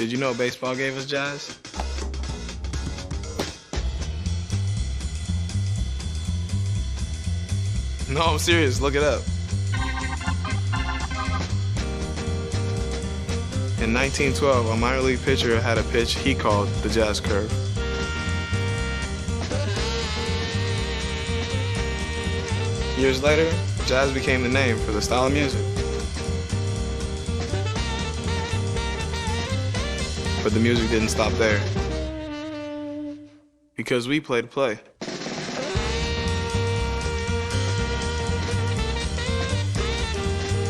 Did you know baseball gave us jazz? No, I'm serious. Look it up. In 1912, a minor league pitcher had a pitch he called the jazz curve. Years later, jazz became the name for the style of music. But the music didn't stop there. Because we play to play.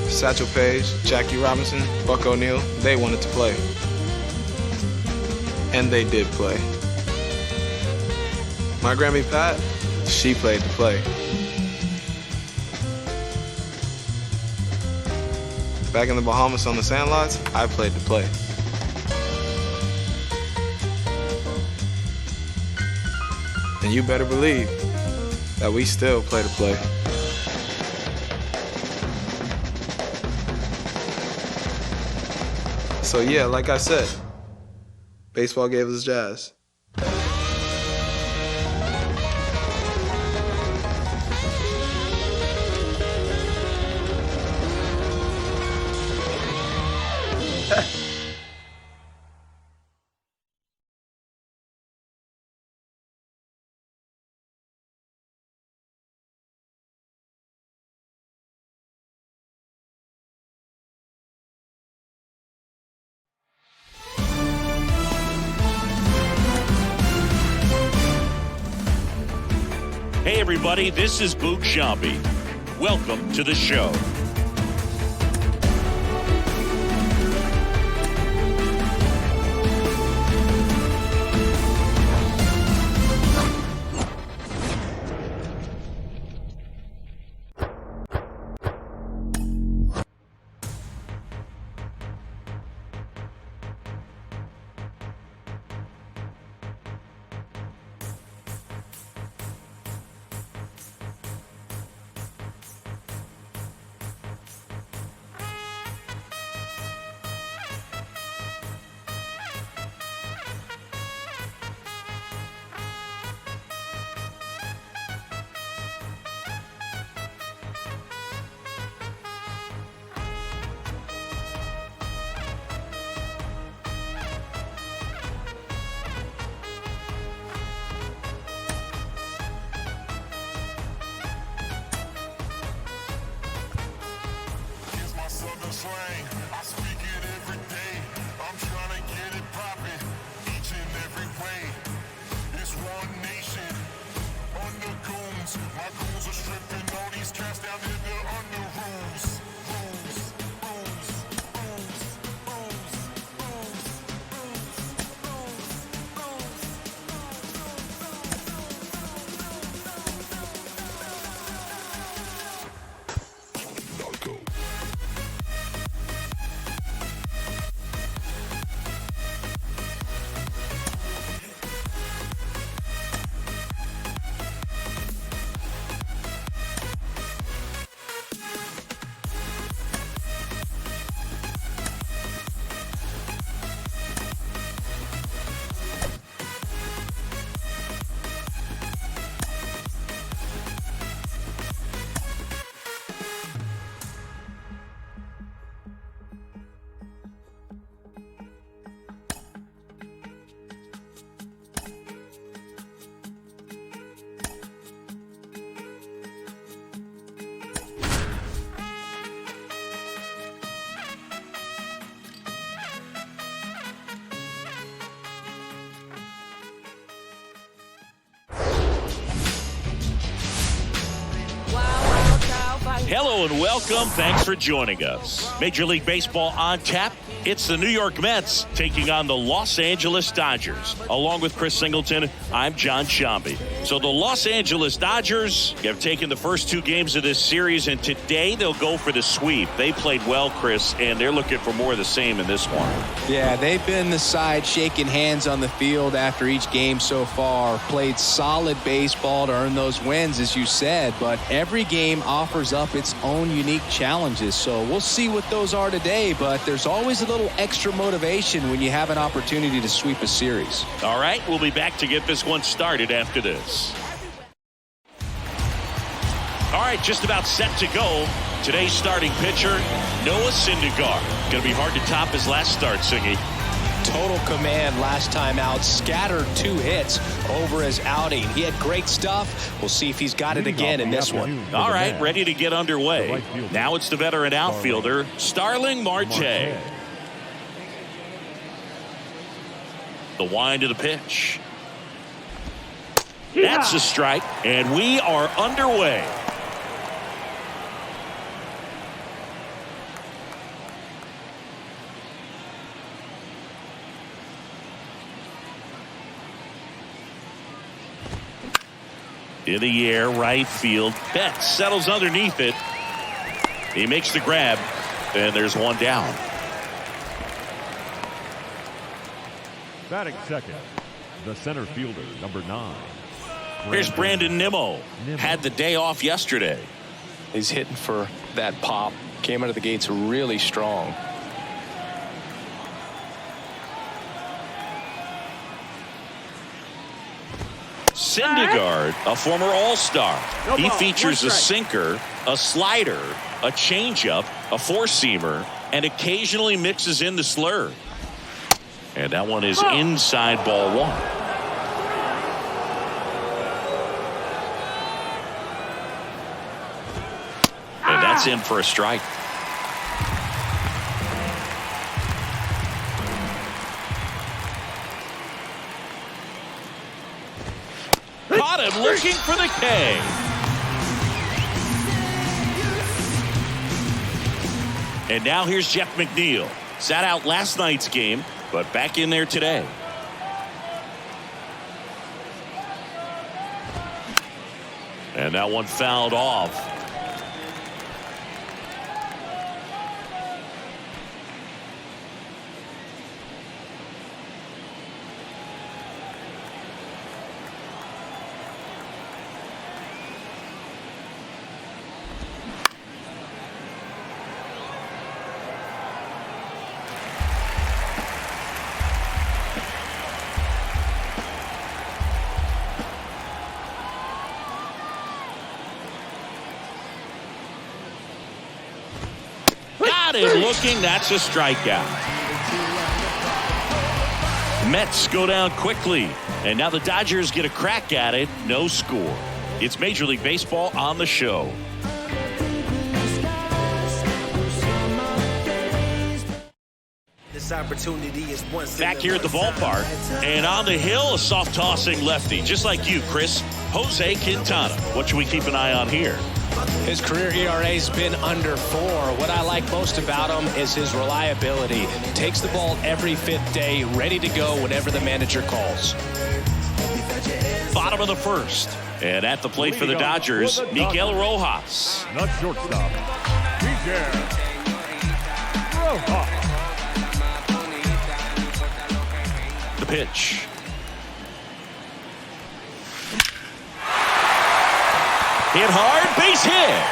Satchel Paige, Jackie Robinson, Buck O'Neil, they wanted to play. And they did play. My Grammy Pat, she played to play. Back in the Bahamas on the sandlots, I played to play. And you better believe that we still play to play. So yeah, like I said, baseball gave us jazz. Hey everybody, this is Boog Shambi. Welcome to the show. Hello and welcome. Thanks for joining us. Major League Baseball on tap. It's the New York Mets taking on the Los Angeles Dodgers. Along with Chris Singleton, I'm John Shambi. So the Los Angeles Dodgers have taken the first two games of this series, and today they'll go for the sweep. They played well, Chris, and they're looking for more of the same in this one. Yeah, they've been the side shaking hands on the field after each game so far. Played solid baseball to earn those wins, as you said, but every game offers up its own unique challenges. So we'll see what those are today, but there's always a little extra motivation when you have an opportunity to sweep a series. All right, we'll be back to get this one started after this. All right, just about set to go. Today's starting pitcher, Noah Syndergaard. Going to be hard to top his last start, Siggy. Total command last time out, scattered 2 hits over his outing. He had great stuff. We'll see if he's got it again in this one. All right, ready to get underway. Now it's the veteran outfielder, Starling Marte. The wind of the pitch. That's a strike, and we are underway. In the air, right field. Betts settles underneath it. He makes the grab, and there's one down. Batting second, the center fielder, number 9. Here's Brandon Nimmo. Had the day off yesterday. He's hitting for that pop. Came out of the gates really strong. Syndergaard, a former All-Star. He features a sinker, a slider, a changeup, a four-seamer, and occasionally mixes in the slurve. And that one is inside ball 1. And that's in for a strike. Caught him looking for the K. And now here's Jeff McNeil. Sat out last night's game, but back in there today. And that one fouled off. Him looking, that's a strikeout. Mets go down quickly, and now the Dodgers get a crack at it. No score. It's Major League Baseball on the show. This opportunity is once back here at the ballpark, and on the hill, a soft tossing lefty, just like you, Chris. Jose Quintana. What should we keep an eye on here? His career ERA's been under 4. What I like most about him is his reliability. Takes the ball every 5th day, ready to go whenever the manager calls. Bottom of the 1st. And at the plate for the Dodgers, Miguel Rojas. Not shortstop. Miguel Rojas. The pitch. Hit hard, base hit.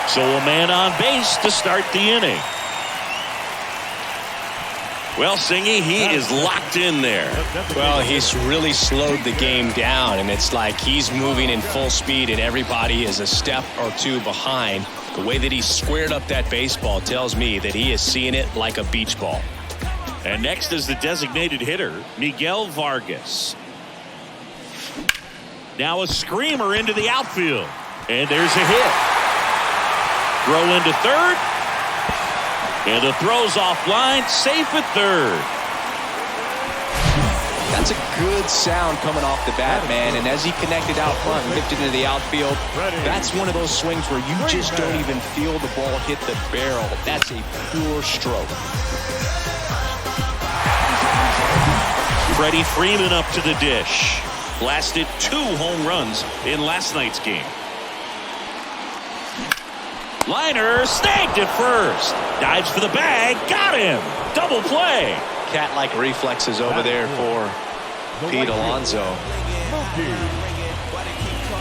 So a man on base to start the inning. Well, Singy, he is locked in there. Well, he's really slowed the game down, and it's like he's moving in full speed, and everybody is a step or 2 behind. The way that he squared up that baseball tells me that he is seeing it like a beach ball. And next is the designated hitter, Miguel Vargas. Now a screamer into the outfield. And there's a hit. Throw into third. And the throw's offline, safe at third. That's a good sound coming off the bat, man. And as he connected out front and lifted into the outfield, that's one of those swings where you just don't even feel the ball hit the barrel. That's a pure stroke. Freddie Freeman up to the dish. Blasted 2 home runs in last night's game. Liner snagged at first. Dives for the bag. Got him. Double play. Cat-like reflexes over there for Pete Alonso.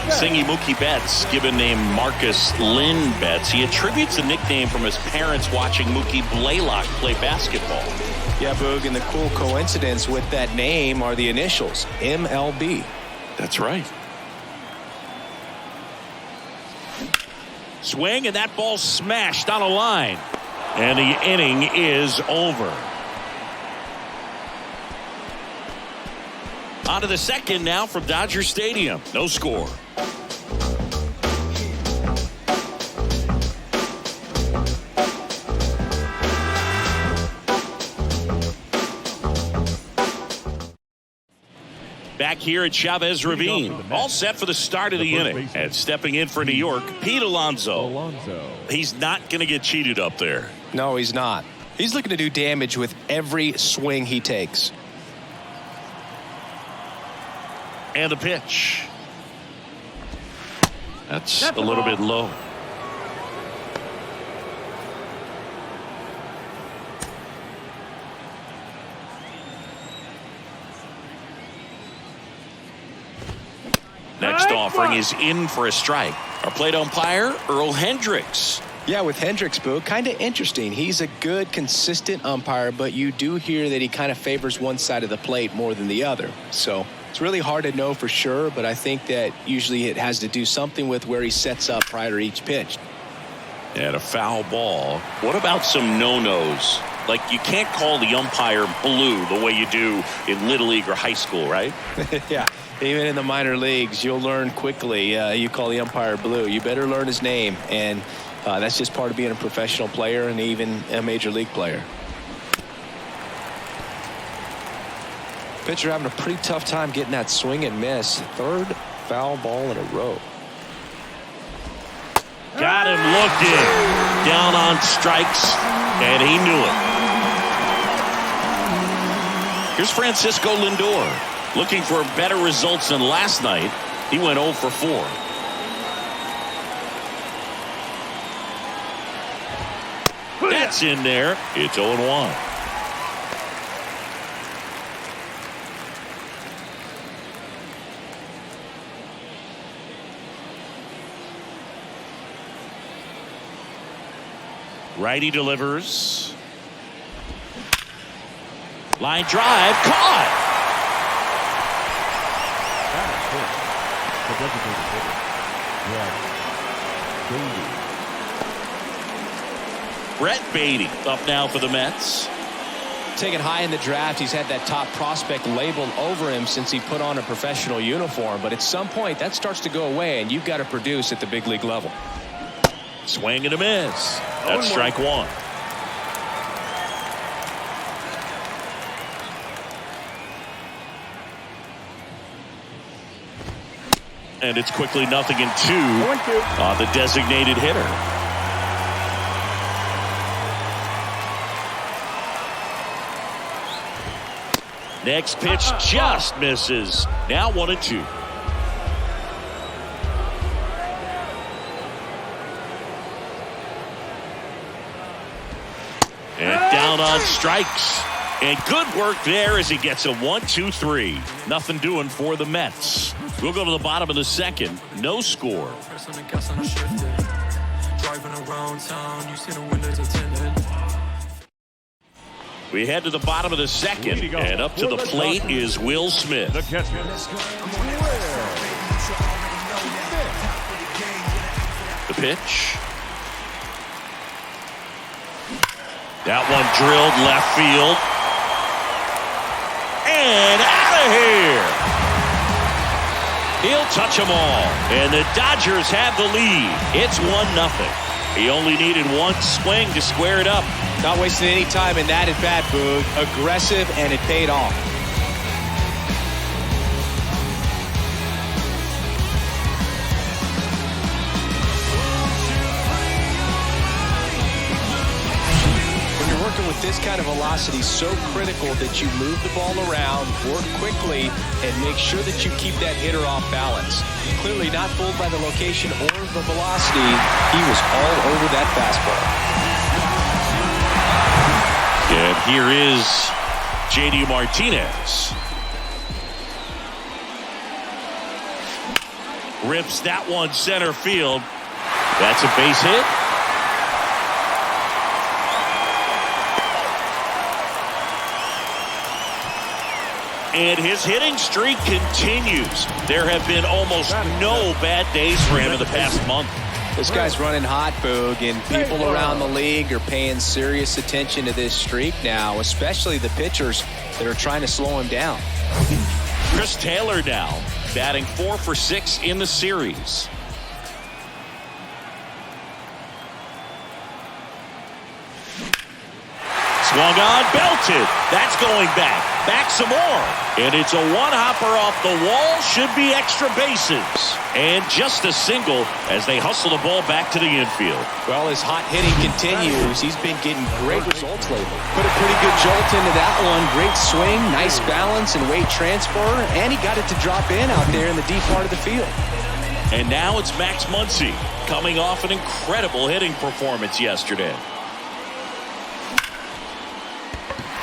Singy Mookie Betts, given name Marcus Lynn Betts. He attributes the nickname from his parents watching Mookie Blaylock play basketball. Yeah, Boog, and the cool coincidence with that name are the initials, MLB. That's right. Swing, and that ball smashed on a line. And the inning is over. On to the second now from Dodger Stadium. No score. Back here at Chavez Ravine, all set for the start of the inning. And stepping in for New York, Pete Alonso. He's not going to get cheated up there. No, he's not. He's looking to do damage with every swing he takes. And the pitch. That's a little bit low. Next offering is in for a strike. Our plate umpire, Earl Hendricks. Yeah, with Hendricks, Boo, kind of interesting. He's a good, consistent umpire, but you do hear that he kind of favors one side of the plate more than the other. So it's really hard to know for sure, but I think that usually it has to do something with where he sets up prior to each pitch. And a foul ball. What about some no-nos? Like, you can't call the umpire blue the way you do in Little League or high school, right? Yeah. Even in the minor leagues, you'll learn quickly. You call the umpire blue. You better learn his name. And that's just part of being a professional player and even a major league player. Pitcher having a pretty tough time getting that swing and miss. 3rd foul ball in a row. Got him looking. Down on strikes, and he knew it. Here's Francisco Lindor. Looking for better results than last night. He went 0 for 4. That's in there. It's 0-1. Righty delivers. Line drive. Caught. Brett Beatty up now for the Mets. Taken high in the draft, he's had that top prospect labeled over him since he put on a professional uniform. But at some point, that starts to go away, and you've got to produce at the big league level. Swing and a miss. That's strike 1. and it's quickly 0-2 on the designated hitter. Next pitch just misses. Now 1-2. And down on strikes. And good work there as he gets a 1-2-3. Nothing doing for the Mets. We'll go to the bottom of the second. No score. We head to the bottom of the second, and up to the plate is Will Smith. The catcher. The pitch. That one drilled left field. And out of here. He'll touch them all. And the Dodgers have the lead. It's 1-0. He only needed one swing to square it up. Not wasting any time in that at-bat, Boog. Aggressive, and it paid off. When you're working with this kind of velocity, so critical that you move the ball around, work quickly, and make sure that you keep that hitter off balance. Clearly not fooled by the location or the velocity. He was all over that fastball. And here is J.D. Martinez. Rips that one center field. That's a base hit. And his hitting streak continues. There have been almost no bad days for him in the past month. This guy's running hot, Boog, and people around the league are paying serious attention to this streak now, especially the pitchers that are trying to slow him down. Chris Taylor now batting 4 for 6 in the series. Swung on, belted. That's going back. Back some more. And it's a one-hopper off the wall. Should be extra bases. And just a single as they hustle the ball back to the infield. Well, his hot hitting continues. He's been getting great results lately. Put a pretty good jolt into that one. Great swing, nice balance and weight transfer. And he got it to drop in out there in the deep part of the field. And now it's Max Muncy coming off an incredible hitting performance yesterday.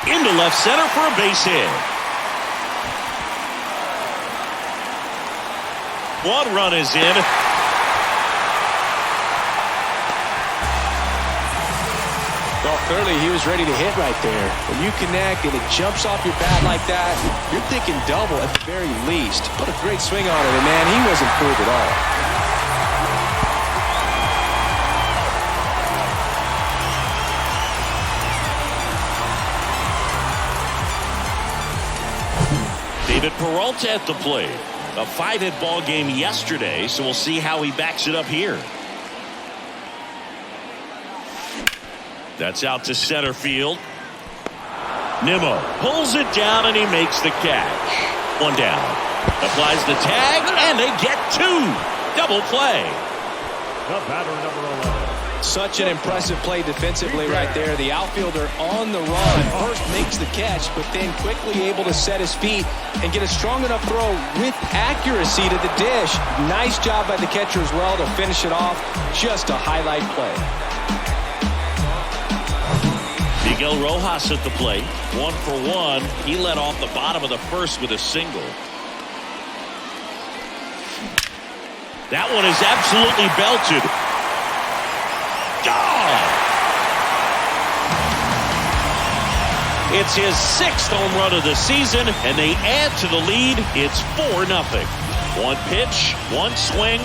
Into left center for a base hit. One run is in. Well, clearly he was ready to hit right there. When you connect and it jumps off your bat like that, you're thinking double at the very least. What a great swing on it, and man, he wasn't fooled at all. David Peralta at the plate. A 5-hit ball game yesterday, so we'll see how he backs it up here. That's out to center field. Nimmo pulls it down and he makes the catch. One down. Applies the tag and they get 2. Double play. The batter, number 11. Such an impressive play defensively right there. The outfielder on the run. First makes the catch, but then quickly able to set his feet and get a strong enough throw with accuracy to the dish. Nice job by the catcher as well to finish it off. Just a highlight play. Miguel Rojas at the plate. 1 for 1. He led off the bottom of the first with a single. That one is absolutely belted. It's his 6th home run of the season, and they add to the lead. It's 4-0. One pitch, one swing,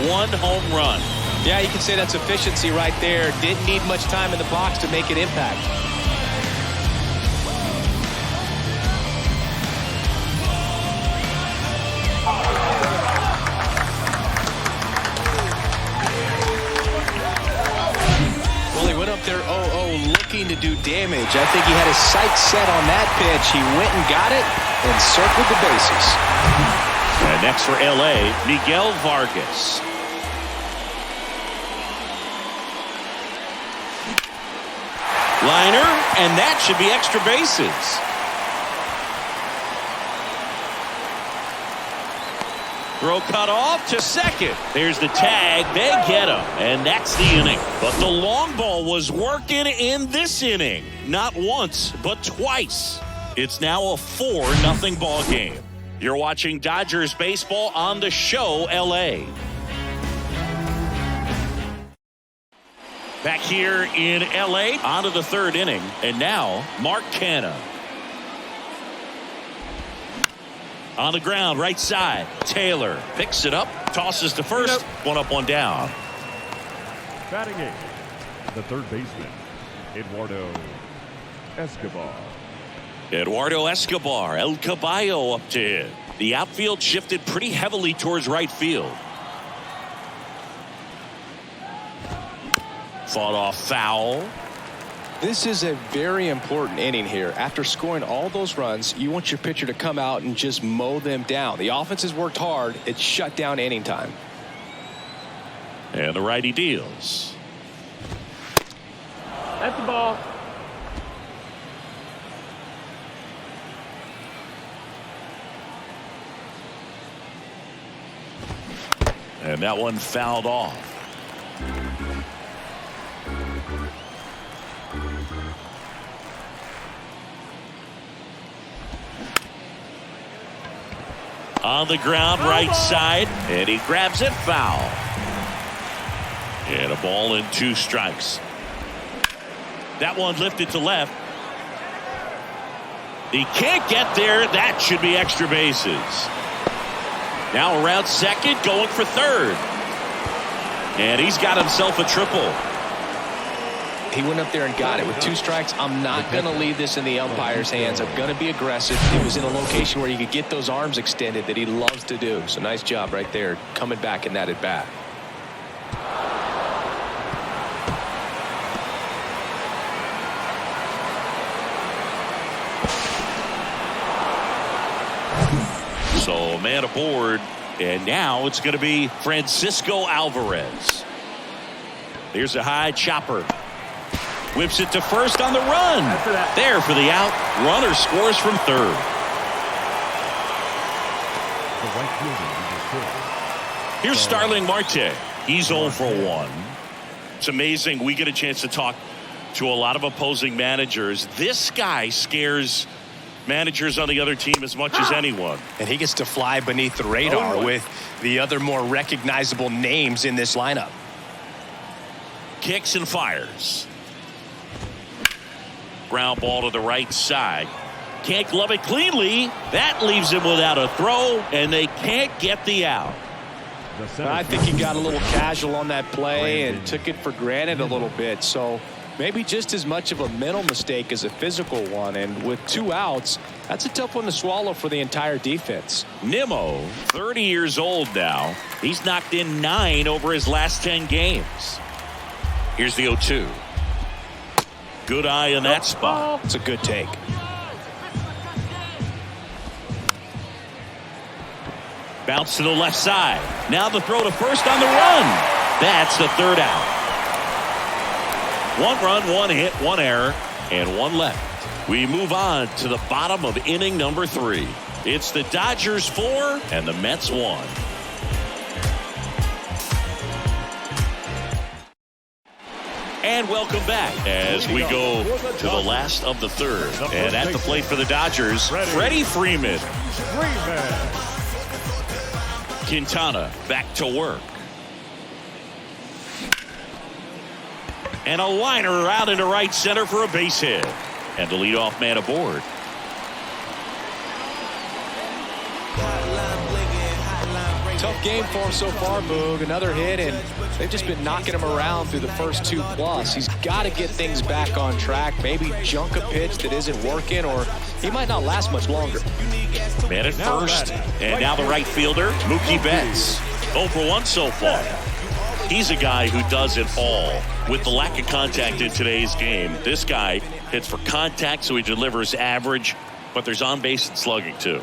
one home run. Yeah, you can say that's efficiency right there. Didn't need much time in the box to make an impact. They're 0-0 looking to do damage. I think he had his sights set on that pitch. He went and got it and circled the bases. And And next for L.A., Miguel Vargas. Liner, and that should be extra bases. Throw cut off to second. There's the tag. They get him, and that's the inning. But the long ball was working in this inning. Not once, but twice. It's now a 4-0 ball game. You're watching Dodgers baseball on the show, L.A. Back here in L.A., on to the third inning. And now, Mark Canha. On the ground, right side. Taylor picks it up, tosses to first. One up, one down. Batting eighth, the third baseman, Eduardo Escobar. Eduardo Escobar, El Caballo up to hit. The outfield shifted pretty heavily towards right field. Fought off foul. This is a very important inning here. After scoring all those runs, you want your pitcher to come out and just mow them down. The offense has worked hard. It's shut down inning time. And the righty deals. That's the ball. And that one fouled off. On the ground, right side, and he grabs it foul. And a ball and 2 strikes. That one lifted to left. He can't get there. That should be extra bases. Now around second, going for third. And he's got himself a triple. He went up there and got it with 2 strikes. I'm not going to leave this in the umpire's hands. I'm going to be aggressive. It was in a location where you could get those arms extended that he loves to do. So nice job right there coming back in that at bat. So man aboard, and now it's going to be Francisco Alvarez. Here's a high chopper. Whips it to first on the run. There for the out. Runner scores from third. Here's Starling Marte. He's 0 for 1. It's amazing. We get a chance to talk to a lot of opposing managers. This guy scares managers on the other team as much as anyone. And he gets to fly beneath the radar with the other more recognizable names in this lineup. Kicks and fires. Ground ball to the right side. Can't glove it cleanly. That leaves him without a throw, and they can't get the out. I think he got a little casual on that play and took it for granted a little bit. So maybe just as much of a mental mistake as a physical one. And with 2 outs, that's a tough one to swallow for the entire defense. Nimmo, 30 years old now. He's knocked in 9 over his last 10 games. Here's the 0-2. Good eye in that spot. It's a good take. Bounce to the left side. Now the throw to first on the run. That's the third out. 1 run, 1 hit, 1 error, and 1 left. We move on to the bottom of inning number 3. It's the Dodgers 4 and the Mets 1. And welcome back as we go to the last of the third. And at the plate for the Dodgers, Freddie Freeman. Quintana back to work. And a liner out into right center for a base hit. And the leadoff man aboard. Tough game for him so far, Boog. Another hit, and they've just been knocking him around through the first 2+. He's got to get things back on track. Maybe junk a pitch that isn't working, or he might not last much longer. Man at first, and now the right fielder, Mookie Betts. 0 for 1 so far. He's a guy who does it all. With the lack of contact in today's game, this guy hits for contact, so he delivers average, but there's on-base and slugging too.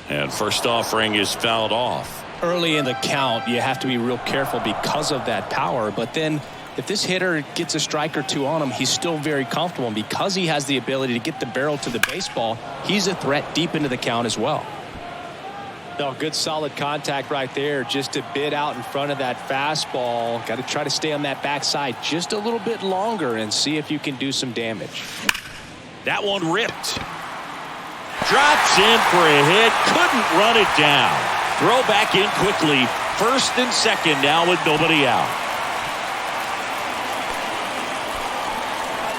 And first offering is fouled off. Early in the count, you have to be real careful because of that power. But then if this hitter gets a strike or two on him, he's still very comfortable. And because he has the ability to get the barrel to the baseball, he's a threat deep into the count as well. No, good solid contact right there. Just a bit out in front of that fastball. Got to try to stay on that backside just a little bit longer and see if you can do some damage. That one ripped. Drops in for a hit. Couldn't run it down. Throw back in quickly. First and second now with nobody out.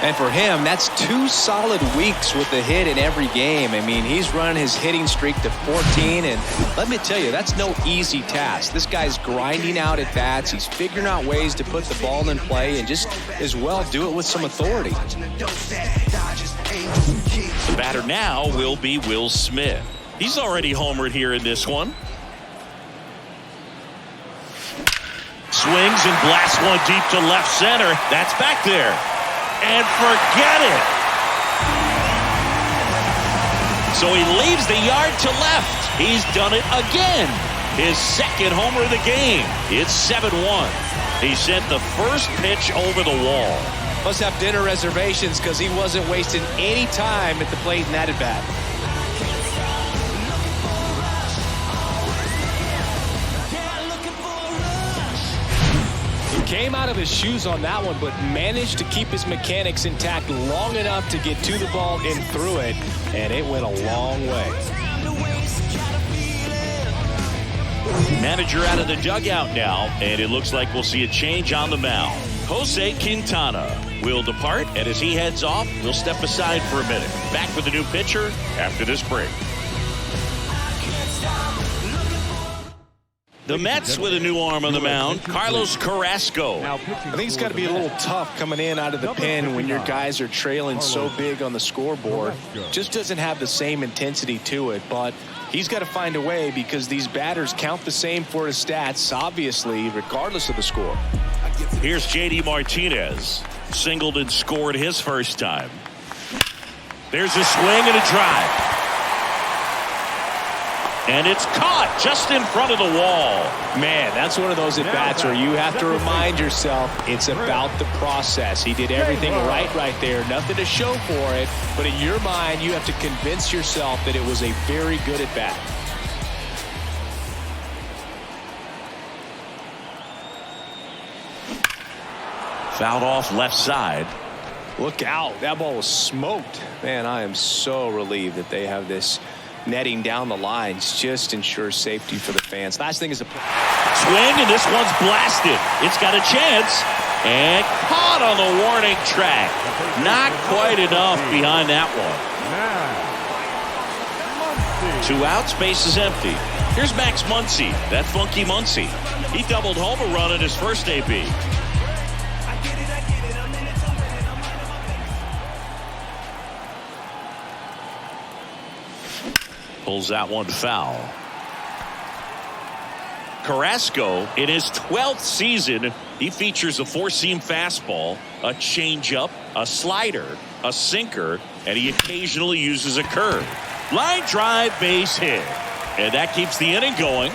And for him, that's 2 solid weeks with the hit in every game. I mean, he's running his hitting streak to 14, and let me tell you, that's no easy task. This guy's grinding out at bats. He's figuring out ways to put the ball in play and just as well do it with some authority. The batter now will be Will Smith. He's already homered here in this one. Swings and blasts one deep to left center. That's back there. And forget it. So he leaves the yard to left. He's done it again. His second homer of the game. It's 7-1. He sent the first pitch over the wall. Must have dinner reservations because he wasn't wasting any time at the plate in that at bat. Came out of his shoes on that one, but managed to keep his mechanics intact long enough to get to the ball and through it, and it went a long way. Manager out of the dugout now, and it looks like we'll see a change on the mound. Jose Quintana will depart, and as he heads off, he'll step aside for a minute. Back with a new pitcher after this break. The Mets with a new arm on the mound, Carlos Carrasco. I think it's got to be a little tough coming in out of the pen when your guys are trailing so big on the scoreboard. Just doesn't have the same intensity to it, but he's got to find a way because these batters count the same for his stats, obviously, regardless of the score. Here's J.D. Martinez. Singled and scored his first time. There's a swing and a drive. And it's caught just in front of the wall. Man, that's one of those at-bats where you have to remind yourself it's about the process. He did everything right there. Nothing to show for it. But in your mind, you have to convince yourself that it was a very good at-bat. Fouled off left side. Look out. That ball was smoked. Man, I am so relieved that they have this netting down the lines. Just ensures safety for the fans. Last thing is a swing, and this one's blasted. It's got a chance. And caught on the warning track. Not quite enough behind that one. 2 outs, base is empty. Here's Max Muncy. That funky Muncy. He doubled home a run in his first AB. Pulls that one foul. Carrasco, in his 12th season, he features a 4-seam fastball, a changeup, a slider, a sinker, and he occasionally uses a curve. Line drive, base hit. And that keeps the inning going.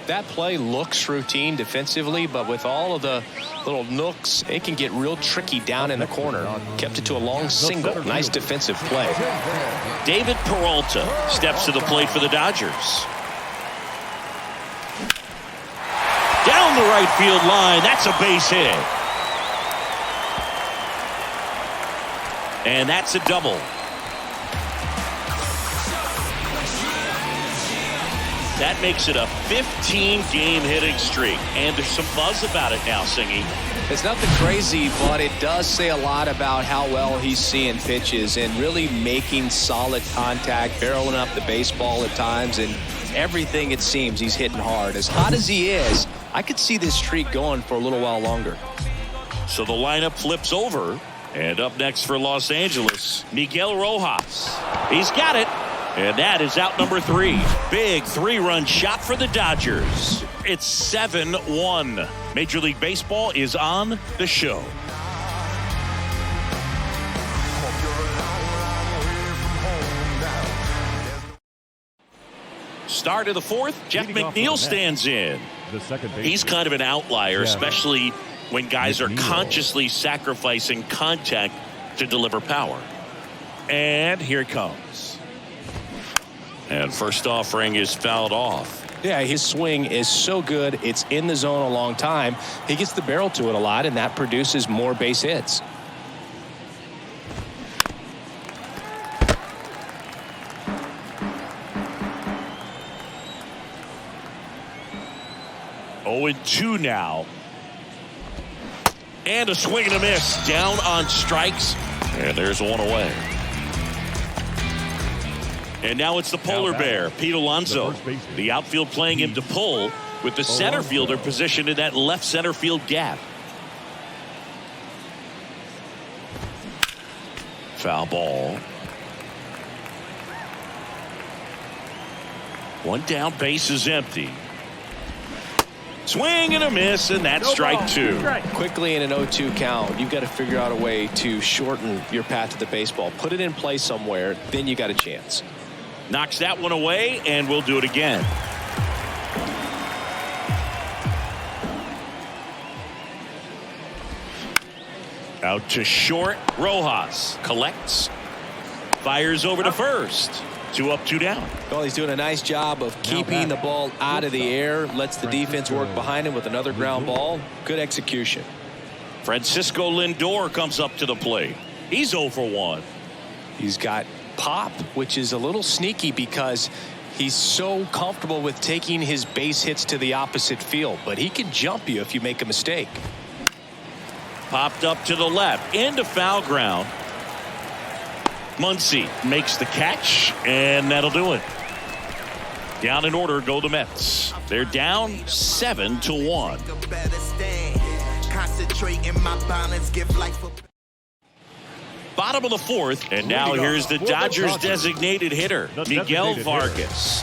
That play looks routine defensively, but with all of the little nooks, it can get real tricky down in the corner. Kept it to a long single. Nice defensive play. David Peralta steps to the plate for the Dodgers. Down the right field line. That's a base hit. And that's a double. That makes it a 15-game hitting streak. And there's some buzz about it now, Singy. It's nothing crazy, but it does say a lot about how well he's seeing pitches and really making solid contact, barreling up the baseball at times, and everything it seems he's hitting hard. As hot as he is, I could see this streak going for a little while longer. So the lineup flips over. And up next for Los Angeles, Miguel Rojas. He's got it. And that is out number 3. Big 3-run shot for the Dodgers. It's 7-1. Major League Baseball is on the show. Start of the fourth, Jeff McNeil stands in. The second baseman. He's kind of an outlier, Yeah. especially when guys are McNeil. consciously sacrificing contact to deliver power. And here it comes. And first offering is fouled off. Yeah, his swing is so good. It's in the zone a long time. He gets the barrel to it a lot, and that produces more base hits. Oh, 0-2 now. And a swing and a miss. Down on strikes. And there's one away. And now it's the polar bear, Pete Alonso. The outfield playing him to pull with the center fielder positioned in that left center field gap. Foul ball. One down, base is empty. Swing and a miss, and that's strike two. Quickly in an 0-2 count, you've got to figure out a way to shorten your path to the baseball. Put it in play somewhere, then you got a chance. Knocks that one away, and we'll do it again. Out to short. Rojas collects. Fires over to first. 2 up, 2 down. Well, he's doing a nice job of keeping the ball out of the air. Lets the defense work behind him with another ground ball. Good execution. Francisco Lindor comes up to the plate. He's 0 for 1. He's got pop, which is a little sneaky because he's so comfortable with taking his base hits to the opposite field. But he can jump you if you make a mistake. Popped up to the left into foul ground. Muncy makes the catch, and that'll do it. Down in order go the Mets. They're down 7-1. Bottom of the fourth, and now here's the Dodgers designated hitter, Miguel Vargas.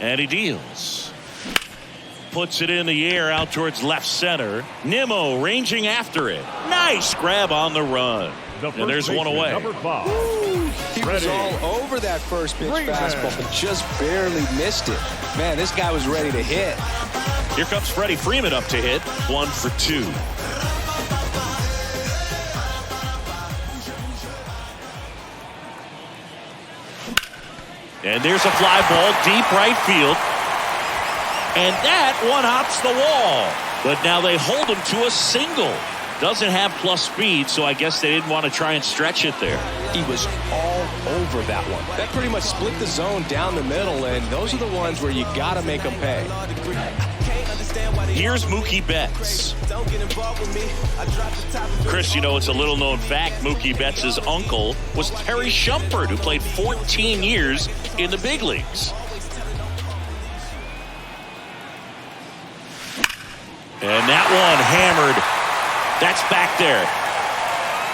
And he deals. Puts it in the air out towards left center. Nimmo ranging after it. Nice grab on the run. And there's one away. He was all over that first pitch fastball, but just barely missed it. Man, this guy was ready to hit. Here comes Freddie Freeman up to hit. 1 for 2. And there's a fly ball deep right field. And that one hops the wall. But now they hold him to a single. Doesn't have plus speed, so I guess they didn't want to try and stretch it there. He was all over that one. That pretty much split the zone down the middle, and those are the ones where you got to make them pay. Here's Mookie Betts. Chris, you know, it's a little known fact. Mookie Betts' uncle was Terry Shumpert, who played 14 years in the big leagues. And that one hammered. That's back there.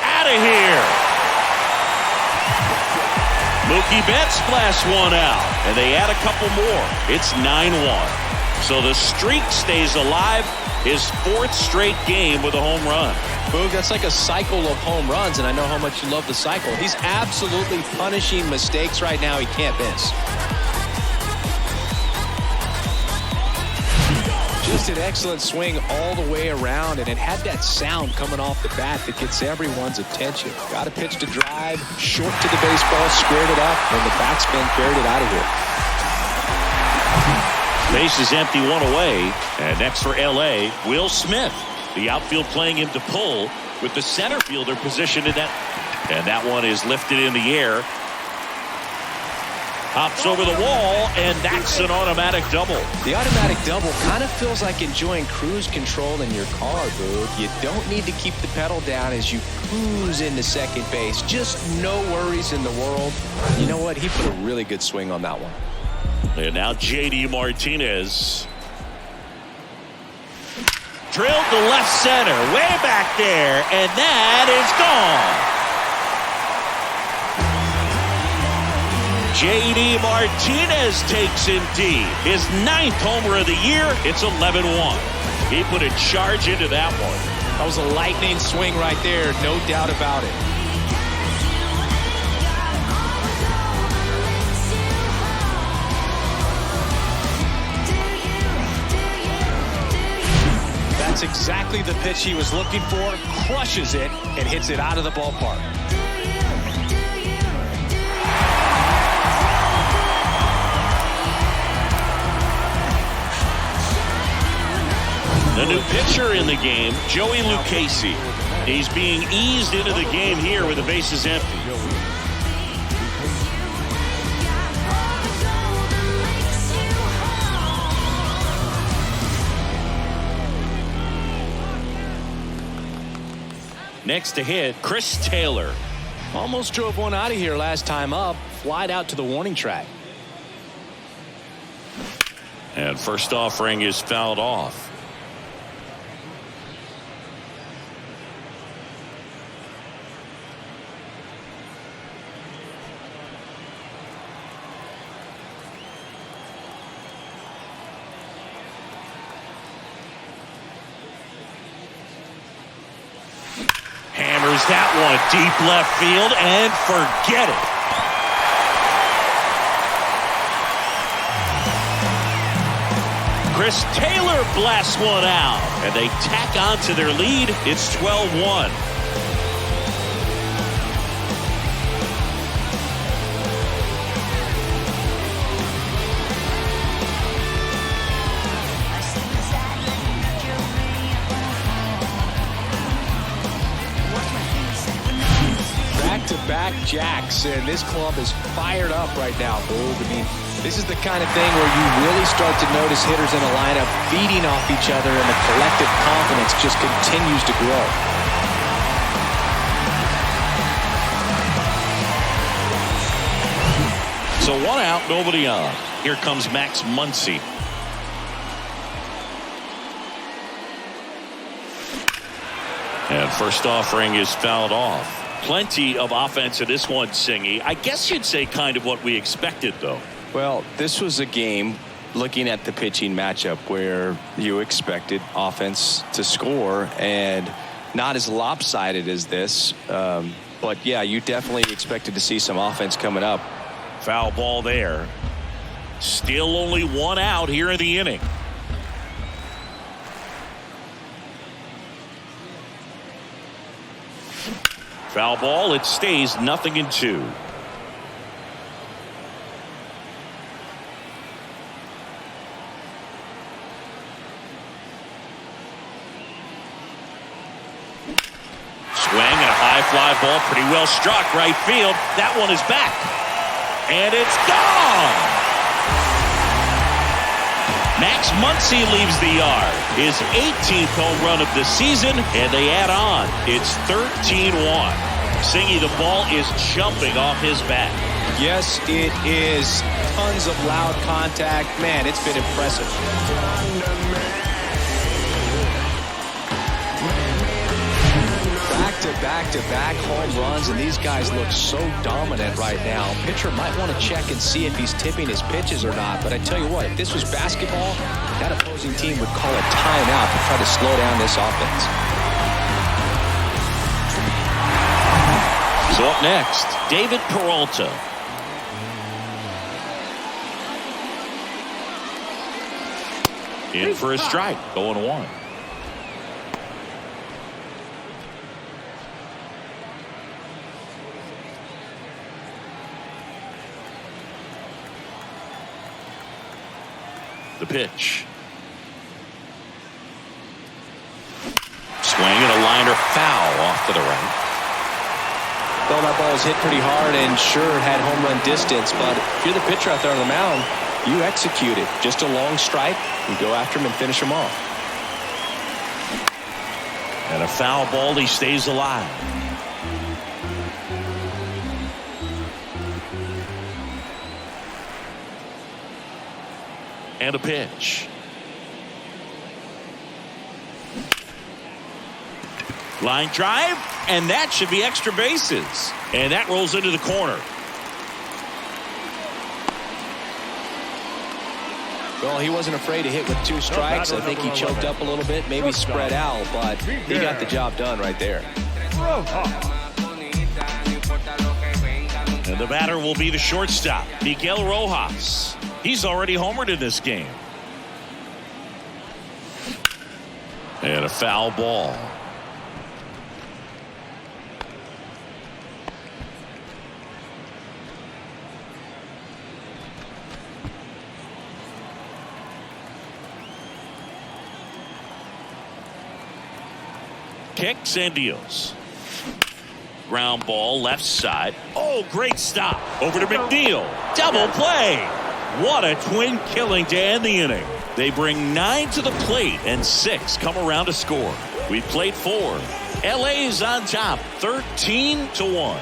Out of here. Mookie Betts blasts one out. And they add a couple more. It's 9-1. So the streak stays alive. His 4th straight game with a home run. Boog, that's like a cycle of home runs, and I know how much you love the cycle. He's absolutely punishing mistakes right now he can't miss. Just an excellent swing all the way around, and it had that sound coming off the bat that gets everyone's attention. Got a pitch to drive, short to the baseball, squared it up, and the batsman carried it out of here. Base is empty, 1 away. And next for L.A., Will Smith. The outfield playing him to pull with the center fielder positioned in that. And that one is lifted in the air. Hops over the wall, and that's an automatic double. The automatic double kind of feels like enjoying cruise control in your car, dude. You don't need to keep the pedal down as you cruise into second base. Just no worries in the world. You know what? He put a really good swing on that one. And now J.D. Martinez. Drilled to left center, way back there, and that is gone. J.D. Martinez takes him deep. His 9th homer of the year. It's 11-1. He put a charge into that one. That was a lightning swing right there, no doubt about it. That's exactly the pitch he was looking for. Crushes it and hits it out of the ballpark. The new pitcher in the game, Joey Lucchesi. He's being eased into the game here with the bases empty. Next to hit, Chris Taylor. Almost drove one out of here last time up. Flied out to the warning track. And first offering is fouled off. Hammers that one deep left field and forget it. Chris Taylor blasts one out, and they tack on to their lead. It's 12-1. Back-to-back jacks, and this club is fired up right now, Boog. I mean, this is the kind of thing where you really start to notice hitters in a lineup feeding off each other, and the collective confidence just continues to grow. So one out, nobody on. Here comes Max Muncy. And first offering is fouled off. Plenty of offense in this one, Singy. I guess you'd say kind of what we expected, though. Well, this was a game, looking at the pitching matchup, where you expected offense to score, and not as lopsided as this. But, yeah, you definitely expected to see some offense coming up. Foul ball there. Still only one out here in the inning. Foul ball. It stays 0-2. Swing and a high fly ball, pretty well struck right field. That one is back, and it's gone. Max Muncy leaves the yard. His 18th home run of the season, and they add on. It's 13-1. Singy, the ball is jumping off his bat. Yes, it is. Tons of loud contact. Man, it's been impressive. Back-to-back home runs, and these guys look so dominant right now. Pitcher might want to check and see if he's tipping his pitches or not, but I tell you what, if this was basketball, that opposing team would call a timeout to try to slow down this offense. So up next, David Peralta. In for a strike, 0-1. The pitch. Swing and a liner foul off to the right. Well, that ball was hit pretty hard and sure had home run distance, but if you're the pitcher out there on the mound, you execute it. Just a long strike, you go after him and finish him off. And a foul ball, he stays alive. And a pitch. Line drive, and that should be extra bases. And that rolls into the corner. Well, he wasn't afraid to hit with two strikes. I think he choked up a little bit, maybe spread out, but he got the job done right there. And the batter will be the shortstop, Miguel Rojas. He's already homered in this game. And a foul ball. Kicks and deals. Ground ball left side. Oh, great stop. Over to McNeil. Double play. What a twin killing to end the inning. They bring 9 to the plate and 6 come around to score. We played 4. LA's on top 13-1.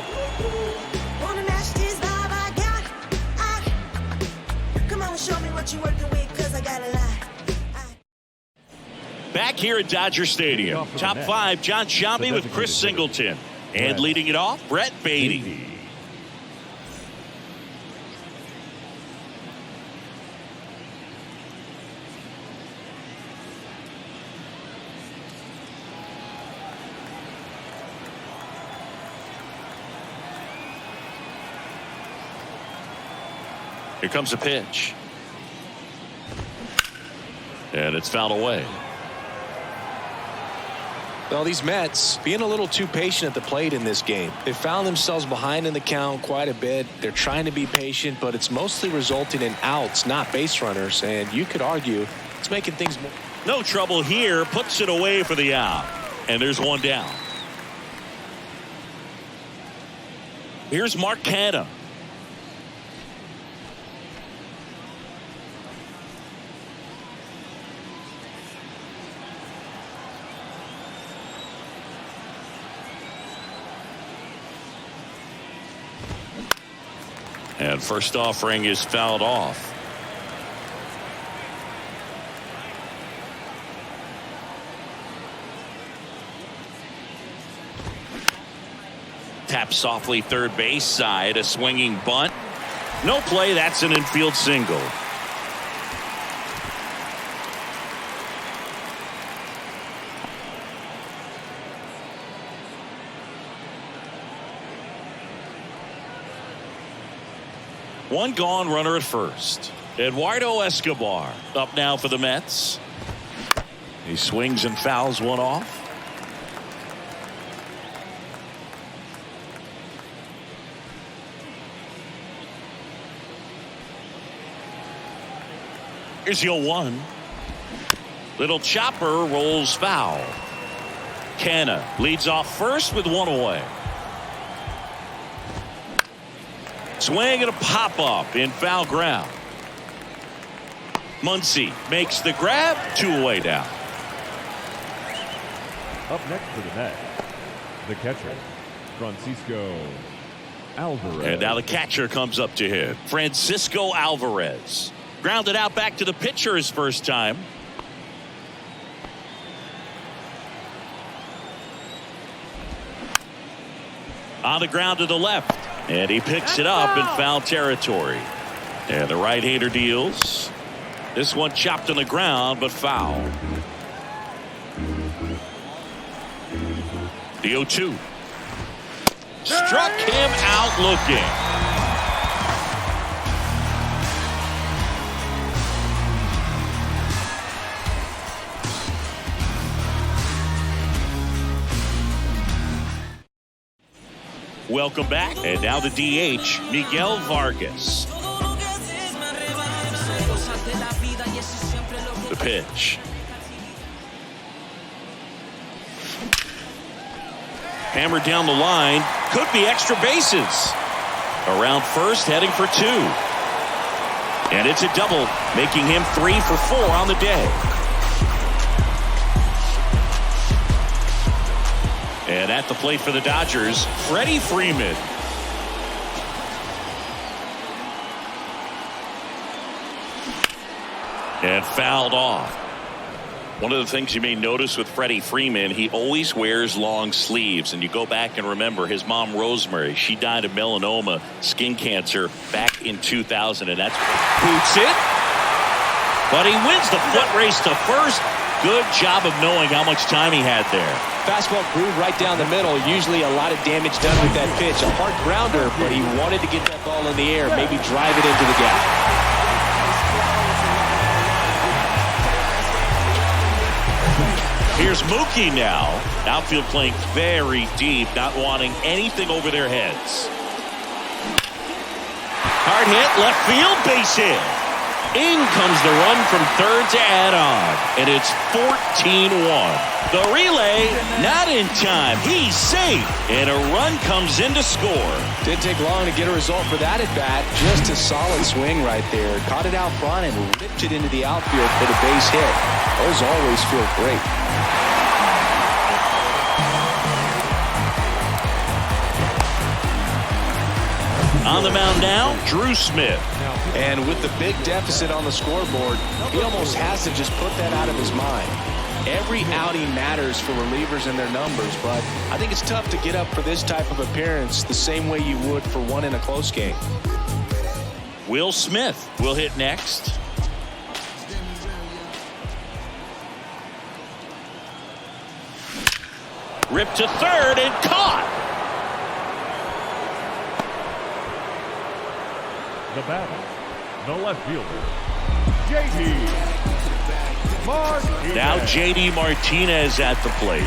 Back here at Dodger Stadium, top 5, John Shambi with Chris Singleton. And leading it off, Brett Beatty. Here comes a pitch. And it's fouled away. Well, these Mets being a little too patient at the plate in this game. They found themselves behind in the count quite a bit. They're trying to be patient, but it's mostly resulting in outs, not base runners. And you could argue it's making things more. No trouble here. Puts it away for the out. And there's one down. Here's Mark Canha. And first offering is fouled off. Tap softly third base side. A swinging bunt. No play. That's an infield single. One gone, runner at first. Eduardo Escobar up now for the Mets. He swings and fouls one off. Here's the 0-1. Little chopper rolls foul. Canha leads off first with one away. Swing and a pop-up in foul ground. Muncy makes the grab, 2 away down. Up next for the Mets, the catcher, Francisco Alvarez. And now the catcher comes up to hit. Francisco Alvarez. Grounded out back to the pitcher his first time. On the ground to the left. And he picks it up in foul territory. And the right-hander deals. This one chopped on the ground, but foul. The 0-2. Struck him out looking. Welcome back. And now the DH, Miguel Vargas. The pitch. Hammered down the line. Could be extra bases. Around first, heading for 2. And it's a double, making him 3 for 4 on the day. And at the plate for the Dodgers, Freddie Freeman. And fouled off. One of the things you may notice with Freddie Freeman, he always wears long sleeves. And you go back and remember his mom, Rosemary, she died of melanoma, skin cancer, back in 2000. And that's boots it. But he wins the foot race to first. Good job of knowing how much time he had there. Fastball groove right down the middle. Usually a lot of damage done with that pitch. A hard grounder, but he wanted to get that ball in the air, maybe drive it into the gap. Here's Here's Mookie now. Outfield playing very deep, not wanting anything over their heads. Hard hit, left field, base hit. In comes the run from third to add on, and it's 14-1. The relay, not in time. He's safe, and a run comes in to score. Didn't take long to get a result for that at bat. Just a solid swing right there. Caught it out front and ripped it into the outfield for the base hit. Those always feel great. On the mound now, Drew Smith. And with the big deficit on the scoreboard, he almost has to just put that out of his mind. Every outing matters for relievers and their numbers, but I think it's tough to get up for this type of appearance the same way you would for one in a close game. Will Smith will hit next. Ripped to third and caught. The batter, the left fielder, J.D. Martinez. Now J.D. Martinez at the plate.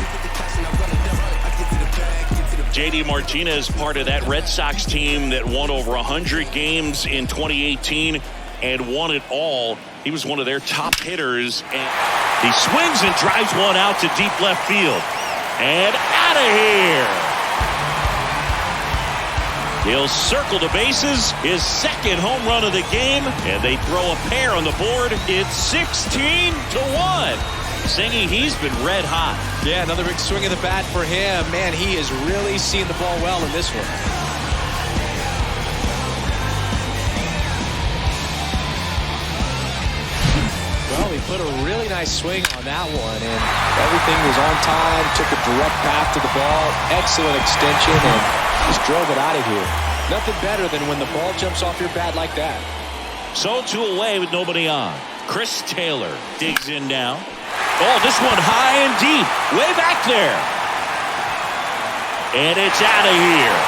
J.D. Martinez, part of that Red Sox team that won over 100 games in 2018 and won it all. He was one of their top hitters, and he swings and drives one out to deep left field. And out of here. He'll circle the bases, his second home run of the game, and they throw a pair on the board. It's 16-1. Singy, he's been red hot. Yeah, another big swing of the bat for him. Man, he has really seen the ball well in this one. Well, he put a really nice swing on that one, and everything was on time, took a direct path to the ball, excellent extension, and just drove it out of here. Nothing better than when the ball jumps off your bat like that. So 2 away with nobody on. Chris Taylor digs in now. Oh, this one high and deep, way back there. And it's out of here.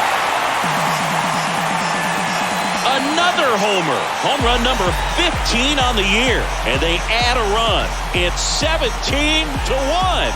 Another homer. Home run number 15 on the year. And they add a run. It's 17-1.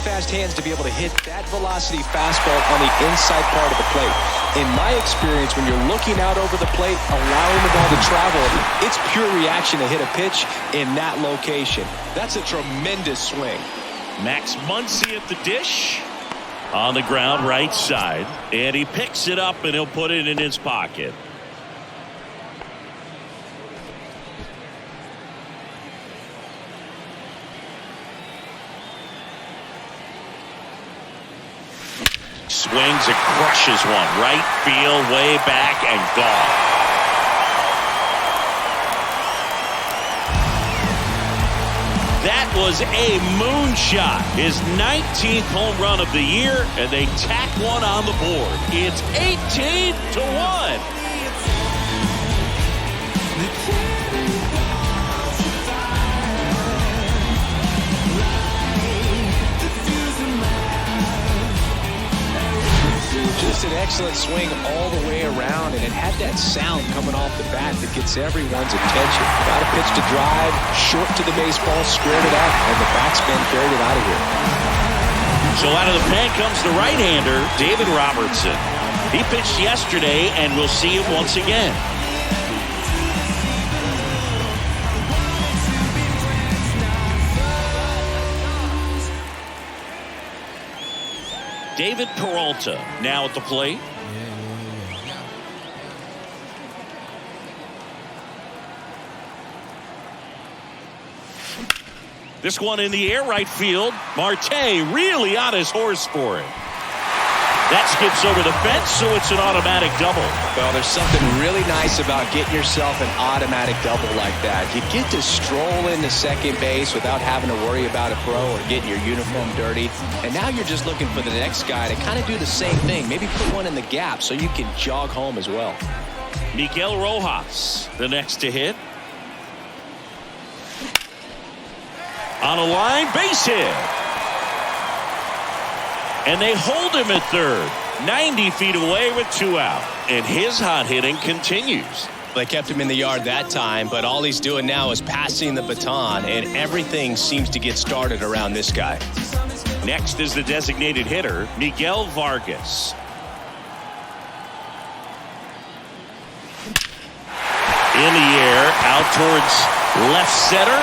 Fast hands to be able to hit that velocity fastball on the inside part of the plate. In my experience, when you're looking out over the plate, allowing the ball to travel, it's pure reaction to hit a pitch in that location. That's a tremendous swing. Max Muncy at the dish. On the ground, right side. And he picks it up and he'll put it in his pocket. Swings and crushes one. Right field, way back, and gone. That was a moonshot. His 19th home run of the year, and they tack one on the board. It's 18-1. Just an excellent swing all the way around, and it had that sound coming off the bat that gets everyone's attention. Got a pitch to drive, short to the baseball, squared it up, and the backspin carried it out of here. So out of the pen comes the right-hander, David Robertson. He pitched yesterday, and we'll see him once again. David Peralta now at the plate. This one in the air, right field. Marte really on his horse for it. That skips over the fence, so it's an automatic double. Well, there's something really nice about getting yourself an automatic double like that. You get to stroll into second base without having to worry about a throw or getting your uniform dirty. And now you're just looking for the next guy to kind of do the same thing. Maybe put one in the gap so you can jog home as well. Miguel Rojas, the next to hit. On a line, base hit. And they hold him at third. 90 feet away with 2 out. And his hot hitting continues. They kept him in the yard that time, but all he's doing now is passing the baton, and everything seems to get started around this guy. Next is the designated hitter, Miguel Vargas. In the air, out towards left center.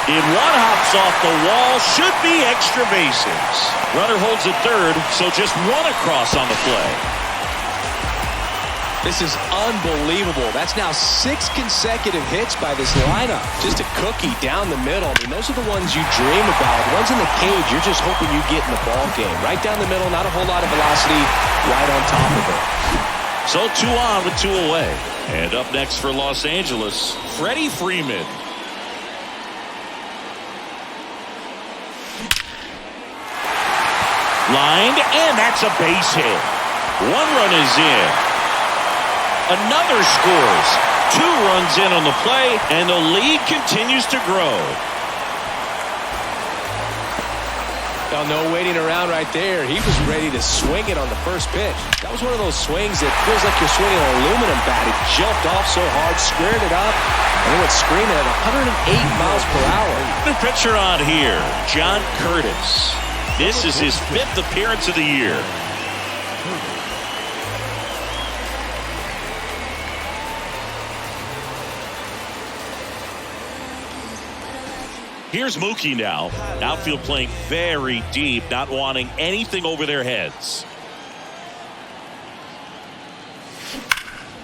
In one hops off the wall, should be extra bases. Runner holds at third, so just one across on the play. This is unbelievable. That's now 6 consecutive hits by this lineup. Just a cookie down the middle. I mean, those are the ones you dream about. The ones in the cage, you're just hoping you get in the ball game. Right down the middle, not a whole lot of velocity, right on top of it. So 2 on with 2 away. And up next for Los Angeles, Freddie Freeman. Lined, and that's a base hit. 1 run is in. Another scores. 2 runs in on the play, and the lead continues to grow. Now, no waiting around right there. He was ready to swing it on the first pitch. That was one of those swings that feels like you're swinging an aluminum bat. It jumped off so hard, squared it up, and it went screaming at 108 miles per hour. The pitcher on here, John Curtis. This is his 5th appearance of the year. Here's Mookie now. Outfield playing very deep, not wanting anything over their heads.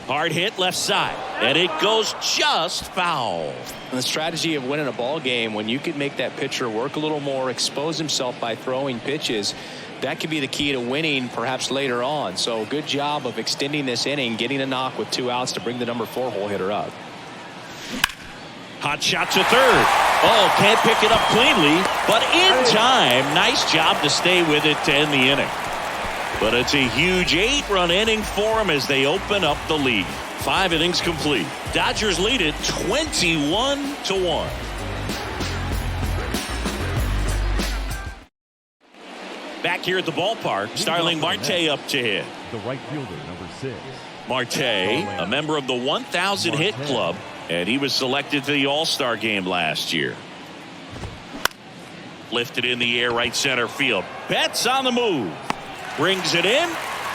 Hard hit left side, and it goes just foul. The strategy of winning a ball game, when you can make that pitcher work a little more, expose himself by throwing pitches, that could be the key to winning perhaps later on. So good job of extending this inning, getting a knock with 2 outs to bring the number 4 hole hitter up. Hot shot to third. Oh, can't pick it up cleanly, but in time. Nice job to stay with it to end the inning. But it's a huge 8-run inning for them as they open up the lead. 5 innings complete. Dodgers lead it 21-1. Back here at the ballpark, Starling Marte up to hit. The right fielder, number 6. Marte, a member of the 1,000 hit club, and he was selected to the All-Star game last year. Lifted in the air, right center field. Betts on the move. Brings it in,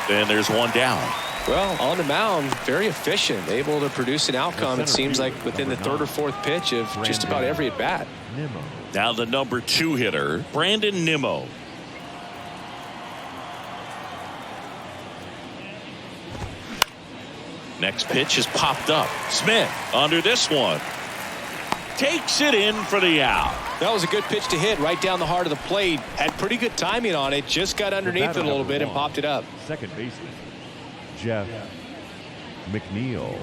and there's 1 down. Well, on the mound, very efficient, able to produce an outcome, it seems like, within the 3rd or 4th pitch of just about every at-bat. Now the number 2 hitter, Brandon Nimmo. Next pitch is popped up. Smith under this one. Takes it in for the out. That was a good pitch to hit right down the heart of the plate. Had pretty good timing on it. Just got underneath it a little bit and popped it up. Second baseman, Jeff McNeil.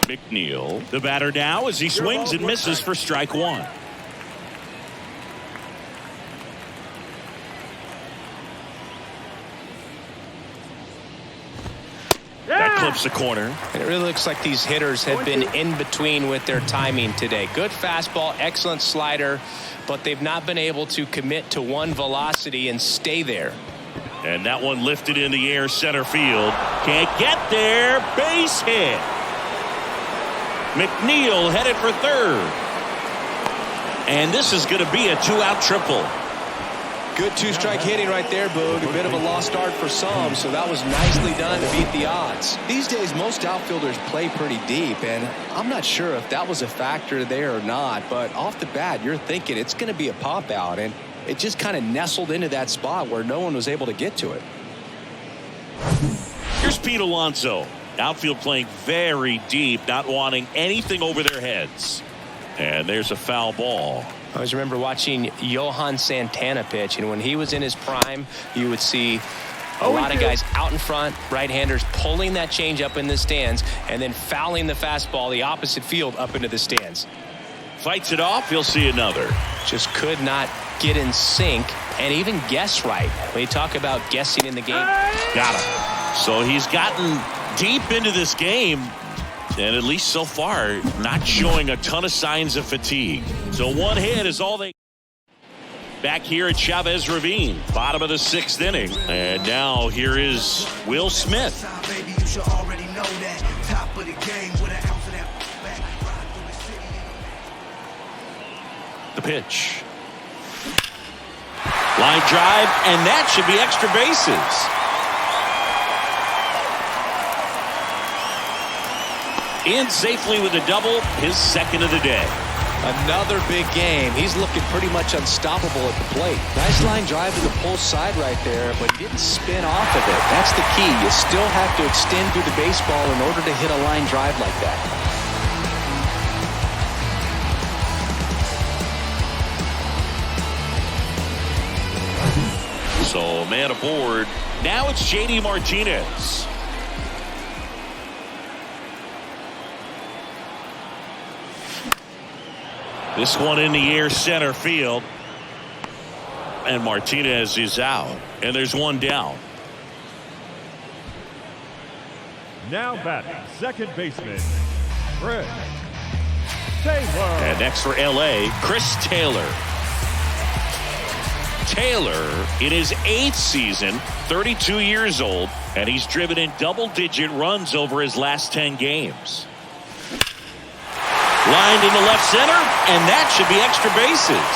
McNeil, the batter now as he swings and misses for strike 1. That clips the corner. And it really looks like these hitters have been in between with their timing today. Good fastball, excellent slider, but they've not been able to commit to one velocity and stay there. And that one lifted in the air, center field. Can't get there. Base hit. McNeil headed for third. And this is going to be a 2-out triple. Good 2-strike hitting right there, Boog. A bit of a lost start for some, so that was nicely done to beat the odds. These days, most outfielders play pretty deep, and I'm not sure if that was a factor there or not, but off the bat, you're thinking it's going to be a pop-out, and it just kind of nestled into that spot where no one was able to get to it. Here's Pete Alonso. Outfield playing very deep, not wanting anything over their heads. And there's a foul ball. I always remember watching Johan Santana pitch, and when he was in his prime, you would see a lot of guys out in front, right-handers pulling that change up in the stands and then fouling the fastball the opposite field up into the stands. Fights it off, he'll see another. Just could not get in sync and even guess right. When you talk about guessing in the game. Got him. So he's gotten deep into this game, and at least so far, not showing a ton of signs of fatigue. So one hit is all they. Back here at Chavez Ravine, bottom of the 6th inning. And now here is Will Smith. The pitch. Line drive, and that should be extra bases. In safely with a double, his 2nd of the day. Another big game. He's looking pretty much unstoppable at the plate. Nice line drive to the pull side right there, but he didn't spin off of it. That's the key. You still have to extend through the baseball in order to hit a line drive like that. So man aboard. Now it's J.D. Martinez. This one in the air, center field. And Martinez is out. And there's one down. Now batting, second baseman, Fred Taylor. And next for L.A., Chris Taylor. Taylor, in his 8th season, 32 years old, and he's driven in double-digit runs over his last 10 games. Lined into left center, and that should be extra bases.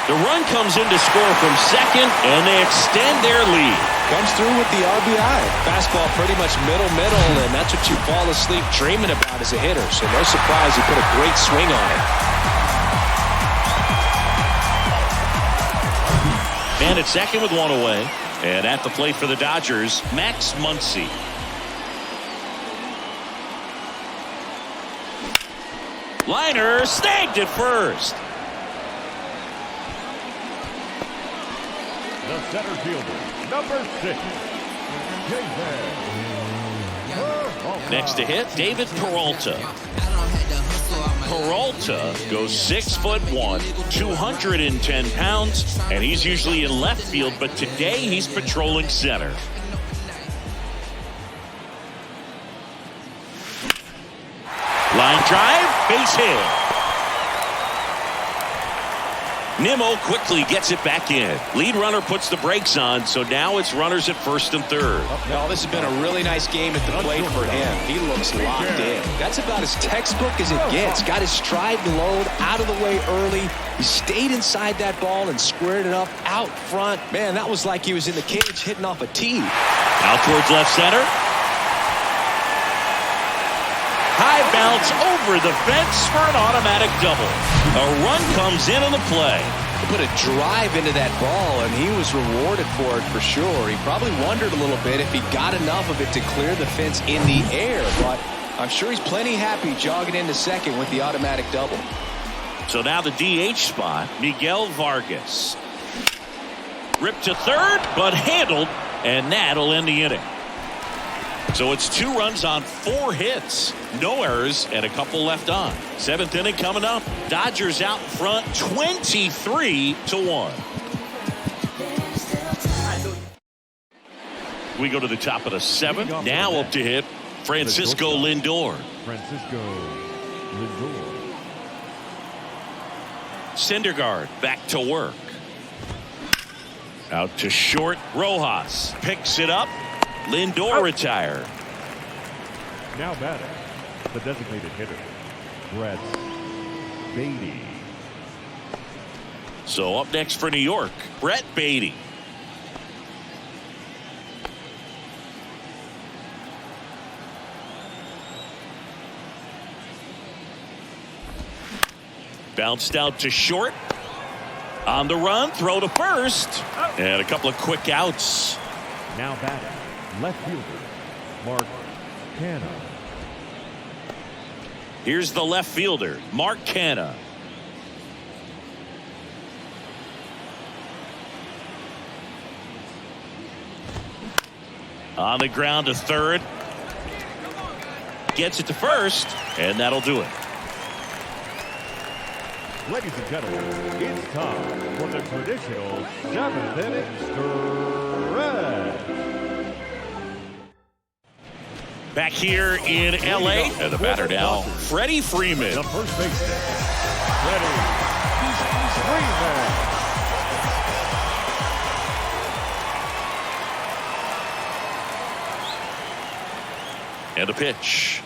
The run comes in to score from second, and they extend their lead. Comes through with the RBI. Fastball pretty much middle, and that's what you fall asleep dreaming about as a hitter. So no surprise he put a great swing on it. Man at second with one away. And at the plate for the Dodgers, Max Muncy. Liner snagged at first. The center fielder, number 6, Next to hit, David Peralta. Peralta goes 6'1", 210 pounds, and he's usually in left field, but today he's patrolling center. Line drive, base hit. Nimmo quickly gets it back in. Lead runner puts the brakes on, so now it's runners at first and third. Well, this has been a really nice game at the plate for him. He looks locked in. That's about as textbook as it gets. Got his stride and load out of the way early. He stayed inside that ball and squared it up out front. Man, that was like he was in the cage hitting off a tee. Out towards left center. High bounce over the fence for an automatic double. A run comes in on the play. He put a drive into that ball, and he was rewarded for it for sure. He probably wondered a little bit if he got enough of it to clear the fence in the air, but I'm sure he's plenty happy jogging into second with the automatic double. So now the DH spot, Miguel Vargas. Ripped to third, but handled, and that'll end the inning. So it's 2 runs on 4 hits, no errors, and a couple left on. 7th inning coming up. Dodgers out in front, 23-1. We go to the top of the 7th. Now up to hit Francisco Lindor. Syndergaard back to work. Out to short. Rojas picks it up. Lindor retired. Now batting, the designated hitter, Brett Beatty. So up next for New York, Brett Beatty. Bounced out to short. On the run, throw to first. And a couple of quick outs. Now batting, left fielder, Mark Canha. Here's the left fielder, Mark Canha. On the ground to third. Gets it to first, and that'll do it. Ladies and gentlemen, it's time for the traditional 7th inning Red. Back here in L.A. And the batter now, Freddie Freeman. The first baseman, Freddie Freeman. And a pitch.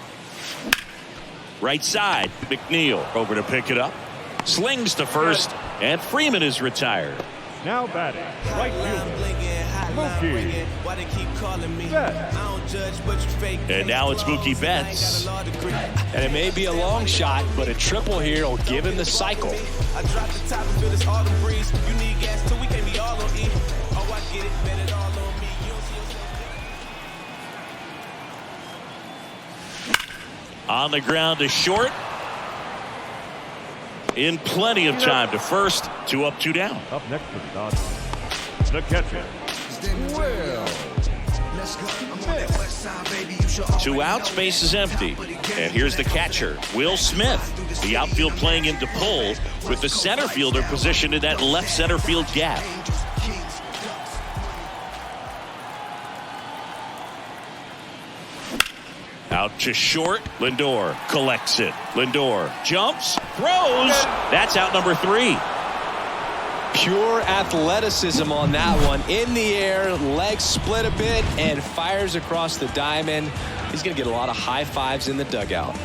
Right side, McNeil over to pick it up. Slings to first, and Freeman is retired. Now batting, right fielder, Mookie Betts. And now it's Mookie Betts. And it may be a long shot, but a triple here will give him the cycle. I dropped the top and feel this autumn breeze. You need gas too, we can't be all on E. Oh, I get it, bet it all on me. You don't see yourself. On the ground to short. In plenty of time to first. 2 up, 2 down. Up next for the Dodgers, the catcher, Will Smith. 2 outs, base is empty. And here's the catcher, Will Smith. The outfield playing into pull with the center fielder positioned in that left center field gap. Out to short. Lindor collects it. Lindor jumps, throws. That's out number 3. Pure athleticism on that one. In the air, legs split a bit, and fires across the diamond. He's going to get a lot of high fives in the dugout.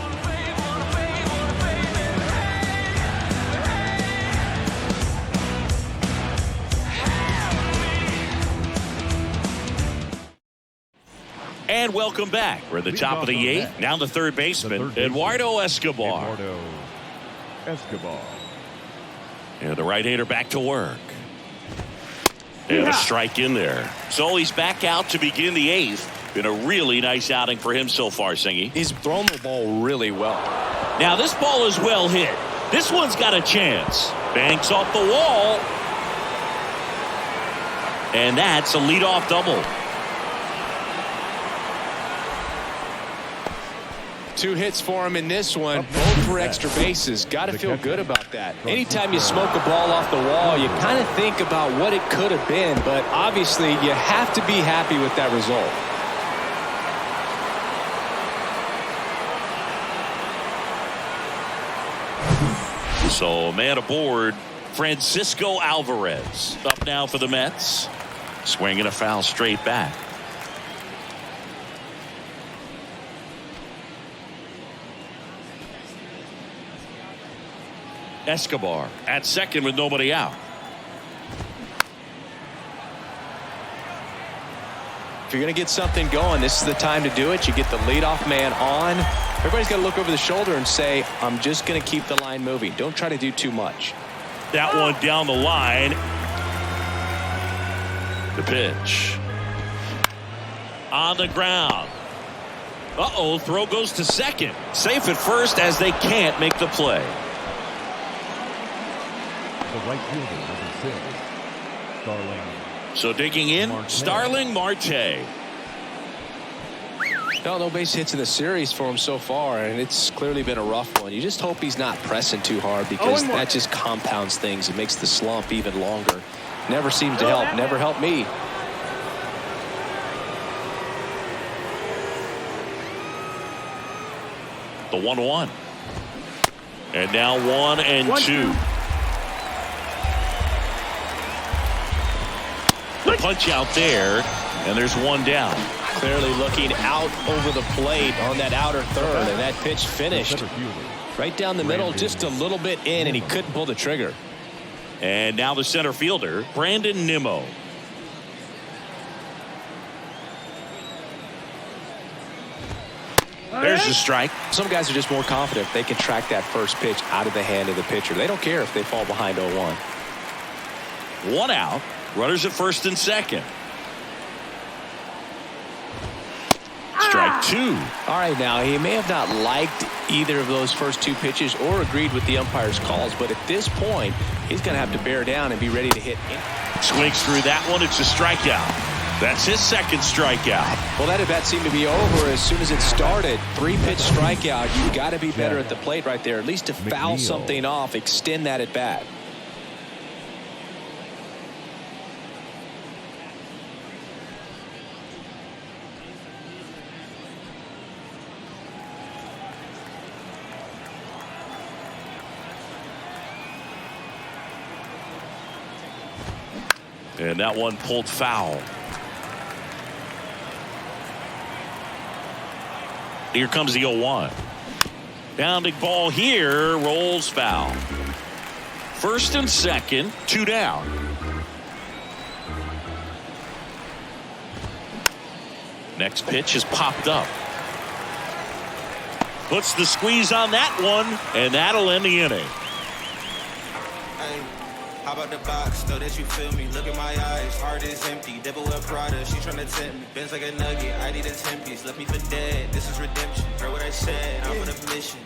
And welcome back. We're at the top of the 8th. Now the third baseman, Eduardo Escobar. And the right-hander back to work. And a strike in there. So he's back out to begin the 8th. Been a really nice outing for him so far, Singy. He's thrown the ball really well. Now this ball is well hit. This one's got a chance. Banks off the wall. And that's a leadoff double. 2 hits for him in this one, both for extra bases. Got to feel good about that. Anytime you smoke a ball off the wall, you kind of think about what it could have been, but obviously you have to be happy with that result. So man aboard, Francisco Alvarez. Up now for the Mets. Swinging a foul straight back. Escobar at second with nobody out. If you're going to get something going, this is the time to do it. You get the leadoff man on. Everybody's got to look over the shoulder and say, I'm just going to keep the line moving. Don't try to do too much. That one down the line. The pitch. On the ground. Uh-oh, throw goes to second. Safe at first as they can't make the play. The right fielder, number 6, Starling. So digging in, Starling Marte. No base hits in the series for him so far, and it's clearly been a rough one. You just hope he's not pressing too hard, because that just compounds things. It makes the slump even longer. Never seems to help. Never helped me. The 1-1. And now 1 and 2. The punch out there, and there's 1 down. Clearly looking out over the plate on that outer third, and that pitch finished right down the middle, just a little bit in, and he couldn't pull the trigger. And now the center fielder, Brandon Nimmo. There's the strike. Some guys are just more confident they can track that first pitch out of the hand of the pitcher. They don't care if they fall behind 0-1. 1 out. Runners at first and second. Strike 2. All right, now he may have not liked either of those first 2 pitches or agreed with the umpire's calls, but at this point, he's going to have to bear down and be ready to hit. Swings through that one. It's a strikeout. That's his second strikeout. Well, that at-bat seemed to be over as soon as it started. 3-pitch strikeout. You've got to be better at the plate right there, at least to foul something off, extend that at-bat. And that one pulled foul. Here comes the 0-1. Bounding ball here, rolls foul. First and second, 2 down. Next pitch is popped up. Puts the squeeze on that one, and that'll end the inning. Hey, how about the box? Know that you feel me. Look at my eyes. Heart is empty. Devil with Prada. She tryna tempt me. Bends like a nugget. I need a 10-piece. Left me for dead. This is redemption. Heard what I said. I'm on a mission.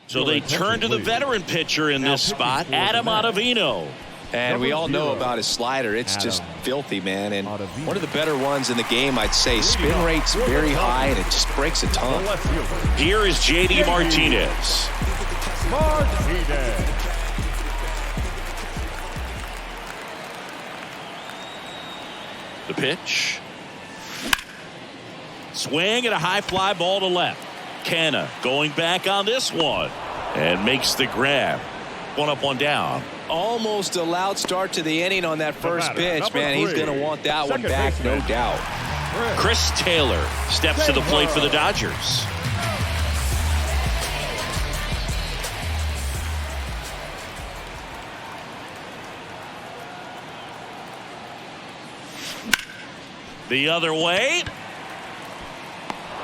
So they turn to the veteran pitcher in this spot, Adam Ottavino. And we all know about his slider. It's just filthy, man. And one of the better ones in the game, I'd say. Spin rate's very high, and it just breaks a ton. Here is J.D. Martinez. The pitch. Swing and a high fly ball to left. Canna going back on this one and makes the grab. 1 up, 1 down. Almost a loud start to the inning on that first pitch, man. He's going to want that one back, no doubt. Chris Taylor steps to the plate for the Dodgers. The other way.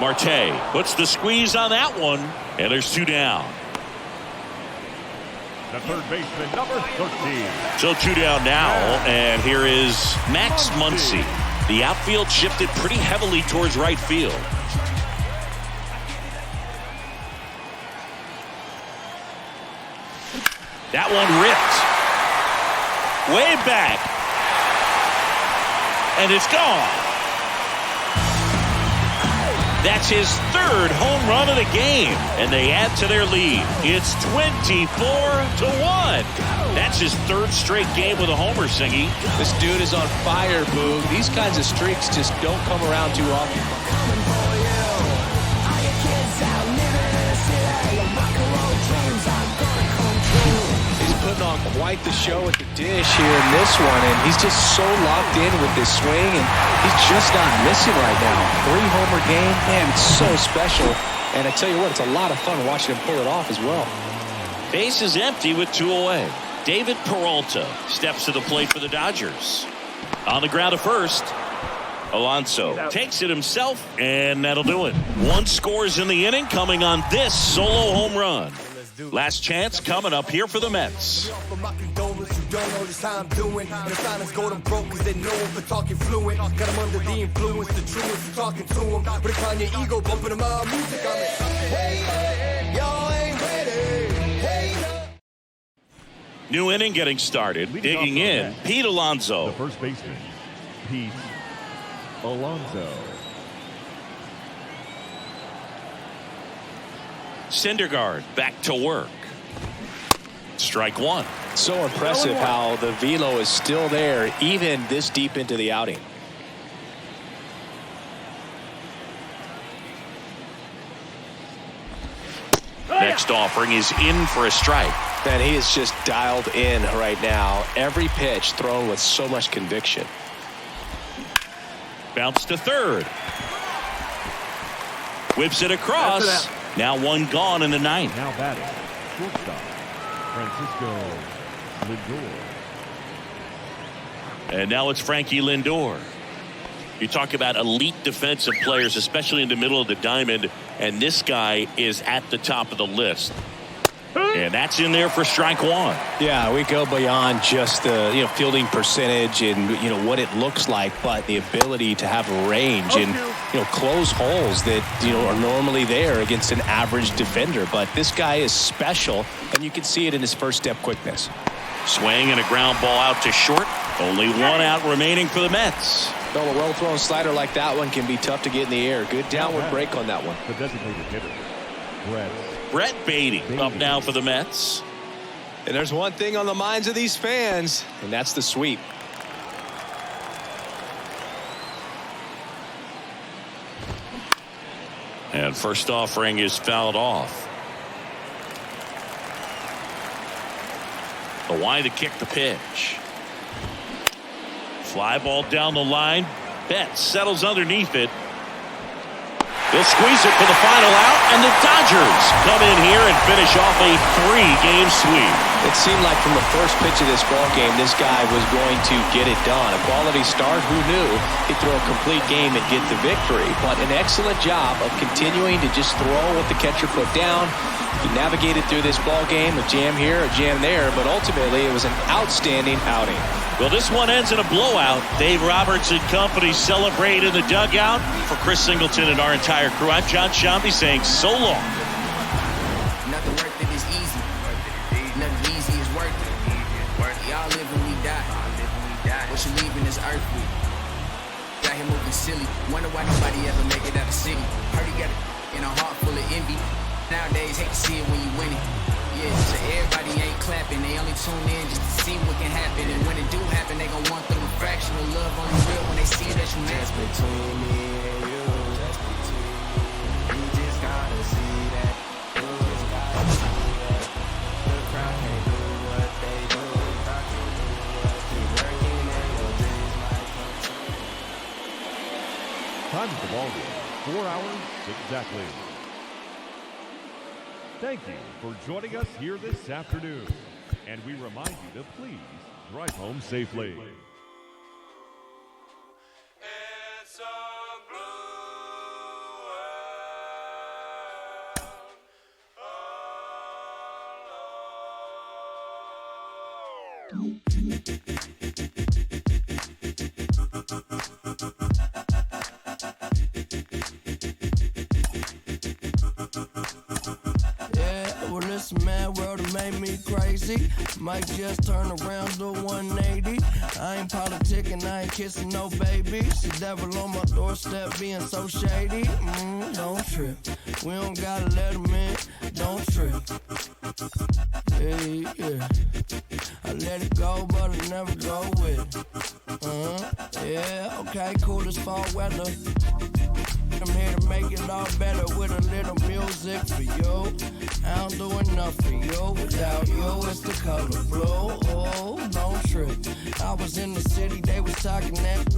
Marte puts the squeeze on that one, and there's 2 down. The third baseman, number 13. So 2 down now, and here is Max Muncy. The outfield shifted pretty heavily towards right field. That one ripped. Way back. And it's gone. That's his 3rd home run of the game, and they add to their lead. It's 24-1. That's his 3rd straight game with a homer, Singy. This dude is on fire, Boo. These kinds of streaks just don't come around too often. He's putting on quite the show at the dish here in this one, and he's just so locked in with this swing, and he's just not missing right now. 3-homer game, man, it's so special. And I tell you what, it's a lot of fun watching him pull it off as well. Base is empty with 2 away. David Peralta steps to the plate for the Dodgers. On the ground at first. Alonso takes it himself, and that'll do it. 1 scores in the inning, coming on this solo home run. Last chance coming up here for the Mets. New inning getting started. Digging in, Pete Alonso. The first baseman, Pete Alonso. Syndergaard back to work. Strike 1. So impressive how the velo is still there even this deep into the outing. Next offering is in for a strike. And he is just dialed in right now. Every pitch thrown with so much conviction. Bounce to third. Whips it across. Now 1 gone in the 9th. Now batting, shortstop, Francisco Lindor. And now it's Frankie Lindor. You talk about elite defensive players, especially in the middle of the diamond, and this guy is at the top of the list. And that's in there for strike 1. Yeah, we go beyond just the fielding percentage and what it looks like, but the ability to have range and close holes that are normally there against an average defender. But this guy is special, and you can see it in his first step quickness. Swing and a ground ball out to short. Only 1 out remaining for the Mets. Well, a well-thrown slider like that one can be tough to get in the air. Good downward break on that one. The designated hitter, Brett Beatty up now for the Mets. And there's one thing on the minds of these fans, and that's the sweep. And first offering is fouled off. The wide to kick the pitch. Fly ball down the line. Betts settles underneath it. They'll squeeze it for the final out, and the Dodgers come in here and finish off a 3-game sweep. It seemed like from the first pitch of this ball game, this guy was going to get it done. A quality start, who knew he'd throw a complete game and get the victory. But an excellent job of continuing to just throw what the catcher put down. He navigated through this ball game, a jam here, a jam there, but ultimately it was an outstanding outing. Well, this one ends in a blowout. Dave Roberts and company celebrate in the dugout. For Chris Singleton and our entire crew, I'm John Shambi saying so long. Nothing worth it is easy. Nothing easy is worth it. Y'all live and we die. What you leaving this earth with? Got him moving silly. Wonder why nobody ever make it out of city. Heard he got it in a heart full of envy. Nowadays, hate to see it when you win it. Yeah, so everybody ain't clapping. They only tune in just to see what can happen. And when it do happen, they gon' want them a fraction of love only real when they see that you mad. That's between me and you. That's between me. You just gotta see that. You just gotta see that. The crowd can't do what they do. The crowd can't do what keep working and your dreams might come true. Time of the ball game, 4 hours exactly. Thank you for joining us here this afternoon. And we remind you to please drive home safely. It's a blue Well, this mad world have made me crazy. Might just turn around to 180. I ain't politicking, I ain't kissing no babies. The devil on my doorstep being so shady. Don't trip. We don't gotta let him in. Don't trip. Yeah. I let it go, but I never go with it. Yeah, okay, cool as fall weather. I'm here to make it all better with a little music for you. I don't do enough for you. Without you, it's the color blue. Oh, don't trip. I was in the city, they was talking that.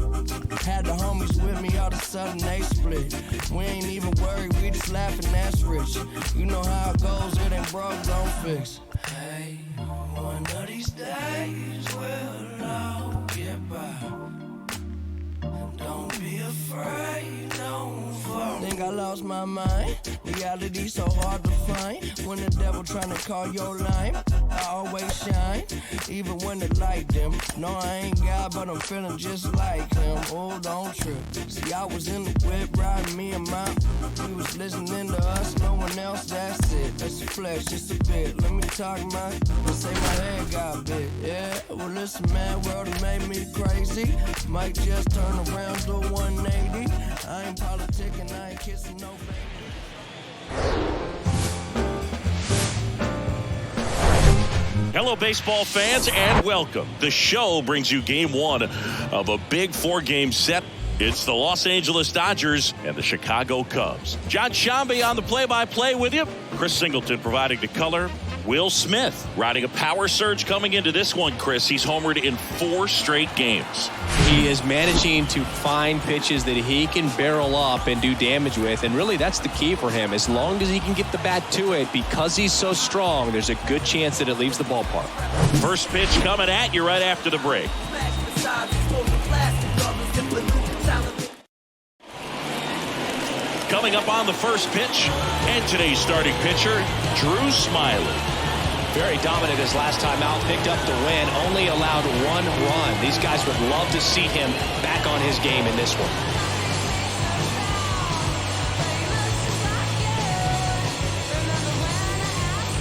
Had the homies with me, all of a sudden they split. We ain't even worried, we just laughing, that's rich. You know how it goes, it ain't broke, don't fix. Hey, one of these days we'll all get by. Don't be afraid, don't fall. Think I lost my mind. Reality so hard to find. When the devil tryna call your line, I always shine, even when the light dim. No, I ain't God, but I'm feeling just like him. Oh, don't trip. See, I was in the whip riding me and my. We was listening to us, no one else. That's it. That's the flesh, just a bit. Let me talk, man. Let's say my head got bit. Yeah. Well, listen, man, world has made me crazy. Might just turn around to 180. I ain't politicking, I ain't kissing no baby. Hello, baseball fans, and welcome. The show brings you game one of a big 4-game set. It's the Los Angeles Dodgers and the Chicago Cubs. John Shambi on the play-by-play with you. Chris Singleton providing the color. Will Smith riding a power surge coming into this one, Chris. He's homered in 4 straight games. He is managing to find pitches that he can barrel up and do damage with, and really that's the key for him. As long as he can get the bat to it, because he's so strong, there's a good chance that it leaves the ballpark. First pitch coming at you right after the break. Coming up on the first pitch, and today's starting pitcher, Drew Smiley. Very dominant his last time out, picked up the win, only allowed 1 run. These guys would love to see him back on his game in this one.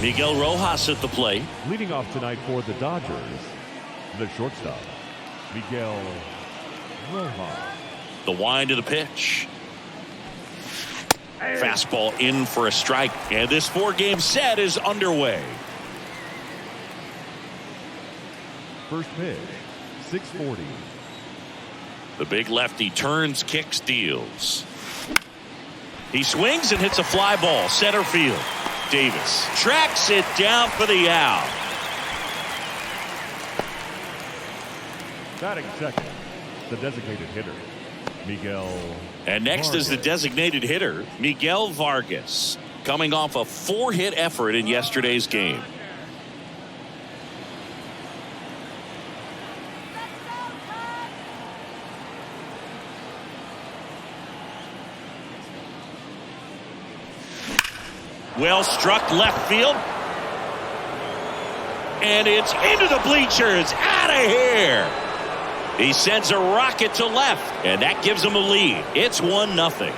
Miguel Rojas at the plate. Leading off tonight for the Dodgers, the shortstop, Miguel Rojas. The wind of the pitch. Fastball in for a strike, and this 4-game set is underway. First pitch, 640. The big lefty turns, kicks, deals. He swings and hits a fly ball, center field. Davis tracks it down for the out. Batting second, the designated hitter, Miguel. And next is the designated hitter, Miguel Vargas, coming off a 4-hit effort in yesterday's game. Well struck left field. And it's into the bleachers. Out of here. He sends a rocket to left. And that gives him a lead. It's 1-0.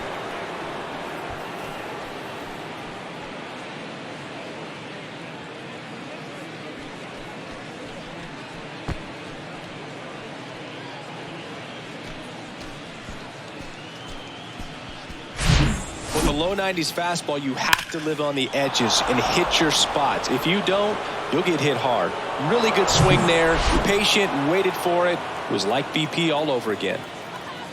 With a low 90s fastball, you have to live on the edges and hit your spots. If you don't, you'll get hit hard. Really good swing there. Patient and waited for it. It was like BP all over again.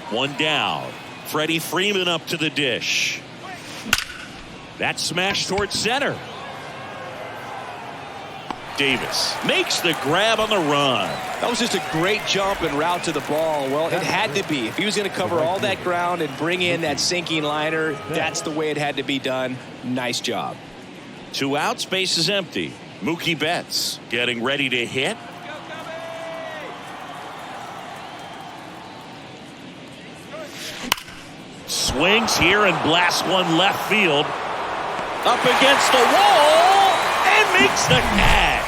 1 down. Freddie Freeman up to the dish. That smash towards center. Davis makes the grab on the run. That was just a great jump and route to the ball. Well, it had to be. If he was going to cover all that ground and bring in that sinking liner, that's the way it had to be done. Nice job. 2 outs, base is empty. Mookie Betts getting ready to hit. Swings here and blasts one left field. Up against the wall and makes the catch.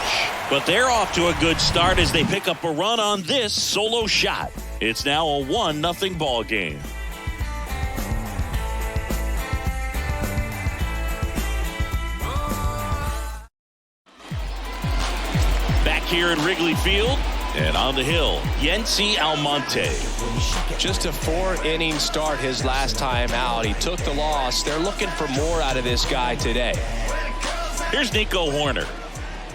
But they're off to a good start as they pick up a run on this solo shot. It's now a 1-0 ball game. Back here at Wrigley Field and on the hill, Yency Almonte. Just a 4-inning start his last time out. He took the loss. They're looking for more out of this guy today. Here's Nico Horner.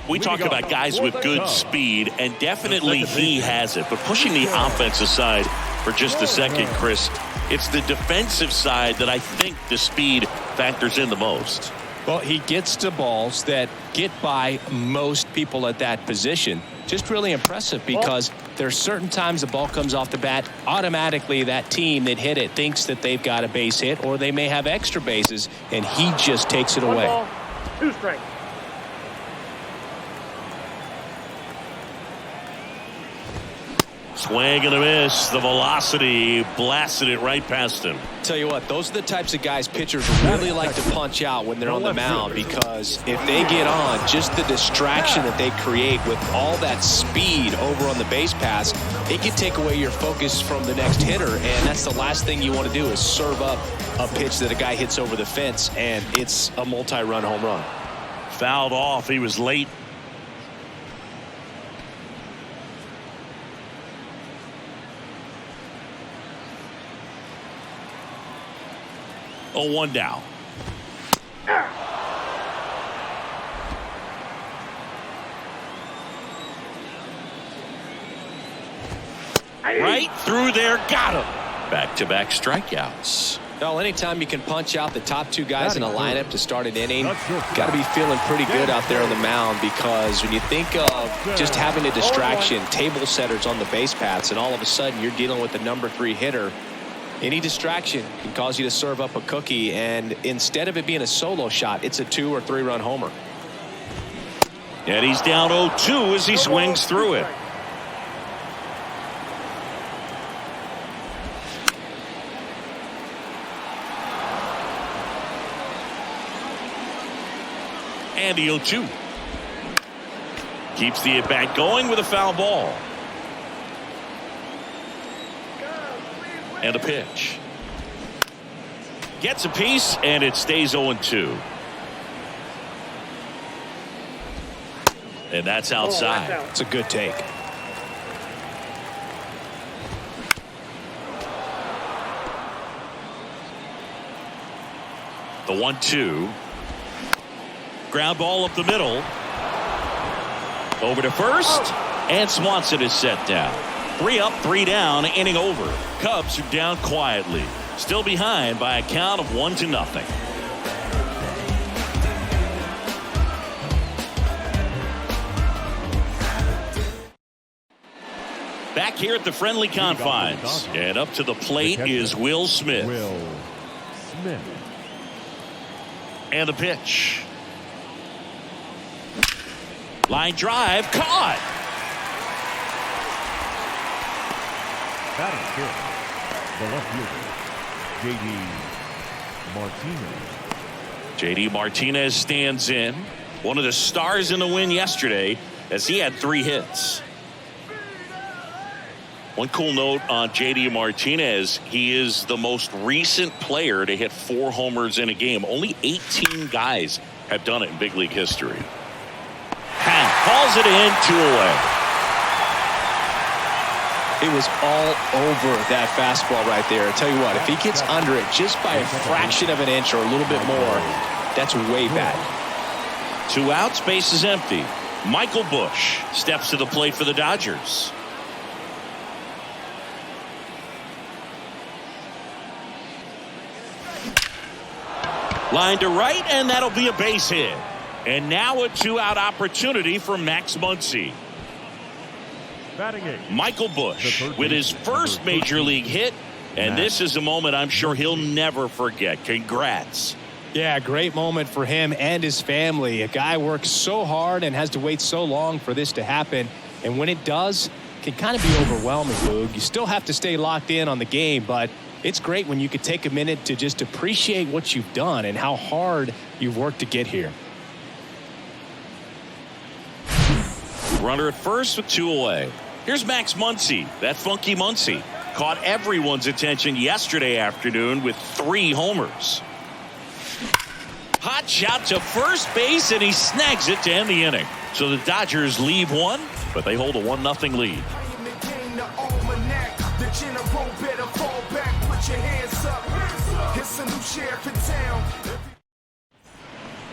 We talk about guys with good speed, and definitely he has it. But pushing the offense aside for just a second, Chris, it's the defensive side that I think the speed factors in the most. Well, he gets to balls that get by most people at that position. Just really impressive because there's certain times the ball comes off the bat, automatically that team that hit it thinks that they've got a base hit or they may have extra bases, and he just takes it away. 2 strikes. Swing and a miss. The velocity blasted it right past him. Tell you what, those are the types of guys pitchers really like to punch out when they're on the mound, because if they get on, just the distraction that they create with all that speed over on the base pass, it can take away your focus from the next hitter, and that's the last thing you want to do is serve up a pitch that a guy hits over the fence, and it's a multi-run home run. Fouled off. He was late. Oh, 1 down. Right through there, got him. Back-to-back strikeouts. Well, anytime you can punch out the top 2 guys in a lineup to start an inning, got to be feeling pretty good out there on the mound, because when you think of just having a distraction, table setters on the base paths, and all of a sudden you're dealing with the number 3 hitter, any distraction can cause you to serve up a cookie, and instead of it being a solo shot, it's a 2 or 3 run homer. And he's down 0-2 as he swings through it. And the 0-2. Keeps the at-bat going with a foul ball. And a pitch. Gets a piece, and it stays 0-2. And that's outside. It's a good take. The 1-2. Ground ball up the middle. Over to first. And Swanson is set down. 3 up, 3 down, inning over. Cubs are down quietly. Still behind by a count of 1-0. Back here at the friendly confines. And up to the plate is Will Smith. And the pitch. Line drive, caught. Batting fifth, the left fielder, J.D. Martinez. J.D. Martinez stands in. One of the stars in the win yesterday as he had 3 hits. One cool note on J.D. Martinez, he is the most recent player to hit 4 homers in a game. Only 18 guys have done it in big league history. Calls it in, 2 away. It was all over that fastball right there. I tell you what, if he gets under it just by a fraction of an inch or a little bit more, that's way back. 2 outs, base is empty. Michael Busch steps to the plate for the Dodgers. Line to right, and that'll be a base hit. And now a 2-out opportunity for Max Muncy. Michael Busch with his first major league hit, and this is a moment I'm sure he'll never forget. Congrats. Yeah, great moment for him and his family. A guy works so hard and has to wait so long for this to happen. And when it does, it can kind of be overwhelming, Boog. You still have to stay locked in on the game, but it's great when you could take a minute to just appreciate what you've done and how hard you've worked to get here. Runner at first with 2 away. Here's Max Muncy. That funky Muncy caught everyone's attention yesterday afternoon with 3 homers. Hot shot to first base, and he snags it to end the inning. So the Dodgers leave 1, but they hold a 1-0 lead.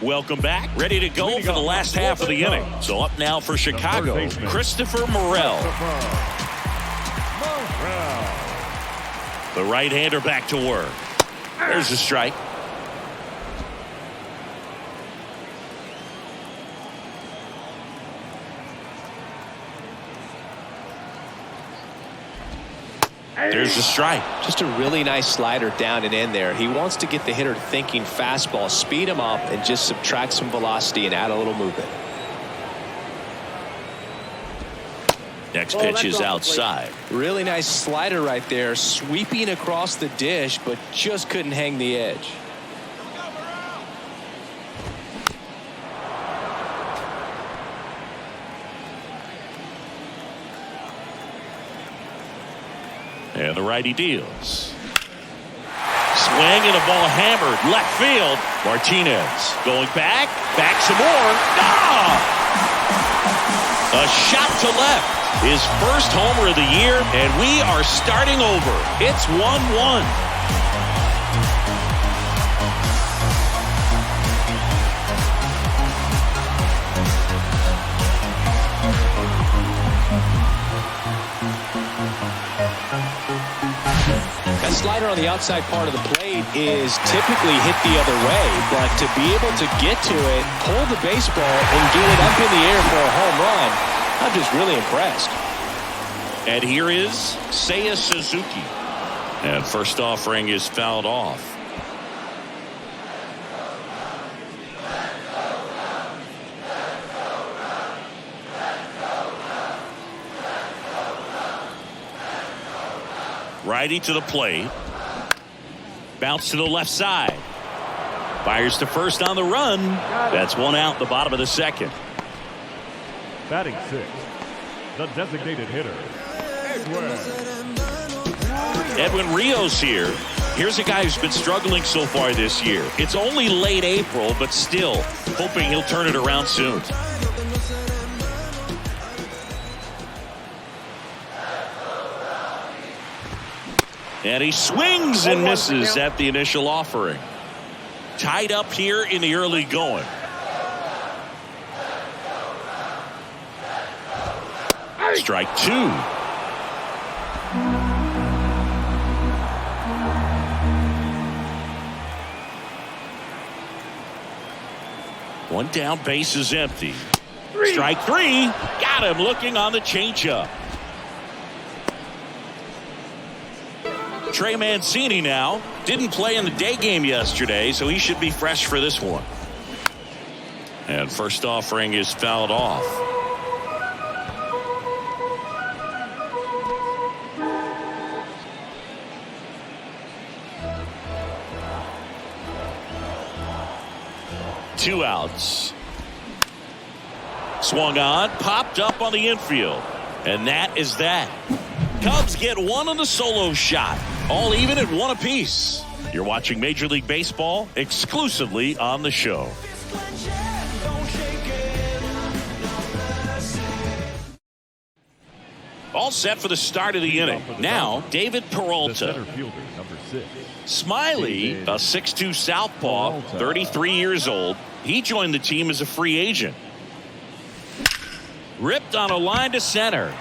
Welcome back. Ready to go for the last half of the inning. So up now for Chicago, Christopher Morel. The right-hander back to work. There's a strike. There's a strike. Just a really nice slider down and in there. He wants to get the hitter thinking fastball, speed him up, and just subtract some velocity and add a little movement. Next pitch is outside. Really nice slider right there, sweeping across the dish, but just couldn't hang the edge. And the righty deals. Swing and a ball hammered left field. Martinez going back some more. A shot to left. His first homer of the year, and we are starting over. It's 1-1. That slider on the outside part of the plate is typically hit the other way, but to be able to get to it, pull the baseball, and get it up in the air for a home run, I'm just really impressed. And here is Seiya Suzuki. And first offering is fouled off. Righty to the plate. Bounce to the left side. Fires to first on the run. That's 1 out in the bottom of the second. Batting 6th, the designated hitter, Edwin Rios here. Here's a guy who's been struggling so far this year. It's only late April, but still hoping he'll turn it around soon. And he swings and misses at the initial offering. Tied up here in the early going. Strike 2. One down, base is empty. Strike 3. Got him looking on the changeup. Trey Mancini now didn't play in the day game yesterday, so he should be fresh for this one. And first offering is fouled off. Two outs. Swung on, popped up on the infield. And that is that. Cubs get one on the solo shot. All even at one apiece. You're watching Major League Baseball exclusively on the show. All set for the start of the inning. Now, David Peralta. Smiley, a 6'2 southpaw, 33 years old. He joined the team as a free agent. Ripped on a line to center.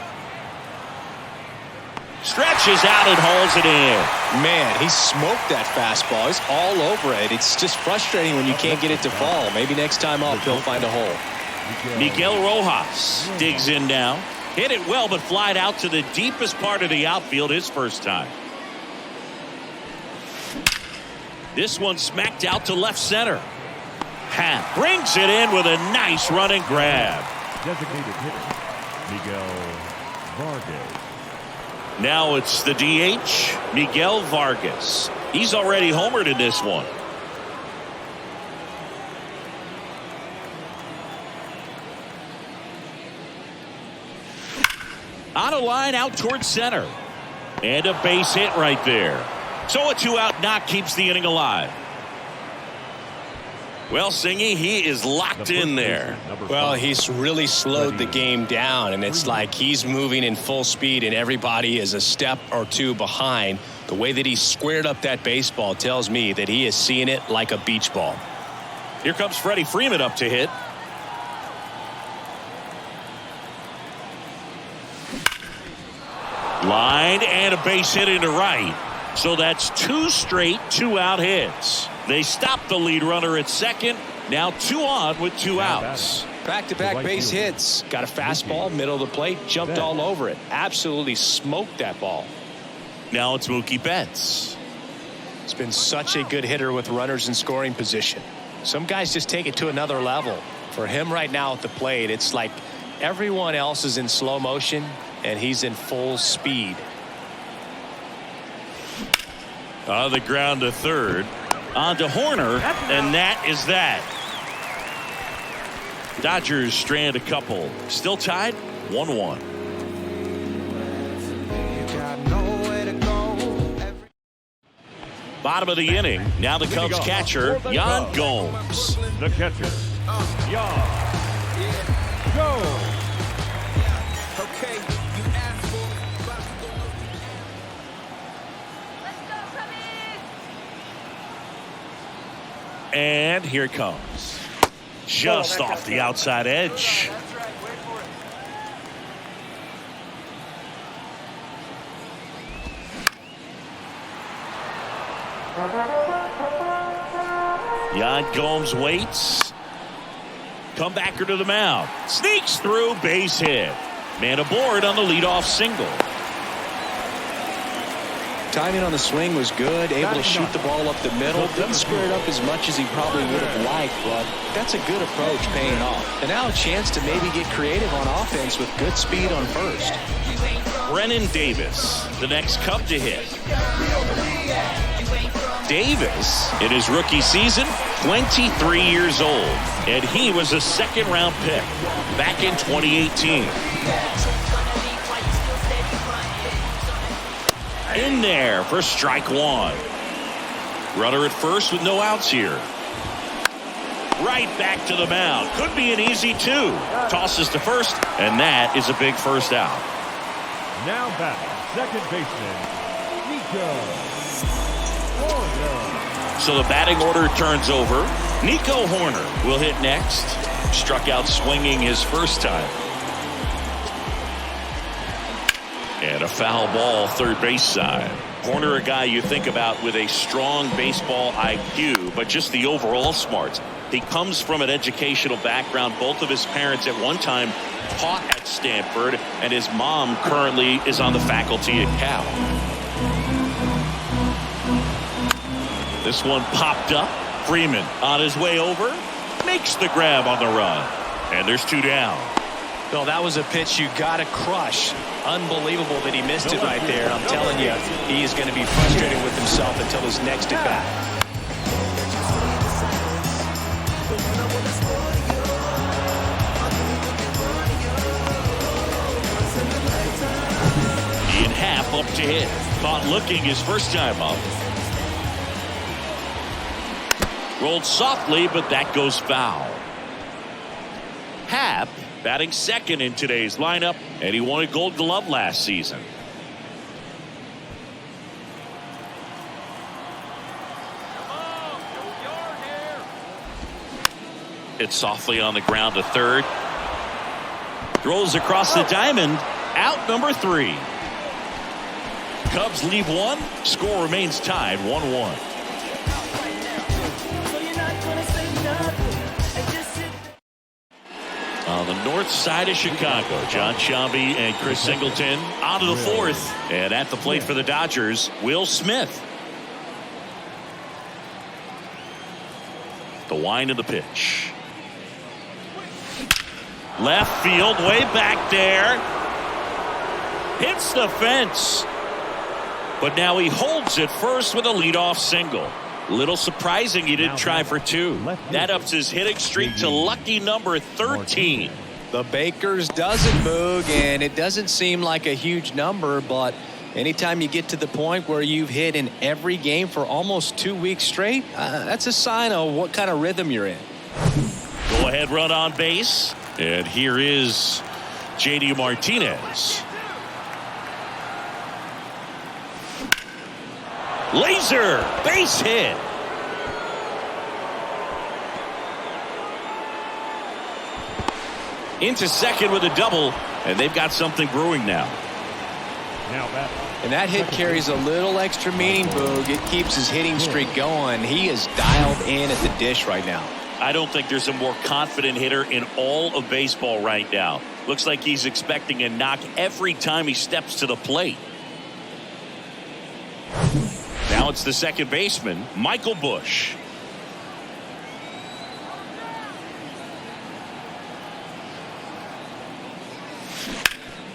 Stretches out and hauls it in. Man, he smoked that fastball. He's all over it. It's just frustrating when you can't get it to fall. Maybe next time up he'll find a hole. Miguel Rojas digs in now. Hit it well, but flied out to the deepest part of the outfield his first time. This one smacked out to left center. Pat brings it in with a nice running grab. Designated hitter, Miguel Vargas. Now it's the DH, Miguel Vargas. He's already homered in this one. On a line out towards center. And a base hit right there. So a 2-out knock keeps the inning alive. Well, Singy, he is locked in there. Well, he's really slowed the game down, and it's like he's moving in full speed, and everybody is a step or two behind. The way that he squared up that baseball tells me that he is seeing it like a beach ball. Here comes Freddie Freeman up to hit. Line and a base hit into right. So that's two straight 2-out hits. They stopped the lead runner at second. Now 2 on with 2 outs. Back-to-back base hits. Got a fastball, middle of the plate, jumped all over it. Absolutely smoked that ball. Now it's Mookie Betts. It's been such a good hitter with runners in scoring position. Some guys just take it to another level. For him right now at the plate, it's like everyone else is in slow motion, and he's in full speed. On the ground to third. On to Horner, and that is that. Dodgers strand a couple. Still tied 1-1. Bottom of the inning. Now the Cubs catcher, Yan Gomes. The catcher, Yan Gomes. And here it comes. Just off the outside edge. Yan Gomes waits. Comebacker to the mound. Sneaks through, base hit. Man aboard on the leadoff single. Timing on the swing was good, able to shoot the ball up the middle. Didn't square it up as much as he probably would have liked, but that's a good approach paying off. And now a chance to maybe get creative on offense with good speed on first. Brennan Davis, the next Cub to hit. Davis, in his rookie season, 23 years old, and he was a second-round pick back in 2018. In there for strike one. Runner at first with no outs here. Right back to the mound. Could be an easy 2. Tosses to first, and that is a big first out. Now back, second baseman, Nico Horner. So the batting order turns over. Nico Horner will hit next. Struck out swinging his first time. And a foul ball third base side. Horner, a guy you think about with a strong baseball IQ, but just the overall smarts. He comes from an educational background. Both of his parents at one time taught at Stanford, and his mom currently is on the faculty at Cal. This one popped up. Freeman on his way over. Makes the grab on the run. And there's 2 down. Well, that was a pitch you got to crush. Unbelievable that he missed it right there. I'm telling you, he is going to be frustrated with himself until his next at bat. Ian Happ up to hit. Caught looking his first time up. Rolled softly, but that goes foul. Happ batting second in today's lineup, and he won a Gold Glove last season. It's softly on the ground to third. Throws across the diamond. Out number 3. Cubs leave one. Score remains tied 1-1. On the north side of Chicago, John Sciambi and Chris Singleton on to the 4th. And at the plate for the Dodgers, Will Smith. The wind of the pitch. Left field, way back there. Hits the fence. But now he holds it first with a leadoff single. Little surprising he didn't try for 2. That ups his hitting streak to lucky number 13. The Bakers doesn't, Boog, and it doesn't seem like a huge number, but anytime you get to the point where you've hit in every game for almost 2 weeks straight, that's a sign of what kind of rhythm you're in. Go ahead, run on base. And here is J.D. Martinez. Laser base hit. Into second with a double, and they've got something brewing now. And that hit carries a little extra meaning, Boog. It keeps his hitting streak going. He is dialed in at the dish right now. I don't think there's a more confident hitter in all of baseball right now. Looks like he's expecting a knock every time he steps to the plate. Now it's the second baseman, Michael Busch.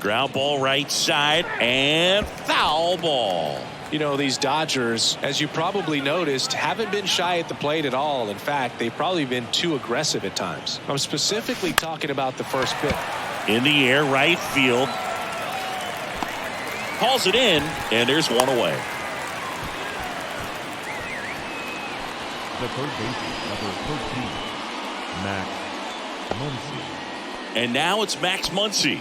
Ground ball right side and foul ball. You know, these Dodgers, as you probably noticed, haven't been shy at the plate at all. In fact, they've probably been too aggressive at times. I'm specifically talking about the first pitch. In the air, right field. Calls it in, and there's one away. The third baseman, number 13, Max Muncy. And now it's Max Muncy.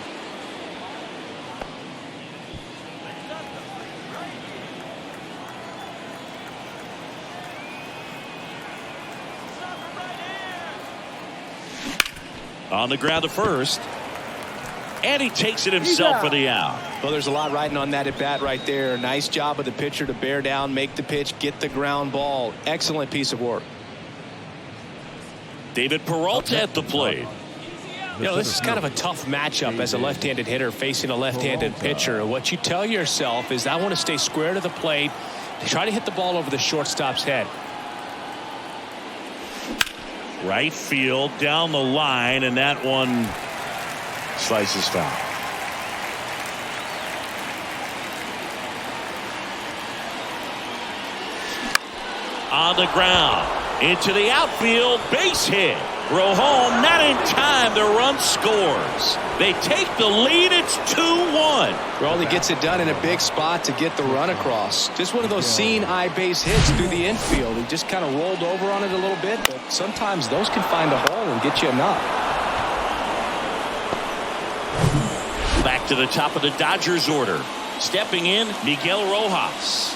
On the ground to first. And he takes it himself for the out. Well, there's a lot riding on that at bat right there. Nice job of the pitcher to bear down, make the pitch, get the ground ball. Excellent piece of work. David Peralta at the plate. You know, this is kind of a tough matchup as a left-handed hitter facing a left-handed pitcher. What you tell yourself is, I want to stay square to the plate, try to hit the ball over the shortstop's head. Right field, down the line, and that one slices foul. On the ground, into the outfield, base hit. Throw home, not in time, the run scores. They take the lead, it's 2-1. Well, he gets it done in a big spot to get the run across. Just one of those seeing eye base hits through the infield. He just kind of rolled over on it a little bit, but sometimes those can find a hole and get you a knock. Back to the top of the Dodgers order. Stepping in, Miguel Rojas.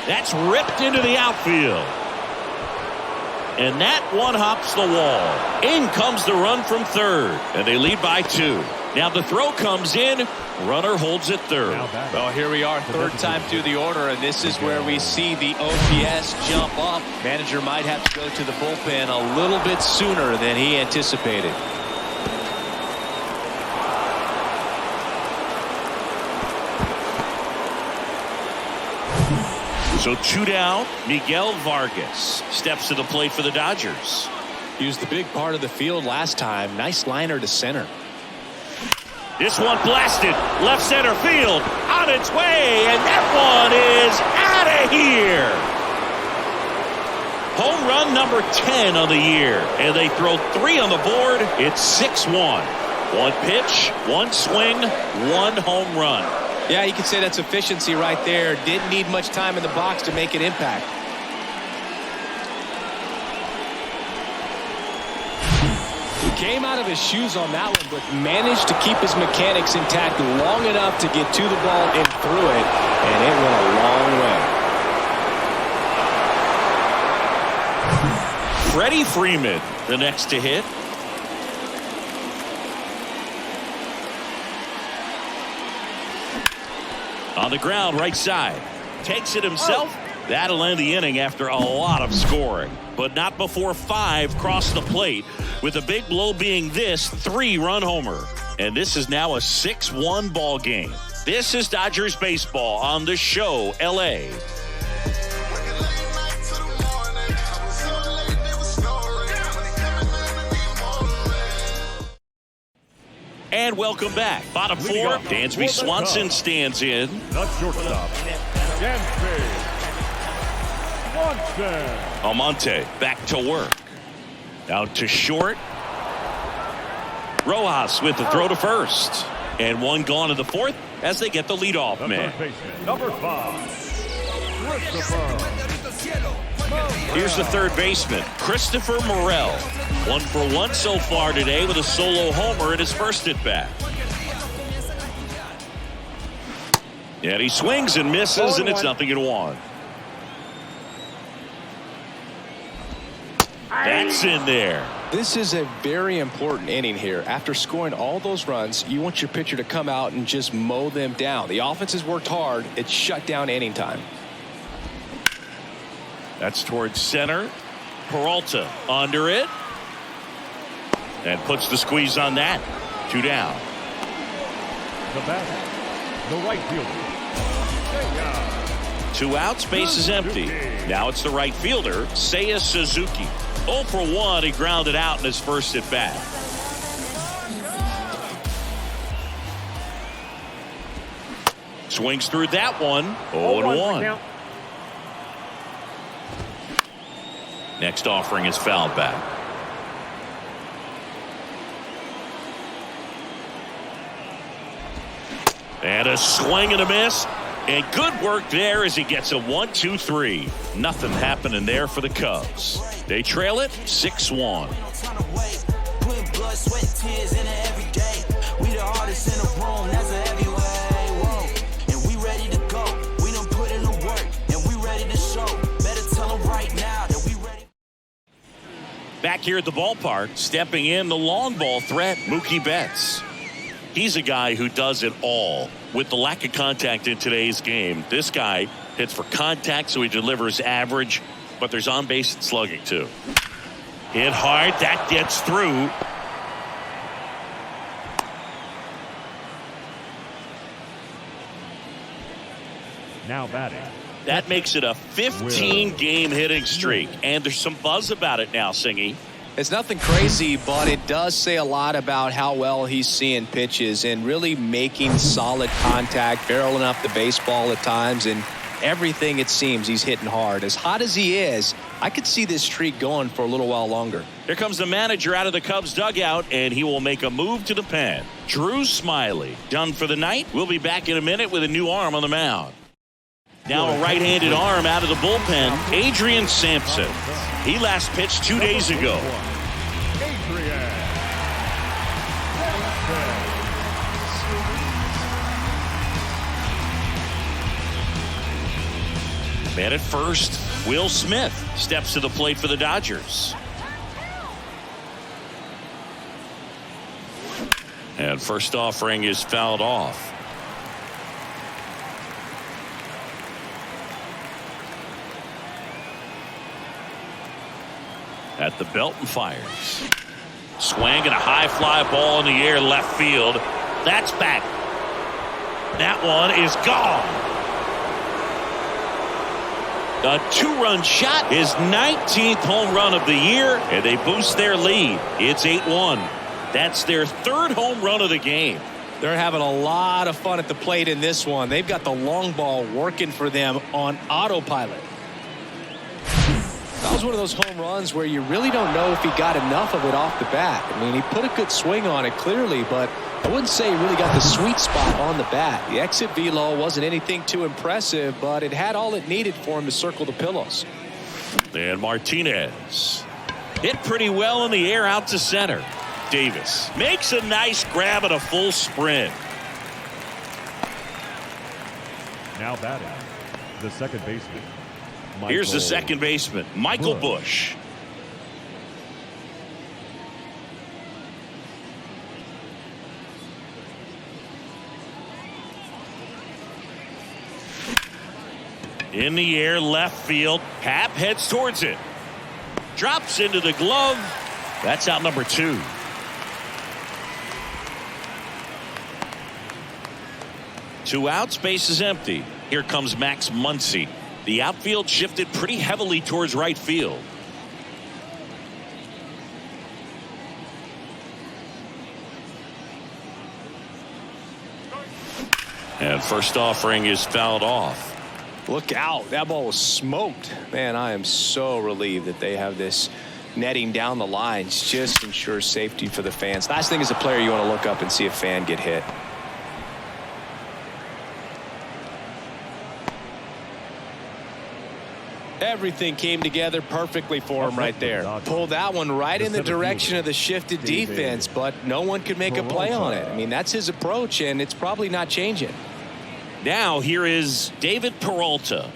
That's ripped into the outfield. And that one hops the wall. In comes the run from third. And they lead by 2. Now the throw comes in. Runner holds at third. Well, here we are, third time through the order, and this is where we see the OPS jump up. Manager might have to go to the bullpen a little bit sooner than he anticipated. So 2 down. Miguel Vargas steps to the plate for the Dodgers. He was the big part of the field last time. Nice liner to center. This one blasted left center field on its way, and that one is out of here. Home run number 10 on the year, and they throw 3 on the board. It's 6-1. 1 pitch, 1 swing, 1 home run. Yeah, you could say that's efficiency right there. Didn't need much time in the box to make an impact. He came out of his shoes on that one, but managed to keep his mechanics intact long enough to get to the ball and through it, and it went a long way. Freddie Freeman, the next to hit. On the ground, right side. Takes it himself. That'll end the inning after a lot of scoring. But not before 5 cross the plate, with a big blow being this 3-run homer. And this is now a 6-1 ball game. This is Dodgers baseball on the show, L.A. And welcome back. Bottom 4, Dansby Swanson stands in. The shortstop, Dansby Swanson. Almonte back to work. Out to short. Rojas with the throw to first. And 1 gone in the 4th as they get the leadoff man. Third baseman, number 5, Christopher. Here's the third baseman, Christopher Morel. 1 for 1 so far today with a solo homer in his first at bat. And he swings and misses, and it's 0-1. That's in there. This is a very important inning here. After scoring all those runs, you want your pitcher to come out and just mow them down. The offense has worked hard. It's shut down inning time. That's towards center. Peralta under it. And puts the squeeze on that. 2 down. The batter, the right fielder. 2 outs, base is empty. Now it's the right fielder, Seiya Suzuki. 0 for 1, he grounded out in his first at bat. Swings through that one. 0-1. Next offering is fouled back. And a swing and a miss. And good work there as he gets a 1-2-3. Nothing happening there for the Cubs. They trail it 6-1. Back here at the ballpark, stepping in the long ball threat, Mookie Betts. He's a guy who does it all. With the lack of contact in today's game, this guy hits for contact, so he delivers average, but there's on-base and slugging too. Hit hard, that gets through. Now batting. That makes it a 15-game hitting streak, and there's some buzz about it now, Singy. It's nothing crazy, but it does say a lot about how well he's seeing pitches and really making solid contact, barreling up the baseball at times, and everything it seems he's hitting hard. As hot as he is, I could see this streak going for a little while longer. Here comes the manager out of the Cubs dugout, and he will make a move to the pen. Drew Smiley done for the night. We'll be back in a minute with a new arm on the mound. Now a right-handed arm out of the bullpen, Adrian Sampson. He last pitched 2 days ago. Adrian. Man at first, Will Smith steps to the plate for the Dodgers. And first offering is fouled off. At the belt and fires. Swing and a high fly ball in the air left field. That's back. That one is gone. A 2-run shot, his 19th home run of the year, and they boost their lead. It's 8-1. That's their 3rd home run of the game. They're having a lot of fun at the plate in this one. They've got the long ball working for them on autopilot. That was one of those home runs where you really don't know if he got enough of it off the bat. I mean, he put a good swing on it clearly, but I wouldn't say he really got the sweet spot on the bat. The exit velo wasn't anything too impressive, but it had all it needed for him to circle the pillows. And Martinez hit pretty well in the air out to center. Davis makes a nice grab at a full sprint. Now batting, the second baseman. Here's the second baseman, Michael Busch. In the air, left field. Happ heads towards it. Drops into the glove. That's out number 2. Two outs, base is empty. Here comes Max Muncy. The outfield shifted pretty heavily towards right field. And first offering is fouled off. Look out. That ball was smoked. Man, I am so relieved that they have this netting down the lines. Just ensures safety for the fans. Last thing as a player, you want to look up and see a fan get hit. Everything came together perfectly for him right there. Pulled that one right in the direction of the shifted defense, but no one could make a play on it. I mean, that's his approach, and it's probably not changing. Now here is David Peralta.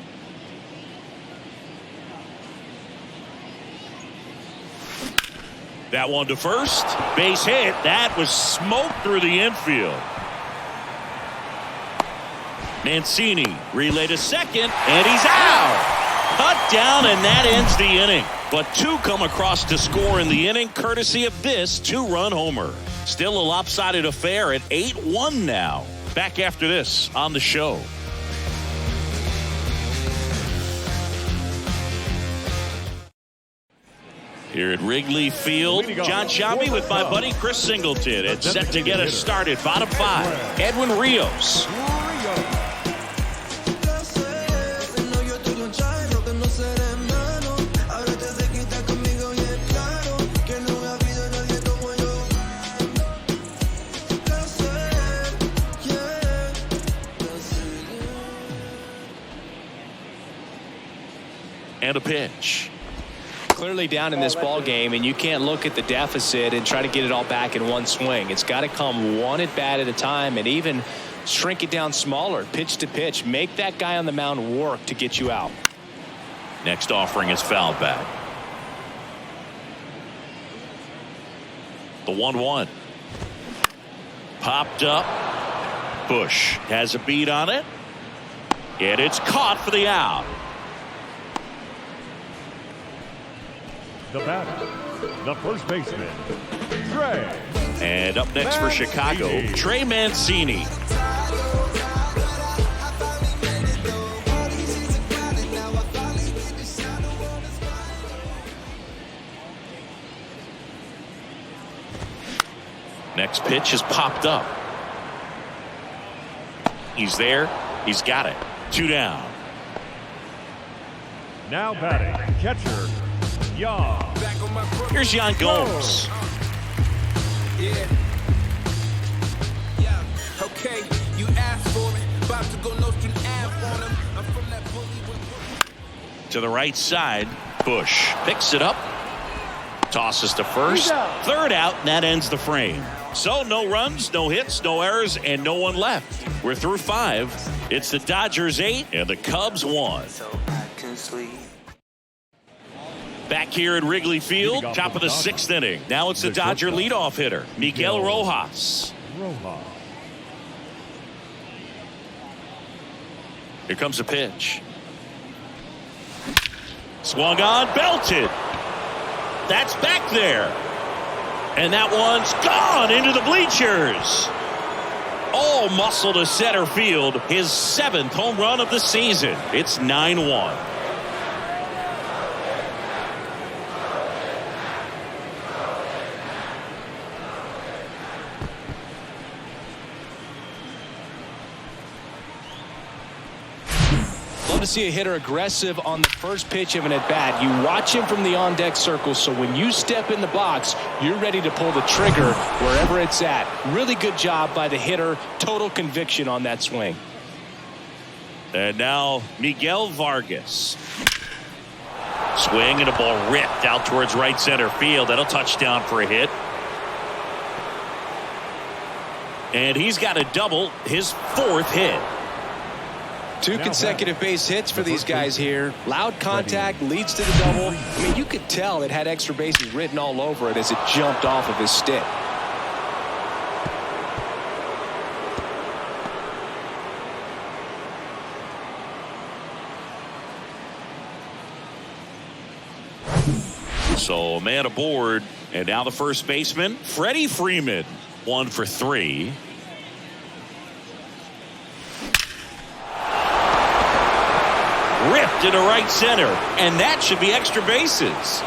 That one to first. Base hit. That was smoked through the infield. Mancini relay to second, and he's out. Cut down, and that ends the inning. But 2 come across to score in the inning, courtesy of this 2-run homer. Still a lopsided affair at 8-1 now. Back after this on the show. Here at Wrigley Field, John Shambi with my buddy Chris Singleton. It's set to get us started. Bottom 5, Edwin Rios. And a pitch. Clearly down in this ball game, and you can't look at the deficit and try to get it all back in one swing. It's got to come one at bat at a time, and even shrink it down smaller, pitch to pitch. Make that guy on the mound work to get you out. Next offering is fouled back. The 1-1. Popped up. Busch has a beat on it. And it's caught for the out. The batter, the first baseman, Trey. And up next for Chicago, Trey Mancini. Next pitch is popped up. He's there. He's got it. 2 down. Now batting, catcher, Jan. Here's Jan Gomes. Yeah. Okay, you asked for it. About to go Nostrum Ave on him. I'm from that bully. To the right side, Busch picks it up. Tosses to first. 3rd out, and that ends the frame. So no runs, no hits, no errors, and no one left. We're through 5. It's the Dodgers 8 and the Cubs 1. Back here at Wrigley Field, top of the 6th inning. Now it's the Dodger leadoff hitter, Miguel Rojas. Here comes a pitch. Swung on, belted. That's back there. And that one's gone into the bleachers. All muscle to center field. His 7th home run of the season. It's 9-1. to see a hitter aggressive on the first pitch of an at-bat. You watch him from the on-deck circle, so when you step in the box, you're ready to pull the trigger wherever it's at. Really good job by the hitter. Total conviction on that swing. And now Miguel Vargas. Swing and a ball ripped out towards right center field. That'll touchdown for a hit. And he's got a double, his 4th hit. 2 consecutive base hits for these guys here. Loud contact leads to the double. I mean, you could tell it had extra bases written all over it as it jumped off of his stick. So a man aboard, and now the first baseman, Freddie Freeman, 1 for 3. Ripped into right center, and that should be extra bases.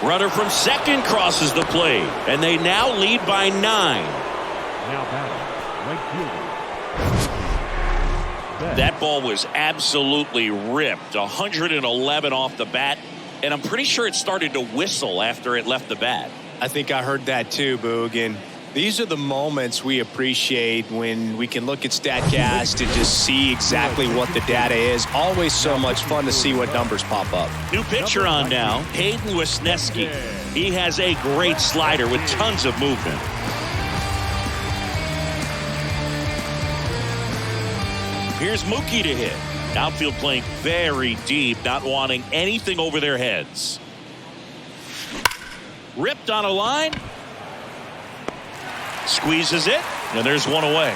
Runner from second crosses the plate, and they now lead by 9. Now batting, right fielder. That ball was absolutely ripped. 111 off the bat, and I'm pretty sure it started to whistle after it left the bat. I think I heard that too, Boog. And these are the moments we appreciate when we can look at StatCast and just see exactly what the data is. Always so much fun to see what numbers pop up. New pitcher on now, Hayden Wisniewski. He has a great slider with tons of movement. Here's Mookie to hit. Outfield playing very deep, not wanting anything over their heads. Ripped on a line. Squeezes it, and there's one away.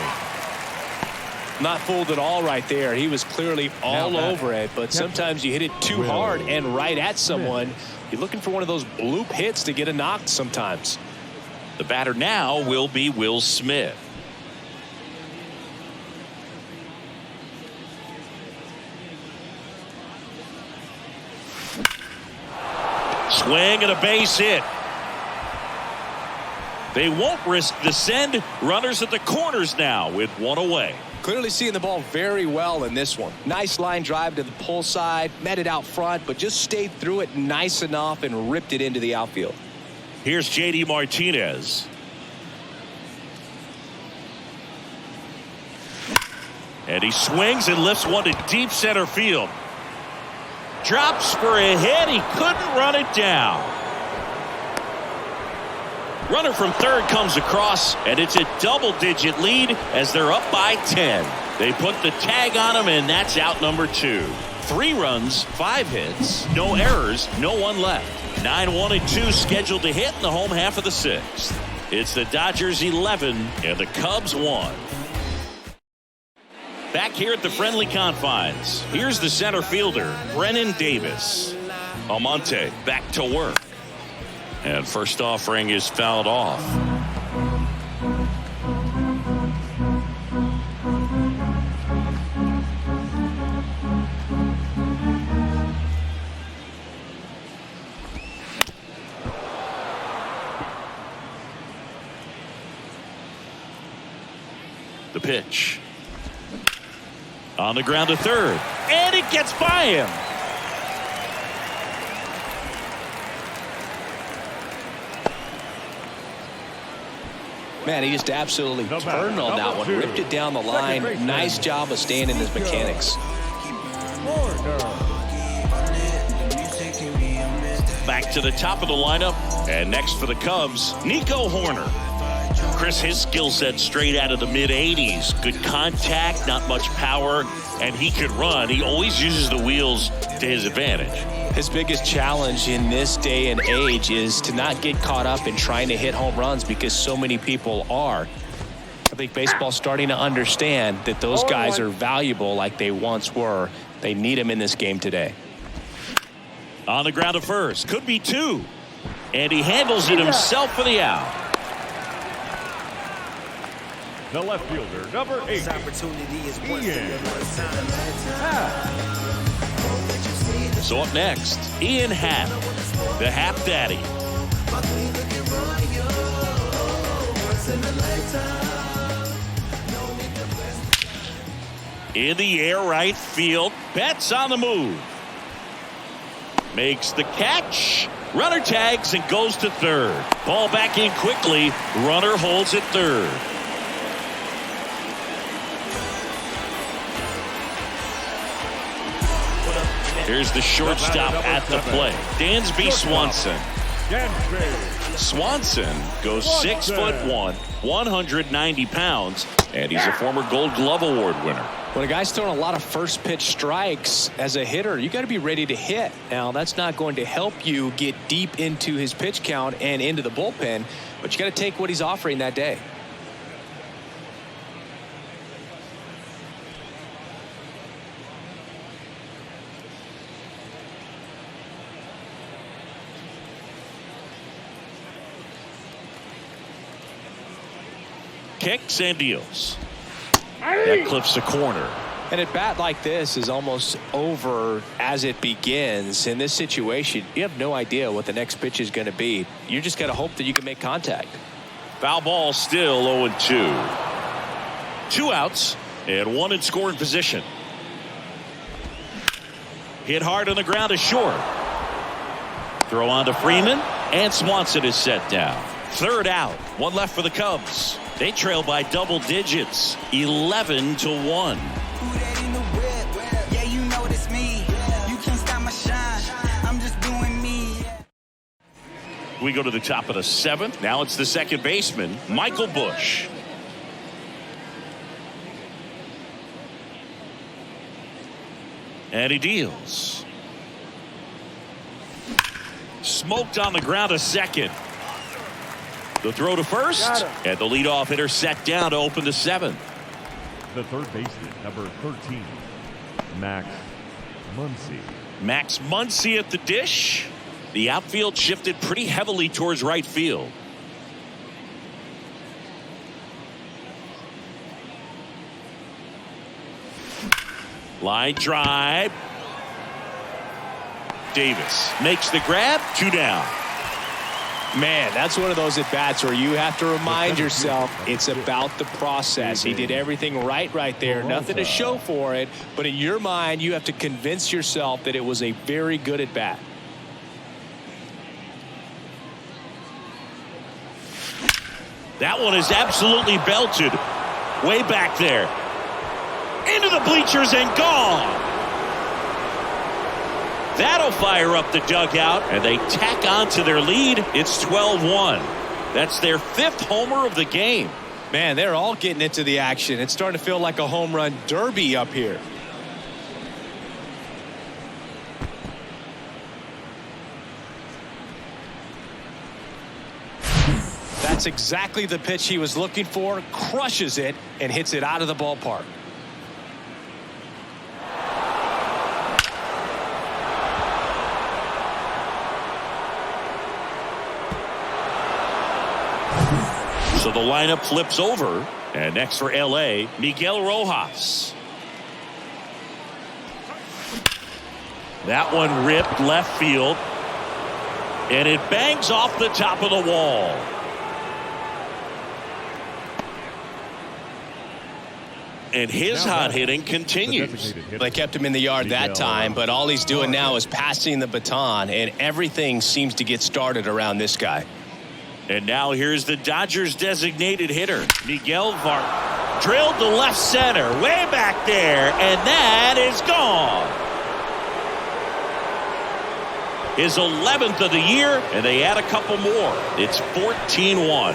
Not fooled at all right there. He was clearly all over it, but sometimes you hit it too hard and right at someone. You're looking for one of those bloop hits to get a knock sometimes. The batter now will be Will Smith. Swing and a base hit. They won't risk the send. Runners at the corners now with 1 away. Clearly seeing the ball very well in this one. Nice line drive to the pull side, met it out front, but just stayed through it nice enough and ripped it into the outfield. Here's J.D. Martinez. And he swings and lifts one to deep center field. Drops for a hit. He couldn't run it down. Runner from third comes across, and it's a double-digit lead as they're up by 10. They put the tag on him, and that's out number 2. 3 runs, 5 hits, no errors, no one left. 9-1-2 scheduled to hit in the home half of the 6th. It's the Dodgers 11 and the Cubs 1. Back here at the friendly confines, here's the center fielder, Brennan Davis. Almonte back to work. And first offering is fouled off. The pitch. On the ground to third. And it gets by him. Man, he just absolutely turned on that one. Ripped it down the line. Nice job of staying in his mechanics. Back to the top of the lineup. And next for the Cubs, Nico Horner. Chris, his skill set straight out of the mid-80s. Good contact, not much power, and he could run. He always uses the wheels to his advantage. His biggest challenge in this day and age is to not get caught up in trying to hit home runs because so many people are. I think baseball's starting to understand that those guys are valuable like they once were. They need them in this game today. On the ground to first. Could be 2. And he handles it himself for the out. The left fielder, number 8. So up next, Ian Happ, the Happ Daddy. In the air, right field. Betts on the move. Makes the catch. Runner tags and goes to third. Ball back in quickly. Runner holds at third. Here's the shortstop at the plate. Dansby Swanson. Swanson goes 6'1", 190 pounds, and he's a former Gold Glove Award winner. When a guy's throwing a lot of first pitch strikes as a hitter, you got to be ready to hit. Now, that's not going to help you get deep into his pitch count and into the bullpen, but you got to take what he's offering that day. Kicks and deals. That clips the corner. And at bat like this is almost over as it begins. In this situation, you have no idea what the next pitch is going to be. You just got to hope that you can make contact. Foul ball, still 0-2. 2 outs and 1 in scoring position. Hit hard on the ground is short. Throw on to Freeman, and Swanson is set down. 3rd out, 1 left for the Cubs. They trail by double digits, 11-1. Who that in the whip? Yeah, you know it's me. You can't stop my shine. I'm just doing me. We go to the top of the 7th. Now it's the second baseman, Michael Busch. And he deals. Smoked on the ground to second. The throw to first, and the leadoff hitter set down to open the 7th. The third baseman, number 13, Max Muncy. Max Muncy at the dish. The outfield shifted pretty heavily towards right field. Line drive. Davis makes the grab. 2 down. Man, that's one of those at-bats where you have to remind yourself it's about the process. He did everything right there. Nothing to show for it. But in your mind, you have to convince yourself that it was a very good at-bat. That one is absolutely belted. Way back there. Into the bleachers and gone. That'll fire up the dugout, and they tack on to their lead. It's 12-1. That's their 5th homer of the game. Man, they're all getting into the action. It's starting to feel like a home run derby up here. That's exactly the pitch he was looking for. Crushes it and hits it out of the ballpark. So the lineup flips over, and next for LA, Miguel Rojas. That one ripped left field, and it bangs off the top of the wall. And his hot hitting continues. They kept him in the yard that time, but all he's doing now is passing the baton, and everything seems to get started around this guy. And now here's the Dodgers designated hitter, Miguel Vargas. Drilled to left center, way back there, and that is gone. His 11th of the year, and they add a couple more. It's 14-1.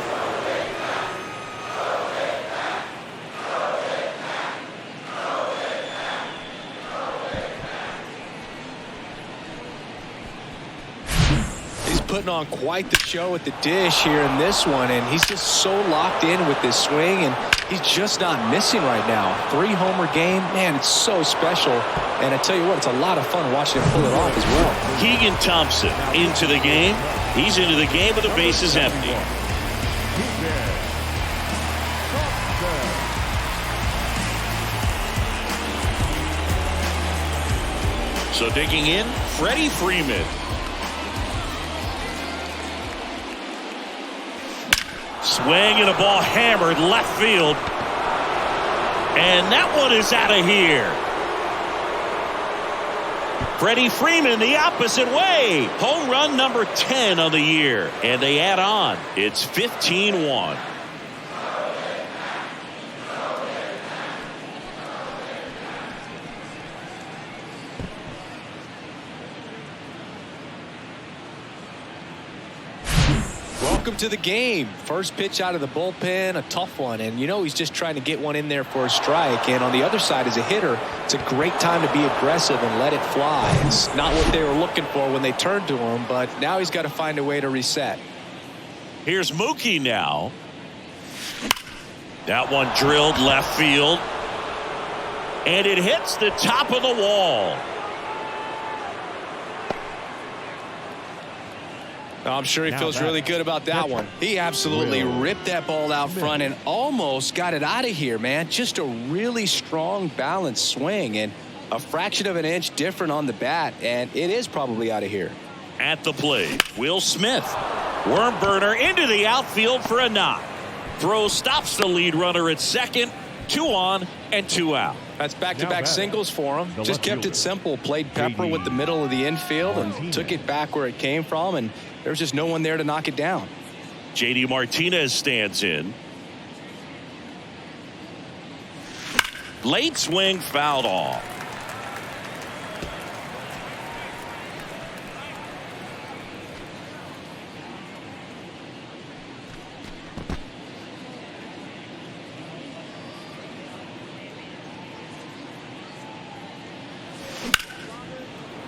Putting on quite the show at the dish here in this one, and he's just so locked in with this swing, and he's just not missing right now. 3-homer game, man, it's so special. And I tell you what, it's a lot of fun watching him pull it off as well. Keegan Thompson into the game. He's into the game with the bases empty. So digging in, Freddie Freeman. Swing and a ball hammered left field. And that one is out of here. Freddie Freeman the opposite way. Home run number 10 of the year. And they add on. It's 15-1. Welcome to the game. First pitch out of the bullpen, a tough one. And, you know, he's just trying to get one in there for a strike. And on the other side, as a hitter, it's a great time to be aggressive and let it fly. It's not what they were looking for when they turned to him, but now he's got to find a way to reset. Here's Mookie now. That one drilled left field. And it hits the top of the wall. I'm sure he feels really good about that one. He absolutely ripped that ball out front and almost got it out of here, man. Just a really strong, balanced swing and a fraction of an inch different on the bat, and it is probably out of here. At the plate, Will Smith. Worm burner into the outfield for a knock. Throw stops the lead runner at second. 2 on and 2 out. That's back-to-back singles for him. Just kept it simple. Played pepper with the middle of the infield and took it back where it came from, and there's just no one there to knock it down. JD Martinez stands in. Late swing fouled off.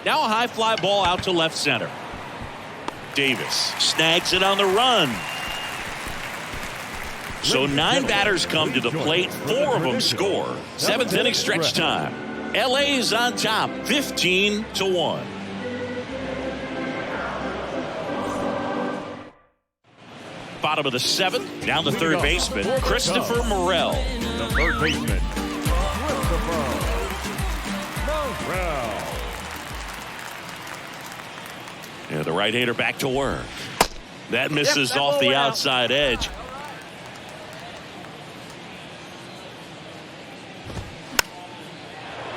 Now a high fly ball out to left center. Davis snags it on the run. So 9 batters come to the plate. 4 of them score. 7th inning stretch time. LA is on top 15-1. Bottom of the 7th. Down the third baseman, Christopher Morel. The third baseman, Christopher Morel. Yeah, the right-hander back to work. That misses off the outside edge.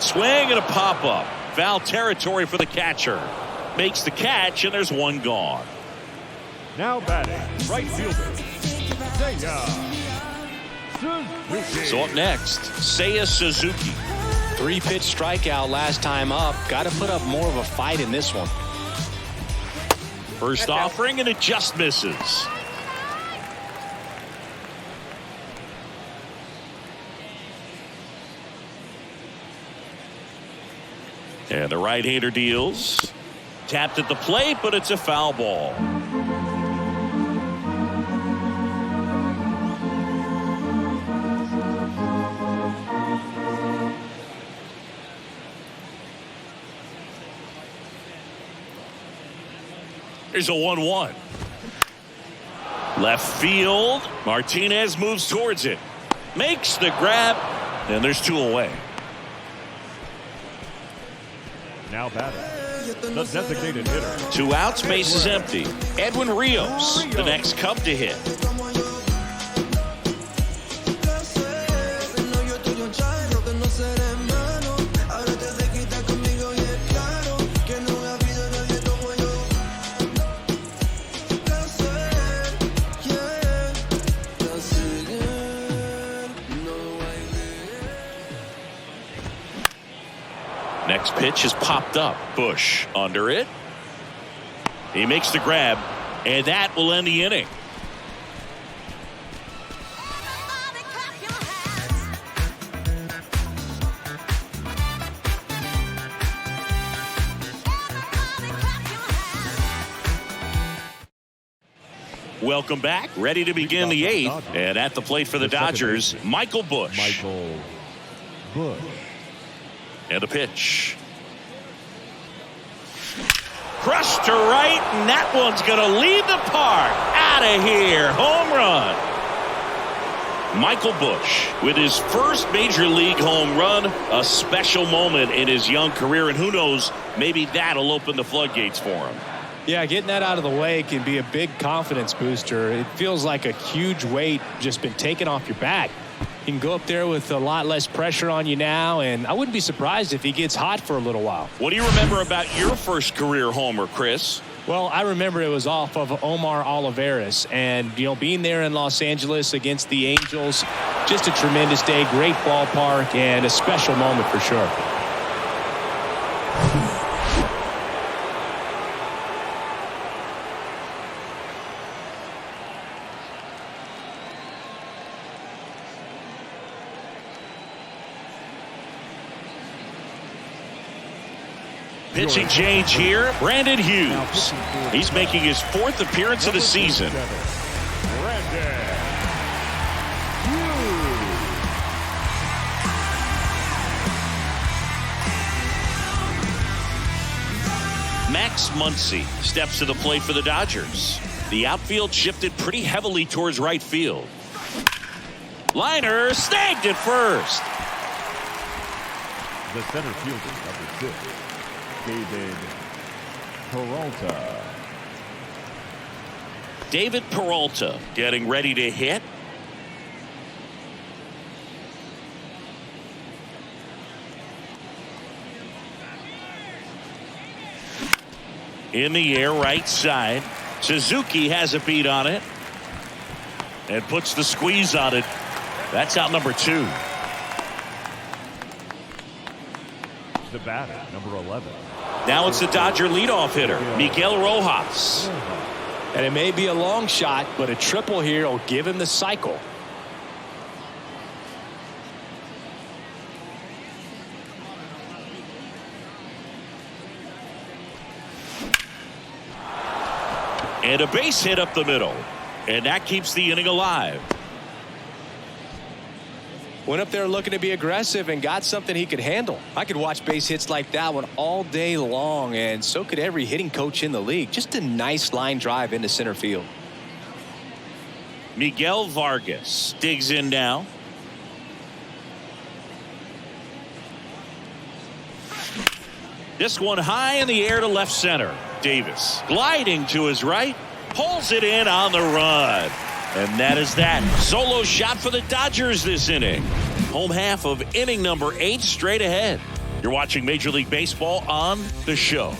Swing and a pop-up. Foul territory for the catcher. Makes the catch, and there's 1 gone. Now batting, right fielder, Suzuki. So up next, Seiya Suzuki. 3-pitch strikeout last time up. Got to put up more of a fight in this one. First offering, and it just misses. And the right-hander deals. Tapped at the plate, but it's a foul ball. Here's a 1-1. Left field. Martinez moves towards it. Makes the grab. And there's 2 away. Now batting, the designated hitter. 2 outs, base is empty. Edwin Rios, the next Cub to hit. Next pitch is popped up. Bush under it. He makes the grab, and that will end the inning. Welcome back. Ready to begin the 8th. And at the plate for the Dodgers, Michael Bush. And a pitch. Crushed to right, and that one's going to leave the park. Out of here. Home run. Michael Bush with his first major league home run. A special moment in his young career, and who knows, maybe that'll open the floodgates for him. Yeah, getting that out of the way can be a big confidence booster. It feels like a huge weight just been taken off your back. can go up there with a lot less pressure on you now, and I wouldn't be surprised if he gets hot for a little while. What do you remember about your first career homer, Chris? Well, I remember it was off of Omar Olivares, and, being there in Los Angeles against the Angels, just a tremendous day, great ballpark, and a special moment for sure. Pitching change here, Brandon Hughes. He's making his 4th appearance of the season. Max Muncy steps to the plate for the Dodgers. The outfield shifted pretty heavily towards right field. Liner snagged at first. The center fielder, number 6, David Peralta. David Peralta getting ready to hit. In the air, right side. Suzuki has a beat on it and puts the squeeze on it. That's out number 2. The batter, number 11. Now it's the Dodger leadoff hitter, Miguel Rojas. And it may be a long shot, but a triple here will give him the cycle. And a base hit up the middle. And that keeps the inning alive. Went up there looking to be aggressive and got something he could handle. I could watch base hits like that one all day long, and so could every hitting coach in the league. Just a nice line drive into center field. Miguel Vargas digs in now. This one high in the air to left center. Davis gliding to his right, pulls it in on the run. And that is that. Solo shot for the Dodgers this inning. Home half of inning number 8 straight ahead. You're watching Major League Baseball on The Show.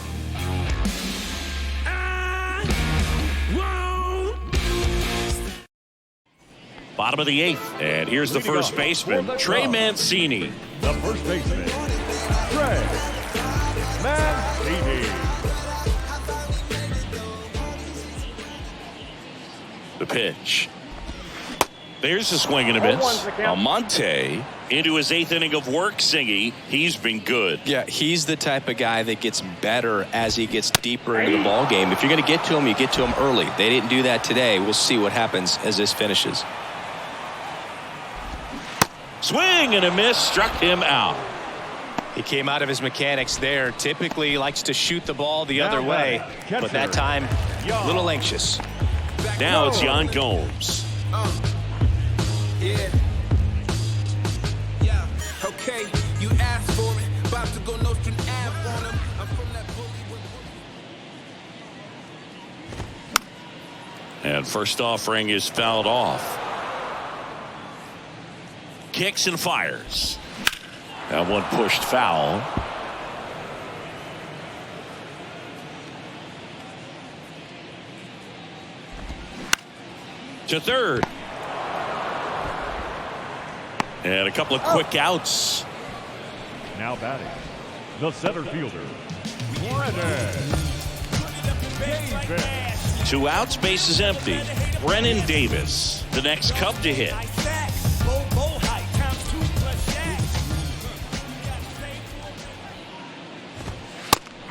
Bottom of the 8th. And here's the first baseman, Trey Mancini. The first baseman, Trey Mancini. The pitch. There's a swing and a miss. Almonte into his 8th inning of work, Singy. He's been good. Yeah, he's the type of guy that gets better as he gets deeper into the ball game. If you're going to get to him, you get to him early. They didn't do that today. We'll see what happens as this finishes. Swing and a miss, struck him out. He came out of his mechanics there. Typically likes to shoot the ball the other way, but that time a little anxious. Now it's Yan Gomes. Yeah. Okay, you asked for it. About to go Nostrum Ave on him. I'm from that bully. And first offering is fouled off. Kicks and fires. That one pushed foul. To third. And a couple of quick outs. Now batting, the center fielder, Brennan Davis. 2 outs, base is empty. Brennan Davis, the next Cub to hit.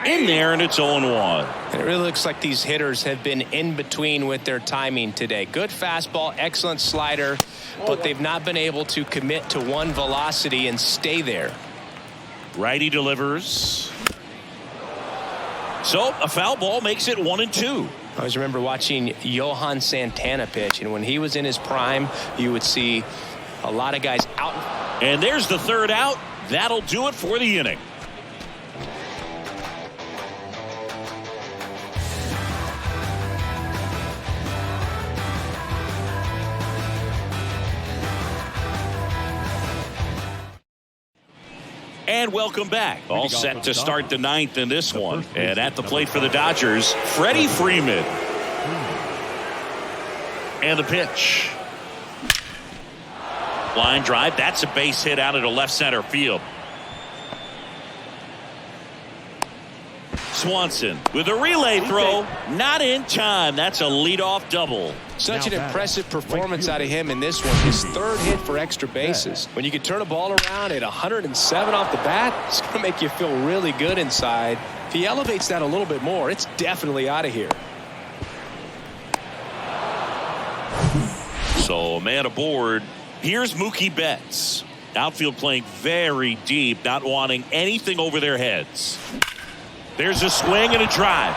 In there, and it's 0-1. It really looks like these hitters have been in between with their timing today. Good fastball, excellent slider, but they've not been able to commit to one velocity and stay there. Righty delivers. So a foul ball makes it 1-2. I always remember watching Johan Santana pitch, and when he was in his prime, you would see a lot of guys out. And there's the third out. That'll do it for the inning. And welcome back. All set to start the ninth in this one. And at the plate for the Dodgers, Freddie Freeman. And the pitch. Line drive. That's a base hit out into left center field. Swanson with a relay throw. Not in time. That's a leadoff double. Such an impressive performance out of him in this one. His third hit for extra bases. When you can turn a ball around at 107 off the bat, it's going to make you feel really good inside. If he elevates that a little bit more, it's definitely out of here. So a man aboard. Here's Mookie Betts. Outfield playing very deep, not wanting anything over their heads. There's a swing and a drive.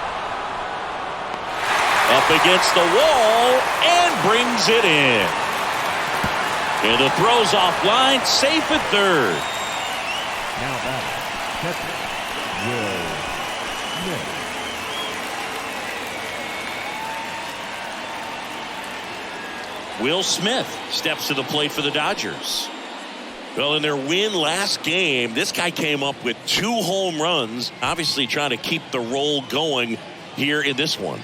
Up against the wall and brings it in. And the throw's offline, safe at third. Now batting, Will Smith steps to the plate for the Dodgers. Well, in their win last game, this guy came up with 2 home runs, obviously trying to keep the roll going here in this one.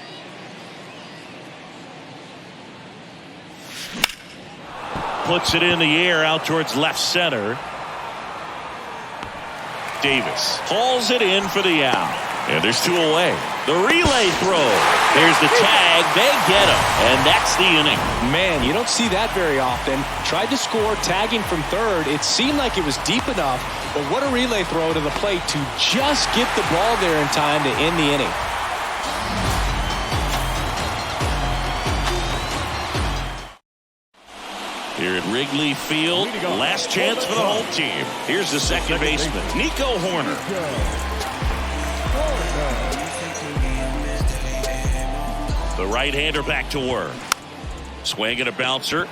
Puts it in the air out towards left center. Davis hauls it in for the out. And there's 2 away. The relay throw. There's the tag. They get him. And that's the inning. Man, you don't see that very often. Tried to score, tagging from third. It seemed like it was deep enough. But what a relay throw to the plate to just get the ball there in time to end the inning. Here at Wrigley Field, last chance for the home team. Here's the second baseman, Nico Horner. The right-hander back to work. Swing and a bouncer.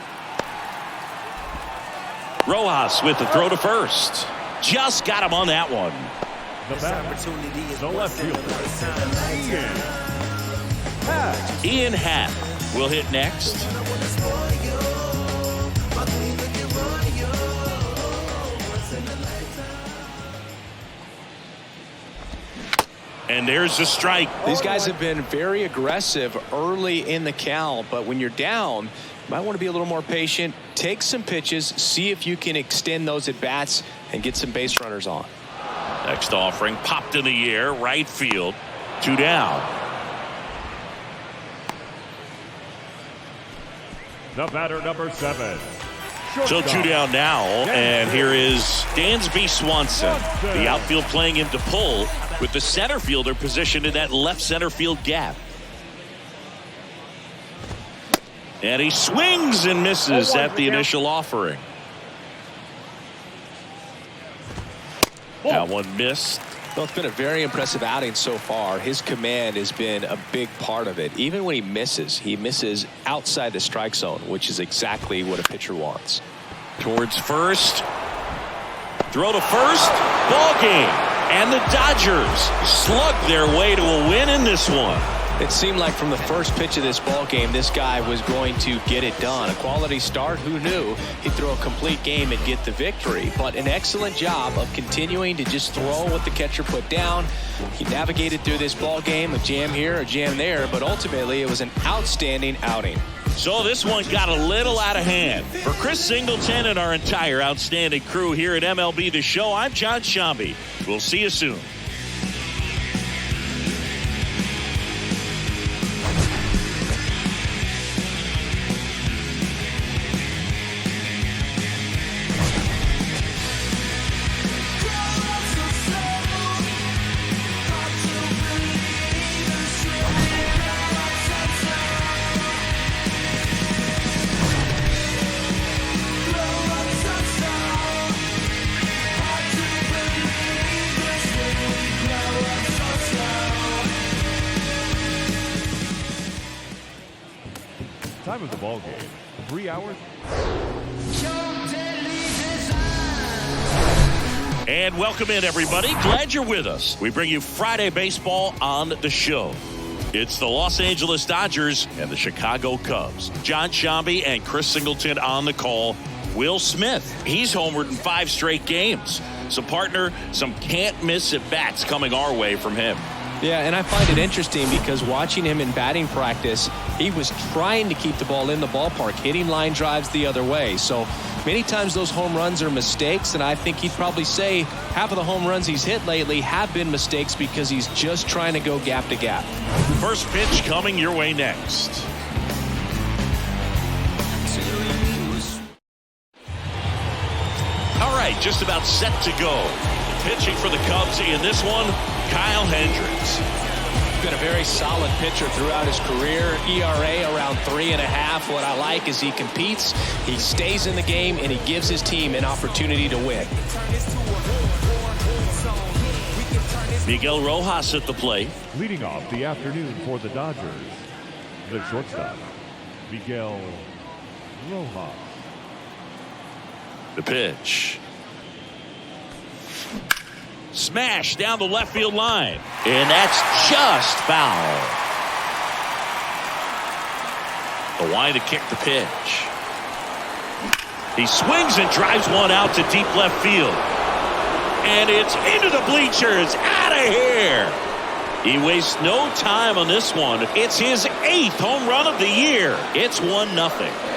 Rojas with the throw to first. Just got him on that one. the left fielder, Ian Happ will hit next. And there's the strike. These guys have been very aggressive early in the count, but when you're down, you might want to be a little more patient. Take some pitches, see if you can extend those at bats and get some base runners on. Next offering popped in the air, right field. 2 down. The batter, number 7. So 2 down now, and here is Dansby Swanson. The outfield playing him to pull, with the center fielder positioned in that left center field gap. And he swings and misses at the initial offering. That one missed. Well, it's been a very impressive outing so far. His command has been a big part of it. Even when he misses outside the strike zone, which is exactly what a pitcher wants. Towards first. Throw to first. Ball game. And the Dodgers slug their way to a win in this one. It seemed like from the first pitch of this ball game, this guy was going to get it done. A quality start. Who knew he'd throw a complete game and get the victory? But an excellent job of continuing to just throw what the catcher put down. He navigated through this ball game, a jam here, a jam there, but ultimately it was an outstanding outing. So this one got a little out of hand. For Chris Singleton and our entire outstanding crew here at MLB The Show, I'm John Shambi. We'll see you soon. Time of the ball game, 3 hours. And welcome in, everybody. Glad you're with us. We bring you Friday baseball on the show. It's the Los Angeles Dodgers and the Chicago Cubs. John Shambi and Chris Singleton on the call. Will Smith, he's homered in 5 straight games. So, partner, some can't-miss at-bats coming our way from him. Yeah, and I find it interesting because watching him in batting practice, he was trying to keep the ball in the ballpark, hitting line drives the other way. So many times those home runs are mistakes, and I think he'd probably say half of the home runs he's hit lately have been mistakes because he's just trying to go gap to gap. First pitch coming your way next. All right, just about set to go. Pitching for the Cubs in this one, Kyle Hendricks. Been a very solid pitcher throughout his career. ERA around 3.5. What I like is he competes, he stays in the game, and he gives his team an opportunity to win. Miguel Rojas at the plate. Leading off the afternoon for the Dodgers, the shortstop, Miguel Rojas. The pitch. Smash down the left field line. And that's just foul. The line to kick the pitch. He swings and drives one out to deep left field. And it's into the bleachers. Out of here. He wastes no time on this one. It's his 8th home run of the year. It's 1-0.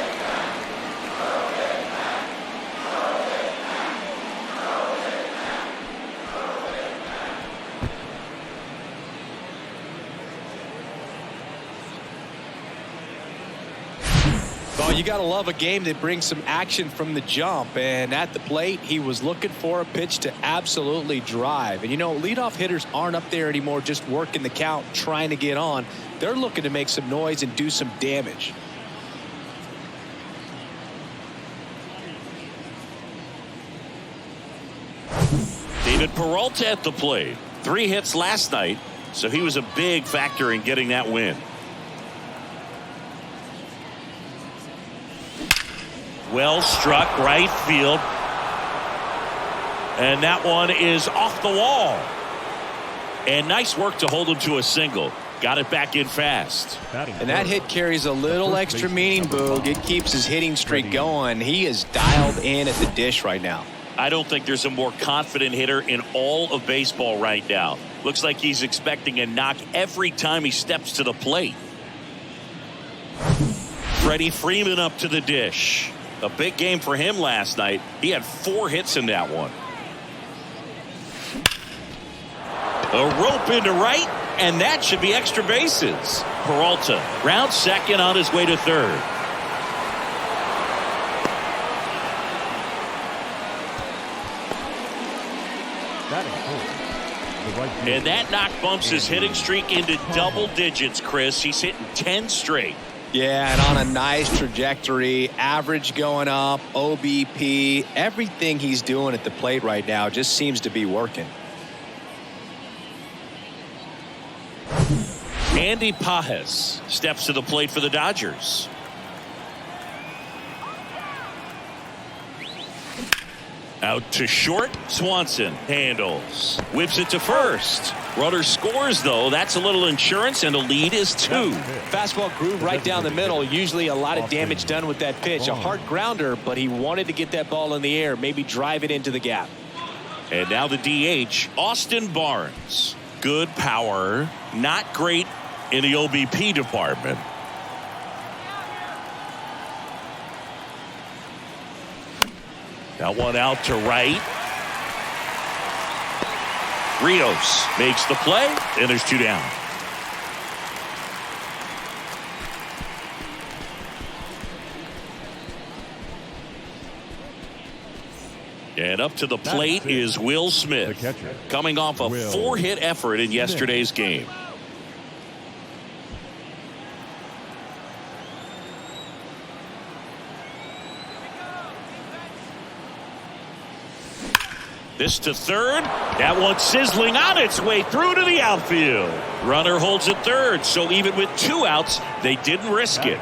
Well, you got to love a game that brings some action from the jump. And at the plate, he was looking for a pitch to absolutely drive. And, you know, leadoff hitters aren't up there anymore just working the count, trying to get on. They're looking to make some noise and do some damage. David Peralta at the plate. 3 hits last night, so he was a big factor in getting that win. Well struck right field. And that one is off the wall. And nice work to hold him to a single. Got it back in fast. And that hit carries a little extra meaning, Boog. It keeps his hitting streak going. He is dialed in at the dish right now. I don't think there's a more confident hitter in all of baseball right now. Looks like he's expecting a knock every time he steps to the plate. Freddie Freeman up to the dish. A big game for him last night. He had 4 hits in that one. A rope into right, and that should be extra bases. Peralta round second on his way to third. And that knock bumps his hitting streak into double digits, Chris. He's hitting 10 straight. Yeah, and on a nice trajectory, average going up, OBP, everything he's doing at the plate right now just seems to be working. Andy Pages steps to the plate for the Dodgers. Out to short, Swanson handles. Whips it to first. Runner scores, though. That's a little insurance, and the lead is 2. Fastball groove right down the middle. Usually a lot of damage done with that pitch. A hard grounder, but he wanted to get that ball in the air, maybe drive it into the gap. And now the DH, Austin Barnes. Good power, not great in the OBP department. That one out to right. Rios makes the play, and there's 2 down. And up to the plate is Will Smith, coming off a 4-hit effort in yesterday's game. This to third. That one sizzling on its way through to the outfield. Runner holds at third, so even with 2 outs, they didn't risk it.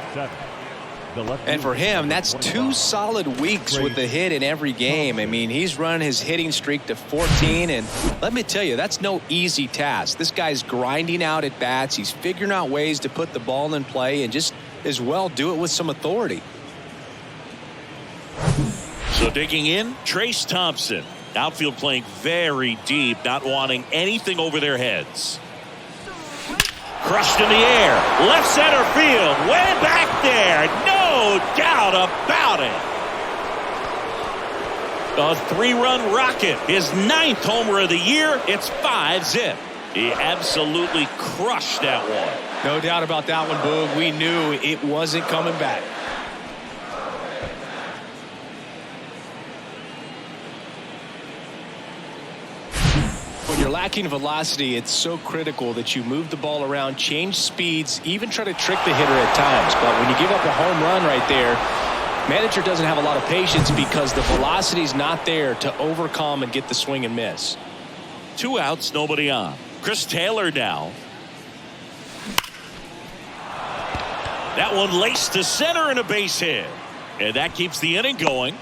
And for him, that's 2 solid weeks with the hit in every game. I mean, he's run his hitting streak to 14, and let me tell you, that's no easy task. This guy's grinding out at bats. He's figuring out ways to put the ball in play and just as well do it with some authority. So digging in, Trace Thompson. Outfield playing very deep, not wanting anything over their heads. Crushed in the air. Left center field. Way back there. No doubt about it. A 3-run rocket. His 9th homer of the year. It's 5-zip. He absolutely crushed that one. No doubt about that one, Boog. We knew it wasn't coming back. When you're lacking velocity, it's so critical that you move the ball around, change speeds, even try to trick the hitter at times. But when you give up a home run right there, manager doesn't have a lot of patience because the velocity's not there to overcome and get the swing and miss. 2 outs, nobody on. Chris Taylor now. That one laced to center and a base hit. And that keeps the inning going.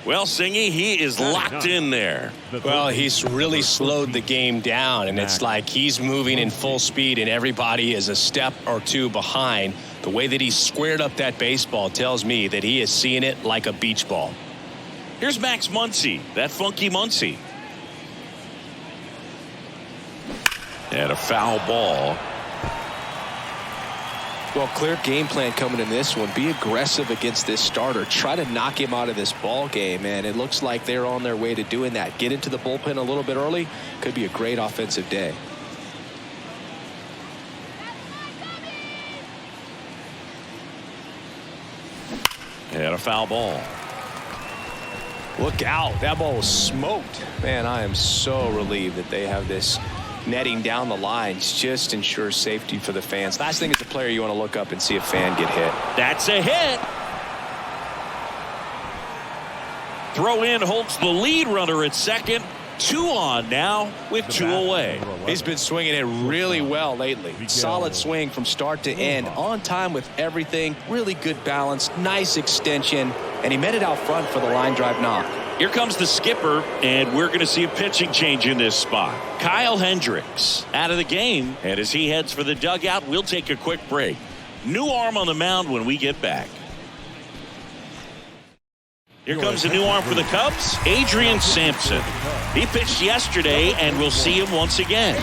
Well, Singy, he is locked in there. Well, he's really slowed the game down, and it's like he's moving in full speed, and everybody is a step or two behind. The way that he squared up that baseball tells me that he is seeing it like a beach ball. Here's Max Muncy, that funky Muncy. And a foul ball. Well, clear game plan coming in this one. Be aggressive against this starter. Try to knock him out of this ball game, and it looks like they're on their way to doing that. Get into the bullpen a little bit early. Could be a great offensive day. And a foul ball. Look out. That ball was smoked. Man, I am so relieved that they have this netting down the lines. Just ensures safety for the fans. Last thing as a player, you want to look up and see a fan get hit. That's a hit. Throw in holds the lead runner at second. 2 on now with 2 away. He's been swinging it really well lately. Solid swing from start to end. On time with everything. Really good balance. Nice extension. And he met it out front for the line drive knock. Here comes the skipper, and we're going to see a pitching change in this spot. Kyle Hendricks out of the game, and as he heads for the dugout, we'll take a quick break. New arm on the mound when we get back. Here comes a new arm for the Cubs, Adrian Sampson. He pitched yesterday, and we'll see him once again.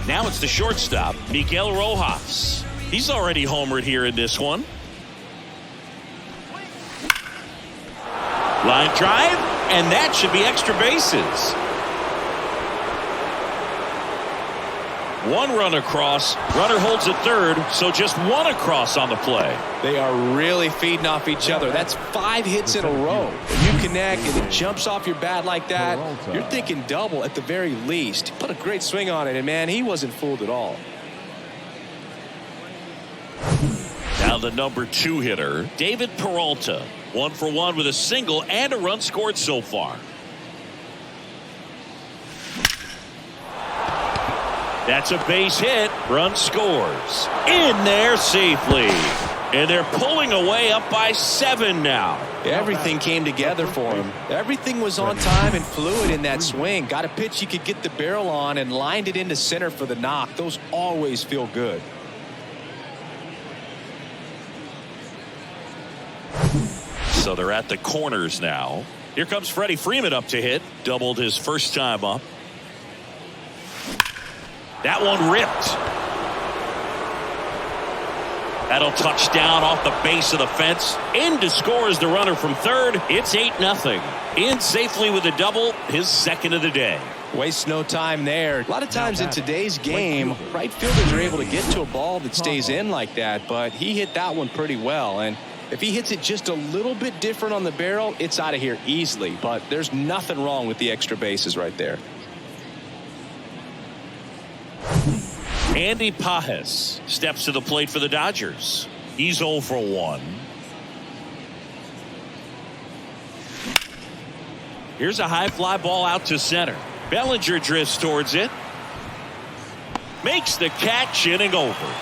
Now it's the shortstop, Miguel Rojas. He's already homered here in this one. Line drive, and that should be extra bases. 1 run across. Runner holds at third, so just 1 across on the play. They are really feeding off each other. That's 5 hits in a row. When you connect and it jumps off your bat like that, you're thinking double at the very least. He put a great swing on it, and man, he wasn't fooled at all. Now the number 2 hitter, David Peralta. 1 for 1 with a single and a run scored so far. That's a base hit. Run scores. In there safely. And they're pulling away up by 7 now. Everything came together for him. Everything was on time and fluid in that swing. Got a pitch he could get the barrel on and lined it into center for the knock. Those always feel good. So they're at the corners now. Here comes Freddie Freeman up to hit. Doubled his first time up. That one ripped. That'll touch down off the base of the fence. In to score is the runner from third. It's 8-0. In safely with a double, his second of the day. Waste no time there. A lot of times in today's game, right fielders are able to get to a ball that stays in like that, but he hit that one pretty well. And if he hits it just a little bit different on the barrel, it's out of here easily. But there's nothing wrong with the extra bases right there. Andy Pajes steps to the plate for the Dodgers. He's 0 for 1. Here's a high fly ball out to center. Bellinger drifts towards it. Makes the catch, inning over.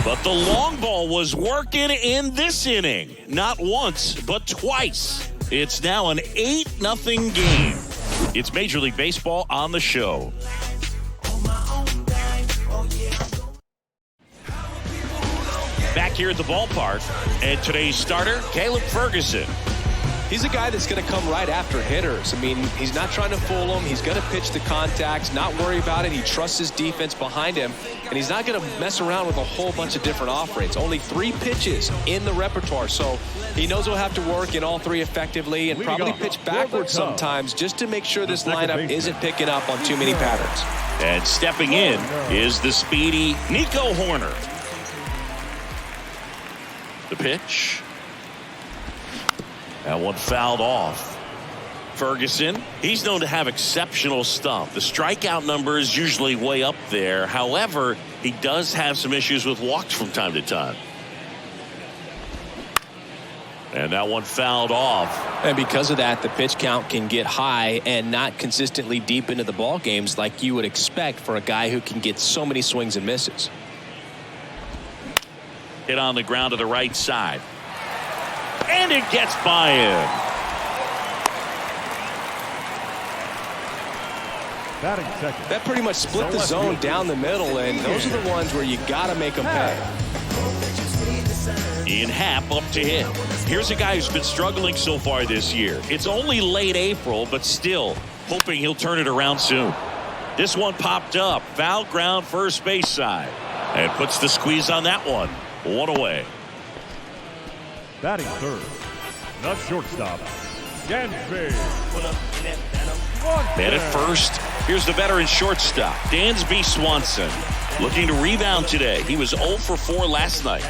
But the long ball was working in this inning. Not once, but twice. It's now an 8-0 game. It's Major League Baseball on the show. back here at the ballpark. And today's starter, Caleb Ferguson. He's a guy that's going to come right after hitters. I mean, he's not trying to fool them. He's going to pitch the contacts, not worry about it. He trusts his defense behind him, and he's not going to mess around with a whole bunch of different offerings. Only 3 pitches in the repertoire, so he knows he'll have to work in all 3 effectively and probably pitch backwards sometimes just to make sure this lineup isn't picking up on too many patterns. And stepping in is the speedy Nico Horner. The pitch. That one fouled off. Ferguson, he's known to have exceptional stuff. The strikeout number is usually way up there. However, he does have some issues with walks from time to time. And that one fouled off. And because of that, the pitch count can get high and not consistently deep into the ball games like you would expect for a guy who can get so many swings and misses. Hit on the ground to the right side. And it gets by him. That pretty much split the zone down the middle, and those are the ones where you got to make them pay. Ian Happ up to hit. Here's a guy who's been struggling so far this year. It's only late April, but still hoping he'll turn it around soon. This one popped up. Foul ground first base side. And puts the squeeze on that one. 1 away. Batting third, the shortstop, Dansby. Man at first, here's the veteran shortstop, Dansby Swanson. Looking to rebound today. He was 0 for 4 last night.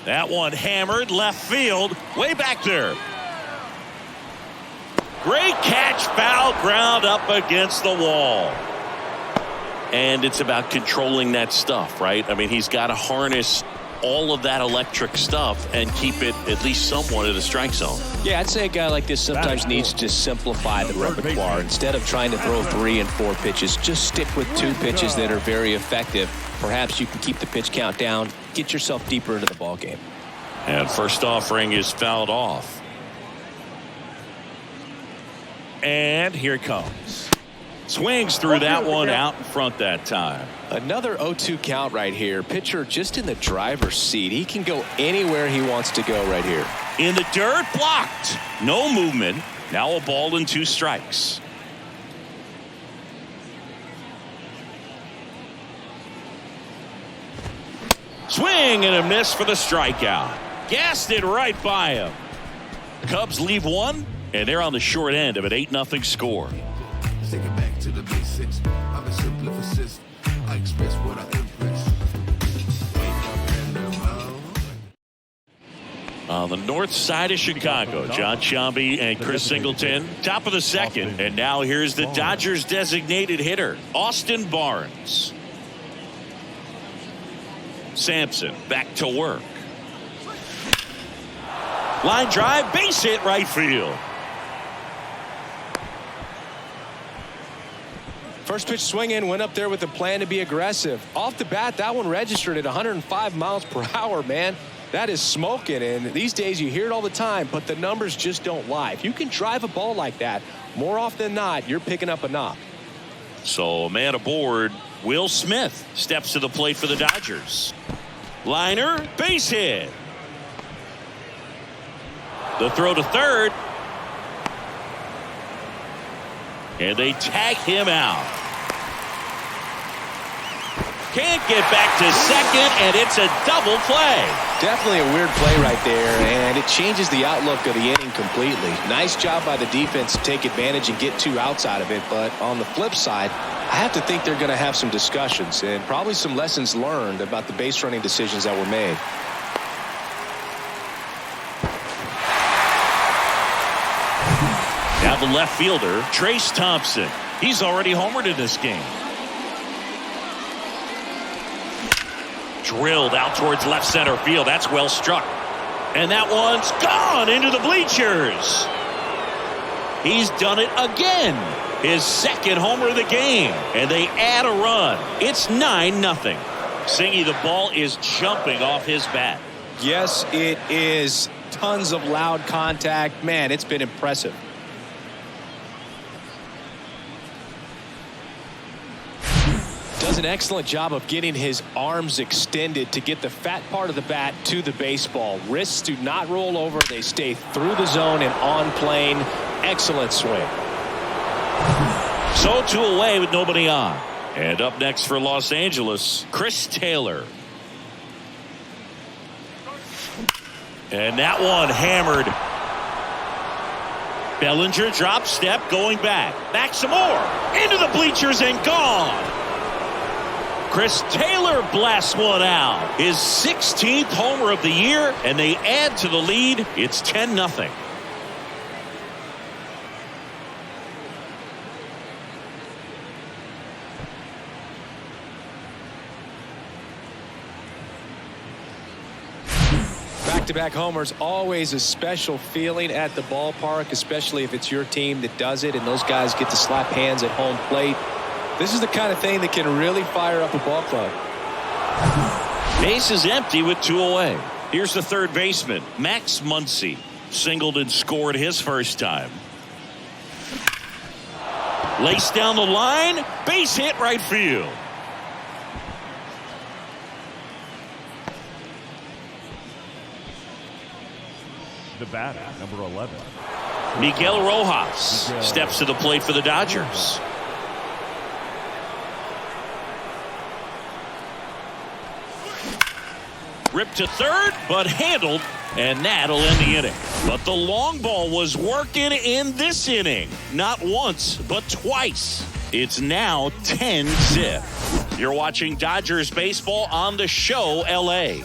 That one hammered left field, way back there. Great catch, foul ground up against the wall. And it's about controlling that stuff, right? I mean, he's got to harness all of that electric stuff and keep it at least somewhat in the strike zone. Yeah, I'd say a guy like this sometimes needs to simplify the repertoire. Instead of trying to throw 3 and 4 pitches, just stick with 2 pitches that are very effective. Perhaps you can keep the pitch count down, get yourself deeper into the ball game. And first offering is fouled off. And here it comes. Swings through that one out in front that time. Another 0-2 count right here. Pitcher just in the driver's seat. He can go anywhere he wants to go right here. In the dirt, blocked. No movement. Now a ball and 2 strikes. Swing and a miss for the strikeout. Gassed it right by him. Cubs leave 1, and they're on the short end of an 8-0 score. Take it back to the basics. I'm a simplificist. I express what I impress. On the north side of Chicago, John Sciambi and Chris Singleton, top of the second. And now here's the Dodgers designated hitter, Austin Barnes. Sampson back to work. Line drive, base hit right field. First pitch swing in, went up there with a plan to be aggressive. Off the bat, that one registered at 105 miles per hour, man. That is smoking, and these days you hear it all the time, but the numbers just don't lie. If you can drive a ball like that, more often than not, you're picking up a knock. So a man aboard, Will Smith steps to the plate for the Dodgers. Liner, base hit. The throw to third. And they tag him out. Can't get back to second, and it's a double play. Definitely a weird play right there, and it changes the outlook of the inning completely. Nice job by the defense to take advantage and get 2 outs out of it, but on the flip side, I have to think they're going to have some discussions and probably some lessons learned about the base running decisions that were made. Now the left fielder, Trace Thompson. He's already homered in this game. Drilled out towards left center field. That's well struck. And that one's gone into the bleachers. He's done it again. His second homer of the game. And they add a run. It's 9-0. Singy, the ball is jumping off his bat. Yes, it is. Tons of loud contact. Man, it's been impressive. Does an excellent job of getting his arms extended to get the fat part of the bat to the baseball. Wrists do not roll over. They stay through the zone and on plane. Excellent swing. So 2 away with nobody on. And up next for Los Angeles, Chris Taylor. And that one hammered. Bellinger drop step going back. Back some more. Into the bleachers and gone. Chris Taylor blasts one out. His 16th homer of the year, and they add to the lead. It's 10-0. Back-to-back homers, always a special feeling at the ballpark, especially if it's your team that does it and those guys get to slap hands at home plate. This is the kind of thing that can really fire up a ball club. Base is empty with 2 away. Here's the third baseman, Max Muncy. Singled and scored his first time. Laced down the line, base hit right field. The batter, number 11. Miguel Rojas steps to the plate for the Dodgers. Ripped to third, but handled, and that'll end the inning. But the long ball was working in this inning. Not once, but twice. It's now 10-zip. You're watching Dodgers baseball on the show, LA.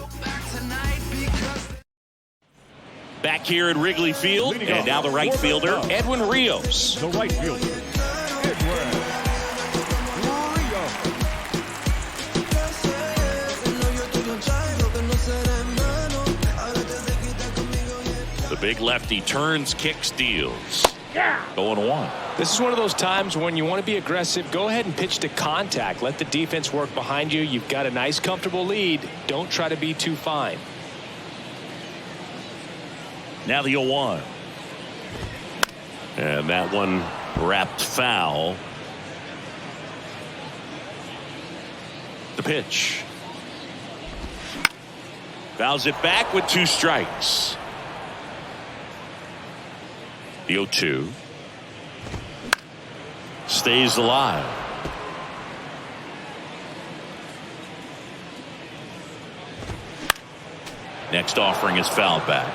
Back here at Wrigley Field, and now the right fielder, Edwin Rios. The right fielder, Edwin Rios. The big lefty turns, kicks, deals. 0-1. This is one of those times when you want to be aggressive. Go ahead and pitch to contact. Let the defense work behind you. You've got a nice, comfortable lead. Don't try to be too fine. Now the 0-1. And that one wrapped foul. The pitch. Fouls it back with 2 strikes. The 0-2. Stays alive. Next offering is fouled back.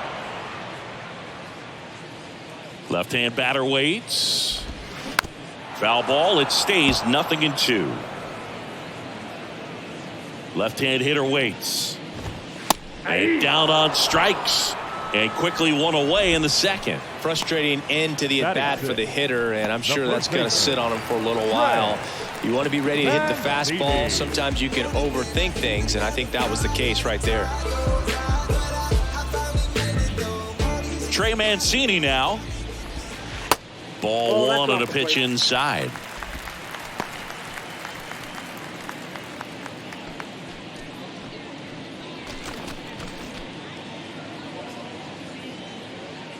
Left-hand batter waits. Foul ball. It stays 0-2. Left-hand hitter waits. And down on strikes. And quickly 1 away in the second. Frustrating end to the at-bat for the hitter, and I'm sure that's going to sit on him for a little while. You want to be ready to hit the fastball. Sometimes you can overthink things, and I think that was the case right there. Trey Mancini now. Ball 1 on a pitch inside.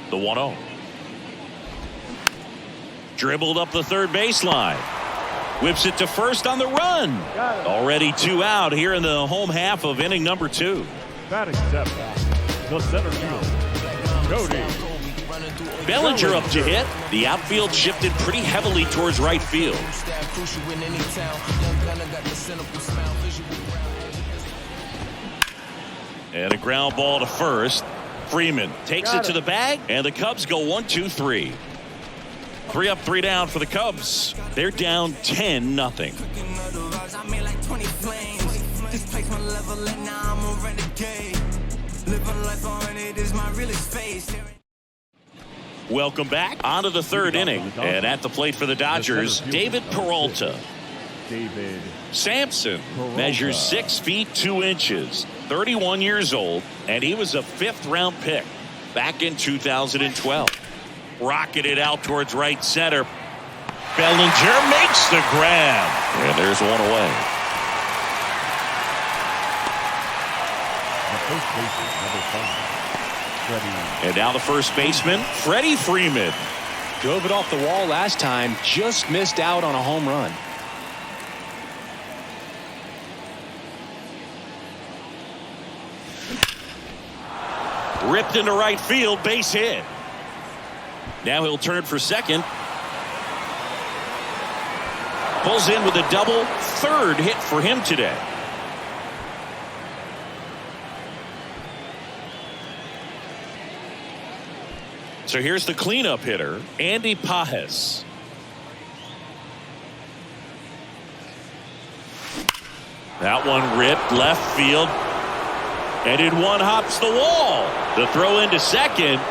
The 1-0. Dribbled up the third baseline. Whips it to first on the run. Already 2 out here in the home half of inning number 2. Batting 7. The center field, Cody. Bellinger up to hit. The outfield shifted pretty heavily towards right field. And a ground ball to first. Freeman takes it to the bag, and the Cubs go 1-2-3. 3 up, 3 down for the Cubs. They're down 10-0. Welcome back onto the third inning, and at the plate for the Dodgers, David Peralta. Sampson measures 6 feet 2 inches, 31 years old, and he was a 5th-round pick back in 2012. Rocketed out towards right center. Bellinger makes the grab, and there's 1 away. And now the first baseman, Freddie Freeman. Drove it off the wall last time, just missed out on a home run. Ripped into right field, base hit. Now he'll turn for second. Pulls in with a double, third hit for him today. So here's the cleanup hitter, Andy Pages. That one ripped left field. And in one hops the wall. The throw into second.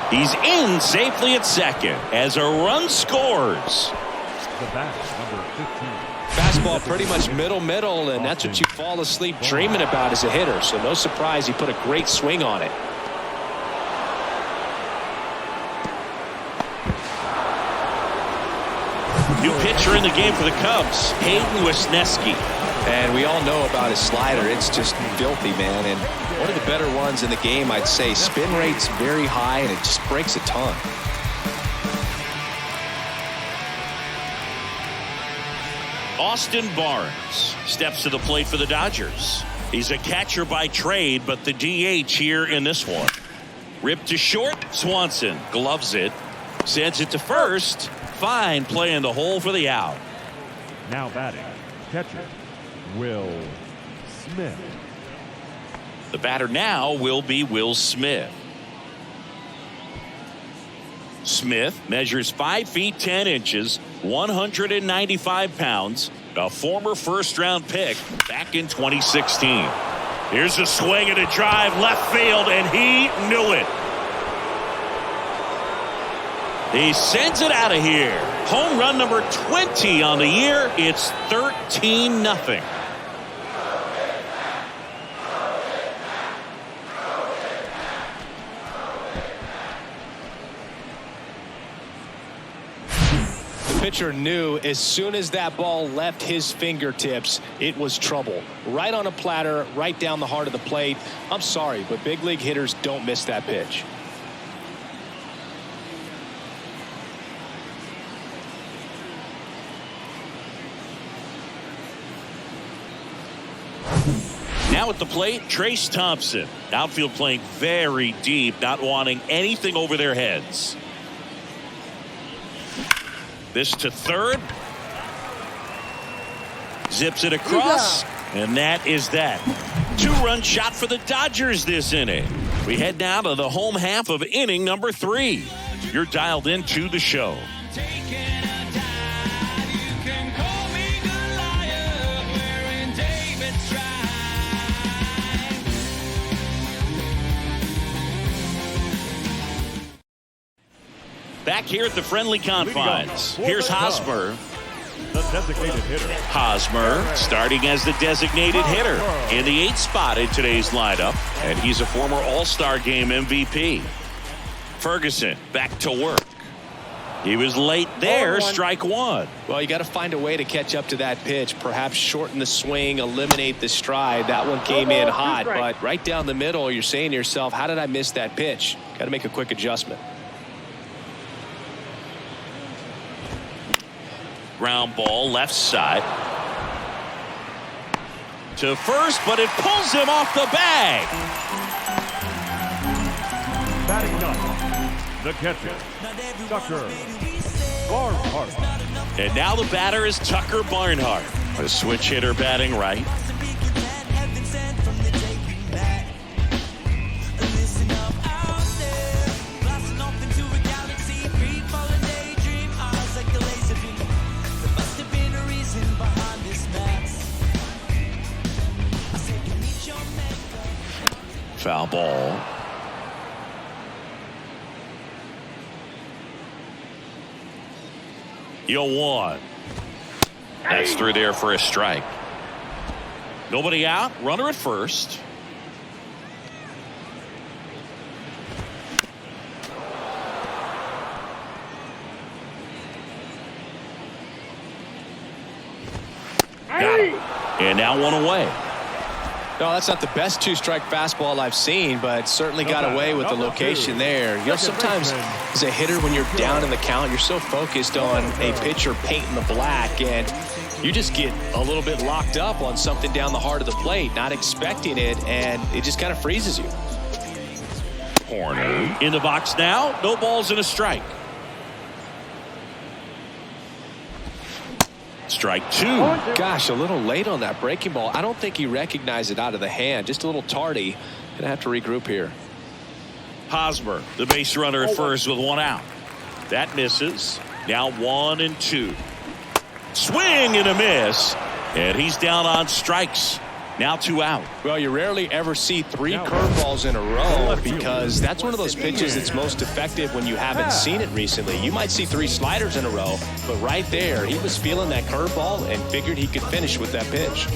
He's in safely at second as a run scores. The bat, number 15. Fastball pretty much middle, and that's what you fall asleep dreaming about as a hitter. So no surprise he put a great swing on it. New pitcher in the game for the Cubs, Hayden Wesneski. And we all know about his slider. It's just filthy, man. And one of the better ones in the game, I'd say. Spin rate's very high, and it just breaks a ton. Austin Barnes steps to the plate for the Dodgers. He's a catcher by trade, but the DH here in this one. Ripped to short. Swanson gloves it. Sends it to first. Fine play in the hole for the out. Now batting, catcher, Will Smith. The batter now will be Will Smith. Smith measures 5 feet 10 inches, 195 pounds, a former first-round pick back in 2016. Here's a swing and a drive left field, and he knew it. He sends it out of here. Home run number 20 on the year. It's 13-0. The pitcher knew as soon as that ball left his fingertips, it was trouble. Right on a platter, right down the heart of the plate. I'm sorry, but big league hitters don't miss that pitch. Now at the plate, Trace Thompson. Outfield playing very deep, not wanting anything over their heads. This to third. Zips it across, and that is that. 2-run shot for the Dodgers this inning. We head now to the home half of inning number 3. You're dialed into the show. Back here at the friendly confines. Here's Hosmer. The designated hitter. Hosmer starting as the designated hitter in the 8th spot in today's lineup. And he's a former All-Star Game MVP. Ferguson back to work. He was late there, strike one. Well, you got to find a way to catch up to that pitch. Perhaps shorten the swing, eliminate the stride. That one came in hot, but right down the middle, you're saying to yourself, how did I miss that pitch? Got to make a quick adjustment. Ground ball left side to first, but it pulls him off the bag. Batting ninth, the catcher, Tucker Barnhart. And now the batter is Tucker Barnhart, a switch hitter batting right. Foul ball. You'll one. That's through there for a strike. Nobody out. Runner at first. Got him. And now one away. No, that's not the best 2-strike fastball I've seen, but certainly got away with the location there. You know, sometimes as a hitter, when you're down in the count, you're so focused on a pitcher painting the black, and you just get a little bit locked up on something down the heart of the plate, not expecting it, and it just kind of freezes you. Corner in the box now. No balls and a strike. Strike 2. Gosh, a little late on that breaking ball. I don't think he recognized it out of the hand. Just a little tardy. Gonna have to regroup here. Hosmer, the base runner at first with one out. That misses. Now 1-2. Swing and a miss. And he's down on strikes. Now 2 out. Well, you rarely ever see 3 curveballs in a row because that's one of those pitches that's most effective when you haven't seen it recently. You might see 3 sliders in a row, but right there, he was feeling that curveball and figured he could finish with that pitch.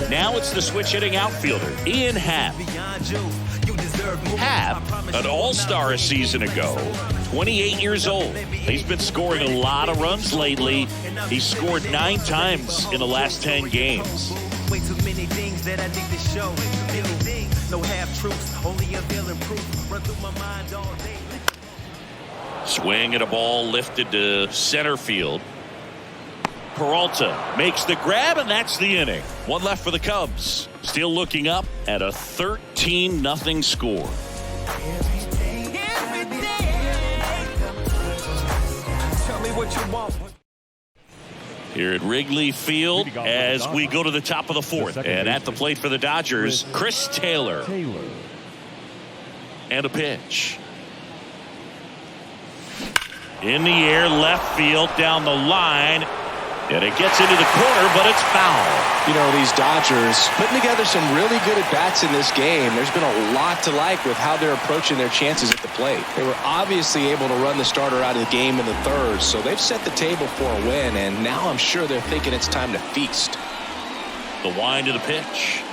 Now it's the switch hitting outfielder, Ian Happ. Happ, an all-star a season ago, 28 years old. He's been scoring a lot of runs lately. He's scored 9 times in the last 10 games. Way too many things that I need to show. No half truths, only a villain proof. Run through my mind all day. Swing at a ball lifted to center field. Peralta makes the grab, and that's the inning. 1 left for the Cubs. Still looking up at a 13-0 score. Tell me what you want. Here at Wrigley Field as we go to the top of the 4th. And at the plate for the Dodgers, Chris Taylor. And a pitch. In the air, left field, down the line. And it gets into the corner, but it's foul. You know, these Dodgers putting together some really good at-bats in this game. There's been a lot to like with how they're approaching their chances at the plate. They were obviously able to run the starter out of the game in the 3rd, so they've set the table for a win, and now I'm sure they're thinking it's time to feast. The wind of the pitch.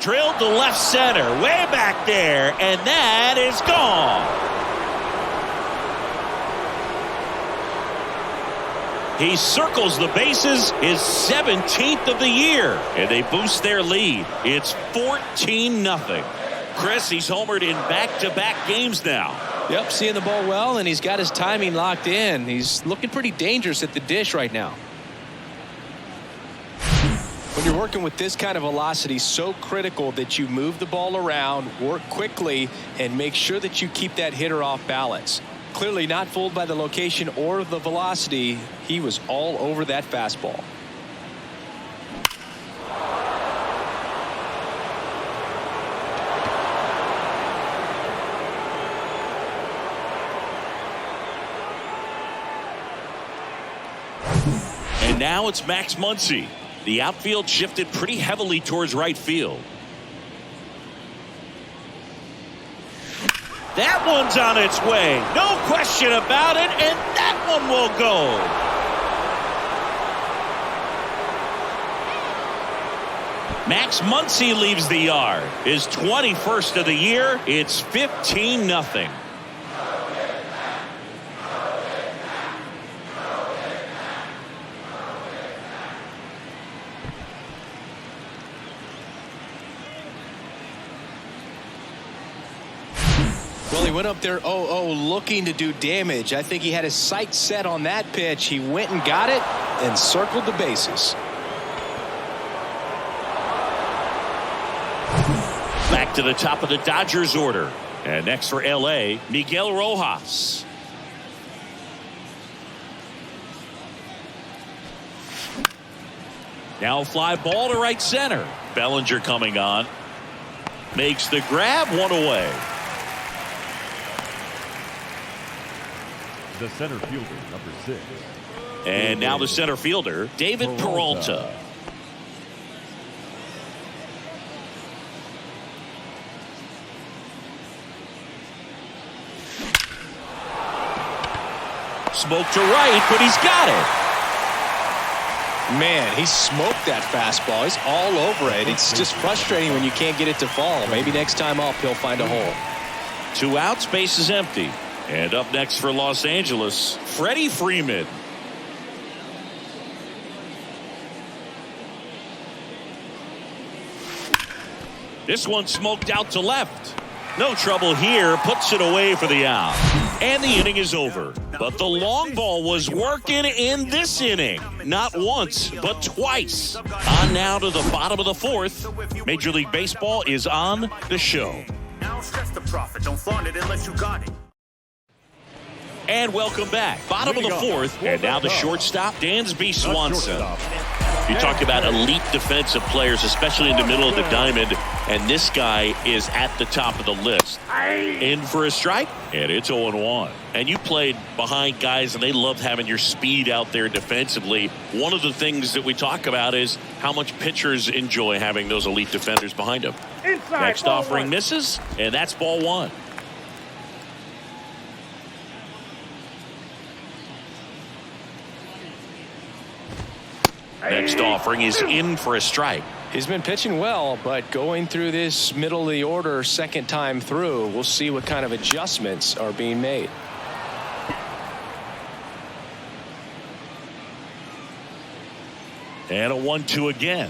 Drilled to left center, way back there, and that is gone. He circles the bases, his 17th of the year, and they boost their lead. It's 14-0. Chris, he's homered in back-to-back games now. Yep, seeing the ball well, and he's got his timing locked in. He's looking pretty dangerous at the dish right now. When you're working with this kind of velocity, so critical that you move the ball around, work quickly, and make sure that you keep that hitter off balance. Clearly not fooled by the location or the velocity. He was all over that fastball. And now it's Max Muncy. The outfield shifted pretty heavily towards right field. That one's on its way. No question about it, and that one will go. Max Muncy leaves the yard. His 21st of the year. It's 15-0. Well, he went up there 0-0 looking to do damage. I think he had his sights set on that pitch. He went and got it and circled the bases. Back to the top of the Dodgers order. And next for L.A., Miguel Rojas. Now a fly ball to right center. Bellinger coming on. Makes the grab, 1 away. The center fielder, number 6. And now the center fielder, David Peralta. Smoke to right, but he's got it. Man, he smoked that fastball. He's all over it. It's just frustrating when you can't get it to fall. Maybe next time up, he'll find a hole. 2 outs, base is empty. And up next for Los Angeles, Freddie Freeman. This one smoked out to left. No trouble here. Puts it away for the out. And the inning is over. But the long ball was working in this inning. Not once, but twice. On now to the bottom of the fourth. Major League Baseball is on the show. Now stress the profit. Don't flaunt it unless you got it. And welcome back. Bottom of the fourth. And now the shortstop, Dansby Swanson. You talk about elite defensive players, especially in the middle of the diamond, and this guy is at the top of the list. In for a strike, and it's 0-1. And you played behind guys, and they loved having your speed out there defensively. One of the things that we talk about is how much pitchers enjoy having those elite defenders behind them. Next offering misses, and that's ball one. Next offering is in for a strike. He's been pitching well, but going through this middle of the order second time through, we'll see what kind of adjustments are being made. And a 1-2 again.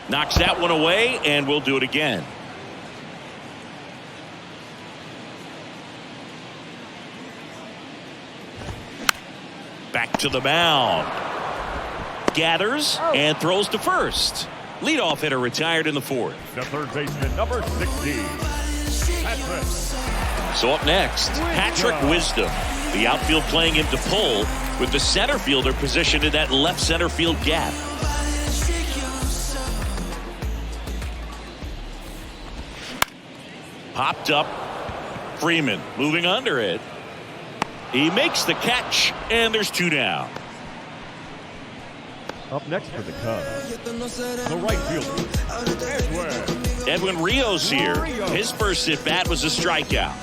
Knocks that one away, and we'll do it again. Back to the mound. Gathers and throws to first. Leadoff hitter retired in the fourth. The third baseman, number 16, Patrick. So up next, Patrick Wisdom. The outfield playing him to pull with the center fielder positioned in that left center field gap. Popped up. Freeman moving under it. He makes the catch, and there's two down. Up next for the Cubs, the right fielder, Edwin Rios here. His first at bat was a strikeout.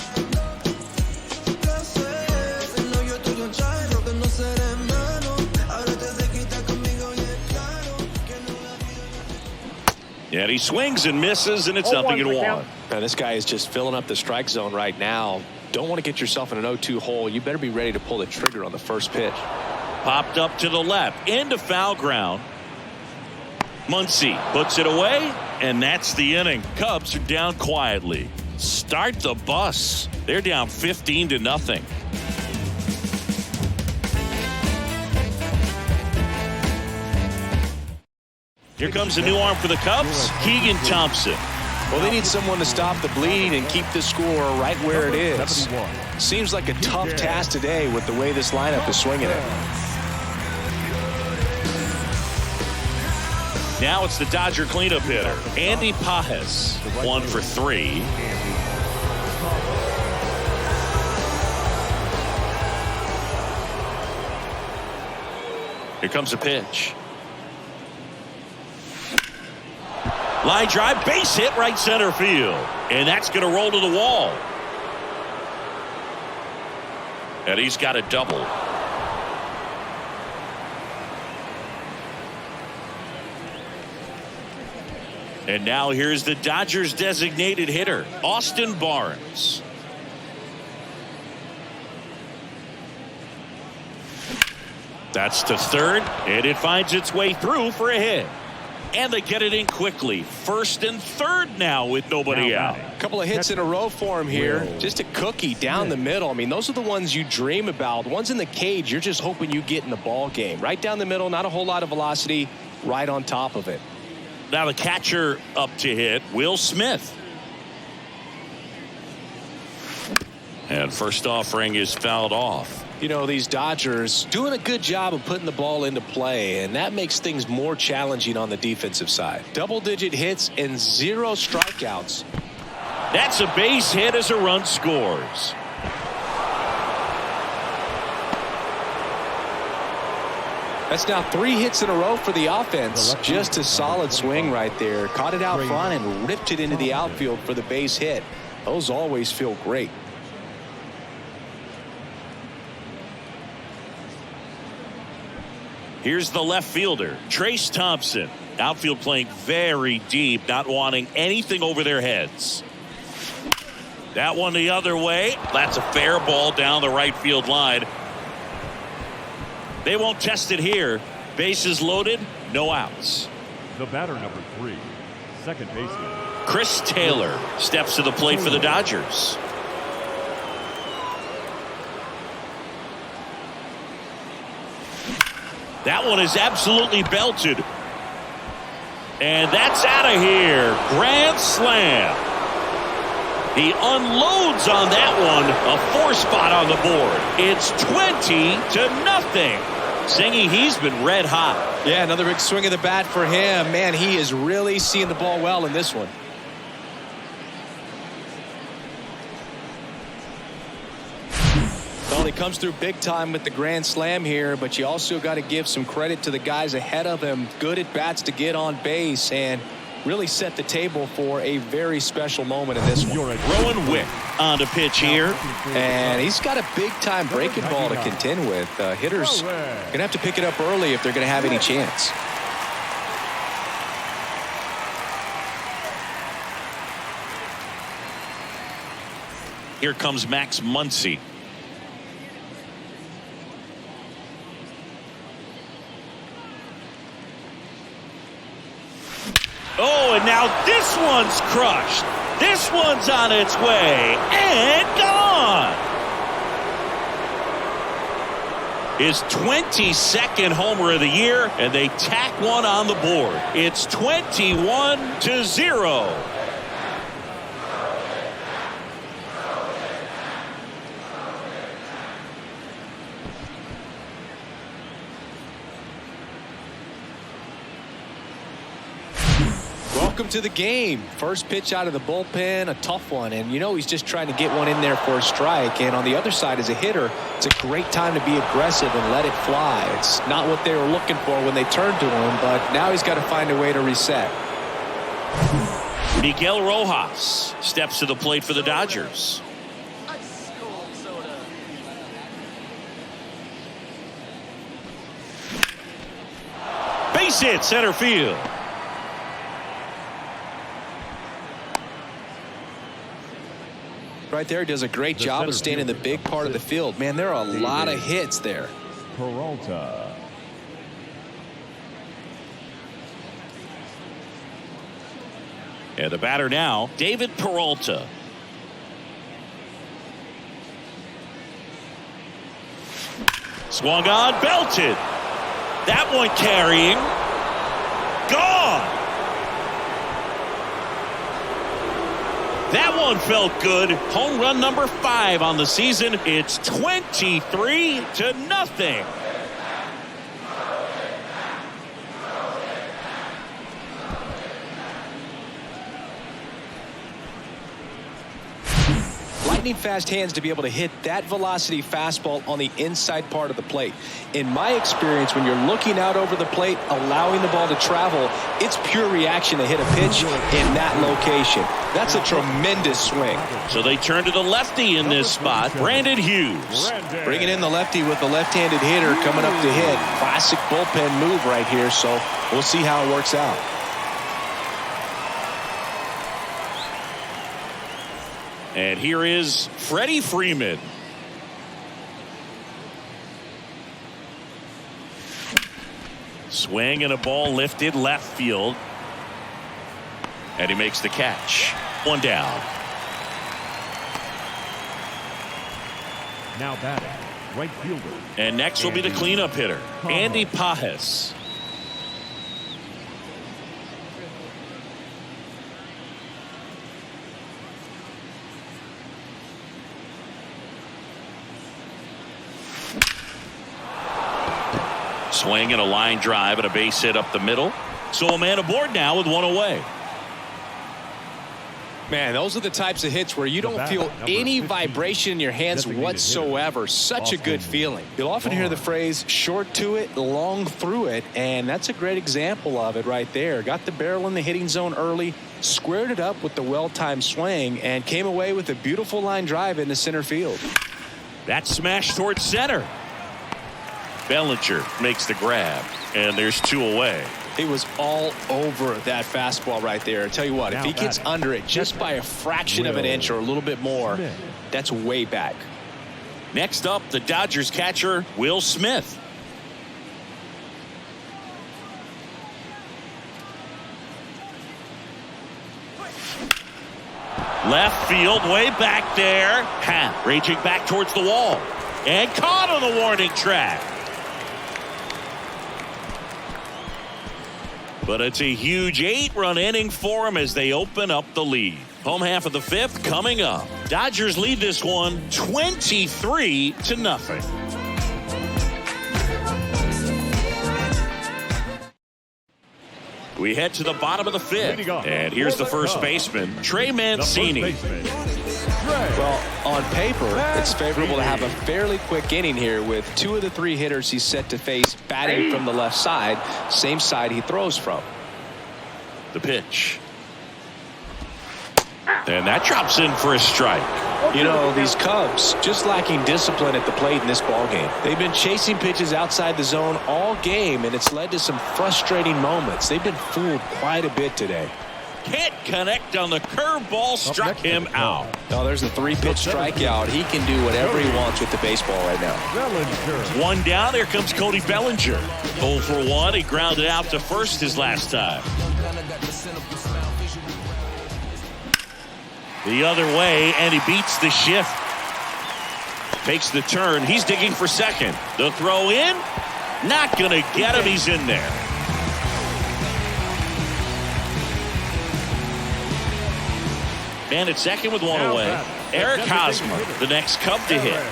And he swings and misses, and it's 0-1. Now, this guy is just filling up the strike zone right now. Don't want to get yourself in an 0-2 hole. You better be ready to pull the trigger on the first pitch. Popped up to the left into foul ground. Muncy puts it away, and that's the inning. Cubs are down quietly. Start the bus. They're down 15-0. Here comes a new arm for the Cubs, Keegan Thompson. Well, they need someone to stop the bleed and keep the score right where it is. Seems like a tough task today with the way this lineup is swinging it. Now it's the Dodger cleanup hitter, Andy Pajes, 1 for 3. Here comes a pitch. Line drive, base hit, right center field. And that's going to roll to the wall. And he's got a double. And now here's the Dodgers designated hitter, Austin Barnes. That's to third, and it finds its way through for a hit. And they get it in quickly. First and third now with nobody out. A couple of hits in a row for him here. Just a cookie down the middle. I mean, those are the ones you dream about. The ones in the cage, you're just hoping you get in the ball game. Right down the middle, not a whole lot of velocity, right on top of it. Now the catcher up to hit, Will Smith. And first offering is fouled off. You know, these Dodgers doing a good job of putting the ball into play, and that makes things more challenging on the defensive side. Double-digit hits and 0 strikeouts. That's a base hit as a run scores. That's now 3 hits in a row for the offense. Just a solid swing right there. Caught it out front and ripped it into the outfield for the base hit. Those always feel great. Here's the left fielder, Trace Thompson. Outfield playing very deep, not wanting anything over their heads. That one the other way. That's a fair ball down the right field line. They won't test it here. Bases loaded, no outs. The batter, number 3, second baseman, Chris Taylor steps to the plate for the Dodgers. That one is absolutely belted. And that's out of here. Grand slam. He unloads on that one. A 4-spot on the board. It's 20-0. Singy, he's been red hot. Yeah, another big swing of the bat for him. Man, he is really seeing the ball well in this one. Well, he comes through big time with the grand slam here, but you also got to give some credit to the guys ahead of him. Good at bats to get on base and really set the table for a very special moment in this one. Rowan Wick on the pitch here. And he's got a big-time breaking ball to contend with. Hitters going to have to pick it up early if they're going to have any chance. Here comes Max Muncy. Oh, and now this one's crushed. This one's on its way and gone. His 22nd homer of the year, and they tack one on the board. It's 21-0. Welcome to the game. First pitch out of the bullpen, a tough one, and you know he's just trying to get one in there for a strike. And on the other side, as a hitter, it's a great time to be aggressive and let it fly. It's not what they were looking for when they turned to him, but now he's got to find a way to reset. Miguel Rojas steps to the plate for the Dodgers. Base hit, center field. Right there, does a great job of staying in the big part of the field. Man, there are a lot of hits there. Peralta. And the batter now, David Peralta. Swung on, belted. That one carrying. Gone. That one felt good. Home run number 5 on the season. It's 23-0. Lightning fast hands to be able to hit that velocity fastball on the inside part of the plate. In my experience, when you're looking out over the plate, allowing the ball to travel, it's pure reaction to hit a pitch in that location. That's a tremendous swing. So they turn to the lefty in this spot, Brandon Hughes. Bringing in the lefty with the left-handed hitter coming up to hit. Classic bullpen move right here, so we'll see how it works out. And here is Freddie Freeman. Swing and a ball lifted left field. And he makes the catch. One down. Now batting, right fielder. And next will be the cleanup hitter, Andy Pajes. Swing and a line drive and a base hit up the middle. So a man aboard now with one away. Man, those are the types of hits where you don't feel any vibration in your hands whatsoever. Such a good feeling. You'll often hear the phrase short to it, long through it, and that's a great example of it right there. Got the barrel in the hitting zone early, squared it up with the well-timed swing, and came away with a beautiful line drive into center field. That smash towards center. Bellinger makes the grab, and there's 2 away. He was all over that fastball right there. I tell you what, if he gets under it just by a fraction of an inch or a little bit more, that's way back. Next up, the Dodgers catcher, Will Smith. Left field, way back there. Happ raging back towards the wall. And caught on the warning track. But it's a huge 8-run inning for them as they open up the lead. Home half of the 5th coming up. Dodgers lead this one 23-0. We head to the bottom of the 5th. And here's the first baseman, Trey Mancini. Well, on paper, it's favorable to have a fairly quick inning here with 2 of the 3 hitters he's set to face batting from the left side, same side he throws from. The pitch. And that drops in for a strike. You know, these Cubs just lacking discipline at the plate in this ballgame. They've been chasing pitches outside the zone all game, and it's led to some frustrating moments. They've been fooled quite a bit today. Can't connect on the curveball, struck him out. Oh, there's a 3-pitch strikeout. He can do whatever he wants with the baseball right now. One down, here comes Cody Bellinger. 0 for 1, he grounded out to first his last time. The other way, and he beats the shift. Takes the turn, he's digging for second. The throw in, not gonna get him, he's in there. Man at second with 1 away. Eric Hosmer, the next Cub to hit.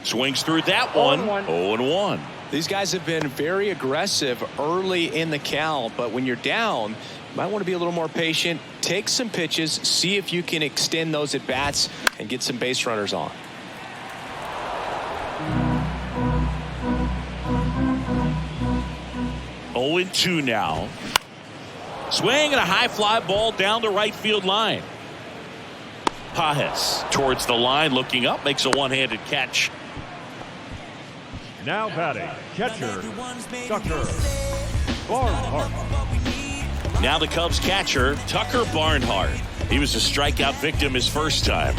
Swings through that one. 0-1. These guys have been very aggressive early in the count, but when you're down, you might want to be a little more patient. Take some pitches, see if you can extend those at bats and get some base runners on. Oh, 2 now. Swing and a high fly ball down the right field line. Pages towards the line, looking up, makes a one-handed catch. Now batting, catcher, Tucker Barnhart. Now the Cubs catcher, Tucker Barnhart. He was a strikeout victim his first time.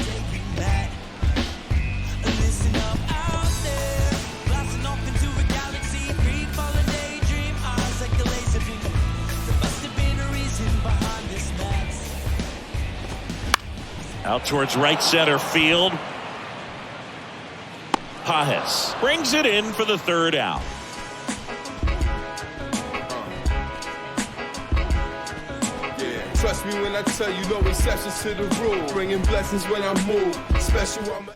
Out towards right center field. Pages brings it in for the 3rd out. Trust me when I tell you no exceptions to the rule. Bringing blessings when I move. Special on my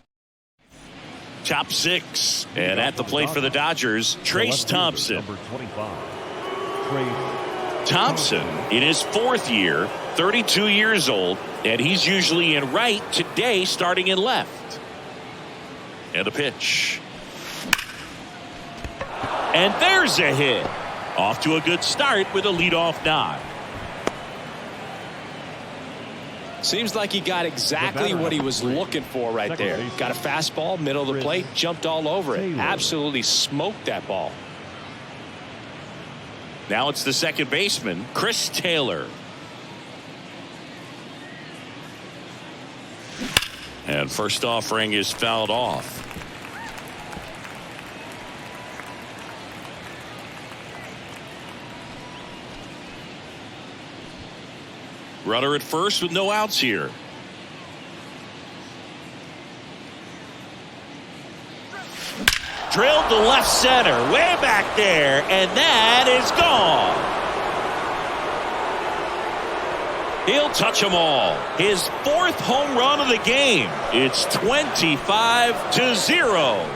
Top 6. And at the plate for the Dodgers, Trace Thompson. Number 25. Thompson in his 4th year, 32 years old, and he's usually in right, today starting in left. And a pitch. And there's a hit. Off to a good start with a leadoff nod. Seems like he got exactly what he was looking for right there. Got a fastball, middle of the plate, jumped all over it. Absolutely smoked that ball. Now it's the second baseman, Chris Taylor. And first offering is fouled off. Runner at first with no outs here. Drilled to left center, way back there, and that is gone. He'll touch them all. His 4th home run of the game. It's 25-0.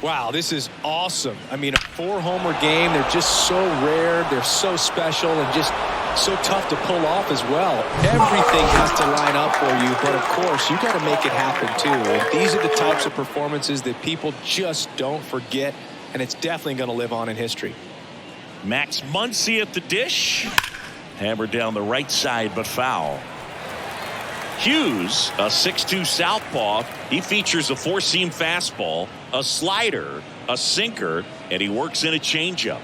Wow, this is awesome. I mean, a 4-homer game. They're just so rare. They're so special and just so tough to pull off as well. Everything has to line up for you, but of course, you got to make it happen too. And these are the types of performances that people just don't forget, and it's definitely going to live on in history. Max Muncy at the dish. Hammered down the right side, but foul. Hughes, a 6'2 southpaw. He features a 4-seam fastball, a slider, a sinker, and he works in a changeup.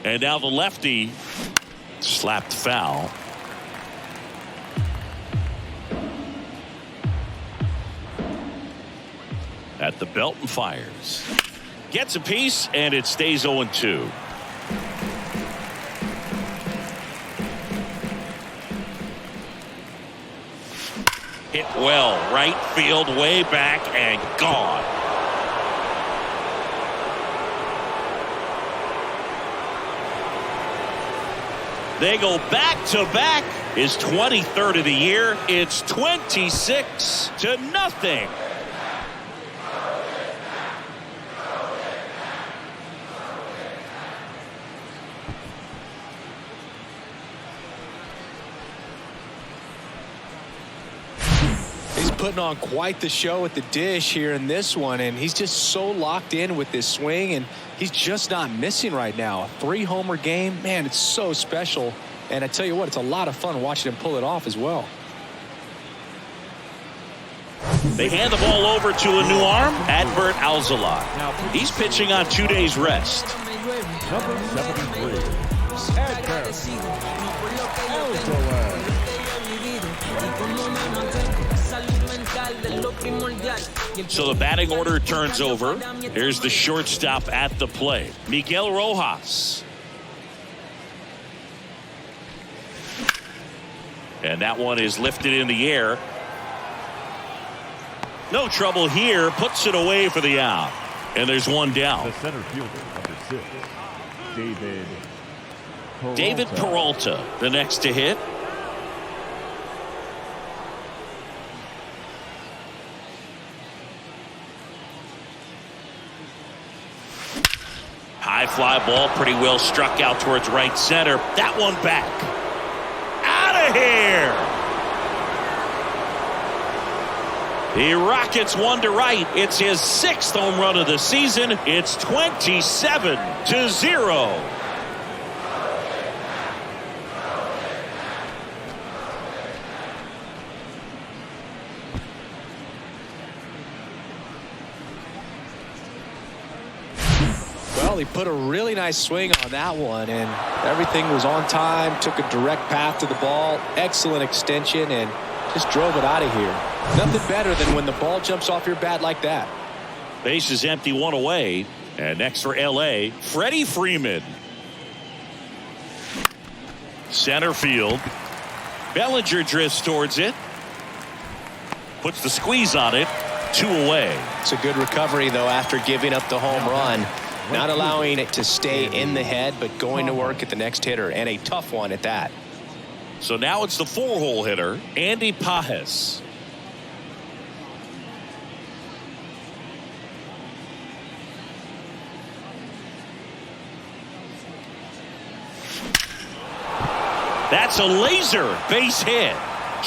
And now the lefty slapped foul. At the belt and fires. Gets a piece, and it stays 0-2. Hit well, right field, way back, and gone. They go back-to-back. His 23rd of the year. It's 26-0. Putting on quite the show at the dish here in this one, and he's just so locked in with this swing, and he's just not missing right now. A 3-homer game, man, it's so special, and I tell you what, it's a lot of fun watching him pull it off as well. They hand the ball over to a new arm, Adbert Alzolay. He's pitching on 2 days rest. Number 73, Adbert Alzolay. So the batting order turns over. Here's the shortstop at the plate, Miguel Rojas. And that one is lifted in the air. No trouble here. Puts it away for the out. And there's one down. The center fielder, number 6, David Peralta, the next to hit. High fly ball, pretty well struck out towards right center. That one back. Out of here. He rockets one to right. It's his 6th home run of the season. It's 27-0. Well, he put a really nice swing on that one, and everything was on time, took a direct path to the ball, excellent extension, and just drove it out of here. Nothing better than when the ball jumps off your bat like that. Base is empty, one away. And next for L.A., Freddie Freeman. Center field. Bellinger drifts towards it. Puts the squeeze on it. 2 away. It's a good recovery, though, after giving up the home run. Not allowing it to stay in the head, but going to work at the next hitter, and a tough one at that. So now it's the 4-hole hitter, Andy Pajes. That's a laser base hit.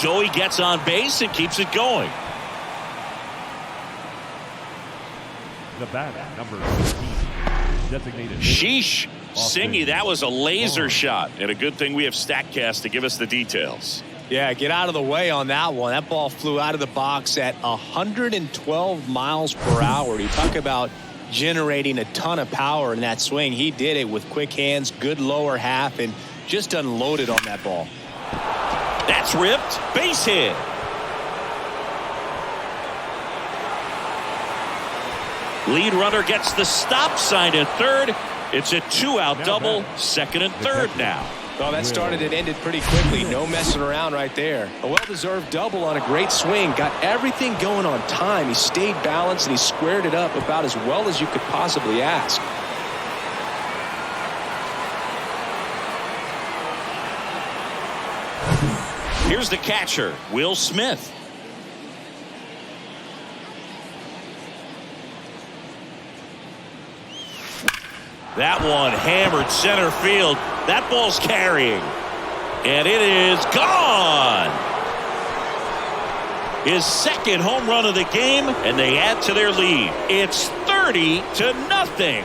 Joey gets on base and keeps it going. The batter, number 15, designated. Sheesh. Singy, that was a laser shot, and a good thing we have StatCast to give us the details. Yeah, get out of the way on that one. That ball flew out of the box at 112 miles per hour. You talk about generating a ton of power in that swing. He did it with quick hands, good lower half, and just unloaded on that ball. That's ripped. Base hit. Lead runner gets the stop sign at third. It's a 2-out double, second and third now. Well, that started and ended pretty quickly. No messing around right there. A well-deserved double on a great swing. Got everything going on time. He stayed balanced and he squared it up about as well as you could possibly ask. Here's the catcher, Will Smith. That one hammered center field. That ball's carrying. And it is gone. His 2nd home run of the game, and they add to their lead. It's 30-0.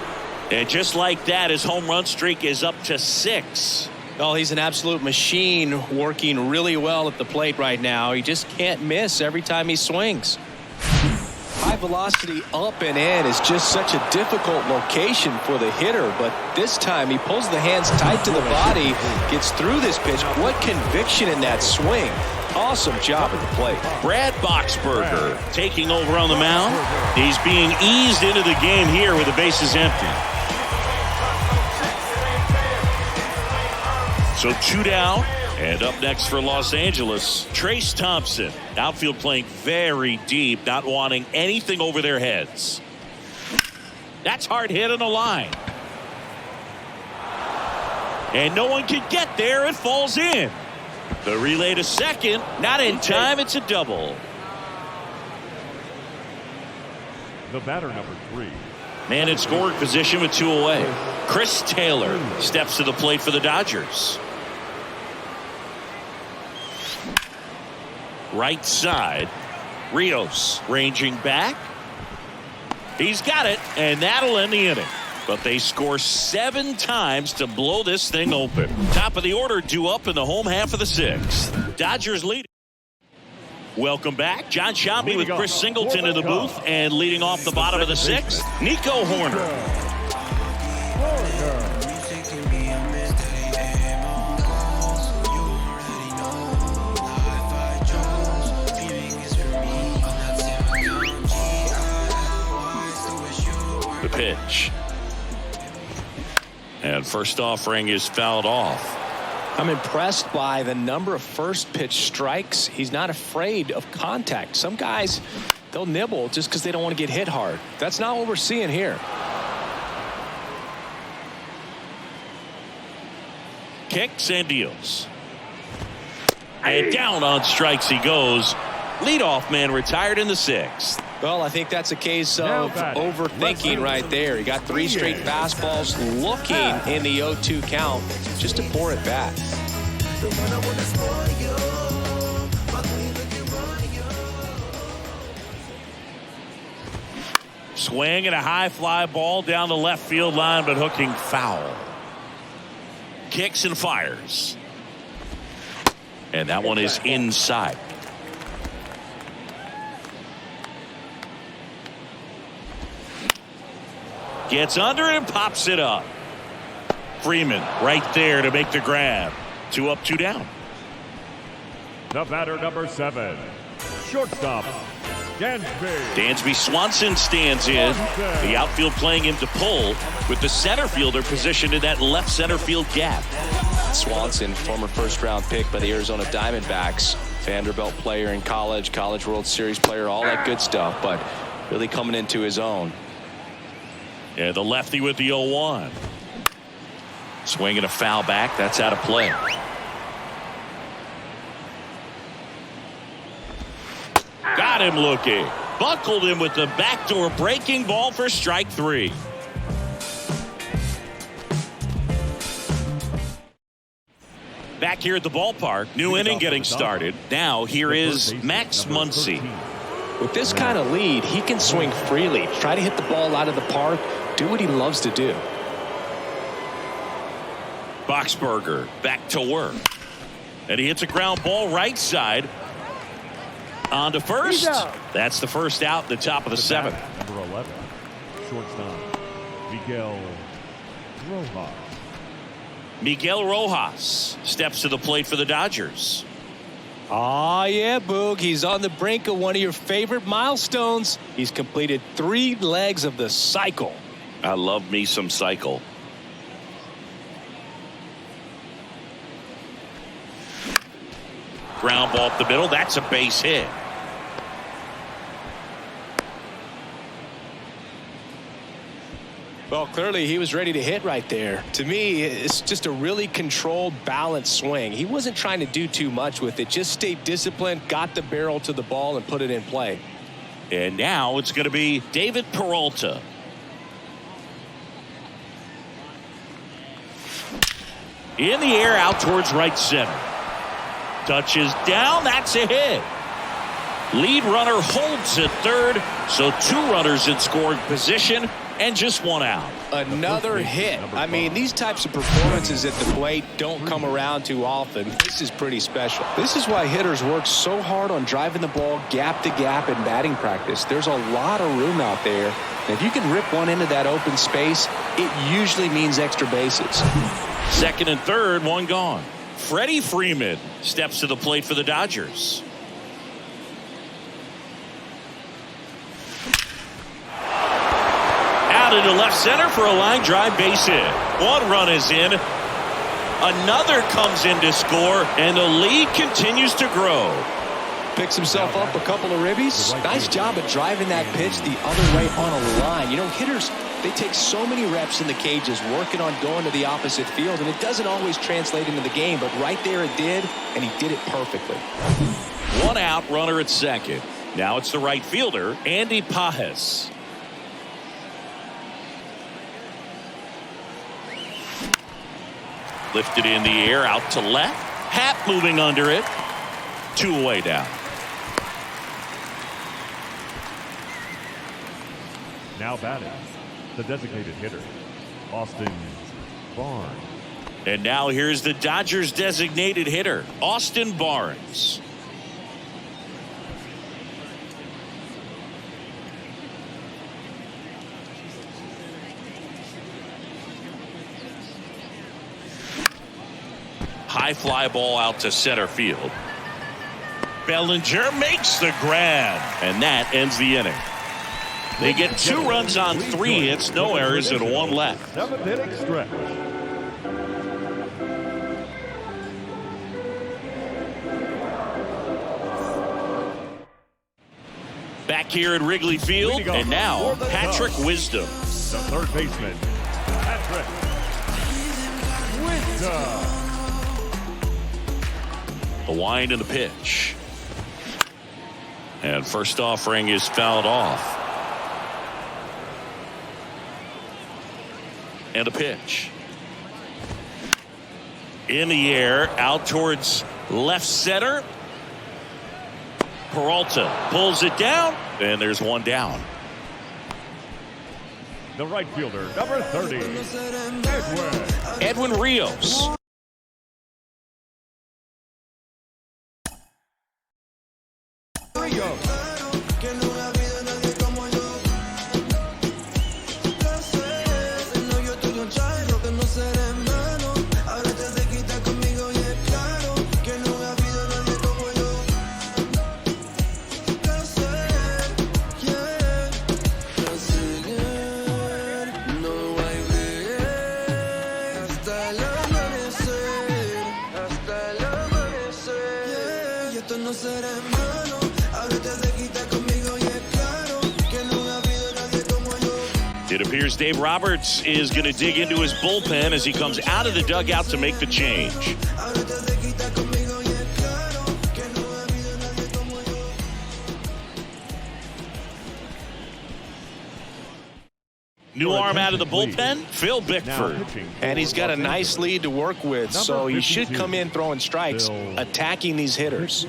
And just like that, his home run streak is up to 6. Well, he's an absolute machine, working really well at the plate right now. He just can't miss every time he swings. High high velocity up and in is just such a difficult location for the hitter, but this time he pulls the hands tight to the body, gets through this pitch. What conviction in that swing. Awesome job at the plate. Brad Boxberger taking over on the mound. He's being eased into the game here with the bases empty. So 2 down. And up next for Los Angeles, Trace Thompson. Outfield playing very deep, not wanting anything over their heads. That's hard hit on the line. And no one can get there. It falls in. The relay to second. Not in time. It's a double. The batter, number 3. Man in scoring position with 2 away. Chris Taylor steps to the plate for the Dodgers. Right side. Rios ranging back. He's got it, and that'll end the inning. But they score 7 times to blow this thing open. Top of the order due up in the home half of the 6th. Dodgers lead. Welcome back. John Shambi with Chris Singleton in the booth, and leading off the bottom of the 6th, Nico Horner. The pitch. And first offering is fouled off. I'm impressed by the number of first pitch strikes. He's not afraid of contact. Some guys, they'll nibble just because they don't want to get hit hard. That's not what we're seeing here. Kicks and deals. And down on strikes he goes. Leadoff man retired in the 6th. Well, I think that's a case of overthinking right there. He got 3 straight fastballs looking in the 0-2 count just to pour it back. Swing and a high fly ball down the left field line, but hooking foul. Kicks and fires. And that one is inside. Gets under it and pops it up. Freeman right there to make the grab. 2 up, 2 down. The batter, number 7, shortstop, Dansby Swanson stands in. The outfield playing him to pull, with the center fielder positioned in that left center field gap. Swanson, former first-round pick by the Arizona Diamondbacks. Vanderbilt player in college, College World Series player, all that good stuff, but really coming into his own. Yeah, the lefty with the 0-1. Swinging a foul back. That's out of play. Got him looking. Buckled him with the backdoor breaking ball for strike 3. Back here at the ballpark. New inning getting started. Now here is Max Muncy. With this kind of lead, he can swing freely, try to hit the ball out of the park, do what he loves to do. Boxberger back to work. And he hits a ground ball right side. On to first. That's the first out, the top of the 7th. Number 11, shortstop, Miguel Rojas. Miguel Rojas steps to the plate for the Dodgers. Oh, yeah, Boog. He's on the brink of one of your favorite milestones. He's completed 3 legs of the cycle. I love me some cycle. Ground ball up the middle. That's a base hit. Well, clearly he was ready to hit right there. To me, it's just a really controlled, balanced swing. He wasn't trying to do too much with it. Just stayed disciplined, got the barrel to the ball, and put it in play. And now it's going to be David Peralta. In the air, out towards right center. Touches down. That's a hit. Lead runner holds at third. So 2 runners in scoring position. and just one out. Another hit. I mean, these types of performances at the plate don't come around too often. This is pretty special. This is why hitters work so hard on driving the ball gap to gap in batting practice. There's a lot of room out there. And if you can rip one into that open space, it usually means extra bases. Second and third, one gone. Freddie Freeman steps to the plate for the Dodgers. Out into left center for a line drive base hit. One run is in. Another comes in to score, and the lead continues to grow. Picks himself up a couple of ribbies. Nice job of driving that pitch the other way on a line. You know, hitters, they take so many reps in the cages working on going to the opposite field, and it doesn't always translate into the game, but right there it did, and he did it perfectly. One out, runner at second. Now it's the right fielder, Andy Pages. Lifted in the air, out to left. Happ moving under it. 2 away down. Now batting, the designated hitter, Austin Barnes. And now here's the Dodgers designated hitter, Austin Barnes. High fly ball out to center field. Bellinger makes the grab, and that ends the inning. They get 2 runs on 3 hits, no errors, and 1 left. 7th inning stretch. Back here at Wrigley Field, and now Patrick Wisdom. The third baseman, Patrick Wisdom. The wind and the pitch. And first offering is fouled off. And a pitch. In the air, out towards left center. Peralta pulls it down, and there's one down. The right fielder, number 30, Edwin Rios. It appears Dave Roberts is going to dig into his bullpen as he comes out of the dugout to make the change. New arm out of the bullpen, Phil Bickford. And he's got a nice lead to work with, so he should come in throwing strikes, attacking these hitters.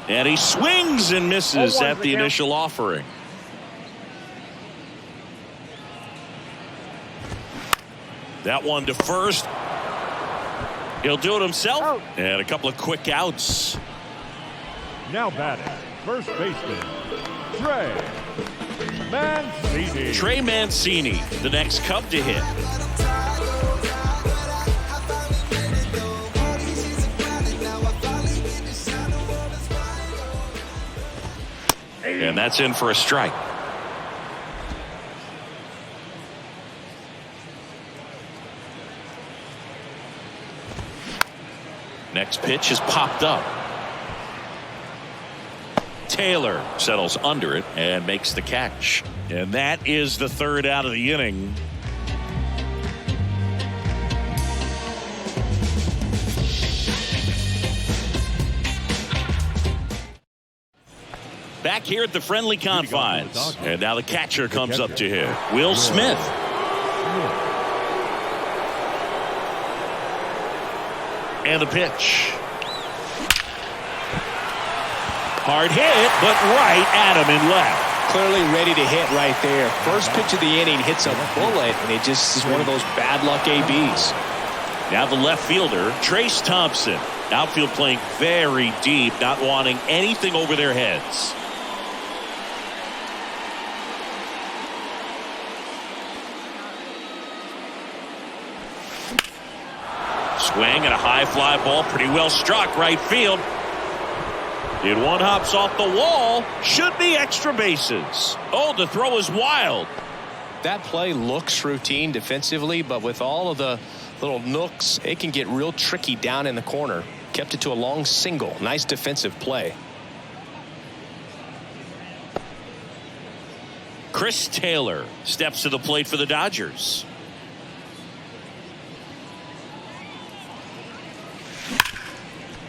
And he swings and misses at the initial offering. That one to first. He'll do it himself. And a couple of quick outs. Now batting, first baseman, Trey Mancini. Trey Mancini, the next Cub to hit. And that's in for a strike. Next pitch is popped up. Taylor settles under it and makes the catch. And that is the third out of the inning. Back here at the friendly confines. And now the catcher comes up to him. Will Smith. And the pitch. Hard hit, but right at him in left. Clearly ready to hit right there. First pitch of the inning hits a bullet, and it just is one of those bad luck ABs. Now the left fielder, Trace Thompson. Outfield playing very deep, not wanting anything over their heads. Swing and a high fly ball, pretty well struck right field. And one hops off the wall, should be extra bases. Oh, the throw is wild. That play looks routine defensively, but with all of the little nooks, it can get real tricky down in the corner. Kept it to a long single. Nice defensive play. Chris Taylor steps to the plate for the Dodgers.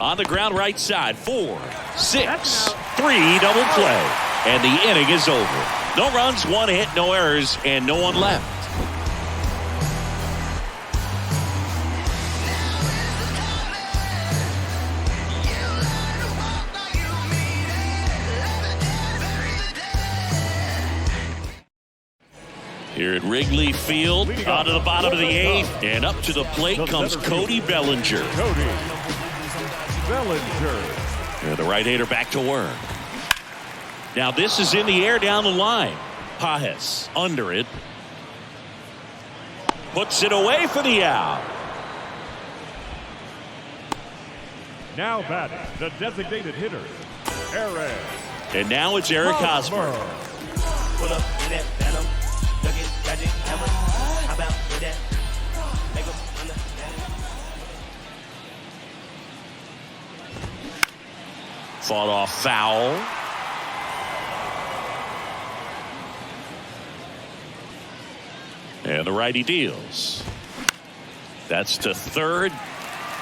On the ground right side, 4, 6, 3 double play. And the inning is over. No runs, 1 hit, no errors, and no one left. Here at Wrigley Field, out of the bottom of the 8th, and up to the plate comes Cody Bellinger. And the right-hander back to work. Now this is in the air down the line. Pajes under it. Puts it away for the out. Now batting, the designated hitter, Eric. And now it's Eric Hosmer. Pull up in that phantom. Look it, gadget, hammer. How about with that? Make 'em understand. Fought off foul. And the righty deals. That's to third.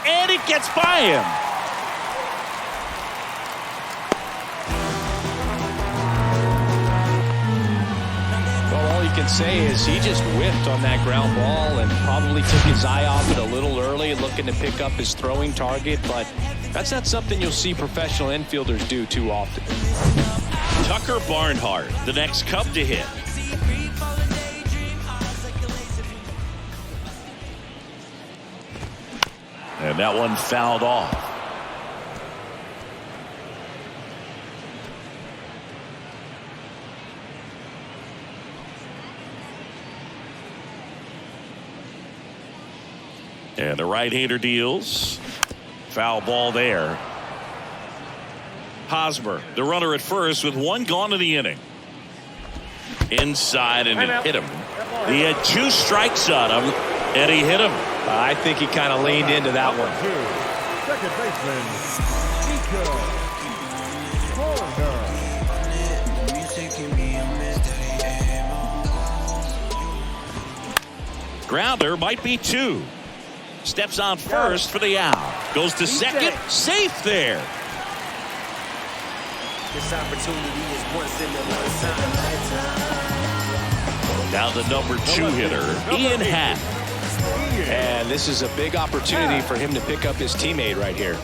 And it gets by him. Well, all you can say is he just whiffed on that ground ball and probably took his eye off it a little early, looking to pick up his throwing target, but that's not something you'll see professional infielders do too often. Tucker Barnhart, the next Cub to hit. And that one fouled off. And the right-hander deals. Foul ball there. Hosmer, the runner at first with 1 gone in the inning. Inside and it hit him. He had 2 strikes on him and he hit him. I think he kind of leaned into that one. Second baseman, Nico. Grounder might be 2. Steps on first for the out. Goes to second. Safe there. This opportunity is once in a lifetime. Now the number 2 hitter, Ian Happ. And this is a big opportunity for him to pick up his teammate right here.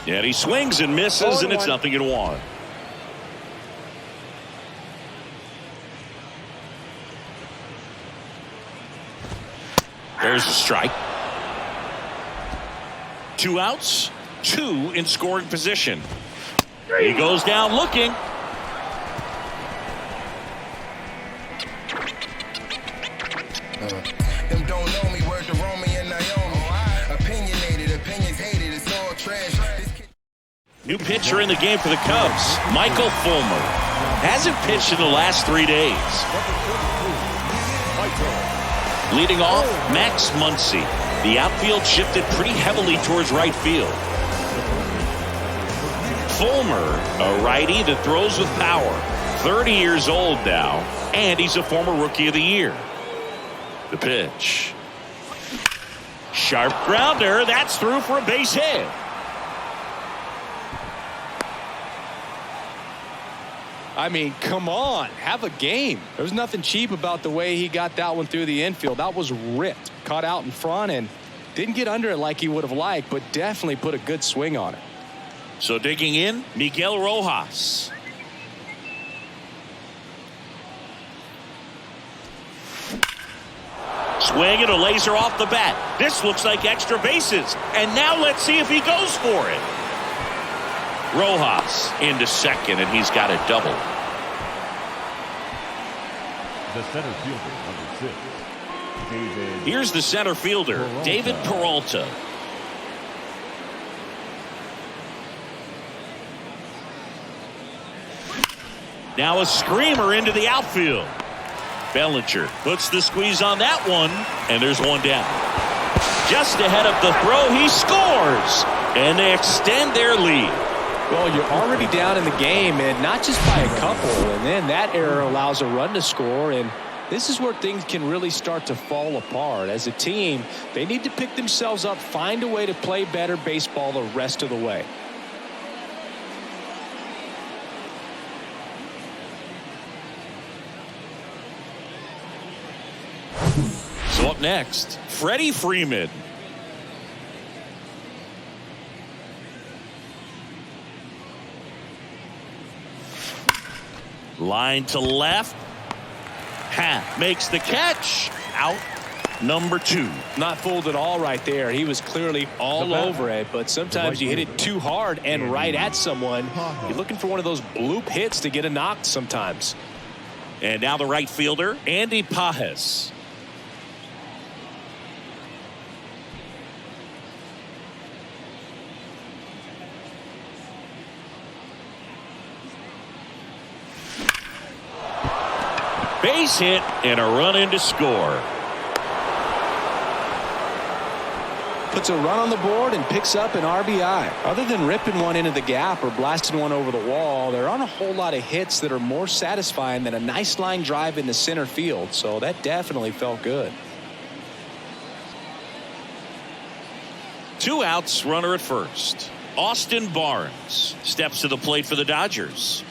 And he swings and misses, and it's 0-1. There's a strike. 2 outs, 2 in scoring position. He goes down looking. Them don't know me, word to Romy and Naomi. Opinionated, opinions hated, it's all trash. New pitcher in the game for the Cubs, Michael Fulmer. Hasn't pitched in the last 3 days. Leading off, Max Muncy. The outfield shifted pretty heavily towards right field. Fulmer, a righty that throws with power. 30 years old now, and he's a former Rookie of the Year. The pitch. Sharp grounder. That's through for a base hit. I mean, come on, have a game. There's nothing cheap about the way he got that one through the infield. That was ripped, caught out in front, and didn't get under it like he would have liked, but definitely put a good swing on it. So digging in, Miguel Rojas. Swing and a laser off the bat. This looks like extra bases. And now let's see if he goes for it. Rojas into second, and he's got a double. The center fielder, number 6, David. Here's the center fielder, Peralta. David Peralta. Now a screamer into the outfield. Bellinger puts the squeeze on that one, and there's one down. Just ahead of the throw, he scores, and they extend their lead. Well, you're already down in the game, and not just by a couple, and then that error allows a run to score, and this is where things can really start to fall apart. As a team, they need to pick themselves up, find a way to play better baseball the rest of the way. So up next, Freddie Freeman. Line to left. Makes the catch. Out number 2. Not fooled at all right there. He was clearly all over it, but sometimes you hit it too hard and right at someone. You're looking for one of those bloop hits to get a knock sometimes. And now the right fielder, Andy Pajes. Base hit and a run in to score. Puts a run on the board and picks up an RBI. Other than ripping one into the gap or blasting one over the wall, there aren't a whole lot of hits that are more satisfying than a nice line drive into center field, so that definitely felt good. 2 outs, runner at first. Austin Barnes steps to the plate for the Dodgers.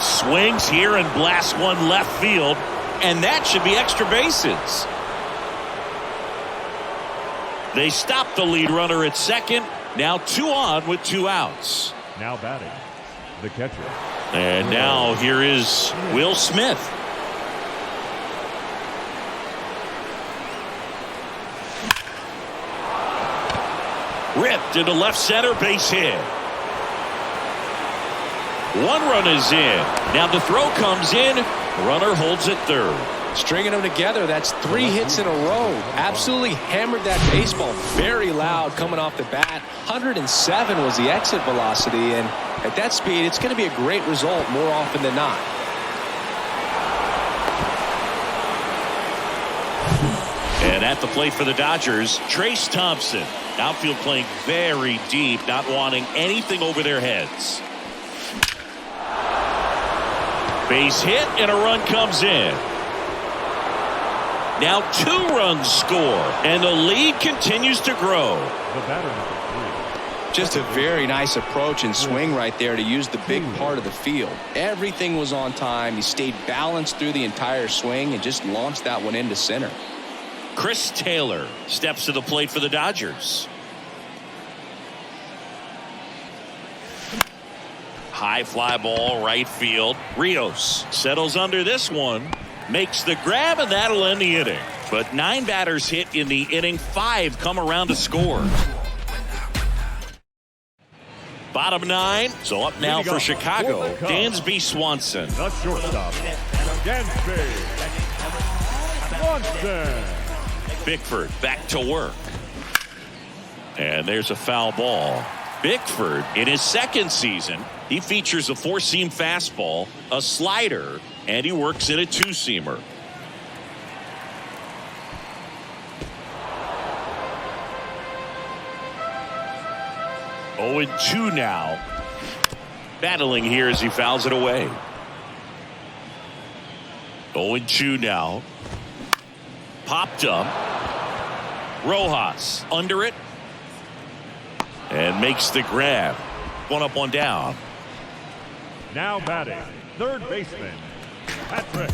Swings here and blasts one left field, and that should be extra bases. They stop the lead runner at second. Now 2 on with 2 outs. Now batting, the catcher. And now here is Will Smith. Ripped into left center, base hit. 1 run is in. Now the throw comes in. Runner holds at third. Stringing them together, that's 3 hits in a row. Absolutely hammered that baseball. Very loud coming off the bat. 107 was the exit velocity, and at that speed, it's going to be a great result more often than not. And at the plate for the Dodgers, Trace Thompson. Outfield playing very deep, not wanting anything over their heads. Base hit and a run comes in. Now 2 runs score, and the lead continues to grow. The batter, number 3. Just a very nice approach and swing right there to use the big part of the field. Everything was on time. He stayed balanced through the entire swing and just launched that one into center. Chris Taylor steps to the plate for the Dodgers. High fly ball right field. Rios settles under this one. Makes the grab, and that'll end the inning. But 9 batters hit in the inning. 5 come around to score. Bottom 9. So up now for Chicago, Dansby Swanson. The shortstop, Dansby Swanson. Bickford back to work. And there's a foul ball. Bickford, in his second season, he features a 4-seam fastball, a slider, and he works in a 2-seamer. Oh, and 2 now. Battling here as he fouls it away. 0-2 now. Popped up. Rojas under it. And makes the grab. 1 up, 1 down. Now batting, third baseman, Patrick.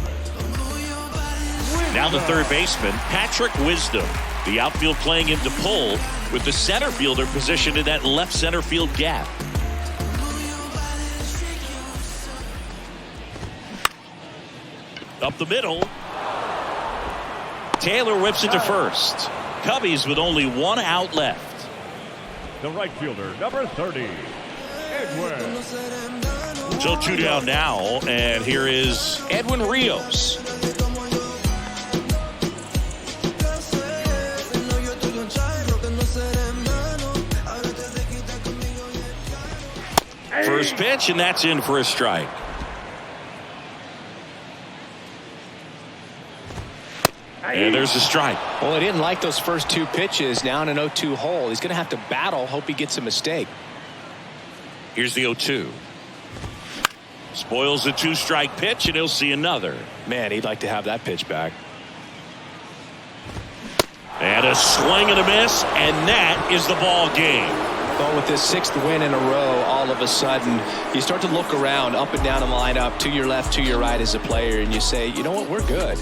Now the third baseman, Patrick Wisdom. The outfield playing him to pull with the center fielder positioned in that left center field gap. Up the middle. Taylor whips it to first. Cubbies with only one out left. The right fielder, number 30, Edwin. So 2 down now, and here is Edwin Rios. First pitch, and that's in for a strike. And there's a strike. Well, he didn't like those first 2 pitches. Now in an 0-2 hole. He's going to have to battle, hope he gets a mistake. Here's the 0-2. Spoils the 2-strike pitch, and he'll see another. Man, he'd like to have that pitch back. And a swing and a miss, and that is the ball game. Well, with this 6th win in a row, all of a sudden, you start to look around, up and down the lineup, to your left, to your right as a player, and you say, you know what, we're good.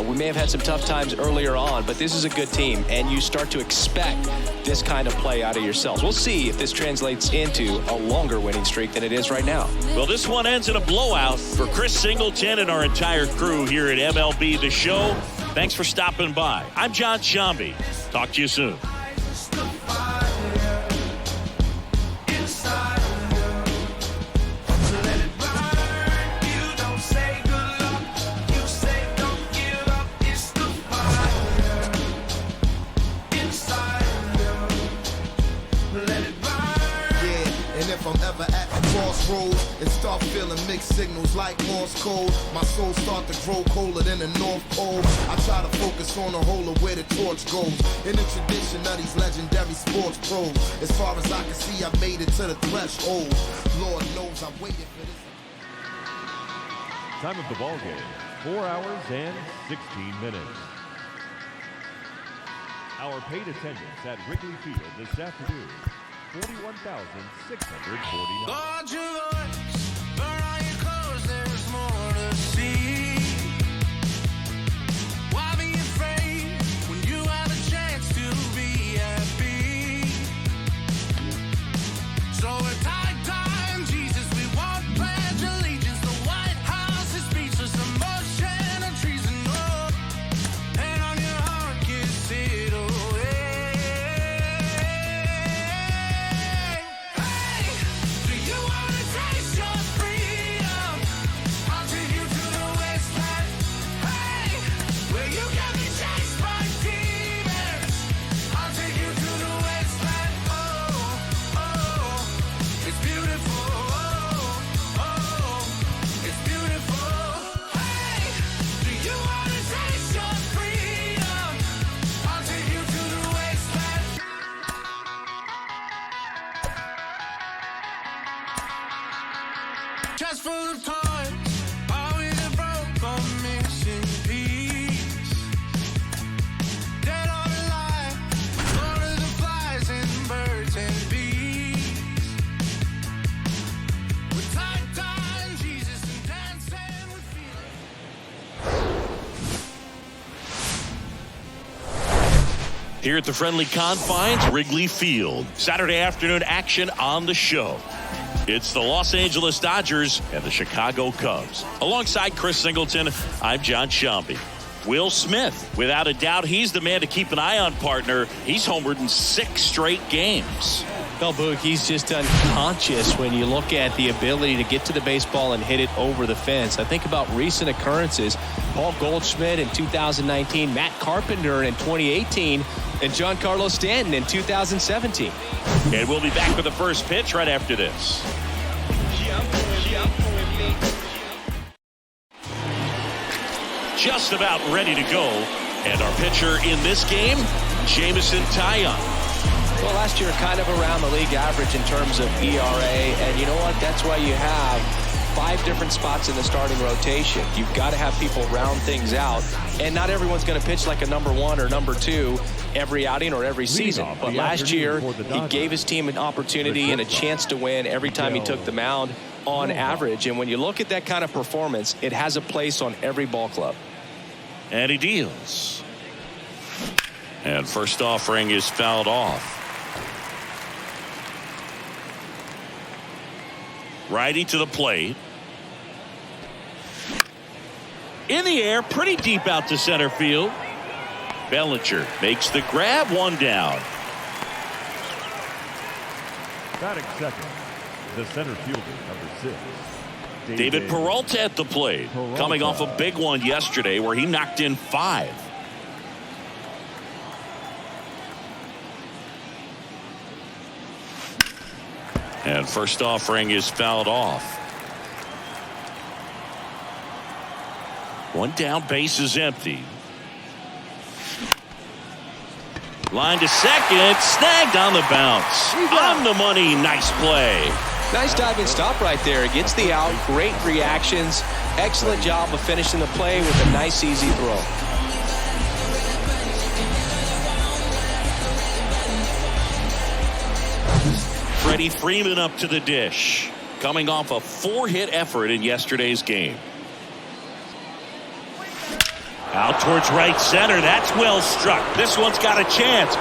We may have had some tough times earlier on, but this is a good team, and you start to expect this kind of play out of yourselves. We'll see if this translates into a longer winning streak than it is right now. Well, this one ends in a blowout for Chris Singleton and our entire crew here at MLB The Show. Thanks for stopping by. I'm John Shambi. Talk to you soon. And start feeling mixed signals like Morse code. My soul start to grow colder than the North Pole. I try to focus on the whole of where the torch goes. In the tradition of these legendary sports pros. As far as I can see, I made it to the threshold. Lord knows I waited for this. Time of the ball game, 4 hours and 16 minutes. Our paid attendance at Wrigley Field this afternoon, 41,649. Lord, your voice, around your clothes, there's more to see. Why be afraid when you have a chance to be happy? So at high time, Jesus, we won't pledge allegiance. The White House is speechless, emotion and treason. Oh, and on your heart, kiss it away. Just full of toys, always a broke or missing piece. Dead or alive, Lord of the flies and birds and bees. With tight time, Jesus and dancing with feeling. Here at the friendly confines, Wrigley Field. Saturday afternoon action on the show. It's the Los Angeles Dodgers and the Chicago Cubs. Alongside Chris Singleton, I'm John Shambi. Will Smith, without a doubt, he's the man to keep an eye on, partner. He's homered in 6 straight games. Well, Boog, he's just unconscious when you look at the ability to get to the baseball and hit it over the fence. I think about recent occurrences. Paul Goldschmidt in 2019, Matt Carpenter in 2018, and Giancarlo Stanton in 2017. And we'll be back with the first pitch right after this. Just about ready to go. And our pitcher in this game, Jameson Taillon. Well, last year kind of around the league average in terms of ERA. And you know what? That's why you have 5 different spots in the starting rotation. You've got to have people round things out. And not everyone's going to pitch like a number 1 or number 2. every outing or every season. But last year, he gave his team an opportunity and a chance to win every time he took the mound on average. And when you look at that kind of performance, it has a place on every ball club. And he deals. And first offering is fouled off. Righty to the plate. In the air, pretty deep out to center field. Bellinger makes the grab, one down. Batting second, the center fielder, number 6. David Peralta at the plate, coming off a big one yesterday where he knocked in 5. And first offering is fouled off. One down, base is empty. Line to second, snagged on the bounce. On the money, nice play. Nice diving stop right there. Gets the out, great reactions. Excellent job of finishing the play with a nice, easy throw. Freddie Freeman up to the dish, coming off a 4-hit effort in yesterday's game. Out towards right center. That's well struck. This one's got a chance.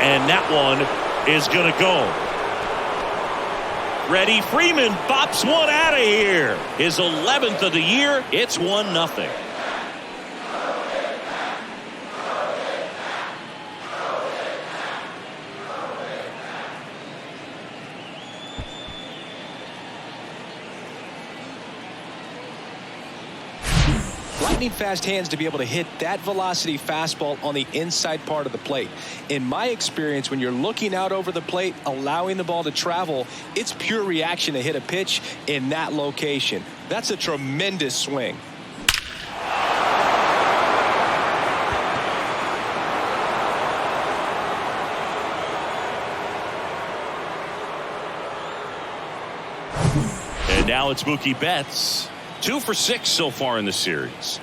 And that one is going to go. Freddie Freeman bops one out of here. His 11th of the year. It's 1-0. Lightning fast hands to be able to hit that velocity fastball on the inside part of the plate. In my experience, when you're looking out over the plate, allowing the ball to travel, it's pure reaction to hit a pitch in that location. That's a tremendous swing. And now it's Mookie Betts. 2 for 6 so far in the series.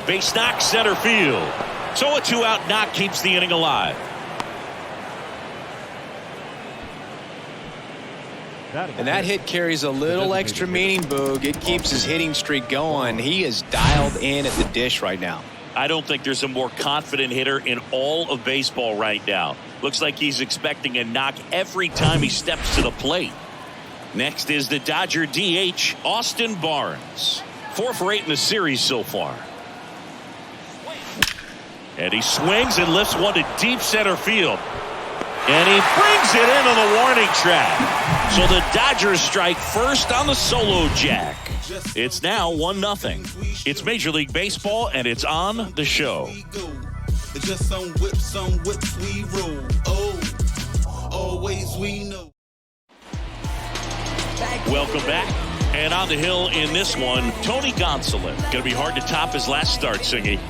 Base knock, center field. So a 2-out knock keeps the inning alive. And that hit carries a little extra meaning, Boog. It keeps his hitting streak going. He is dialed in at the dish right now. I don't think there's a more confident hitter in all of baseball right now. Looks like he's expecting a knock every time he steps to the plate. Next is the Dodger DH, Austin Barnes. 4 for 8 in the series so far. And he swings and lifts one to deep center field. And he brings it into the warning track. So the Dodgers strike first on the solo jack. It's now 1-0. It's Major League Baseball, and it's on the show. Just some whips we roll. Oh, always we know. Welcome back. And on the hill in this one, Tony Gonsolin. Going to be hard to top his last start, Singy.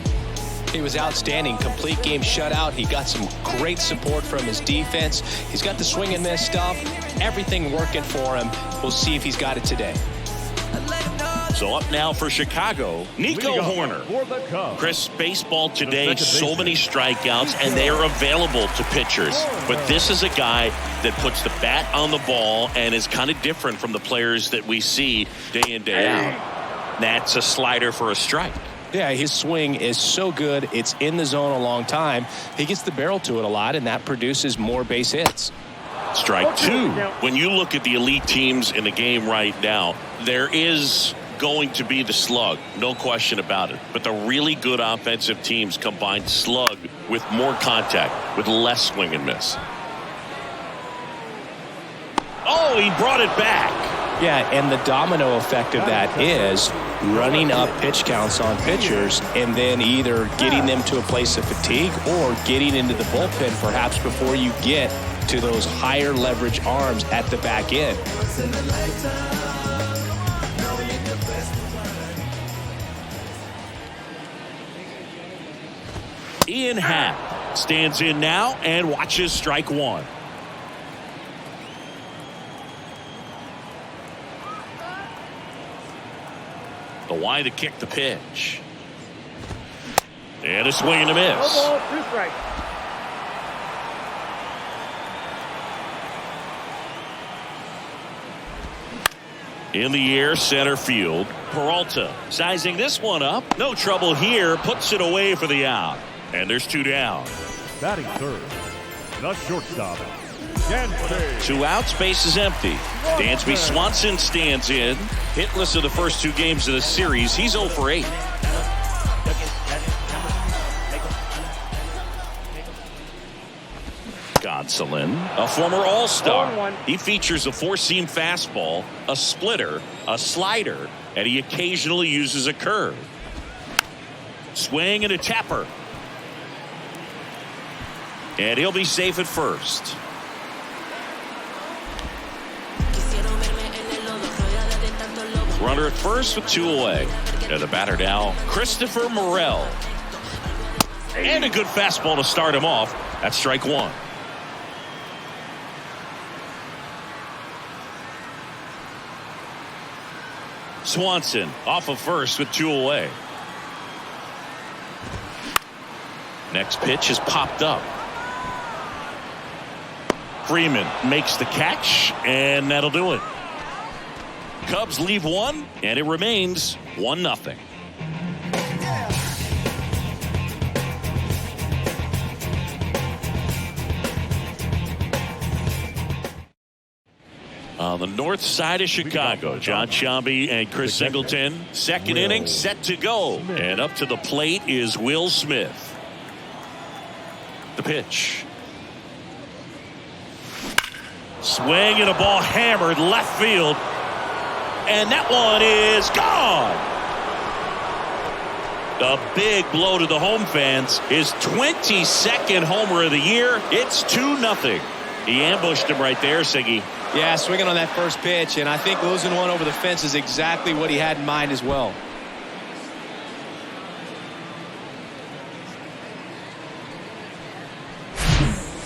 He was outstanding. Complete game shutout. He got some great support from his defense. He's got the swing and miss stuff. Everything working for him. We'll see if he's got it today. So up now for Chicago, Nico Horner. Chris, baseball today, so many strikeouts, and they are available to pitchers. But this is a guy that puts the bat on the ball and is kind of different from the players that we see day in, day out. That's a slider for a strike. Yeah, his swing is so good. It's in the zone a long time. He gets the barrel to it a lot, and that produces more base hits. Strike 2. When you look at the elite teams in the game right now, there is going to be the slug, no question about it. But the really good offensive teams combine slug with more contact, with less swing and miss. Oh, he brought it back. Yeah, and the domino effect of that is running up pitch counts on pitchers and then either getting them to a place of fatigue or getting into the bullpen perhaps before you get to those higher leverage arms at the back end. Ian Happ stands in now and watches strike 1. The wide to kick the pitch. And a swing and a miss. No ball, 2 strikes. In the air, center field. Peralta sizing this one up. No trouble here. Puts it away for the out. And there's 2 down. Batting third, the shortstop, Dansby. 2 outs, base is empty. Dansby Swanson stands in. Hitless in the first 2 games of the series. He's 0 for 8. Gonsolin, a former All-Star. He features a 4-seam fastball, a splitter, a slider, and he occasionally uses a curve. Swing and a tapper. And he'll be safe at first. Runner at first with 2 away. And the batter now, Christopher Morel. And a good fastball to start him off. That's strike 1. Swanson off of first with 2 away. Next pitch is popped up. Freeman makes the catch, and that'll do it. Cubs leave 1, and it remains 1-0. On the north side of Chicago, John Sciambi and Chris Singleton. Second inning set to go. And up to the plate is Will Smith. The pitch. Swing and a ball hammered left field. And that one is gone. A big blow to the home fans. His 22nd homer of the year. It's 2-0. He ambushed him right there, Siggy. Yeah, swinging on that first pitch, and I think losing one over the fence is exactly what he had in mind as well.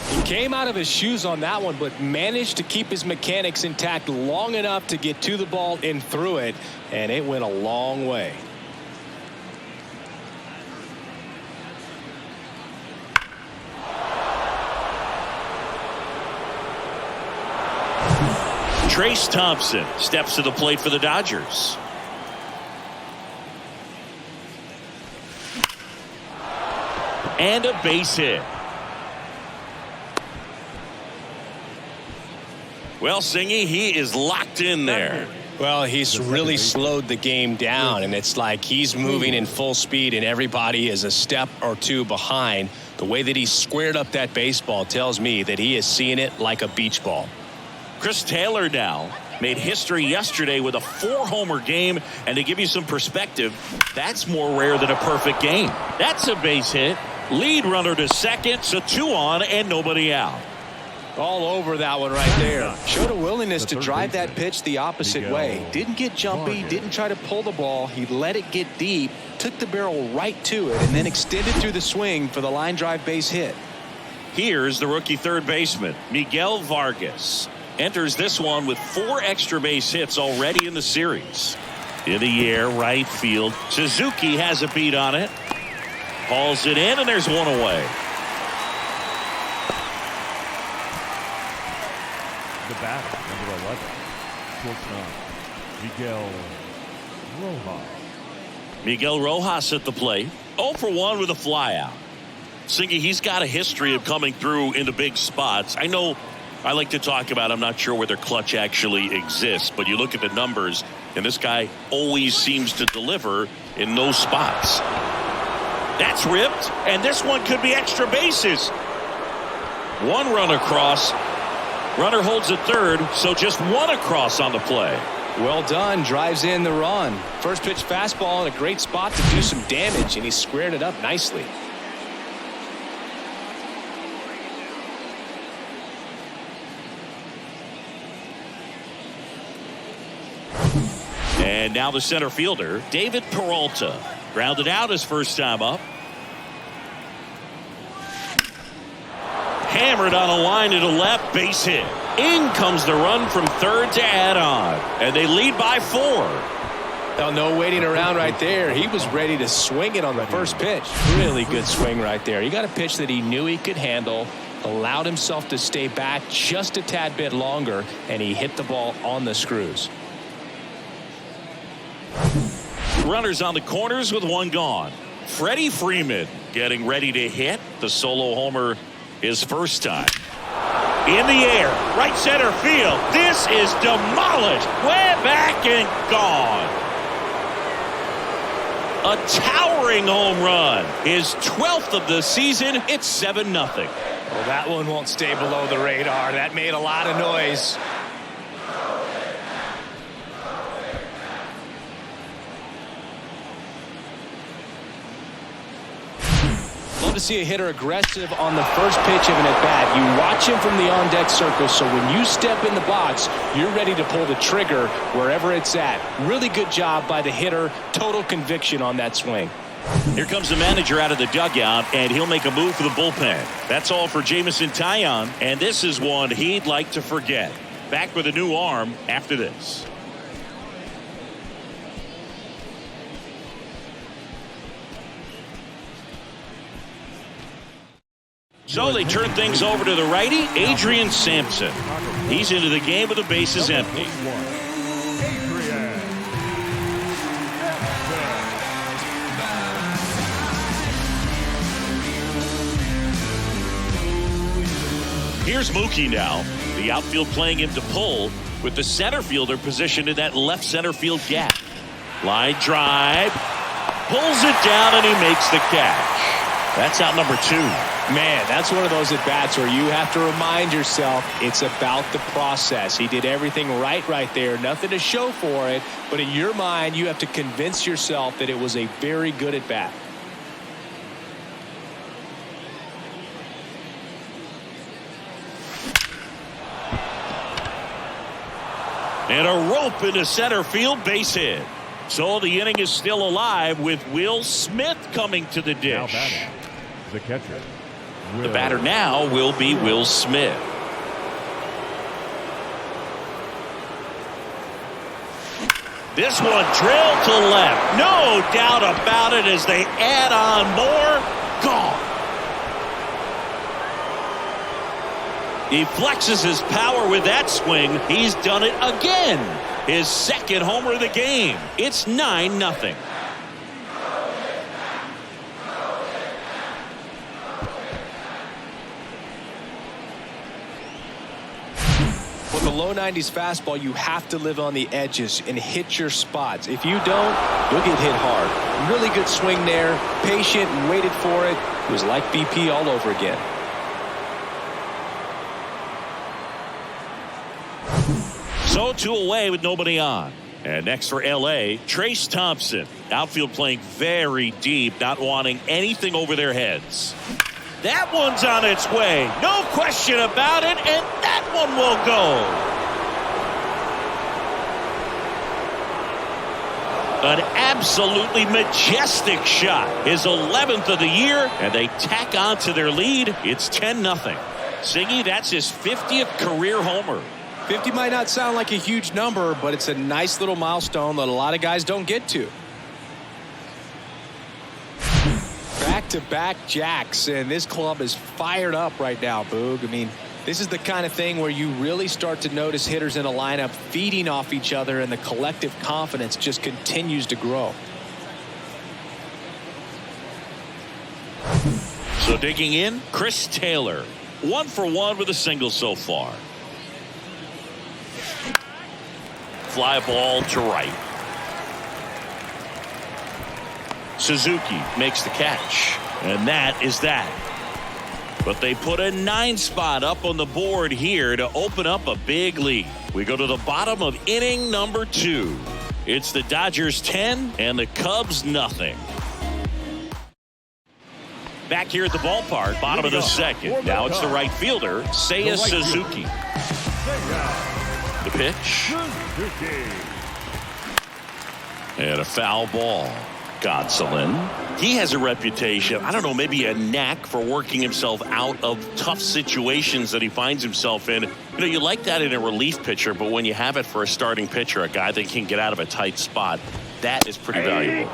He came out of his shoes on that one, but managed to keep his mechanics intact long enough to get to the ball and through it, and it went a long way. Trace Thompson steps to the plate for the Dodgers. And a base hit. Well, Singy, he is locked in there. Well, he's really slowed the game down, and it's like he's moving in full speed, and everybody is a step or 2 behind. The way that he squared up that baseball tells me that he is seeing it like a beach ball. Chris Taylor now made history yesterday with a 4-homer game, and to give you some perspective, that's more rare than a perfect game. That's a base hit. Lead runner to second, so 2 on and nobody out. All over that one right there. Showed a willingness to drive that pitch the opposite way. Didn't get jumpy, didn't try to pull the ball. He let it get deep, took the barrel right to it, and then extended through the swing for the line drive base hit. Here's the rookie third baseman, Miguel Vargas. Enters this one with 4 extra base hits already in the series. In the air, right field. Suzuki has a beat on it. Hauls it in, and there's 1 away. The batter, number 11, shortstop, Miguel Rojas. Miguel Rojas at the plate. 0 for 1 with a flyout. Singy, he's got a history of coming through into big spots. I know I like to talk about, I'm not sure whether clutch actually exists, but you look at the numbers, and this guy always seems to deliver in those spots. That's ripped, and this one could be extra bases. 1 run across. Runner holds at third, so just 1 across on the play. Well done, drives in the run. First pitch fastball in a great spot to do some damage, and he squared it up nicely. And now the center fielder, David Peralta. Grounded out his first time up. Hammered on a line to the left, base hit. In comes the run from third to add on. And they lead by 4. Oh, no waiting around right there. He was ready to swing it on the first pitch. Really good swing right there. He got a pitch that he knew he could handle, allowed himself to stay back just a tad bit longer, and he hit the ball on the screws. Runners on the corners with one gone. Freddie Freeman getting ready to hit. The solo homer his first time. In the air, right center field. This is demolished. Way back and gone. A towering home run. His 12th of the season. It's 7-0. Well, that one won't stay below the radar. That made a lot of noise. Love to see a hitter aggressive on the first pitch of an at-bat. You watch him from the on-deck circle, so when you step in the box, you're ready to pull the trigger wherever it's at. Really good job by the hitter. Total conviction on that swing. Here comes the manager out of the dugout, and he'll make a move for the bullpen. That's all for Jameson Taillon, and this is one he'd like to forget. Back with a new arm after this. So they turn things over to the righty, Adrian Sampson. He's into the game with the bases empty. Here's Mookie now. The outfield playing him to pull with the center fielder positioned in that left center field gap. Line drive. Pulls it down and he makes the catch. That's out number 2. Man, that's one of those at-bats where you have to remind yourself it's about the process. He did everything right there. Nothing to show for it. But in your mind, you have to convince yourself that it was a very good at-bat. And a rope into center field, base hit. So the inning is still alive with Will Smith coming to the dish. Now batting, the catcher. The batter now will be Will Smith. This one drilled to left. No doubt about it as they add on more. Gone. He flexes his power with that swing. He's done it again. His second homer of the game. It's 9-0. With the low 90s fastball, you have to live on the edges and hit your spots. If you don't, you'll get hit hard. Really good swing there. Patient and waited for it. It was like BP all over again. So 2 away with nobody on. And next for L.A., Trace Thompson. Outfield playing very deep, not wanting anything over their heads. That one's on its way. No question about it, and that one will go. An absolutely majestic shot. His 11th of the year, and they tack on to their lead. It's 10-0. Siggy, that's his 50th career homer. 50 might not sound like a huge number, but it's a nice little milestone that a lot of guys don't get to. Back-to-back jacks, and this club is fired up right now, Boog. I mean, this is the kind of thing where you really start to notice hitters in a lineup feeding off each other, and the collective confidence just continues to grow. So digging in, Chris Taylor. 1 for 1 with a single so far. Fly ball to right. Suzuki makes the catch, and that is that. But they put a 9 spot up on the board here to open up a big lead. We go to the bottom of inning number 2. It's the Dodgers 10 and the Cubs nothing. Back here at the ballpark, bottom of the second. Now it's the right fielder, Seiya Suzuki. The pitch. And a foul ball. Gonsolin. He has a reputation, I don't know, maybe a knack for working himself out of tough situations that he finds himself in. You know, you like that in a relief pitcher, but when you have it for a starting pitcher, a guy that can get out of a tight spot, That is pretty valuable.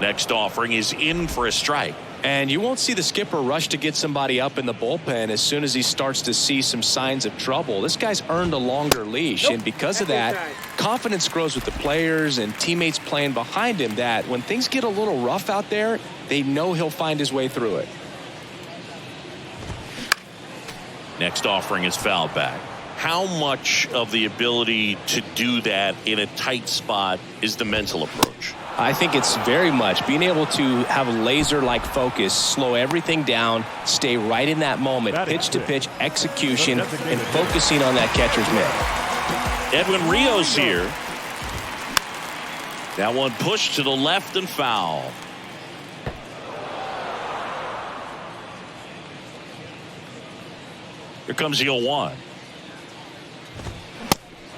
Next offering is in for a strike. And you won't see the skipper rush to get somebody up in the bullpen as soon as he starts to see some signs of trouble. This guy's earned a longer leash, and because of that, confidence grows with the players and teammates playing behind him that when things get a little rough out there, they know he'll find his way through it. Next offering is fouled back. How much of the ability to do that in a tight spot is the mental approach? I think it's very much being able to have a laser-like focus, slow everything down, stay right in that moment, pitch-to-pitch execution, and focusing on that catcher's mitt. Edwin Rios here. That one pushed to the left and foul. Here comes the 0-1.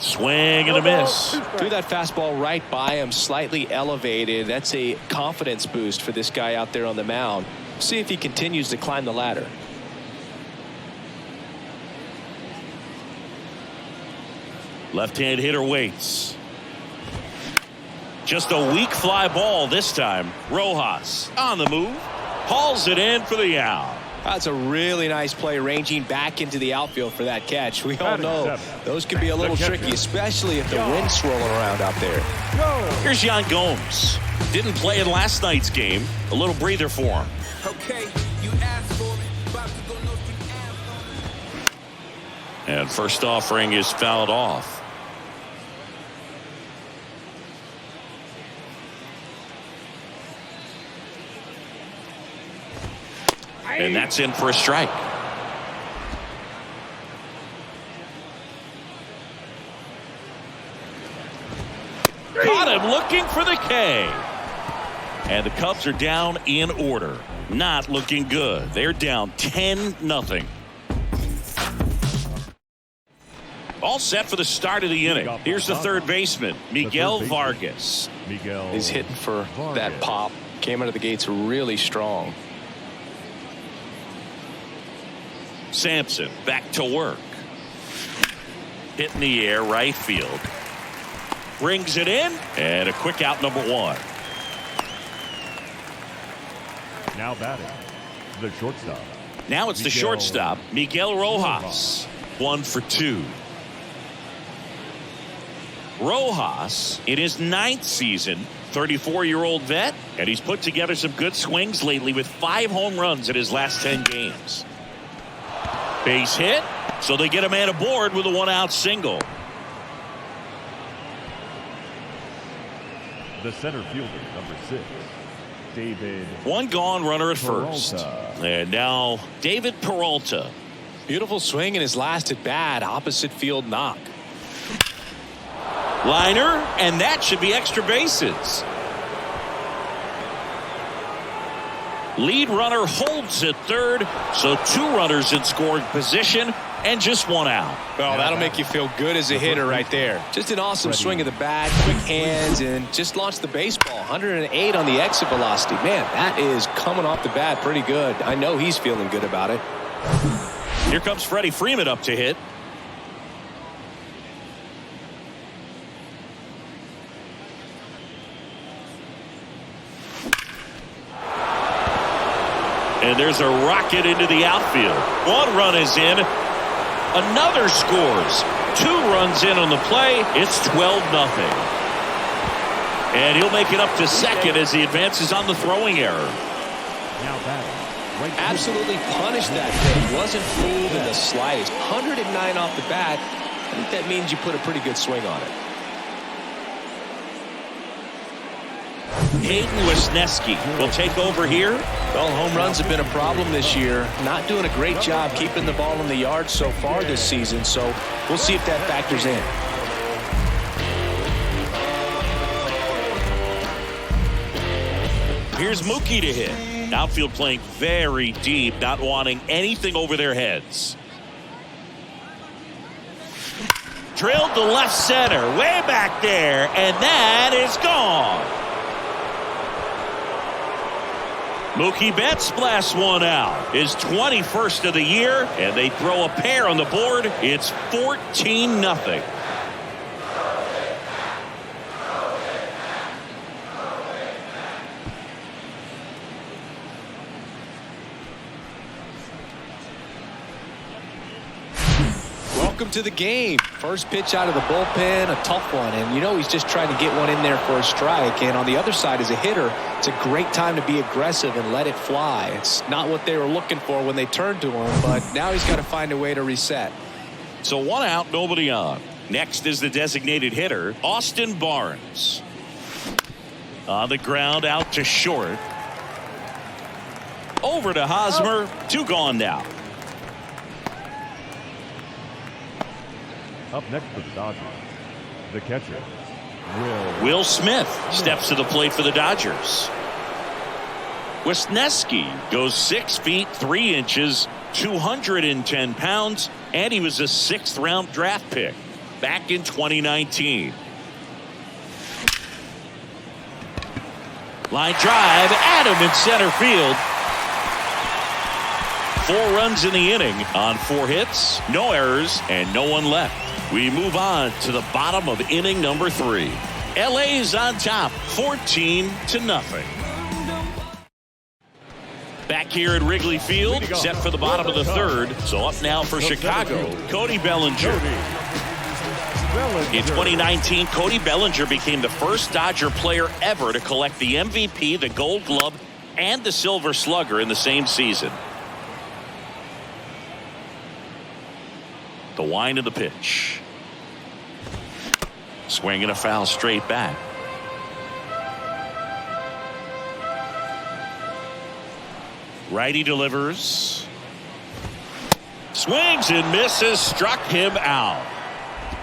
Swing and a miss. Threw that fastball right by him, slightly elevated. That's a confidence boost for this guy out there on the mound. See if he continues to climb the ladder. Left-hand hitter waits. Just a weak fly ball this time. Rojas on the move. Hauls it in for the out. That's a really nice play, ranging back into the outfield for that catch. We all know those can be a little tricky, especially if the wind's swirling around out there. Here's Yan Gomes. Didn't play in last night's game. A little breather for him. Okay, you asked for it. And first offering is fouled off. And that's in for a strike. Caught him looking for the K. And the Cubs are down in order. Not looking good. They're down 10-0. All set for the start of the inning. Here's the third baseman, Miguel Vargas. He's hitting for that pop. Came out of the gates really strong. Sampson back to work. Hit in the air, right field. Brings it in, and a quick out, number 1. Now batting, the shortstop. Now it's the shortstop, Miguel Rojas. 1 for 2. Rojas, in his 9th season, 34-year-old vet, and he's put together some good swings lately with 5 home runs in his last 10 games. Base hit, so they get a man aboard with a 1-out single. The center fielder, number 6, David. 1 gone, runner at first. And now David Peralta. Beautiful swing in his last at bat, opposite field knock. Liner, and that should be extra bases. Lead runner holds at third, so 2 runners in scoring position and just 1 out. Well, that'll make you feel good as a hitter right there. Just an awesome swing of the bat, quick hands, and just launched the baseball. 108 on the exit velocity. Man, that is coming off the bat pretty good. I know he's feeling good about it. Here comes Freddie Freeman up to hit. And there's a rocket into the outfield. 1 run is in. Another scores. 2 runs in on the play. It's 12-0. And he'll make it up to second as he advances on the throwing error. Absolutely punished that thing. Wasn't fooled in the slightest. 109 off the bat. I think that means you put a pretty good swing on it. Hayden Wisniewski will take over here. Well, home runs have been a problem this year. Not doing a great job keeping the ball in the yard so far this season, so we'll see if that factors in. Here's Mookie to hit. Outfield playing very deep, not wanting anything over their heads. Drilled to left center, way back there, and that is gone. Mookie Betts blasts 1 out. His 21st of the year, and they throw a pair on the board. It's 14-0. welcome to the game. First pitch out of the bullpen, a tough one. And, you know, he's just trying to get one in there for a strike. And on the other side, as a hitter, it's a great time to be aggressive and let it fly. It's not what they were looking for when they turned to him, but now he's got to find a way to reset. So 1 out, nobody on. Next is the designated hitter, Austin Barnes. On the ground, out to short. Over to Hosmer. 2 gone now. Up next for the Dodgers, the catcher, Will Smith steps to the plate for the Dodgers. Wisniewski goes 6 feet 3 inches, 210 pounds, and he was a 6th-round draft pick back in 2019. Line drive, Adam in center field. 4 runs in the inning on 4 hits, no errors, and no one left. We move on to the bottom of inning number 3. LA's on top, 14-0. Back here at Wrigley Field, set for the bottom of the 3rd. So up now for Chicago, Cody Bellinger. In 2019, Cody Bellinger became the first Dodger player ever to collect the MVP, the Gold Glove, and the Silver Slugger in the same season. The wind of the pitch. Swing and a foul straight back. Righty delivers. Swings and misses. Struck him out.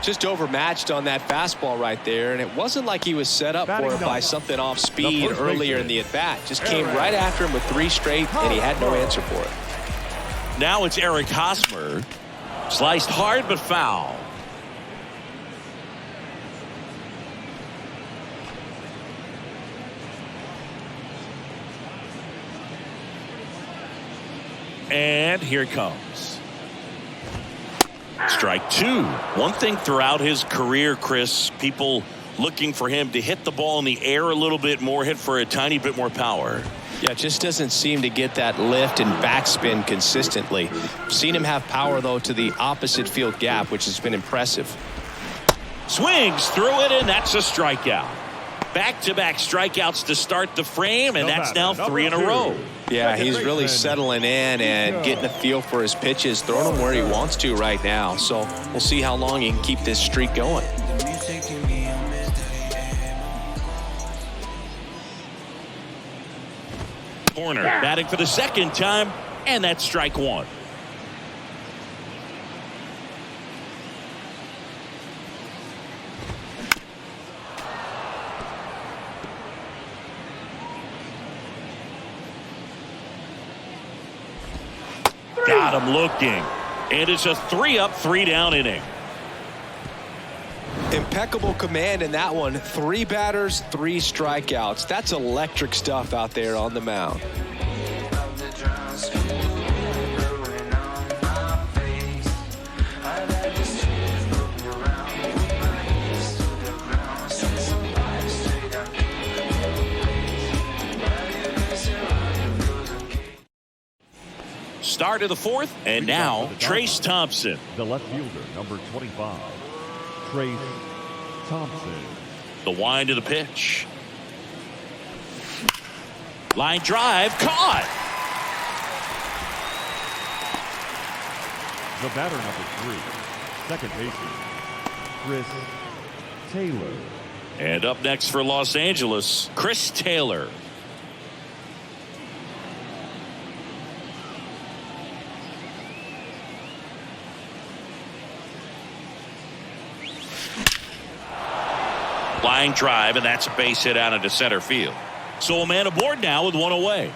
Just overmatched on that fastball right there, and it wasn't like he was set up for it by something off speed earlier in the at-bat. Just came right after him with 3 straight, and he had no answer for it. Now it's Eric Hosmer. Sliced hard but foul. And here it comes. Strike 2. One thing throughout his career, Chris, people looking for him to hit the ball in the air a little bit more, hit for a tiny bit more power. Yeah, just doesn't seem to get that lift and backspin consistently. Seen him have power, though, to the opposite field gap, which has been impressive. Swings through it, and that's a strikeout. Back-to-back strikeouts to start the frame, and that's now 3 in a row. Yeah, he's really settling in and getting a feel for his pitches, throwing them where he wants to right now. So we'll see how long he can keep this streak going. Corner batting for the 2nd time, and that's strike 1. Got him looking, and it's a 3-up, 3-down inning. Impeccable command in that one. 3 batters, 3 strikeouts. That's electric stuff out there on the mound. Start of the 4th, and now Trace Thompson. The left fielder, number 25, Trace Thompson. The wind of the pitch. Line drive, caught. The batter, number 3, second baseman, Chris Taylor. And up next for Los Angeles, Chris Taylor. Line drive, and that's a base hit out into center field. So a man aboard now with 1 away.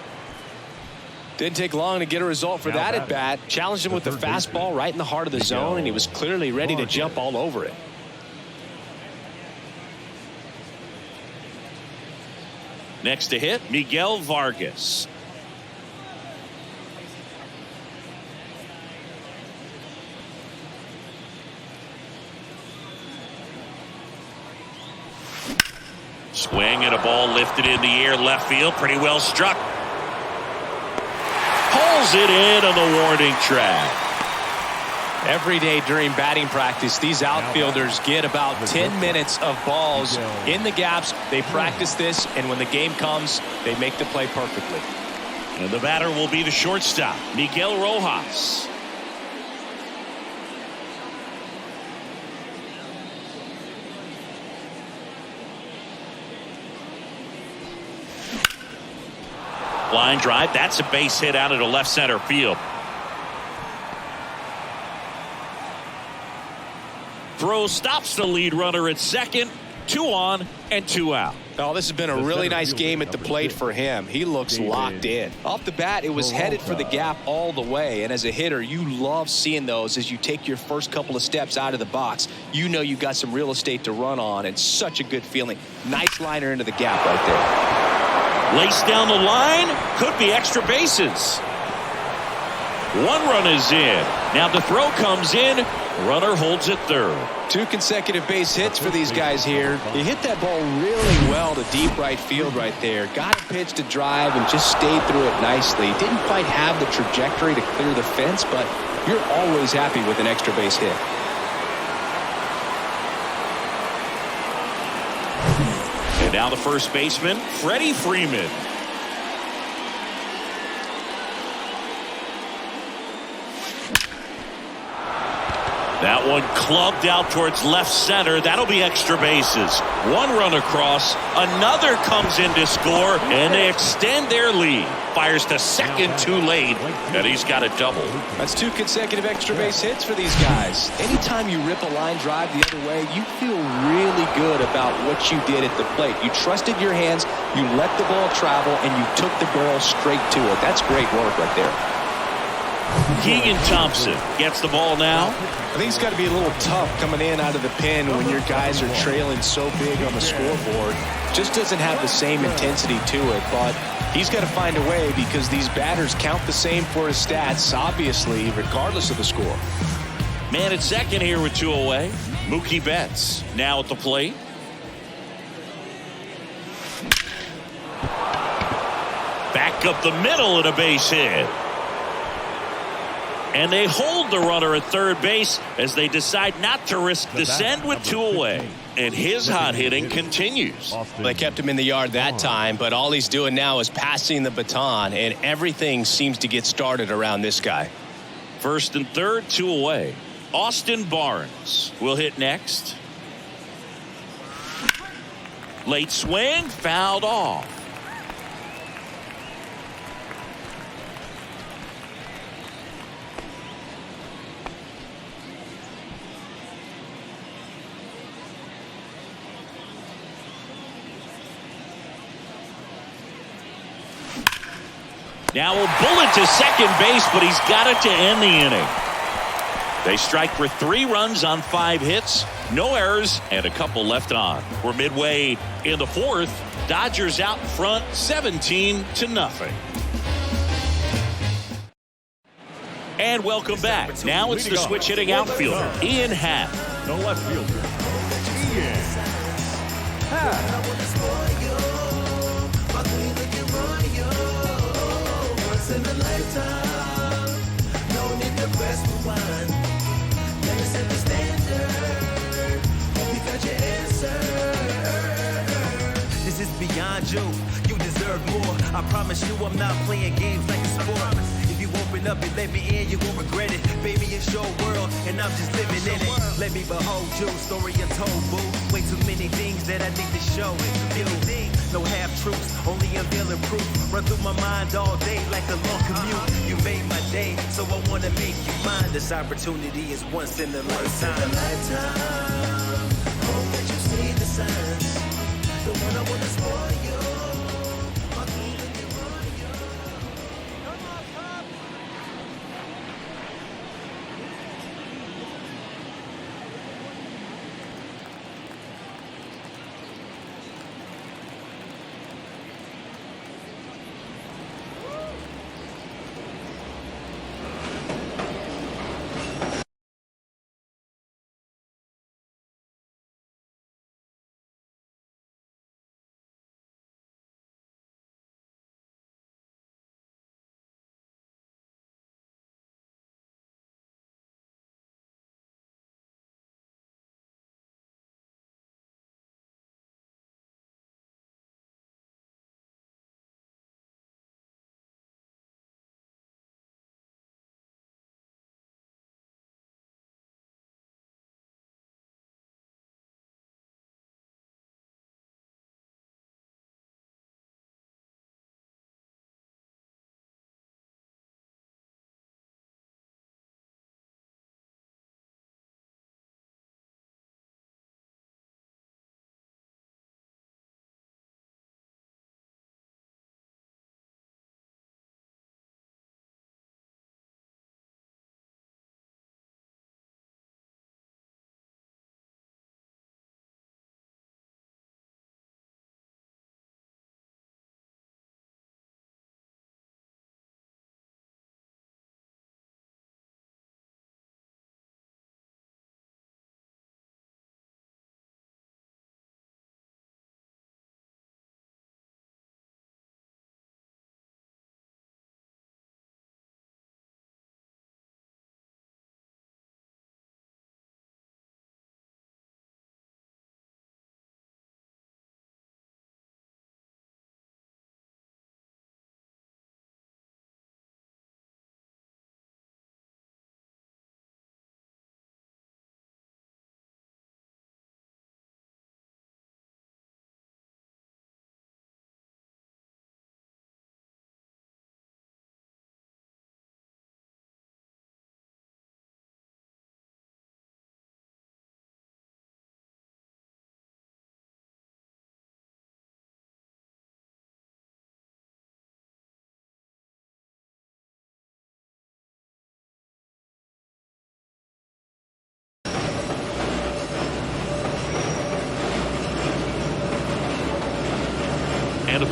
Didn't take long to get a result for that at bat. Challenged him with the fastball right in the heart of the zone, and he was clearly ready to jump all over it. Next to hit, Miguel Vargas. Swing and a ball lifted in the air, left field, pretty well struck. Pulls it in on the warning track. Every day during batting practice, these outfielders get about 10 minutes of balls in the gaps. They practice this, and when the game comes, they make the play perfectly. And the batter will be the shortstop, Miguel Rojas. Line drive. That's a base hit out into left center field. Throw stops the lead runner at second. 2 on and 2 out. Oh, this has been a really nice game at the plate for him. He looks locked in. Off the bat, it was headed for the gap all the way. And as a hitter, you love seeing those as you take your first couple of steps out of the box. You know you got some real estate to run on, and such a good feeling. Nice liner into the gap right there. Laced down the line. Could be extra bases. 1 run is in. Now the throw comes in. Runner holds it third. 2 consecutive base hits for these guys here. He hit that ball really well to deep right field right there. Got a pitch to drive and just stayed through it nicely. Didn't quite have the trajectory to clear the fence, but you're always happy with an extra base hit. And now the first baseman, Freddie Freeman. That one clubbed out towards left center. That'll be extra bases. 1 run across. Another comes in to score, and they extend their lead. Fires to second too late, and he's got a double. That's 2 consecutive extra base hits for these guys. Anytime you rip a line drive the other way, you feel really good about what you did at the plate. You trusted your hands, you let the ball travel, and you took the barrel straight to it. That's great work right there. Keegan Thompson gets the ball now. I think it's got to be a little tough coming in out of the pen when your guys are trailing so big on the scoreboard. Just doesn't have the same intensity to it, but he's got to find a way because these batters count the same for his stats, obviously, regardless of the score. Man at second here with 2 away. Mookie Betts now at the plate. Back up the middle at a base hit. And they hold the runner at third base as they decide not to risk the send with 2 away. And his hot hitting continues. They kept him in the yard that time, but all he's doing now is passing the baton, and everything seems to get started around this guy. First and third, 2 away. Austin Barnes will hit next. Late swing, fouled off. Now a bullet to second base, but he's got it to end the inning. They strike for 3 runs on 5 hits, no errors, and a couple left on. We're midway in the 4th. Dodgers out in front, 17-0. And welcome back. Now it's the switch hitting outfielder, Ian Happ. The left fielder, Ian Happ. In a lifetime, no need to press rewind. Let me set the standard. Hope you got your answer. This is beyond you. You deserve more. I promise you, I'm not playing games like a sport. If you open up and let me in, you won't regret it. Baby, it's your world, and I'm just living in it. Let me behold you, story untold, boo. Way too many things that I need to show you. No half-truths, only unveiling proof. Run through my mind all day like a long commute. You made my day, so I wanna make you mine. This opportunity is once in a lifetime. Hope that you see the signs. The one I wanna spoil you.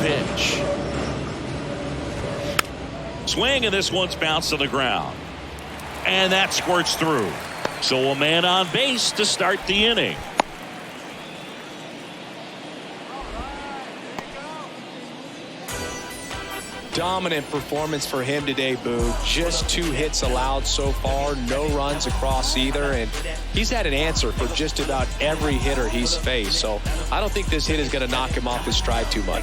pitch. Swing, and this one's bounced to the ground. And that squirts through. So a man on base to start the inning. Dominant performance for him today, Boo. Just 2 hits allowed so far, no runs across either, and he's had an answer for just about every hitter he's faced. So I don't think this hit is going to knock him off his stride too much.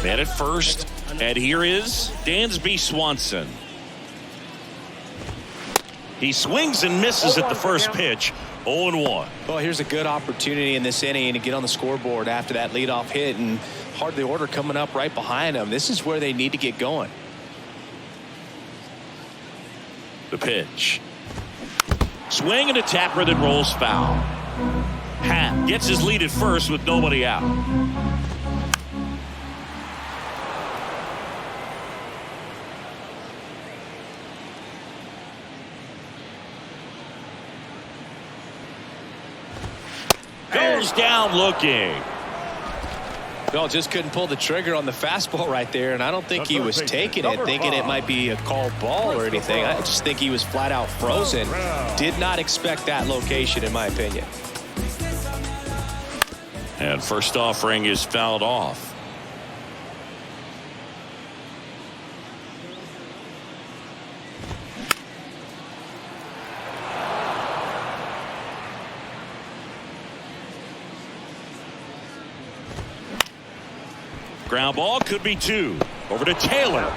Man at first, and here is Dansby Swanson. He swings and misses at the first pitch. 0-1. Well, here's a good opportunity in this inning to get on the scoreboard after that leadoff hit, and hardly order coming up right behind them. This is where they need to get going. The pitch. Swing and a tapper that rolls foul. Happ gets his lead at first with nobody out. Goes down looking. Well, just couldn't pull the trigger on the fastball right there, and I don't think he was taking it, thinking it might be a called ball or anything. I just think he was flat out frozen. Did not expect that location, in my opinion. And first offering is fouled off. Ground ball, could be 2. Over to Taylor.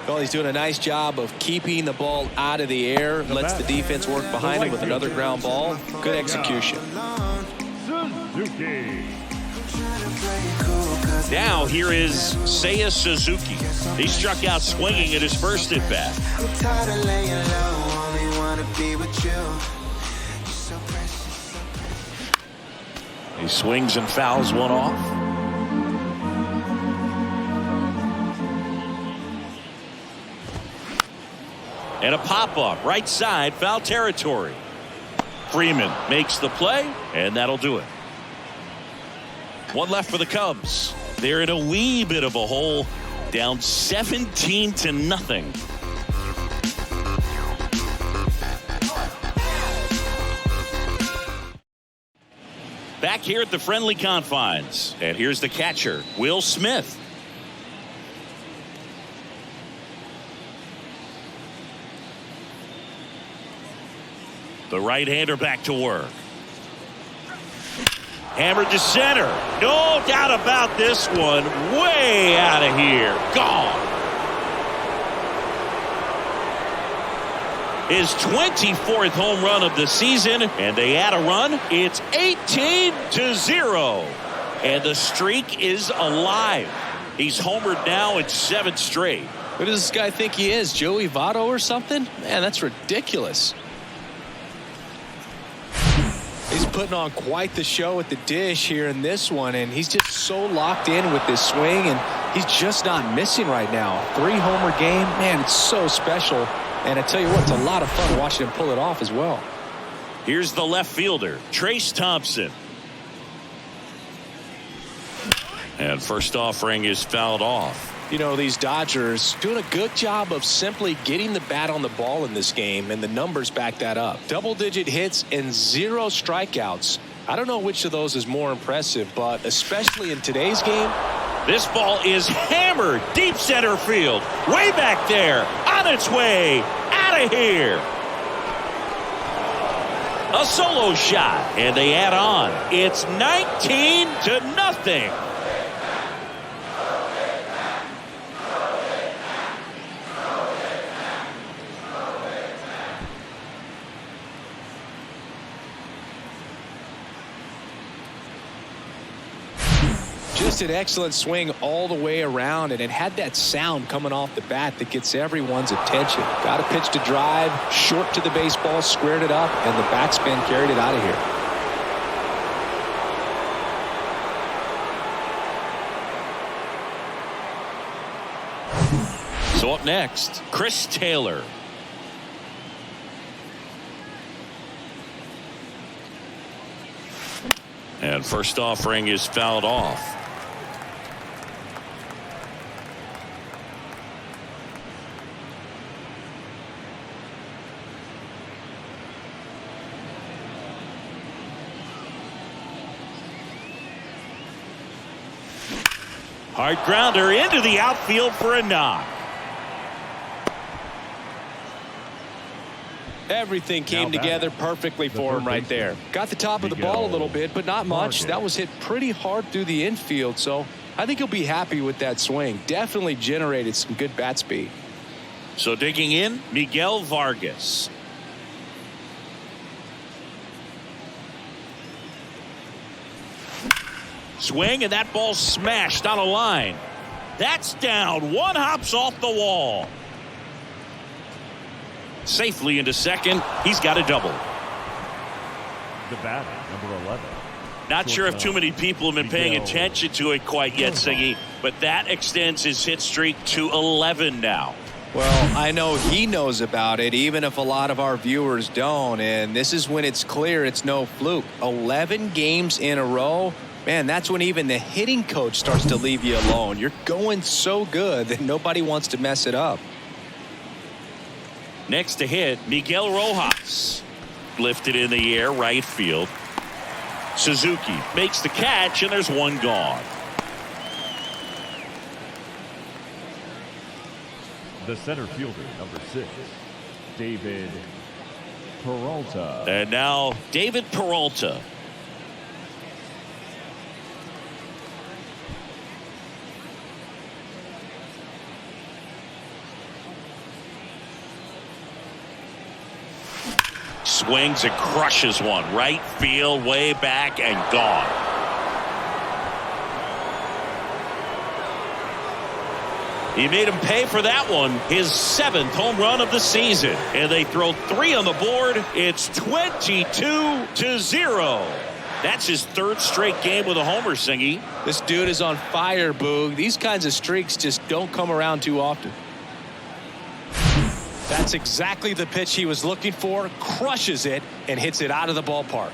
Well, he's doing a nice job of keeping the ball out of the air. Lets the defense work behind him with another ground ball. Good execution. Now here is Seiya Suzuki. He struck out swinging at his first at bat. He swings and fouls one off. And a pop-up right side, foul territory. Freeman makes the play, and that'll do it. One left for the Cubs. They're in a wee bit of a hole, down 17-0. Back here at the friendly confines, and here's the catcher, Will Smith. The right-hander back to work. Hammered to center. No doubt about this one. Way out of here. Gone. His 24th home run of the season, and they add a run. It's 18-0, and the streak is alive. He's homered now in 7 straight. Who does this guy think he is, Joey Votto or something? Man, that's ridiculous. He's putting on quite the show at the dish here in this one, and he's just so locked in with this swing, and he's just not missing right now. 3-homer game, man, it's so special. And I tell you what, it's a lot of fun watching him pull it off as well. Here's the left fielder, Trace Thompson. And first offering is fouled off. You know, these Dodgers doing a good job of simply getting the bat on the ball in this game, and the numbers back that up. Double-digit hits and 0 strikeouts. I don't know which of those is more impressive, but especially in today's game. This ball is hammered deep center field. Way back there. On its way. Out of here. A solo shot. And they add on. It's 19-0. Just an excellent swing all the way around, and it had that sound coming off the bat that gets everyone's attention. Got a pitch to drive, short to the baseball, squared it up, and the backspin carried it out of here. So up next, Chris Taylor. And first offering is fouled off. Hard grounder into the outfield for a knock. Everything came together perfectly for him right there. Got the top of the ball a little bit, but not much. That was hit pretty hard through the infield, so I think he'll be happy with that swing. Definitely generated some good bat speed. So digging in, Miguel Vargas. Swing, and that ball smashed on a line. That's down. One hops off the wall. Safely into second. He's got a double. The batter, number 11. Not sure if too many people have been paying attention to it quite yet, Siggy, but that extends his hit streak to 11 now. Well, I know he knows about it, even if a lot of our viewers don't, and this is when it's clear it's no fluke. 11 games in a row. Man, that's when even the hitting coach starts to leave you alone. You're going so good that nobody wants to mess it up. Next to hit, Miguel Rojas. Lifted in the air, right field. Suzuki makes the catch, and there's one gone. The center fielder, number 6, David Peralta. And now David Peralta. Swings and crushes one. Right field, way back, and gone. He made him pay for that one. His 7th home run of the season. And they throw 3 on the board. It's 22-0. That's his 3rd straight game with a homer, Singy. This dude is on fire, Boog. These kinds of streaks just don't come around too often. That's exactly the pitch he was looking for. Crushes it and hits it out of the ballpark.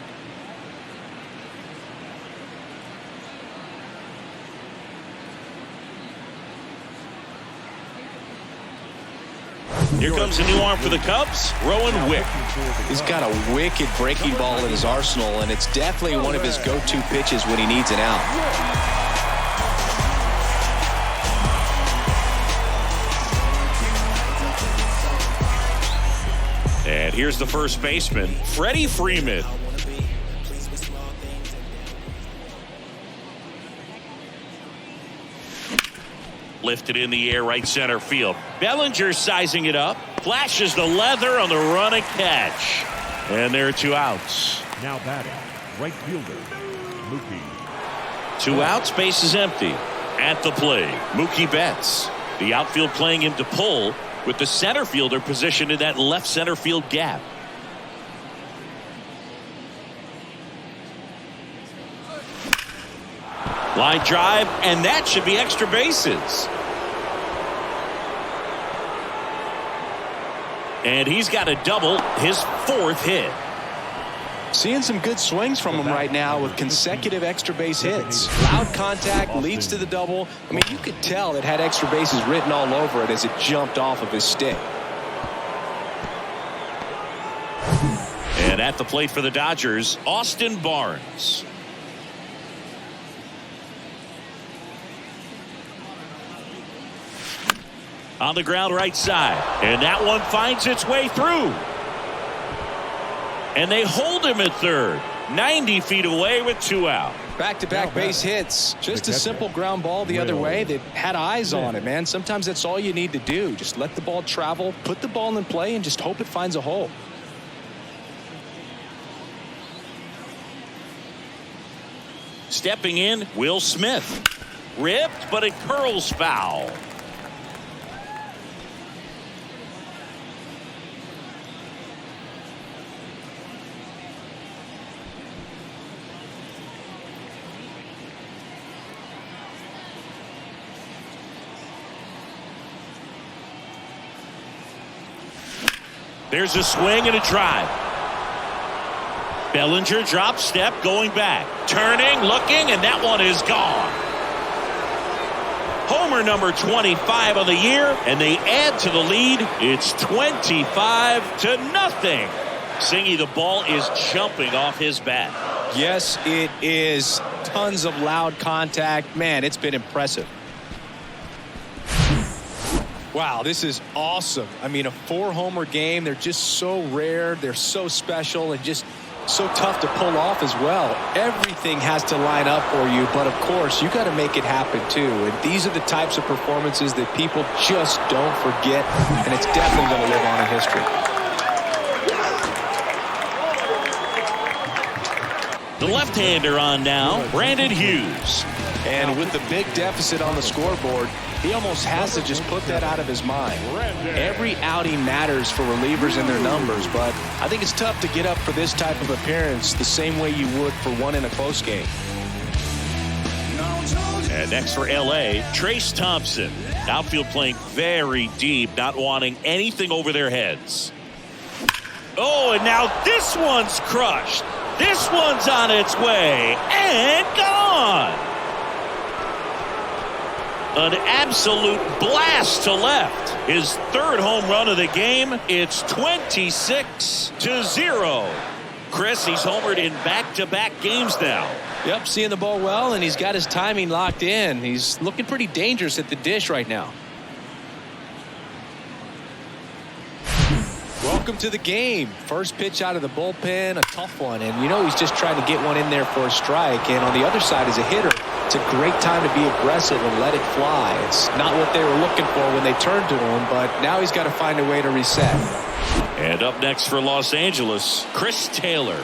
Here comes a new arm for the Cubs, Rowan Wick. He's got a wicked breaking ball in his arsenal, and it's definitely one of his go-to pitches when he needs an out. And here's the first baseman, Freddie Freeman. Lifted in the air, right center field. Bellinger sizing it up. Flashes the leather on the run and catch. And there are 2 outs. Now batting, right fielder, Mookie. 2 outs, base is empty. At the plate, Mookie Betts. The outfield playing him to pull, with the center fielder positioned in that left center field gap. Line drive, and that should be extra bases. And he's got a double, his 4th hit. Seeing some good swings from him right now with consecutive extra base hits. Loud contact leads to the double. I mean, you could tell it had extra bases written all over it as it jumped off of his stick. And at the plate for the Dodgers, Austin Barnes. On the ground right side. And that one finds its way through. And they hold him at third. 90 feet away with 2 out. Back-to-back base hits. Just a simple ground ball the other way that had eyes on it, man. Sometimes that's all you need to do. Just let the ball travel, put the ball in play, and just hope it finds a hole. Stepping in, Will Smith. Ripped, but it curls foul. There's a swing and a drive. Bellinger drop step, going back. Turning, looking, and that one is gone. Homer number 25 of the year, and they add to the lead. It's 25-0. Singy, the ball is jumping off his bat. Yes, it is. Tons of loud contact. Man, it's been impressive. Wow, this is awesome. I mean, a 4-homer game, they're just so rare, they're so special, and just so tough to pull off as well. Everything has to line up for you, but of course, you got to make it happen too. And these are the types of performances that people just don't forget, and it's definitely going to live on in history. The left-hander on now, Brandon Hughes. And with the big deficit on the scoreboard, he almost has to just put that out of his mind. Every outing matters for relievers and their numbers, but I think it's tough to get up for this type of appearance the same way you would for one in a close game. And next for L.A., Trace Thompson. Outfield playing very deep, not wanting anything over their heads. Oh, and now this one's crushed. This one's on its way and gone. An absolute blast to left. His third home run of the game. It's 26-0. Chris, he's homered in back-to-back games now. Yep, seeing the ball well, and he's got his timing locked in. He's looking pretty dangerous at the dish right now. Welcome to the game. First pitch out of the bullpen, a tough one. And you know he's just trying to get one in there for a strike. And on the other side, as a hitter, it's a great time to be aggressive and let it fly. It's not what they were looking for when they turned to him, but now he's got to find a way to reset. And up next for Los Angeles, Chris Taylor.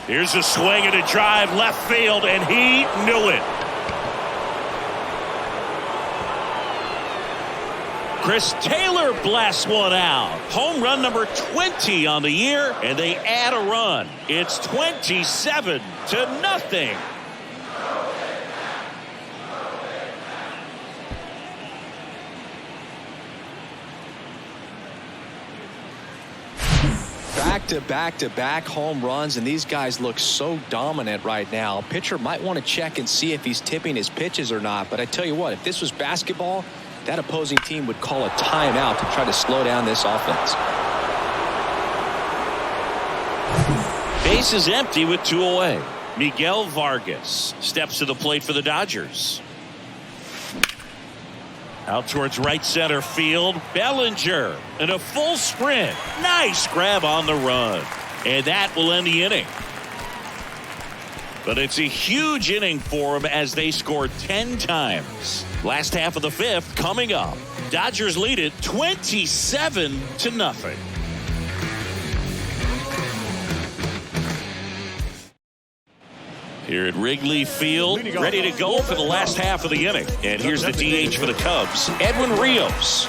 Here's a swing and a drive left field, and he knew it. Chris Taylor blasts one out. Home run number 20 on the year, and they add a run. It's 27-0. Back-to-back home runs, and these guys look so dominant right now. Pitcher might want to check and see if he's tipping his pitches or not, but I tell you what, if this was basketball, that opposing team would call a timeout to try to slow down this offense. Base is empty with 2 away. Miguel Vargas steps to the plate for the Dodgers. Out towards right center field. Bellinger in a full sprint. Nice grab on the run. And that will end the inning. But it's a huge inning for them as they scored 10 times. Last half of the 5th coming up. Dodgers lead it 27-0. Here at Wrigley Field, ready to go for the last half of the inning. And here's the DH for the Cubs, Edwin Rios.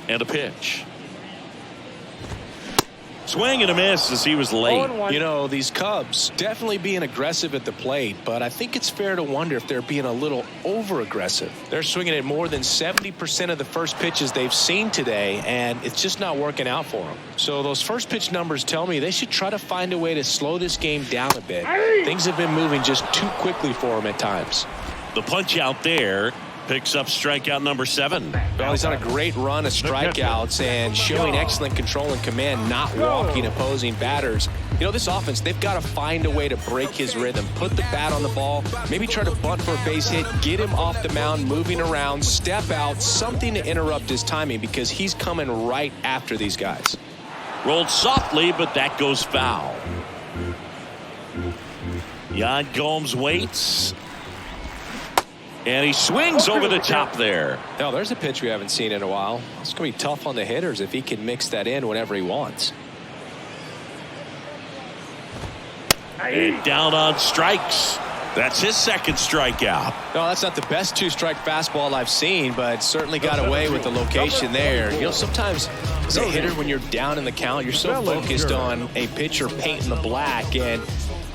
And a pitch. Swing and a miss as he was late. You know, these Cubs definitely being aggressive at the plate, but I think it's fair to wonder if they're being a little over-aggressive. They're swinging at more than 70% of the first pitches they've seen today, and it's just not working out for them. So those first pitch numbers tell me they should try to find a way to slow this game down a bit. Things have been moving just too quickly for them at times. The punch out there. Picks up strikeout number 7. Well, he's on a great run of strikeouts and showing excellent control and command, not walking opposing batters. You know, this offense, they've got to find a way to break his rhythm, put the bat on the ball, maybe try to bunt for a base hit, get him off the mound, moving around, step out, something to interrupt his timing because he's coming right after these guys. Rolled softly, but that goes foul. Yan Gomes waits. And he swings over the top there. Now, there's a pitch we haven't seen in a while. It's going to be tough on the hitters if he can mix that in whenever he wants. And down on strikes. That's his second strikeout. No, that's not the best 2-strike fastball I've seen, but certainly got away with the location there. You know, sometimes as a hitter, when you're down in the count, you're so focused on a pitcher painting the black, and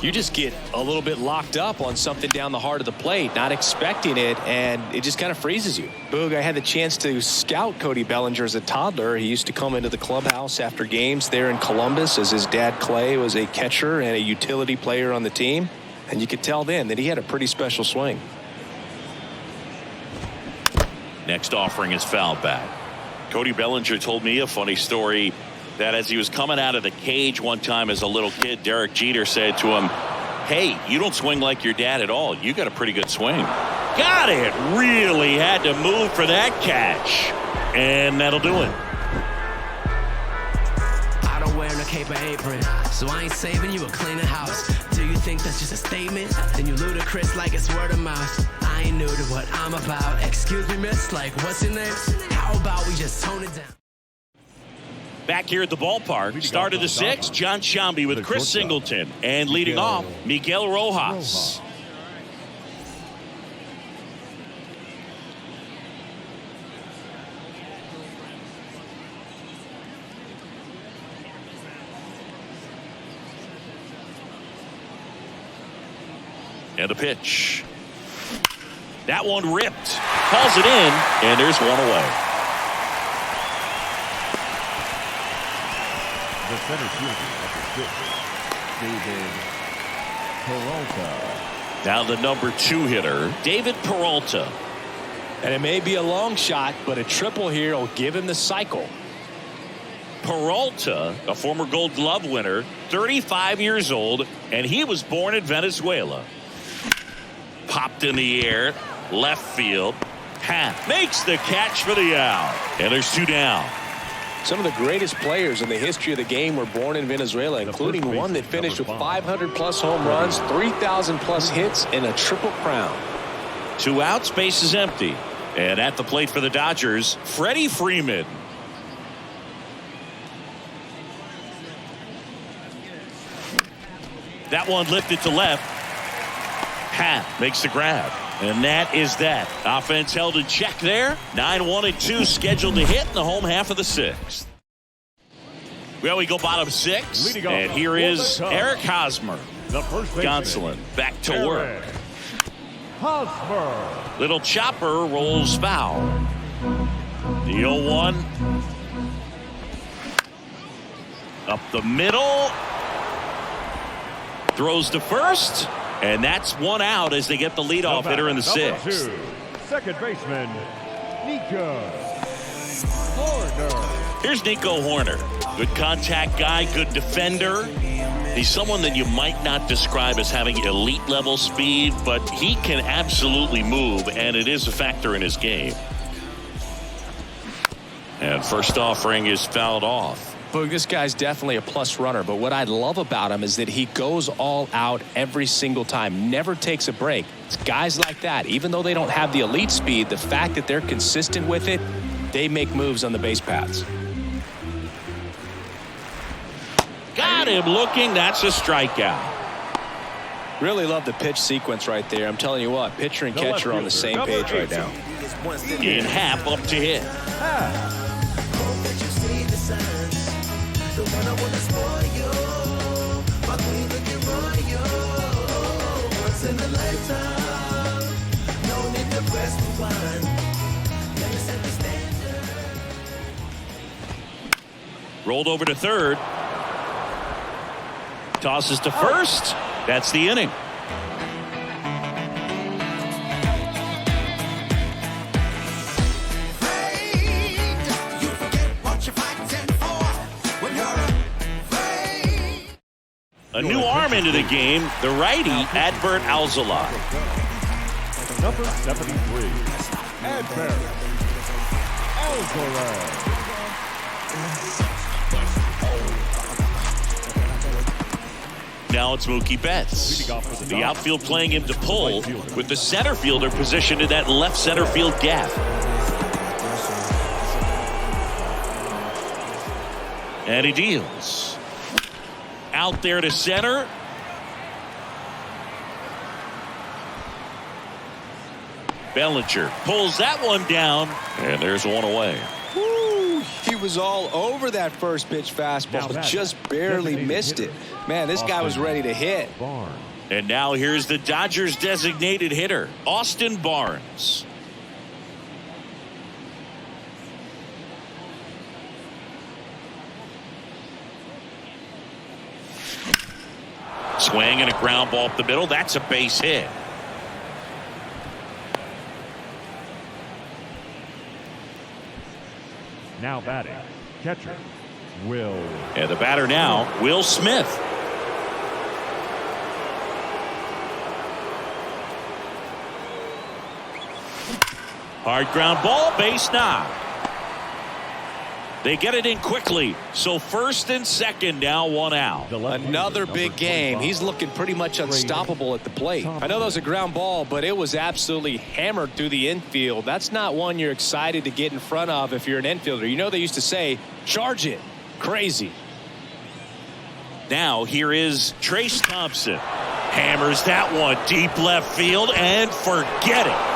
you just get a little bit locked up on something down the heart of the plate, not expecting it, and it just kind of freezes you. Boog, I had the chance to scout Cody Bellinger as a toddler. He used to come into the clubhouse after games there in Columbus as his dad, Clay, was a catcher and a utility player on the team. And you could tell then that he had a pretty special swing. Next offering is foul back. Cody Bellinger told me a funny story that as he was coming out of the cage one time as a little kid, Derek Jeter said to him, Hey, you don't swing like your dad at all. You got a pretty good swing. Got it. Really had to move for that catch. And that'll do it. I don't wear no cape or apron, so I ain't saving you a cleaner house. Do you think that's just a statement? Then you ludicrous like it's word of mouth. I ain't new to what I'm about. Excuse me, miss, like what's your name? How about we just tone it down? Back here at the ballpark, start of the sixth, John Sciambi with Chris Singleton. And leading off, Miguel Rojas. And a pitch. That one ripped. Calls it in, and there's one away. The center fielder at the David Peralta. Now the number 2 hitter, David Peralta. And it may be a long shot, but a triple here will give him the cycle. Peralta, a former Gold Glove winner, 35 years old, and he was born in Venezuela. Popped in the air, left field. Makes the catch for the out. And there's 2 down. Some of the greatest players in the history of the game were born in Venezuela, including one that finished with 500-plus home runs, 3,000-plus hits, and a triple crown. 2 outs, base is empty. And at the plate for the Dodgers, Freddie Freeman. That one lifted to left. Makes the grab. And that is that. Offense held in check there. 9-1-2 scheduled to hit in the home half of the 6th. Well, we go bottom 6. And here is Eric Hosmer. Gonsolin back to work. Hosmer. Little chopper rolls foul. The 0-1. Up the middle. Throws to first. And that's 1 out as they get the leadoff hitter in the 6th. Second baseman, Nico Horner. Here's Nico Horner. Good contact guy, good defender. He's someone that you might not describe as having elite level speed, but he can absolutely move, and it is a factor in his game. And first offering is fouled off. Boog, this guy's definitely a plus runner, but what I love about him is that he goes all out every single time, never takes a break. It's guys like that, even though they don't have the elite speed, the fact that they're consistent with it, they make moves on the base paths. Got him looking. That's a strikeout. Really love the pitch sequence right there. I'm telling you what, pitcher and catcher are on the same page right now. In half up to hit. The one I wanna spoil you, my queen looking royal. Once in a lifetime, no need to press rewind. Let me set the standard. Rolled over to third. Tosses to first. That's the inning. A new arm into the game, the righty, Adbert Alzolay. Number 73, Adbert Alzolay. Now it's Mookie Betts. The outfield playing him to pull, with the center fielder positioned in that left center field gap. And he deals. Out there to center. Bellinger pulls that one down, and there's 1 away. Woo, he was all over that first pitch fastball, just barely missed it. Man, this guy was ready to hit. And now here's the Dodgers designated hitter, Austin Barnes. Swing and a ground ball up the middle. That's a base hit. Now batting, catcher, Will. And the batter now, Will Smith. Hard ground ball, base knock. They get it in quickly. So first and second, now one out. Another big game. He's looking pretty much unstoppable at the plate. I know that was a ground ball, but it was absolutely hammered through the infield. That's not one you're excited to get in front of if you're an infielder. You know they used to say, charge it. Crazy. Now here is Trace Thompson. Hammers that one deep left field and forget it.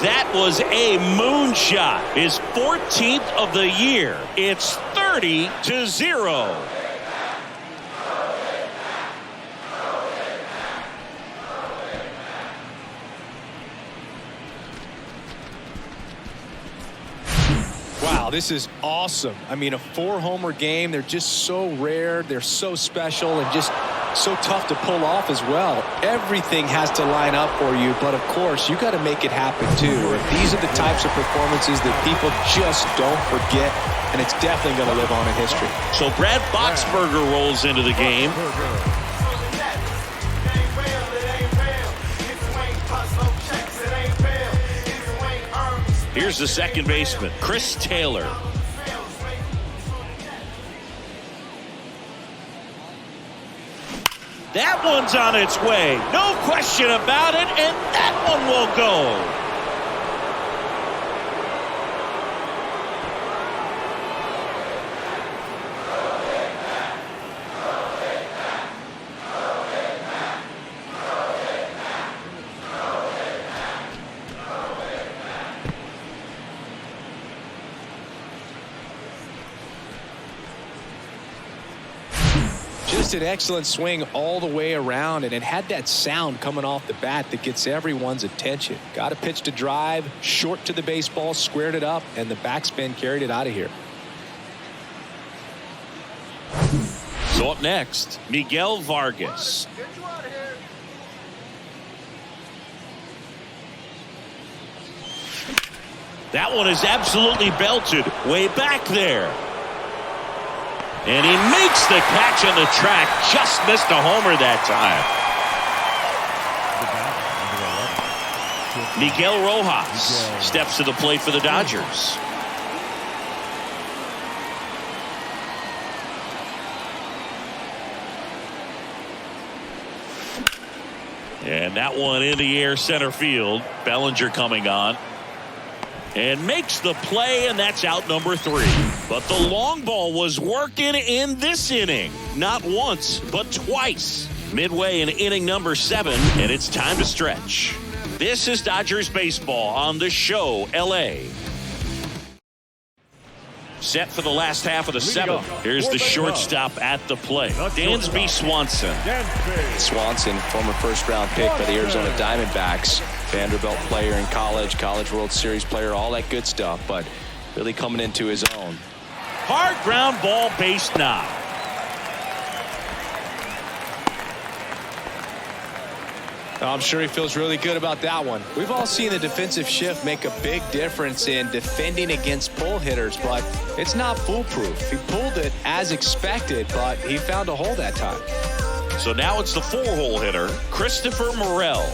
That was a moonshot. His 14th of the year. It's 30-0. Wow, this is awesome. I mean, a 4-homer game. They're just so rare. They're so special and just so tough to pull off as well. Everything has to line up for you, but of course, you got to make it happen too. And these are the types of performances that people just don't forget, and it's definitely going to live on in history. So Brad Boxberger rolls into the game. Here's the second baseman, Chris Taylor. That one's on its way. No question about it, and that one will go. Just an excellent swing all the way around, and it had that sound coming off the bat that gets everyone's attention. Got a pitch to drive, short to the baseball, squared it up, and the backspin carried it out of here. So up next, Miguel Vargas. That one is absolutely belted way back there. And he makes the catch on the track. Just missed a homer that time. Miguel Rojas steps to the plate for the Dodgers. And that one in the air center field. Bellinger coming on. And makes the play, and that's out number 3. But the long ball was working in this inning. Not once, but twice. Midway in inning number 7, and it's time to stretch. This is Dodgers baseball on the show, L.A. Set for the last half of the 7th. Here's the shortstop at the plate, Dansby Swanson. Swanson, former first-round pick by the Arizona Diamondbacks. Vanderbilt player in college World Series player, all that good stuff, but really coming into his own. Hard ground ball, base knock. I'm sure he feels really good about that one. We've all seen the defensive shift make a big difference in defending against pull hitters, but it's not foolproof. He pulled it as expected, but he found a hole that time. So now it's the 4-hole hitter, Christopher Morel.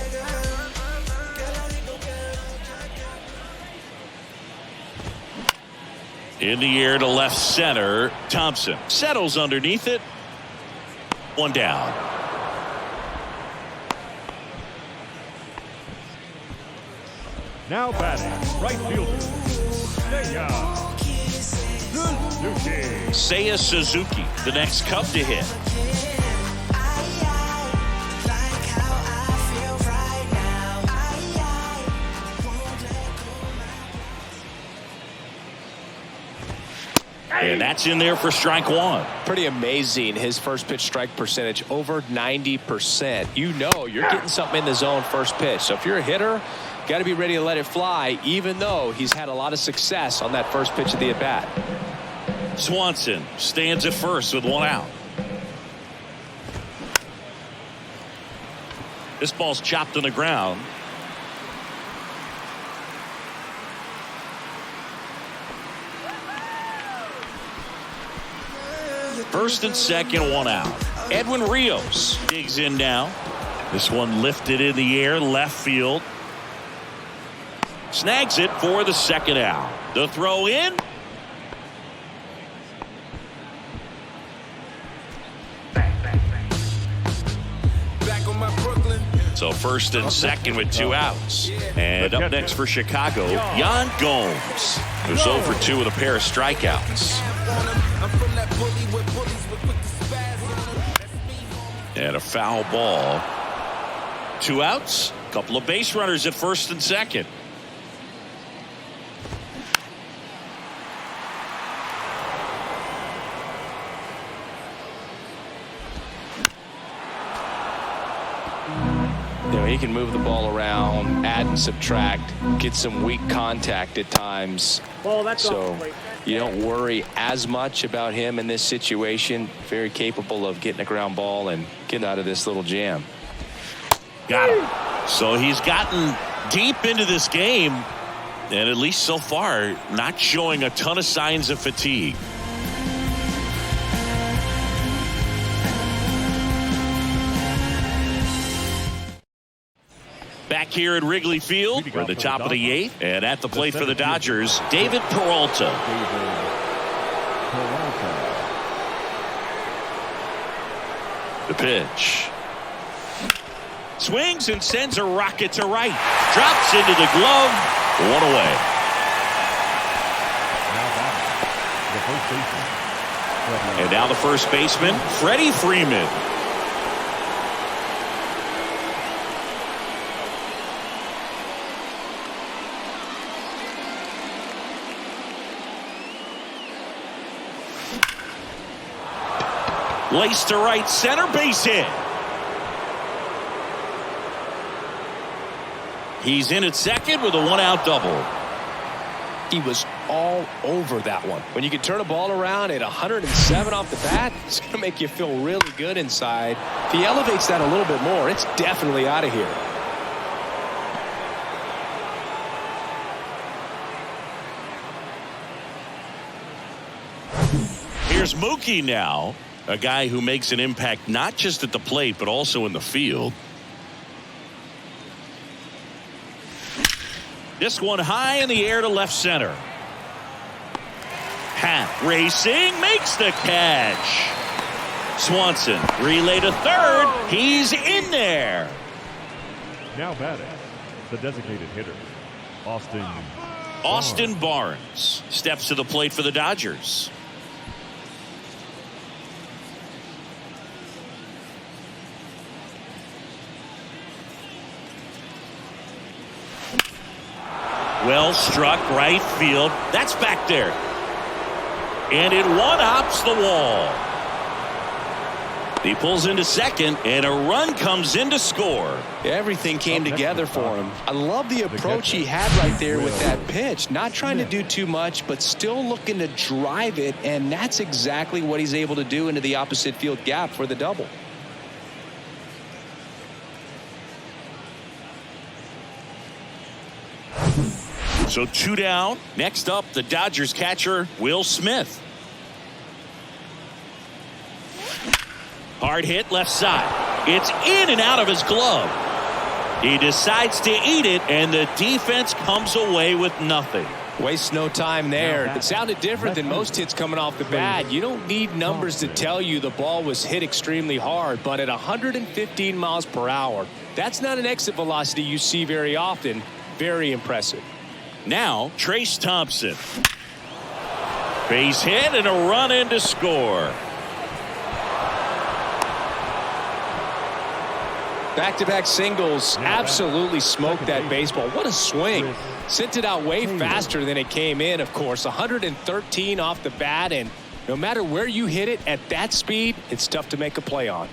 In the air to left center, Thompson settles underneath it. One down. Now batting, right fielder, Seiya Suzuki, the next Cub to hit. And that's in there for strike 1. Pretty amazing. His first pitch strike percentage over 90%. You know you're getting something in the zone first pitch. So if you're a hitter, got to be ready to let it fly, even though he's had a lot of success on that first pitch of the at-bat. Swanson stands at first with 1 out. This ball's chopped on the ground. First and second, 1 out. Edwin Rios digs in now. This one lifted in the air, left field. Snags it for the second out. The throw in. So first and second with 2 outs. And up next for Chicago, Yan Gomes, who's 0 for 2 with a pair of strikeouts. And a foul ball. 2 outs, a couple of base runners at first and second. He can move the ball around, add and subtract, get some weak contact at times. So you don't worry as much about him in this situation. Very capable of getting a ground ball and getting out of this little jam. Got him. So he's gotten deep into this game, and at least so far, not showing a ton of signs of fatigue. Back here at Wrigley Field, we're at the top of the 8th, and at the plate for the Dodgers, David Peralta. The pitch. Swings and sends a rocket to right. Drops into the glove. 1 away. And now the first baseman, Freddie Freeman. Laced to right center, base hit. He's in at second with a 1-out double. He was all over that one. When you can turn a ball around at 107 off the bat, it's going to make you feel really good inside. If he elevates that a little bit more, it's definitely out of here. Here's Mookie now. A guy who makes an impact not just at the plate, but also in the field. This one high in the air to left center. Hat racing, makes the catch. Swanson, relay to third. He's in there. Now batting, the designated hitter, Austin Barnes steps to the plate for the Dodgers. Well struck right field. That's back there. And it one-hops the wall. He pulls into second, and a run comes in to score. Everything came together for him. I love the approach he had right there with that pitch. Not trying to do too much, but still looking to drive it, and that's exactly what he's able to do into the opposite field gap for the double. So 2 down. Next up, the Dodgers catcher, Will Smith. Hard hit left side. It's in and out of his glove. He decides to eat it, and the defense comes away with nothing. Wastes no time there. It sounded different than most hits coming off the bat. You don't need numbers to tell you the ball was hit extremely hard, but at 115 miles per hour, that's not an exit velocity you see very often. Very impressive. Now, Trace Thompson. Base hit and a run in to score. Back-to-back singles absolutely smoked that baseball. What a swing. Sent it out way faster than it came in, of course. 113 off the bat, and no matter where you hit it at that speed, it's tough to make a play on.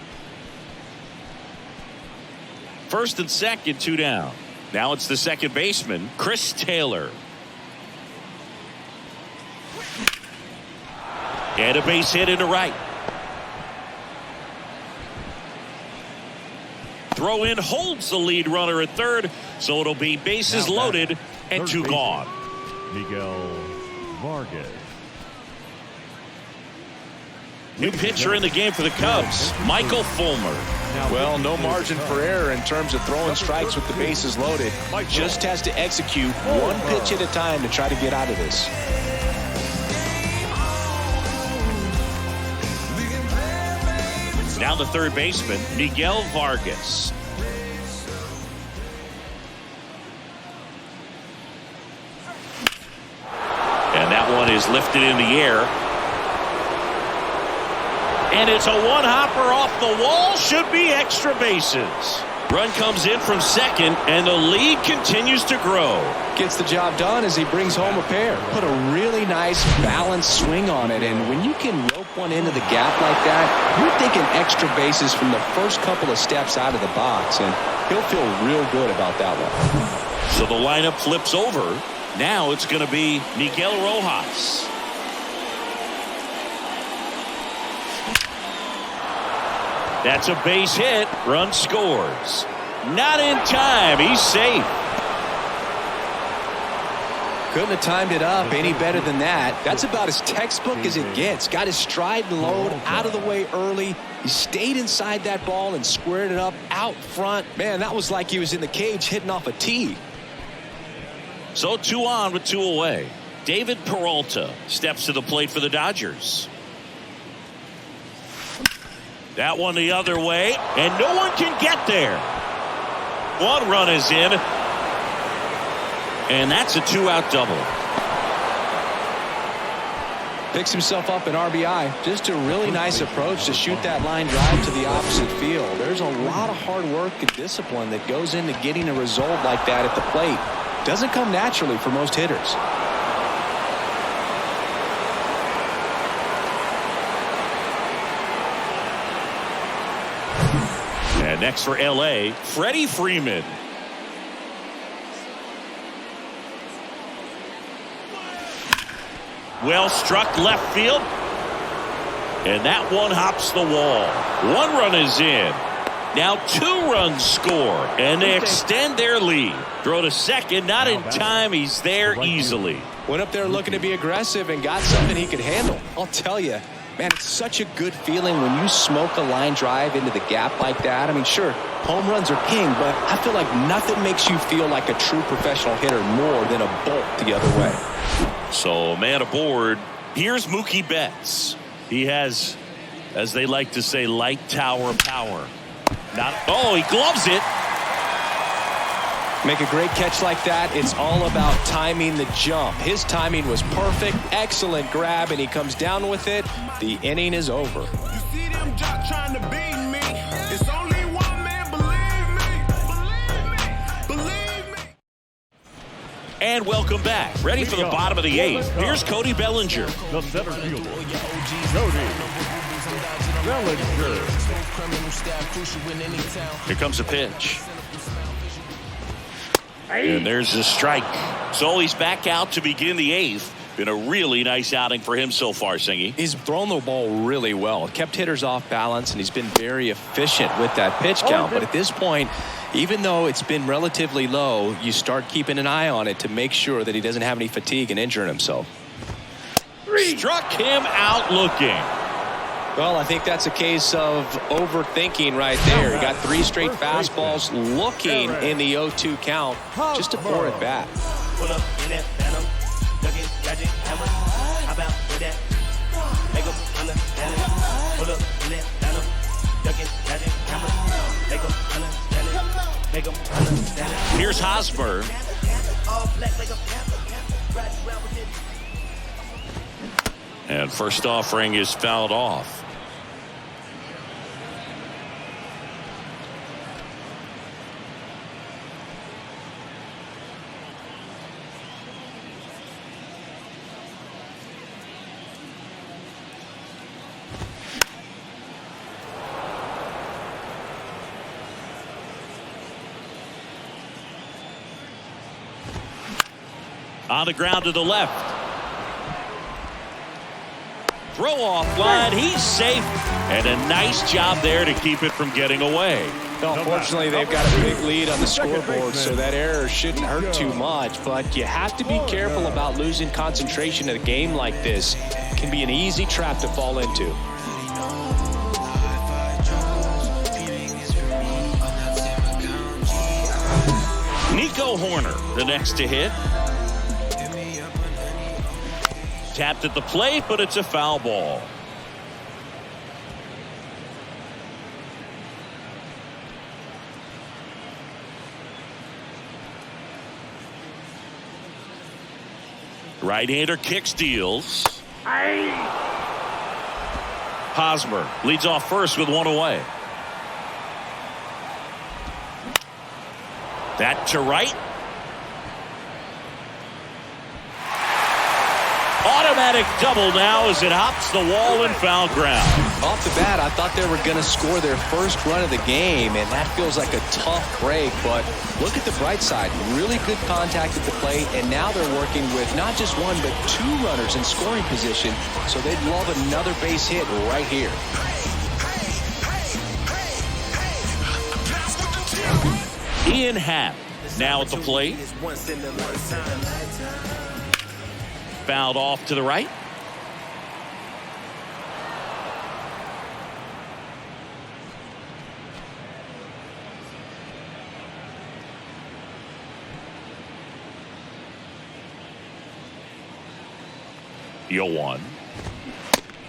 First and second, 2 down. Now it's the second baseman, Chris Taylor. And a base hit into right. Throw in holds the lead runner at third, so it'll be bases loaded and 2 gone. Miguel Vargas. New pitcher in the game for the Cubs, Michael Fulmer. Well, no margin for error in terms of throwing strikes with the bases loaded. Just has to execute one pitch at a time to try to get out of this. Now the third baseman, Miguel Vargas. And that one is lifted in the air. And it's a one-hopper off the wall. Should be extra bases. Run comes in from second, and the lead continues to grow. Gets the job done as he brings home a pair. Put a really nice balanced swing on it, and when you can rope one into the gap like that, you're thinking extra bases from the first couple of steps out of the box, and he'll feel real good about that one. So the lineup flips over. Now it's going to be Miguel Rojas. That's a base hit. Run scores. Not in time. He's safe. Couldn't have timed it up any better than that. That's about as textbook as it gets. Got his stride and load out of the way early. He stayed inside that ball and squared it up out front. Man, that was like he was in the cage hitting off a tee. So 2 on with 2 away. David Peralta steps to the plate for the Dodgers. That one the other way, and no one can get there. 1 run is in, and that's a 2-out double. Picks himself up an RBI. Just a really nice approach to shoot that line drive to the opposite field. There's a lot of hard work and discipline that goes into getting a result like that at the plate. Doesn't come naturally for most hitters. And next for LA, Freddie Freeman. Well struck left field. And that one hops the wall. 1 run is in. Now 2 runs score. And they extend their lead. Throw to second, not in time. He's there easily. Went up there looking to be aggressive and got something he could handle. I'll tell you. Man, it's such a good feeling when you smoke a line drive into the gap like that. I mean, sure, home runs are king, but I feel like nothing makes you feel like a true professional hitter more than a bolt the other way. So, man aboard. Here's Mookie Betts. He has, as they like to say, light tower power. He gloves it. Make a great catch like that. It's all about timing the jump. His timing was perfect. Excellent grab, and he comes down with it. The inning is over. You see them just trying to beat me. It's only one man, believe me. And welcome back. Ready for the bottom of the 8th. Here's Cody Bellinger. The center fielder, Cody Bellinger. Here comes a pitch. And there's a strike. So he's back out to begin the 8th. Been a really nice outing for him so far, Singy. He's thrown the ball really well. Kept hitters off balance, and he's been very efficient with that pitch count. But at this point, even though it's been relatively low, you start keeping an eye on it to make sure that he doesn't have any fatigue and injuring himself. Struck him out looking. Well, I think that's a case of overthinking right there. He got 3 straight fastballs looking in the 0-2 count just to pour it back. Pull up in that phantom, duck it, gadget, hammer. How about that? Make 'em understand it. Pull up in that phantom, duck it, gadget, hammer. Make 'em understand it. Make 'em understand it. Here's Hosmer. And first offering is fouled off. On the ground to the left. Throw off line. He's safe. And a nice job there to keep it from getting away. Well, fortunately, they've got a big lead on the scoreboard, so that error shouldn't hurt too much. But you have to be careful about losing concentration in a game like this. It can be an easy trap to fall into. Joe Horner, the next to hit. Tapped at the plate, but it's a foul ball. Right-hander kick steals. Hosmer leads off first with one away. That to right. Automatic double now as it hops the wall and foul ground. Off the bat, I thought they were going to score their first run of the game, and that feels like a tough break. But look at the bright side. Really good contact at the plate, and now they're working with not just one, but two runners in scoring position. So they'd love another base hit right here. Ian Happ now at the plate. Fouled off to the right. Yoan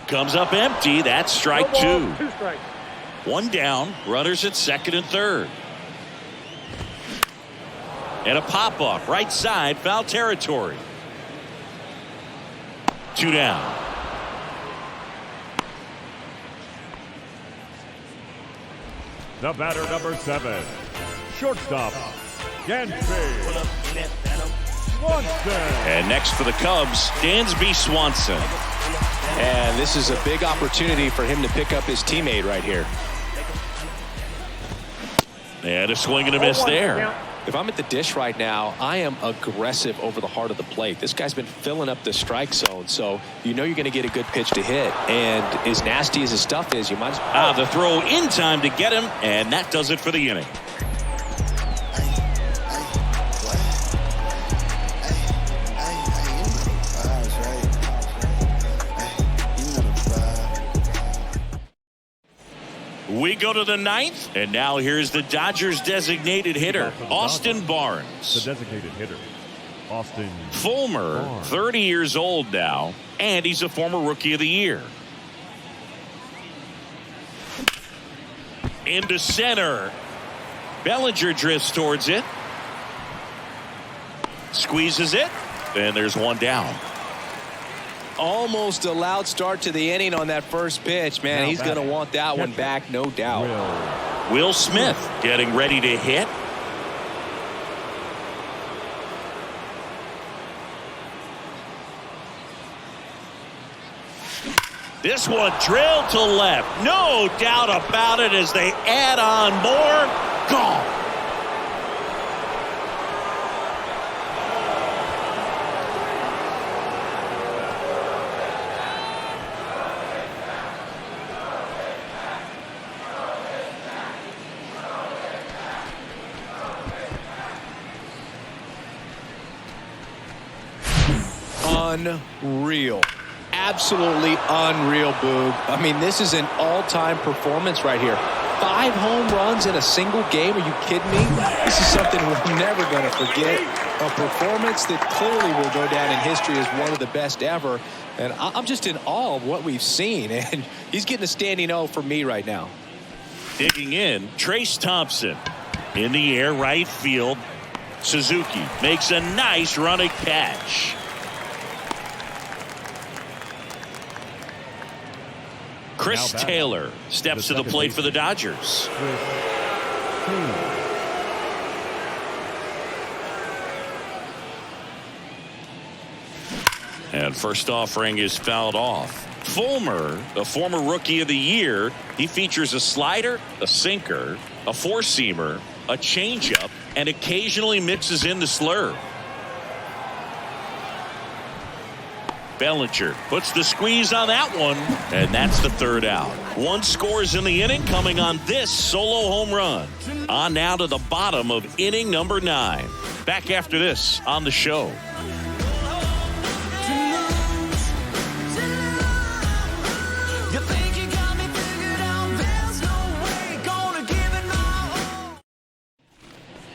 comes up empty. That's strike two. One down. Runners at second and third. And a pop-up right side, foul territory. Two down. The batter, number 7, shortstop, Dansby Swanson. And next for the Cubs, Dansby Swanson. And this is a big opportunity for him to pick up his teammate right here. And a swing and a miss there. If I'm at the dish right now, I am aggressive over the heart of the plate. This guy's been filling up the strike zone, so you know you're going to get a good pitch to hit. And as nasty as his stuff is, you might as well. The throw in time to get him, and that does it for the inning. We go to the ninth, and now here's the Dodgers designated hitter, Austin Barnes. The designated hitter, Austin Fulmer, Barnes. 30 years old now, and he's a former Rookie of the Year. Into center. Bellinger drifts towards it. Squeezes it, and there's one down. Almost a loud start to the inning on that first pitch. Man, he's going to want that one back, no doubt. Will Smith getting ready to hit. This one drilled to left. No doubt about it as they add on more. Gone. Unreal. Absolutely unreal, Boog. I mean, this is an all-time performance right here. 5 home runs in a single game. Are you kidding me? This is something we're never going to forget. A performance that clearly will go down in history as one of the best ever. And I'm just in awe of what we've seen. And he's getting a standing O for me right now. Digging in, Trace Thompson. In the air, right field. Suzuki makes a nice running catch. Chris Taylor steps to the plate for the Dodgers. And first offering is fouled off. Fulmer, the former Rookie of the Year, he features a slider, a sinker, a four-seamer, a changeup, and occasionally mixes in the slurve. Bellinger puts the squeeze on that one, and that's the third out. 1 scores in the inning coming on this solo home run. On now to the bottom of inning number 9. Back after this on the show.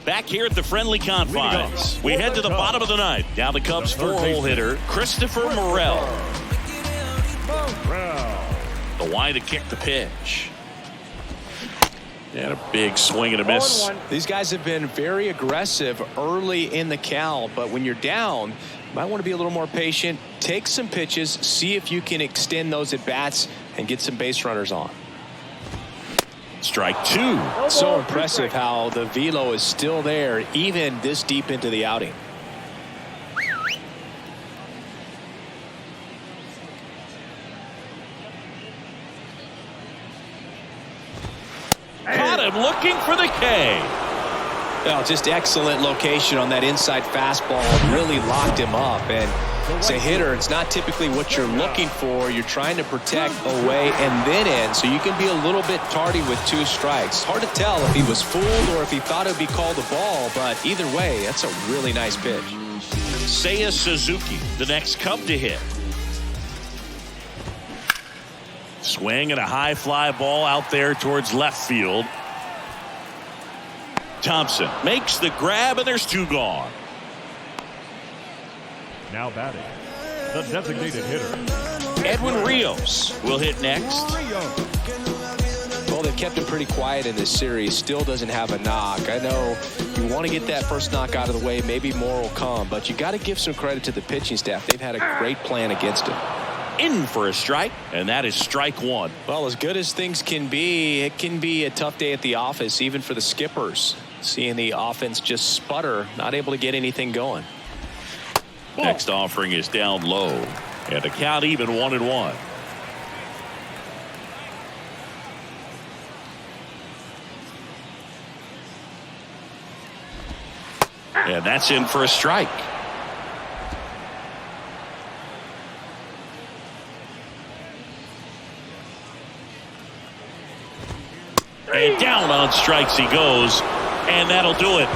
back here at the friendly confines. We head to the bottom of the ninth. Now the Cubs' four-hole hitter, Christopher Morel. The wide to kick the pitch. And a big swing and a miss. These guys have been very aggressive early in the count, but when you're down, you might want to be a little more patient. Take some pitches, see if you can extend those at-bats and get some base runners on. Strike two. So impressive how the velo is still there even this deep into the outing. Caught him looking for the K. Well, just excellent location on that inside fastball. Really locked him up. And as a hitter, it's not typically what you're looking for. You're trying to protect away and then in, so you can be a little bit tardy with 2 strikes. Hard to tell if he was fooled or if he thought it would be called a ball, but either way, that's a really nice pitch. Seiya Suzuki, the next Cub to hit. Swing and a high fly ball out there towards left field. Thompson makes the grab, and there's 2 gone. Now batting, the designated hitter, Edwin Rios will hit next. Well, they've kept him pretty quiet in this series. Still doesn't have a knock. I know you want to get that first knock out of the way. Maybe more will come, but you got to give some credit to the pitching staff. They've had a great plan against him. In for a strike, and that is strike 1. Well, as good as things can be, it can be a tough day at the office, even for the skippers. Seeing the offense just sputter, not able to get anything going. Next offering is down low, and the count even 1-1. And that's in for a strike. And down on strikes he goes, and that'll do it.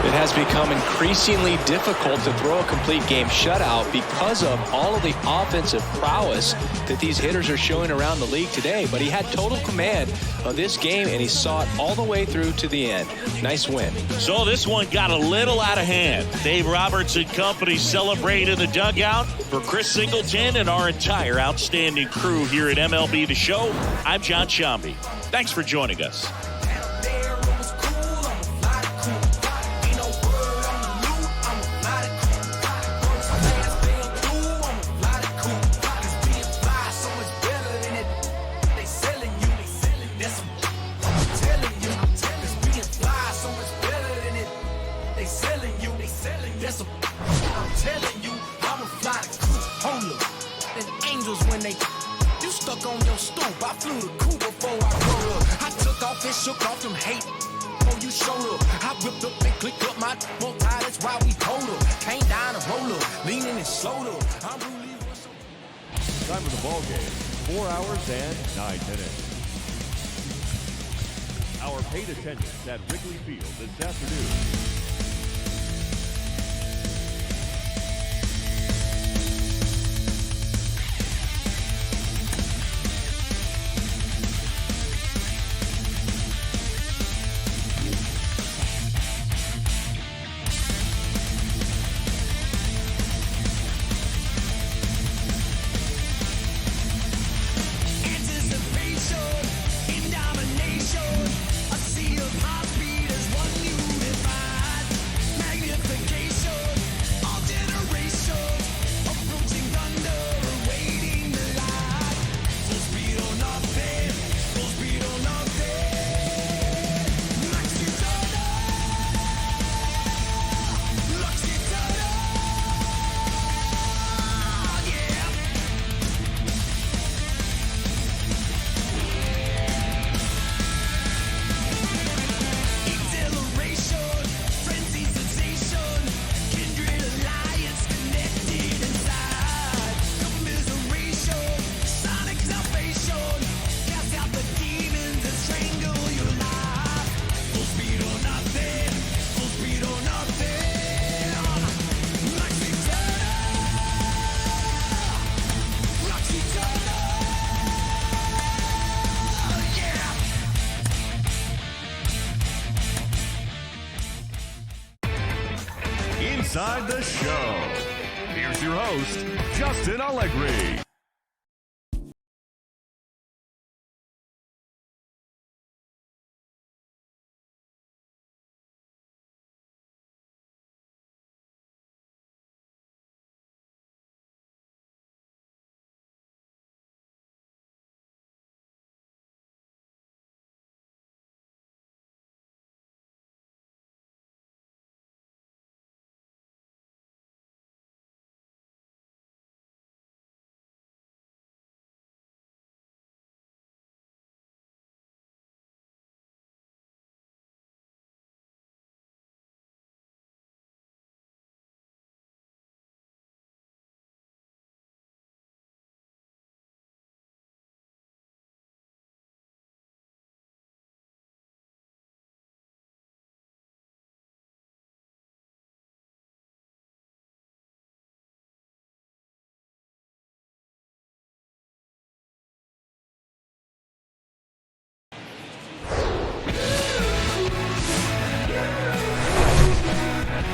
It has become increasingly difficult to throw a complete game shutout because of all of the offensive prowess that these hitters are showing around the league today. But he had total command of this game, and he saw it all the way through to the end. Nice win. So this one got a little out of hand. Dave Roberts and company celebrate in the dugout. For Chris Singleton and our entire outstanding crew here at MLB The Show, I'm John Shambi. Thanks for joining us. Shook off them hate before you showed up. I whipped up and clicked up my more tie. That's why we hold up. Came down and roll up, leaning and slowed up. I'm really time of the ball game, 4 hours and 9 minutes. Our paid attendance at Wrigley Field this afternoon. inside the show. Here's your host, Justin Allegri.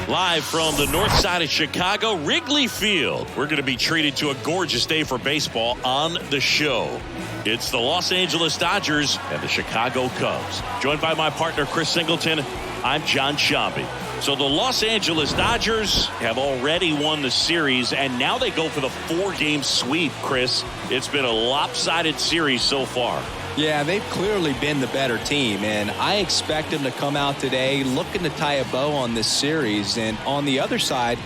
Live from the north side of Chicago, Wrigley Field. We're going to be treated to a gorgeous day for baseball on the show. It's the Los Angeles Dodgers and the Chicago Cubs. Joined by my partner, Chris Singleton, I'm John Shambi. So the Los Angeles Dodgers have already won the series, and now they go for the 4-game sweep, Chris. It's been a lopsided series so far. Yeah, they've clearly been the better team, and I expect them to come out today looking to tie a bow on this series. And on the other side,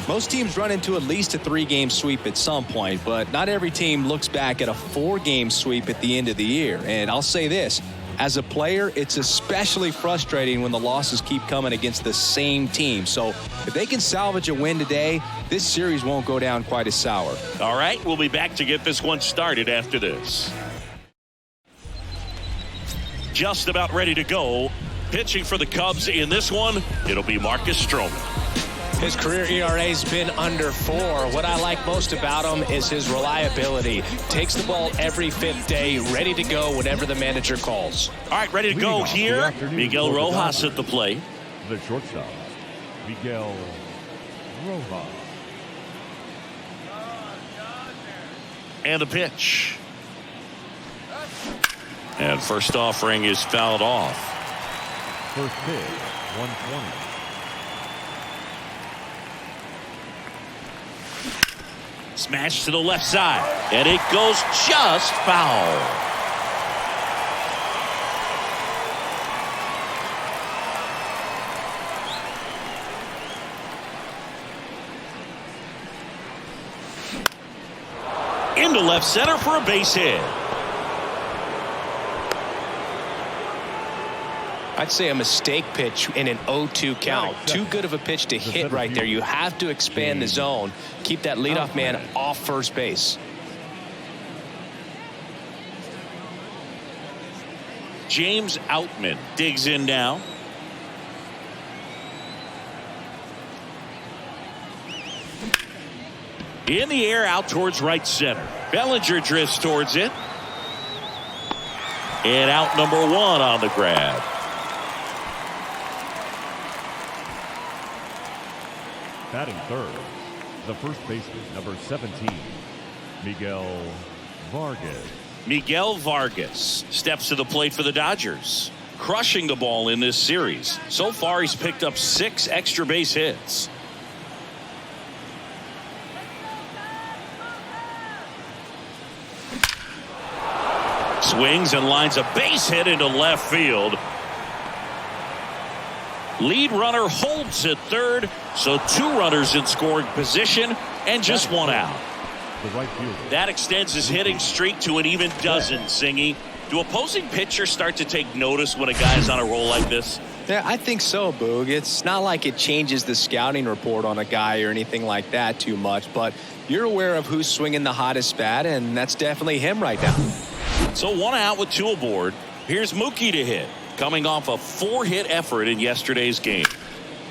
most teams run into at least a 3-game sweep at some point, but not every team looks back at a 4-game sweep at the end of the year. And I'll say this, as a player, it's especially frustrating when the losses keep coming against the same team. So if they can salvage a win today, this series won't go down quite as sour. All right, we'll be back to get this one started after this. Just about ready to go. Pitching for the Cubs in this one, it'll be Marcus Stroman. His career ERA's been under 4. What I like most about him is his reliability. Takes the ball every 5th day, ready to go whenever the manager calls. All right, ready to go here. Miguel Rojas at the plate. The shortstop, Miguel Rojas. And the pitch. And first offering is fouled off. First pitch, 120. Smash to the left side. And it goes just foul. Into left center for a base hit. I'd say a mistake pitch in an 0-2 count. Too good of a pitch to hit right there. You have to expand the zone. Keep that leadoff man off first base. James Outman digs in now. In the air out towards right center. Bellinger drifts towards it. And out number 1 on the grab. Batting third, the first baseman, number 17, Miguel Vargas. Miguel Vargas steps to the plate for the Dodgers, crushing the ball in this series. So far, he's picked up 6 extra base hits. Swings and lines a base hit into left field. Lead runner holds at third, so 2 runners in scoring position and just 1 out. That extends his hitting streak to an even dozen, Singy. Do opposing pitchers start to take notice when a guy's on a roll like this? Yeah, I think so, Boog. It's not like it changes the scouting report on a guy or anything like that too much, but you're aware of who's swinging the hottest bat, and that's definitely him right now. So 1 out with 2 aboard. Here's Mookie to hit, coming off a 4-hit effort in yesterday's game.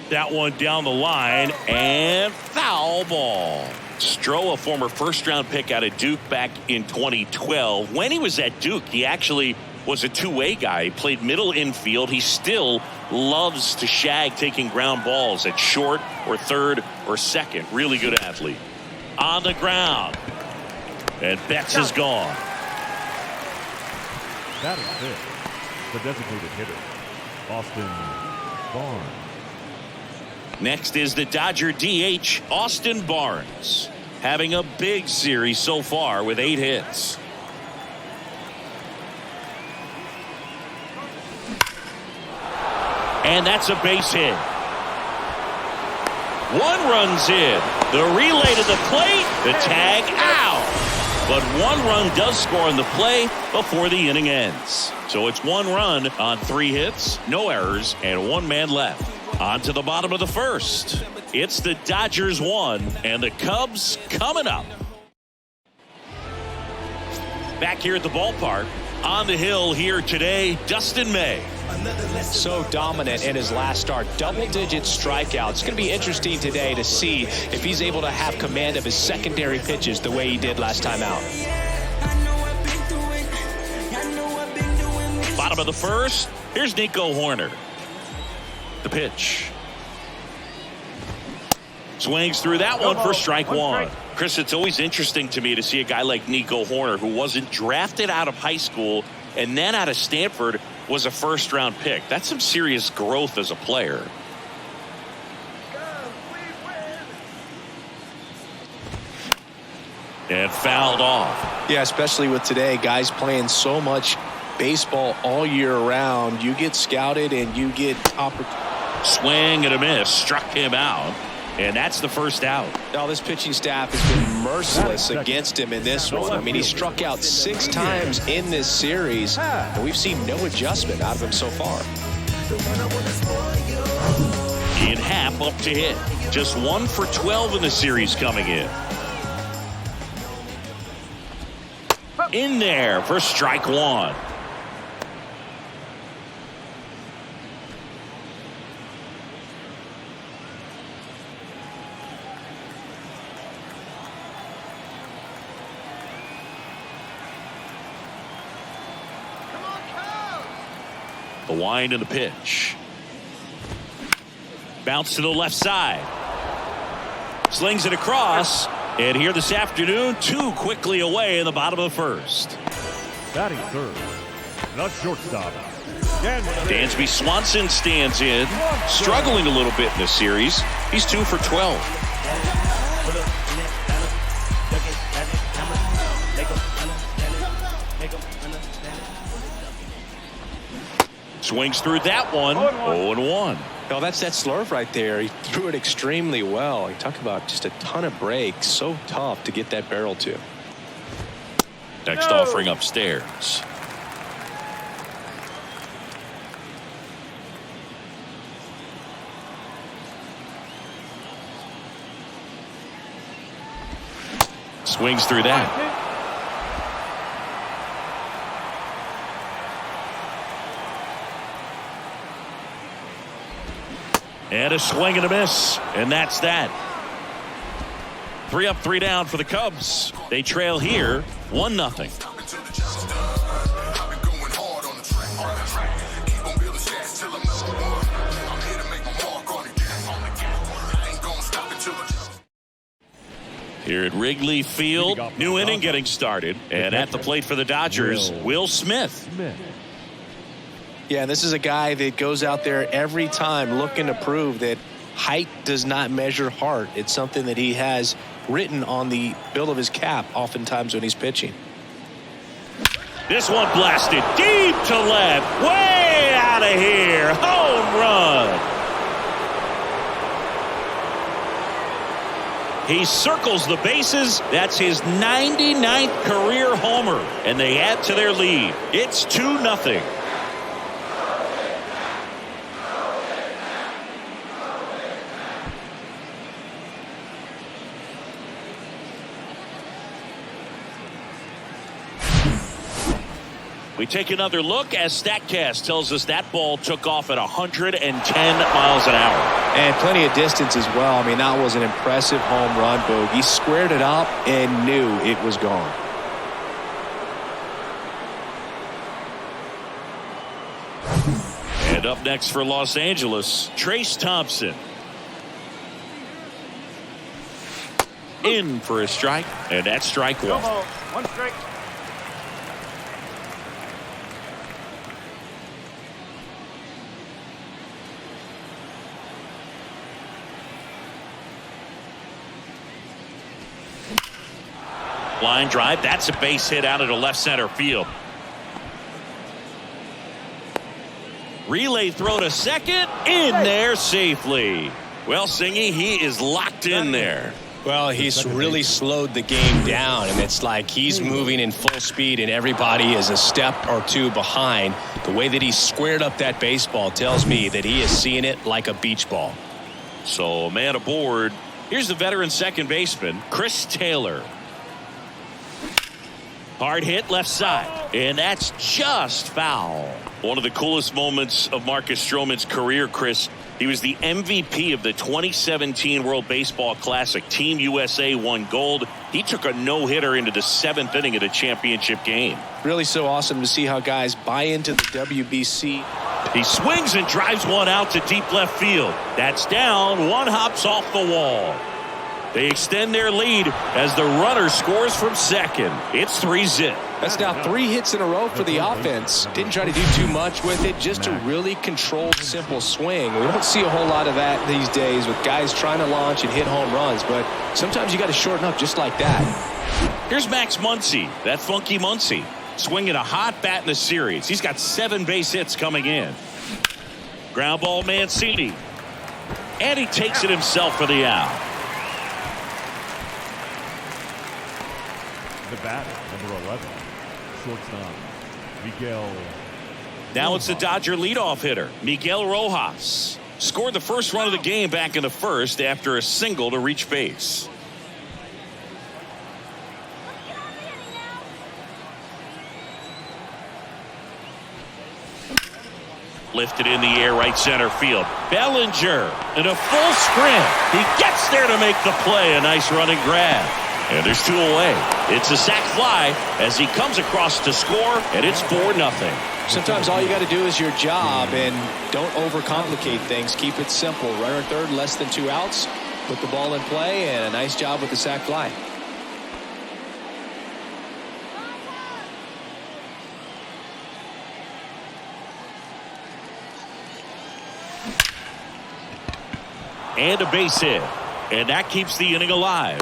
That one down the line, and foul ball. Stroh, a former first-round pick out of Duke back in 2012. When he was at Duke, he actually was a two-way guy. He played middle infield. He still loves to shag taking ground balls at short or third or second. Really good athlete. On the ground. And Betts is gone. That is it. The designated hitter, Austin Barnes. Next is the Dodger DH, Austin Barnes, having a big series so far with 8 hits. And that's a base hit. 1 run's in. The relay to the plate. The tag out. But 1 run does score on the play before the inning ends. So it's 1 run on 3 hits, no errors, and 1 man left. On to the bottom of the first. It's the Dodgers 1 and the Cubs coming up. Back here at the ballpark, on the hill here today, Dustin May. So dominant in his last start. Double-digit strikeouts. It's going to be interesting today to see if he's able to have command of his secondary pitches the way he did last time out. Bottom of the first. Here's Nico Hoerner. The pitch. Swings through that one for strike 1. Chris, it's always interesting to me to see a guy like Nico Hoerner, who wasn't drafted out of high school and then out of Stanford, was a first-round pick. That's some serious growth as a player. And fouled off. Yeah, especially with today, guys playing so much baseball all year round. You get scouted and you get opportunity. Swing and a miss. Struck him out. And that's the first out. Now, this pitching staff has been merciless against him in this one. I mean, he struck out 6 times in this series, and we've seen no adjustment out of him so far. In half up to hit. Just 1 for 12 in the series coming in. In there for strike 1. The wind and the pitch. Bounce to the left side. Slings it across. And here this afternoon, 2 quickly away in the bottom of the first. Batting third, the shortstop, Dansby Swanson stands in. Struggling a little bit in this series. He's 2 for 12. Swings through that one. 0-1. No, that's that slurve right there. He threw it extremely well. He talked about just a ton of breaks. So tough to get that barrel to. Next offering upstairs. Swings through that. And a swing and a miss. And that's that. 3 up, 3 down for the Cubs. They trail here 1-0. Here at Wrigley Field, new inning getting started. And at the plate for the Dodgers, Will Smith. Yeah, this is a guy that goes out there every time looking to prove that height does not measure heart. It's something that he has written on the bill of his cap oftentimes when he's pitching. This one blasted deep to left, way out of here. Home run. He circles the bases. That's his 99th career homer, and they add to their lead. It's 2-0. We take another look as StatCast tells us that ball took off at 110 miles an hour. And plenty of distance as well. I mean, that was an impressive home run, Boog. He squared it up and knew it was gone. And up Up next for Los Angeles, Trace Thompson. In for a strike, and that's strike one. One strike. Line drive, that's a base hit out of the left center field. Relay throw to second, in there safely. Well, Singy, he is locked in there. Well, he's really slowed the game down, and it's like he's moving in full speed, and everybody is a step or two behind. The way that he squared up that baseball tells me that he is seeing it like a beach ball. So, a man aboard. Here's the veteran second baseman, Chris Taylor. Hard hit left side, and that's just foul. One of the coolest moments of Marcus Stroman's career, Chris. He was the MVP of the 2017 World Baseball Classic. Team USA won gold. He took a no-hitter into the 7th inning of the championship game. Really so awesome to see how guys buy into the WBC. He swings and drives one out to deep left field. That's down. One hops off the wall. They extend their lead as the runner scores from second. It's 3-zip. That's now 3 hits in a row for the offense. Didn't try to do too much with it, just a really controlled, simple swing. We don't see a whole lot of that these days with guys trying to launch and hit home runs, but sometimes you got to shorten up just like that. Here's Max Muncy, that funky Muncy, swinging a hot bat in the series. He's got 7 base hits coming in. Ground ball Mancini. And he takes it himself for the out. The batter, number 11, shortstop, Miguel. Now it's the Dodger leadoff hitter, Miguel Rojas. Scored the first run of the game back in the first after a single to reach base. Lifted in the air, right center field. Bellinger in a full sprint. He gets there to make the play. A nice running grab. And there's 2 away. It's a sac fly as he comes across to score, and it's 4-0. Sometimes all you got to do is your job, and don't overcomplicate things. Keep it simple. Runner at third, less than 2 outs. Put the ball in play, and a nice job with the sac fly. And a base hit. And that keeps the inning alive.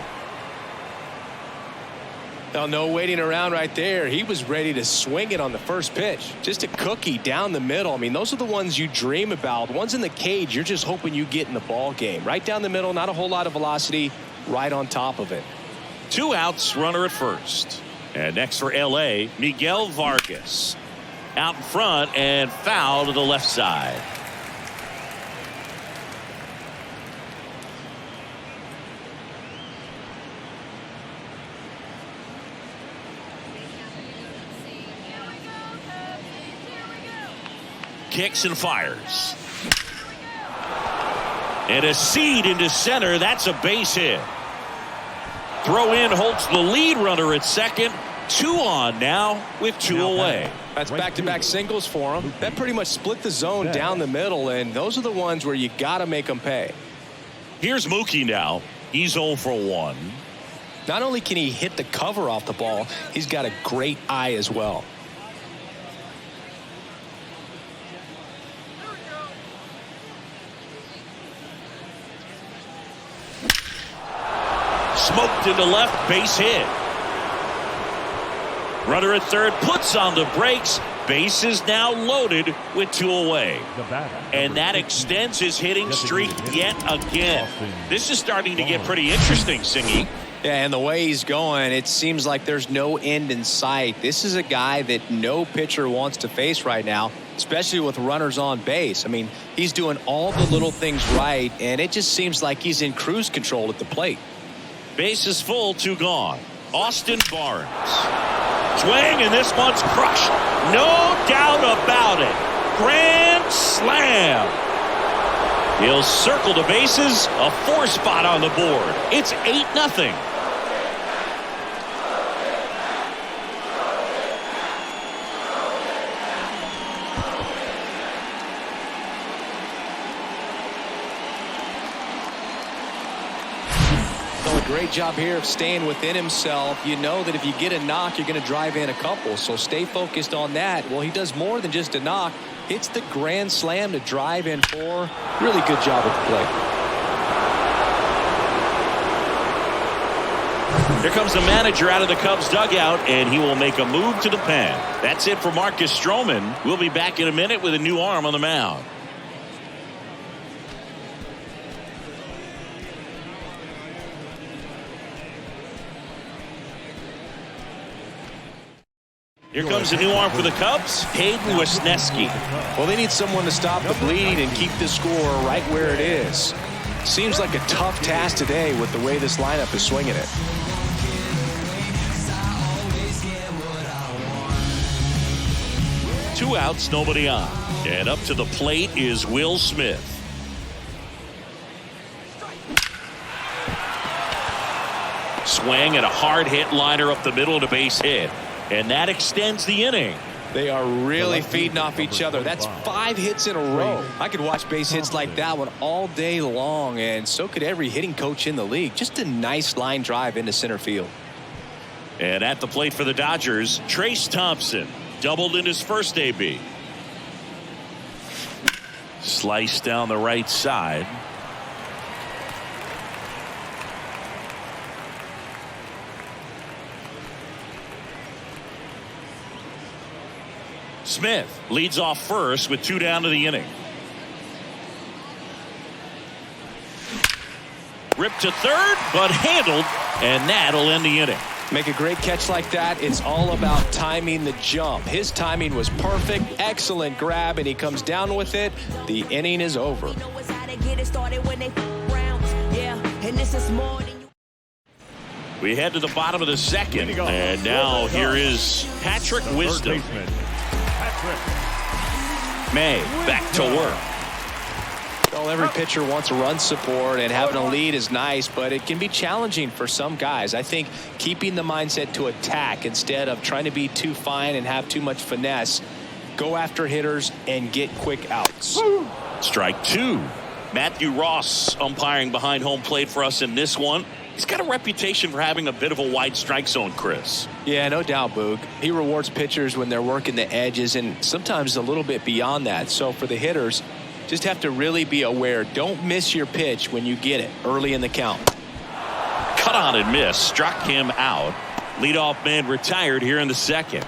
Now, no waiting around right there. He was ready to swing it on the first pitch. Just a cookie down the middle. I mean, those are the ones you dream about. Ones in the cage, you're just hoping you get in the ball game. Right down the middle, not a whole lot of velocity, right on top of it. 2 outs, runner at first. And next for L.A., Miguel Vargas. Out in front and foul to the left side. Kicks and fires. And a seed into center. That's a base hit. Throw in holds the lead runner at second. 2 on now with 2 away. That's back-to-back singles for him. That pretty much split the zone down the middle, and those are the ones where you got to make them pay. Here's Mookie now. He's 0 for 1. Not only can he hit the cover off the ball, he's got a great eye as well. Smoked into left, base hit. Runner at third puts on the brakes. Base is now loaded with 2 away. And that extends his hitting streak yet again. This is starting to get pretty interesting, Singy. Yeah, and the way he's going, it seems like there's no end in sight. This is a guy that no pitcher wants to face right now, especially with runners on base. I mean, he's doing all the little things right, and it just seems like he's in cruise control at the plate. Base is full, 2 gone. Austin Barnes. Swing, and this one's crushed. No doubt about it. Grand slam. He'll circle the bases. A 4 spot on the board. It's 8-0. great job here of staying within himself. You know that if you get a knock, you're going to drive in a couple. So stay focused on that. Well, he does more than just a knock. Hits the grand slam to drive in 4. Really good job at the plate. Here comes the manager out of the Cubs dugout, and he will make a move to the pen. That's it for Marcus Stroman. We'll be back in a minute with a new arm on the mound. Here comes a new arm for the Cubs, Hayden Wesneski. Well, they need someone to stop the bleed and keep the score right where it is. Seems like a tough task today with the way this lineup is swinging it. Two outs, nobody on. And up to the plate is Will Smith. Swing and a hard hit liner up the middle to base hit. And that extends the inning. They are really feeding off each other. That's 5 hits in a row. I could watch base hits like that one all day long, and so could every hitting coach in the league. Just a nice line drive into center field. And at the plate for the Dodgers, Trace Thompson. Doubled in his first AB. Slice down the right side. Smith leads off first with 2 down to the inning. Ripped to third, but handled, and that'll end the inning. Make a great catch like that. It's all about timing the jump. His timing was perfect. Excellent grab, and he comes down with it. The inning is over. We head to the bottom of the second, and now here is Patrick Wisdom. May back to work. Well, every pitcher wants run support, and having a lead is nice, but it can be challenging for some guys. I think keeping the mindset to attack instead of trying to be too fine and have too much finesse. Go after hitters and get quick outs. Strike 2. Matthew Ross umpiring behind home plate for us in this one. He's got a reputation for having a bit of a wide strike zone, Chris. Yeah, no doubt, Boog. He rewards pitchers when they're working the edges and sometimes a little bit beyond that. So for the hitters, just have to really be aware. Don't miss your pitch when you get it early in the count. Cut on and miss. Struck him out. Leadoff man retired here in the second.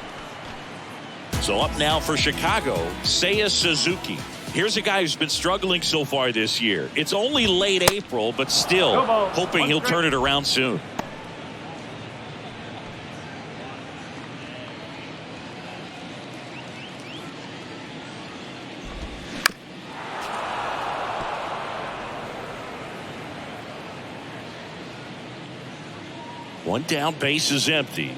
So up now for Chicago, Seiya Suzuki. Here's a guy who's been struggling so far this year. It's only late April, but still hoping he'll turn it around soon. One down, base is empty.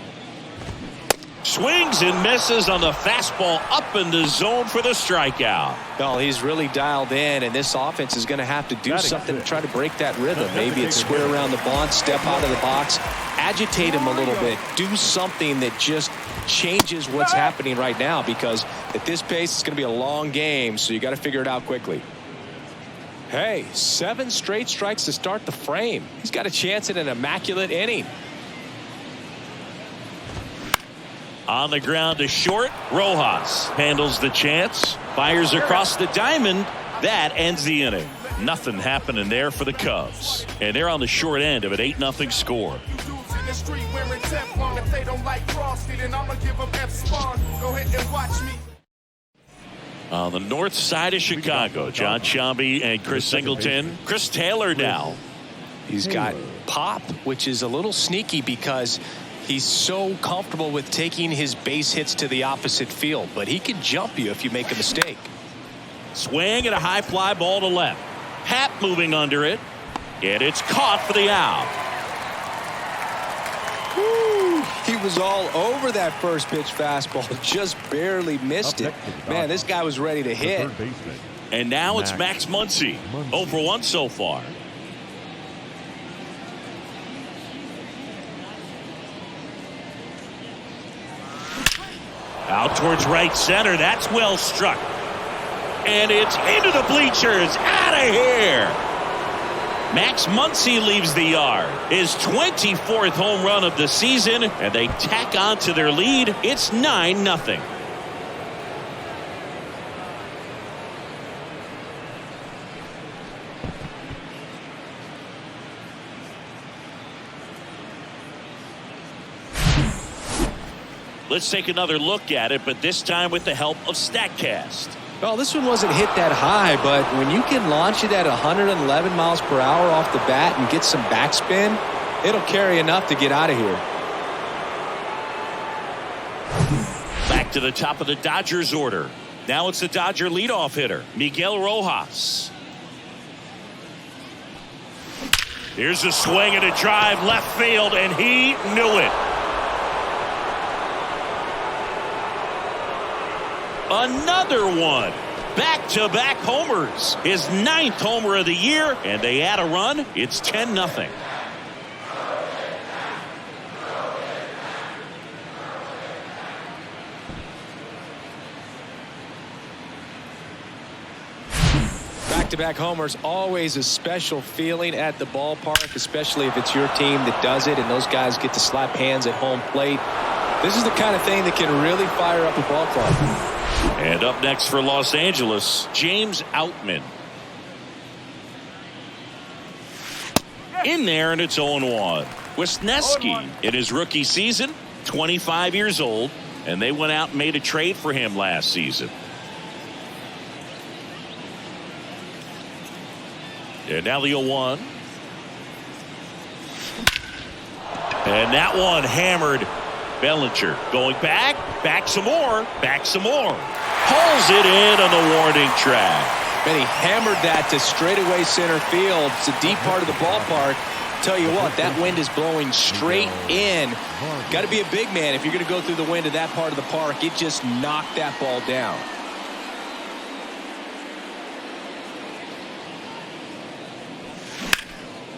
Swings and misses on the fastball up in the zone for the strikeout. Well, he's really dialed in, and this offense is going to have to do something to try to break that rhythm. Maybe it's square around the bunt, step out of the box, agitate him a little bit, do something that just changes what's happening right now, because at this pace, it's going to be a long game, so you got to figure it out quickly. Hey, 7 straight strikes to start the frame. He's got a chance at an immaculate inning. On the ground to short. Rojas handles the chance. Fires across the diamond. That ends the inning. Nothing happening there for the Cubs. And they're on the short end of an 8-0 score. On the north side of Chicago, John Sciambi and Chris Singleton. Chris Taylor now. He's got pop, which is a little sneaky because he's so comfortable with taking his base hits to the opposite field, but he can jump you if you make a mistake. Swing and a high fly ball to left. Happ moving under it, and it's caught for the out. Woo, he was all over that first pitch fastball, just barely missed it. Man, this guy was ready to hit. And now it's Max Muncy, 0 for 1 so far. Out towards right center. That's well struck. And it's into the bleachers. Out of here. Max Muncy leaves the yard. His 24th home run of the season, and they tack on to their lead. It's 9-0. Let's take another look at it, but this time with the help of StatCast. Well, this one wasn't hit that high, but when you can launch it at 111 miles per hour off the bat and get some backspin, it'll carry enough to get out of here. Back to the top of the Dodgers order. Now it's the Dodger leadoff hitter, Miguel Rojas. Here's a swing and a drive left field, and he knew it. Another one. Back-to-back homers. His 9th homer of the year, and they add a run. It's 10-0. Back-to-back homers, always a special feeling at the ballpark, especially if it's your team that does it and those guys get to slap hands at home plate. This is the kind of thing that can really fire up a ball club. And up next for Los Angeles, James Outman. In there, and it's 0-1. Wisniewski in his rookie season, 25 years old, and they went out and made a trade for him last season. And now the 0-1. And that one hammered. Bellinger going back some more. Pulls it in on the warning track. And he hammered that to straightaway center field. It's a deep part of the ballpark. Tell you what, that wind is blowing straight in. Got to be a big man if you're going to go through the wind of that part of the park. It just knocked that ball down.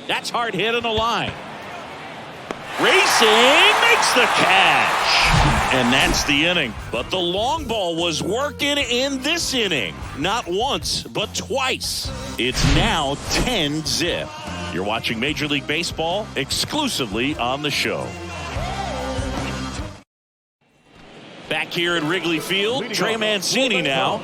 That's hard hit on the line. Racing makes the catch. And that's the inning. But the long ball was working in this inning. Not once, but twice. It's now 10-0. You're watching Major League Baseball exclusively on the show. Back here at Wrigley Field, Trey Mancini now.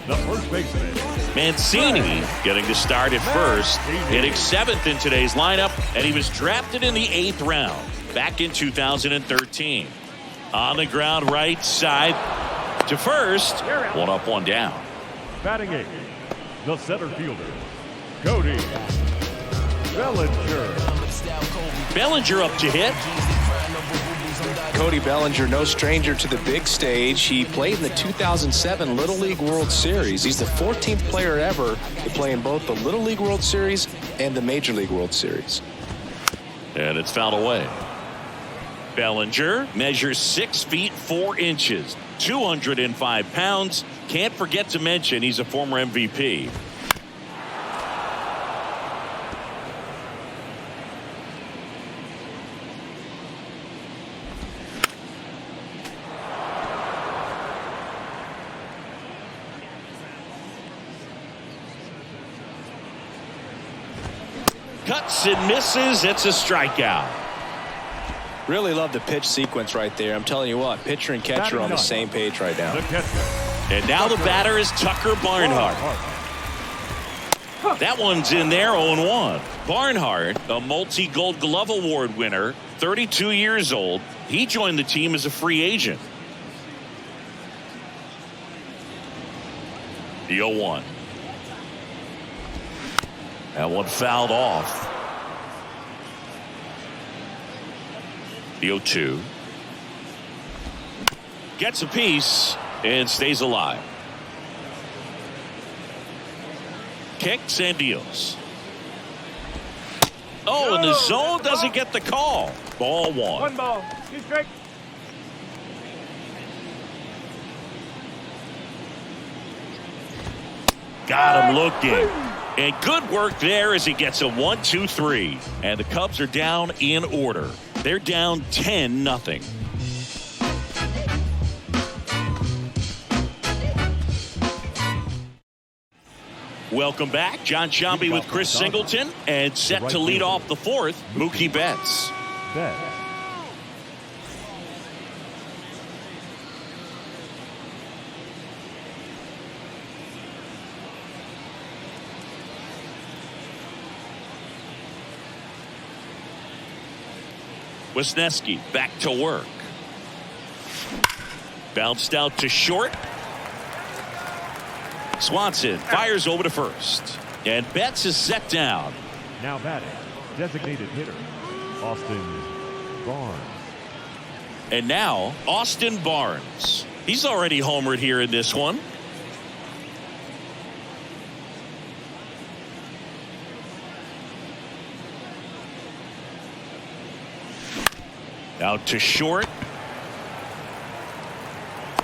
The first baseman. Mancini getting to start at first, hitting 7th in today's lineup, and he was drafted in the 8th round back in 2013. On the ground right side to first, 1 up, 1 down. Batting 8th, the center fielder, Cody Bellinger. Bellinger up to hit. Cody Bellinger, no stranger to the big stage. He played in the 2007 Little League World Series. He's the 14th player ever to play in both the Little League World Series and the Major League World Series. And it's fouled away. Bellinger measures 6 feet 4 inches, 205 pounds. Can't forget to mention he's a former MVP. Cuts and misses. It's a strikeout. Really love the pitch sequence right there. I'm telling you what, pitcher and catcher are on the same page right now. And now the batter is Tucker Barnhart. That one's in there, 0-1. Barnhart, a multi-Gold Glove Award winner, 32 years old. He joined the team as a free agent. The 0-1. That one fouled off. The 0-2. Gets a piece and stays alive. Kicks and deals. Oh, and the zone doesn't get the call. Ball 1. 1 ball. 2 strikes. Got him looking. And good work there as he gets a 1-2-3. And the Cubs are down in order. They're down 10-0. Welcome back. John Shambi with Chris Singleton, and set to lead off the fourth, Mookie Betts. Wisniewski back to work. Bounced out to short. Swanson fires over to first. And Betts is set down. Now batting, designated hitter, Austin Barnes. And now, Austin Barnes. He's already homered here in this one. Out to short.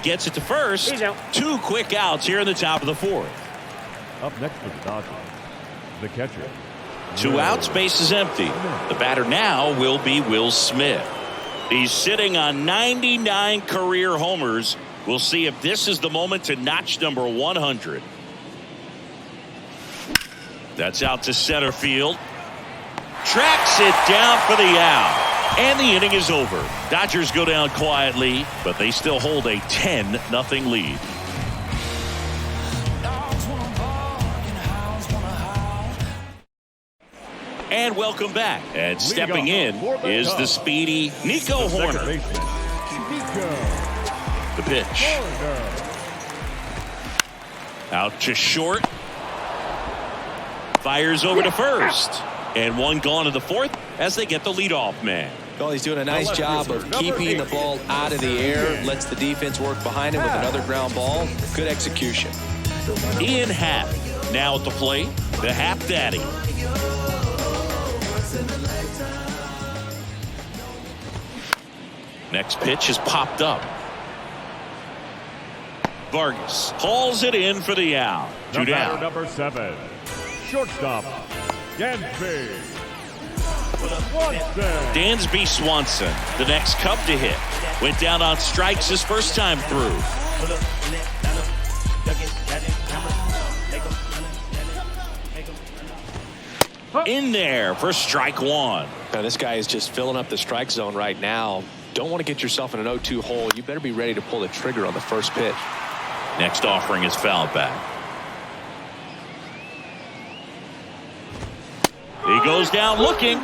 Gets it to first. Two quick outs here in the top of the fourth. Up next for the Dodgers, the catcher. Two outs, base is empty. The batter now will be Will Smith. He's sitting on 99 career homers. We'll see if this is the moment to notch number 100. That's out to center field. Tracks it down for the out. And the inning is over. Dodgers go down quietly, but they still hold a 10-0 lead. And welcome back. And stepping in is the speedy Nico Horner. The pitch. Out to short. Fires over to first. And one gone to the fourth as they get the leadoff man. Well, he's doing a nice job of keeping the ball out of the air. Lets the defense work behind him with another ground ball. Good execution. Ian Happ now at the plate. The Happ Daddy. Next pitch is popped up. Vargas hauls it in for the out. Two down. Number 7, shortstop, Dansby Swanson, the next Cub to hit. Went down on strikes his first time through. In there for strike one. Now, this guy is just filling up the strike zone right now. Don't want to get yourself in an 0-2 hole. You better be ready to pull the trigger on the first pitch. Next offering is fouled back. He goes down looking.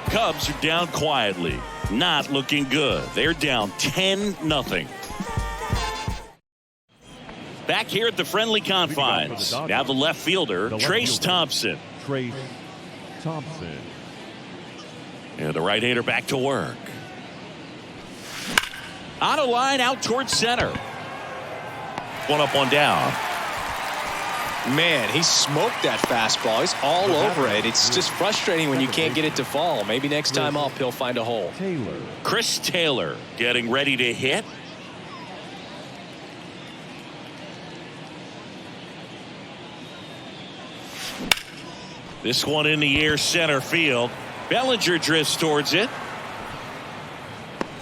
Cubs are down quietly. Not looking good. They're down 10-0. Back here at the friendly confines. Now the left fielder, Trace Thompson. And the right-hander back to work. On a line out towards center. One up, one down. Man, he smoked that fastball. He's all over it. It's just frustrating when you can't get it to fall. Maybe next time up he'll find a hole. Chris Taylor getting ready to hit. This one in the air center field. Bellinger drifts towards it.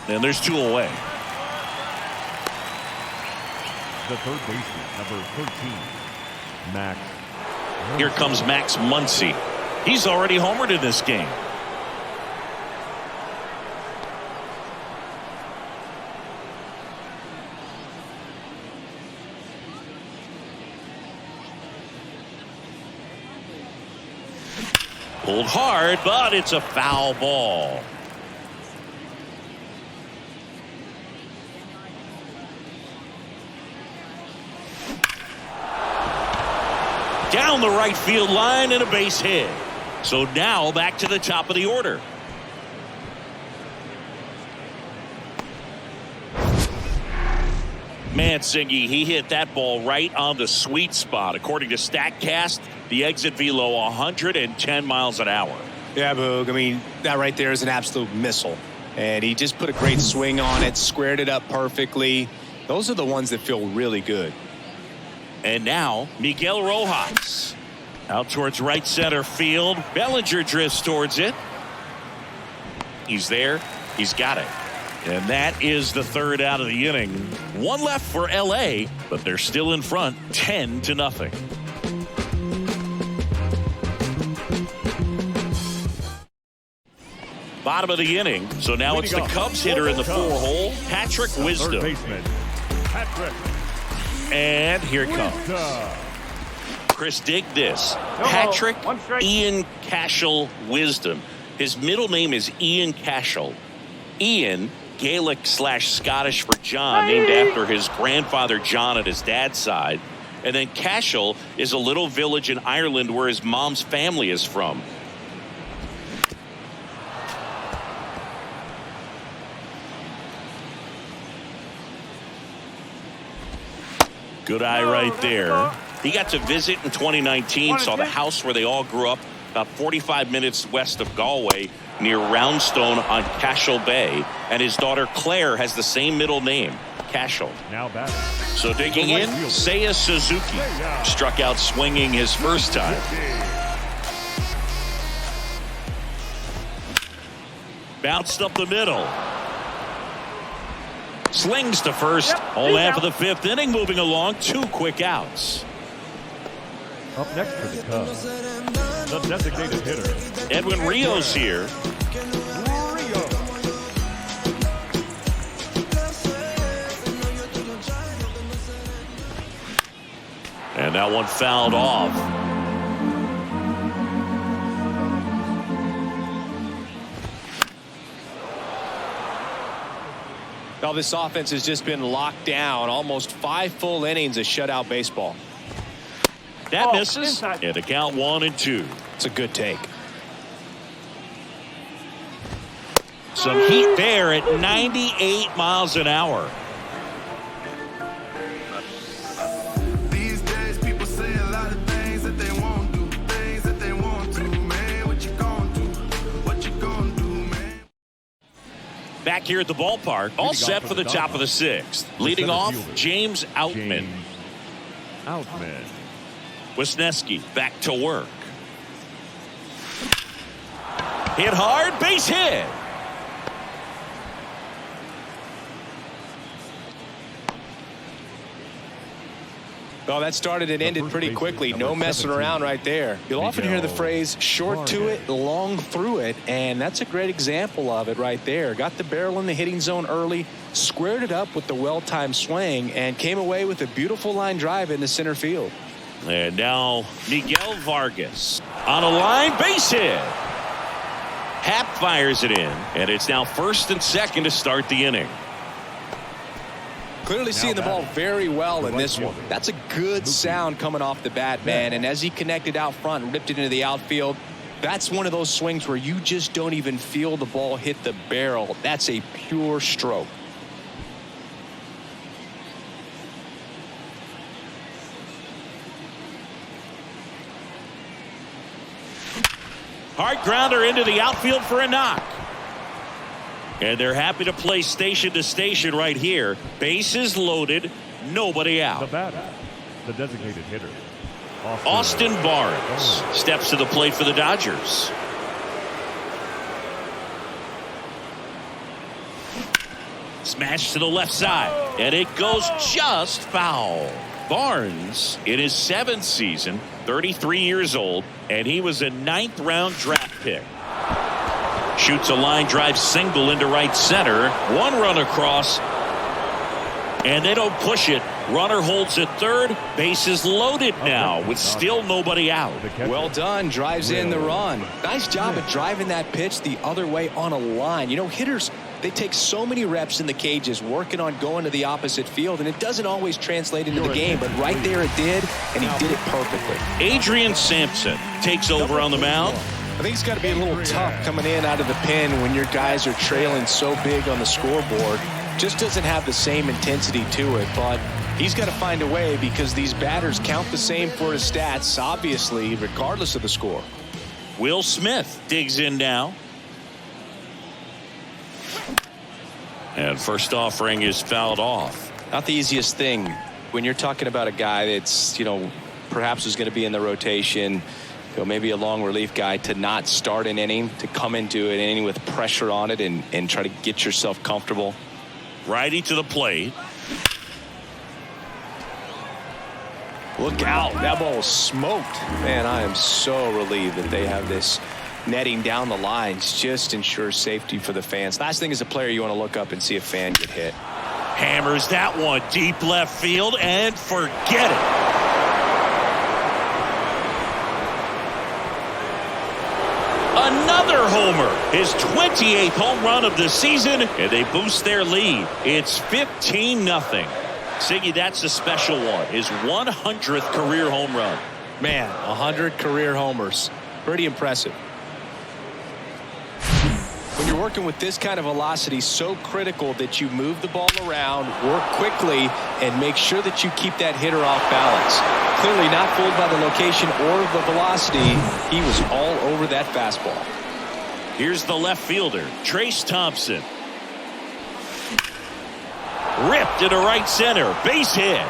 And there's two away. The third baseman, number 13, Max. Here comes Max Muncy. He's already homered in this game. Pulled hard, but it's a foul ball. Down the right field line and a base hit. So now back to the top of the order. Mansingy, he hit that ball right on the sweet spot. According to StatCast, the exit velo 110 miles an hour. Yeah, Boog. I mean, that right there is an absolute missile. And he just put a great swing on it, squared it up perfectly. Those are the ones that feel really good. And now, Miguel Rojas. Out towards right center field. Bellinger drifts towards it. He's there. He's got it. And that is the third out of the inning. One left for L.A., but they're still in front, 10-0. Bottom of the inning. So now it's the Cubs hitter in the 4-hole, Patrick Wisdom. Third baseman, Patrick. And here it comes. Chris, dig this. Patrick Ian Cashel Wisdom. His middle name is Ian Cashel. Ian, Gaelic/Scottish for John, named after his grandfather John at his dad's side. And then Cashel is a little village in Ireland where his mom's family is from. Good eye right there. He got to visit in 2019, saw the house where they all grew up, about 45 minutes west of Galway, near Roundstone on Cashel Bay. And his daughter Claire has the same middle name, Cashel. Now batting. So digging in, Seiya Suzuki struck out swinging his first time. Bounced up the middle. Slings to first. Whole half of the 5th inning moving along. 2 quick outs. Up next for the Cubs, the designated hitter, Edwin Rios here. And that one fouled off. Well, this offense has just been locked down. Almost 5 full innings of shutout baseball. That misses. And the count 1-2. It's a good take. Some heat there at 98 miles an hour. These days people say a lot of things that they won't do, things that they want to. Man, what you gonna do? What you gonna do, man? Back here at the ballpark, all set for the top of the 6th. Leading off, James Outman. Wisniewski back to work. Hit hard, base hit. Well, that started and ended pretty quickly. No messing around right there. You'll often hear the phrase short to it, long through it, and that's a great example of it right there. Got the barrel in the hitting zone early, squared it up with the well-timed swing, and came away with a beautiful line drive into center field. And now Miguel Vargas on a line, base hit. Happ fires it in, and it's now 1st and 2nd to start the inning. Clearly seeing the ball very well in this one. That's a good sound coming off the bat, man. And as he connected out front and ripped it into the outfield, that's one of those swings where you just don't even feel the ball hit the barrel. That's a pure stroke. Hard grounder into the outfield for a knock. And they're happy to play station to station right here. Bases loaded, nobody out. The batter, the designated hitter, Austin Barnes steps to the plate for the Dodgers. Smash to the left side, and it goes just foul. Barnes, in his 7th season, 33 years old, and he was a 9th-round draft pick. Shoots a line drive single into right center. 1 run across, and they don't push it. Runner holds at 3rd. Bases loaded now with still nobody out. Well done. Drives in the run. Nice job of driving that pitch the other way on a line. You know, hitters, they take so many reps in the cages working on going to the opposite field, and it doesn't always translate into the game, but right there it did, and he did it perfectly. Adrian Sampson takes over on the mound. I think it's got to be a little tough coming in out of the pen when your guys are trailing so big on the scoreboard. Just doesn't have the same intensity to it, but he's got to find a way because these batters count the same for his stats, obviously, regardless of the score. Will Smith digs in now. And first offering is fouled off. Not the easiest thing when you're talking about a guy that's, perhaps is going to be in the rotation, maybe a long relief guy, to not start an inning, to come into an inning with pressure on it and try to get yourself comfortable. Righty to the plate. Look out. That ball was smoked. Man, I am so relieved that they have this netting down the lines just ensures safety for the fans. Last thing as a player, you want to look up and see a fan get hit. Hammers that one deep left field and forget it. Another homer, his 28th home run of the season, and they boost their lead. It's 15-0. Siggy, that's a special one. His 100th career home run. Man, 100 career homers. Pretty impressive. When you're working with this kind of velocity, so critical that you move the ball around, work quickly, and make sure that you keep that hitter off balance. Clearly not fooled by the location or the velocity. He was all over that fastball. Here's the left fielder, Trace Thompson. Ripped into right center, base hit.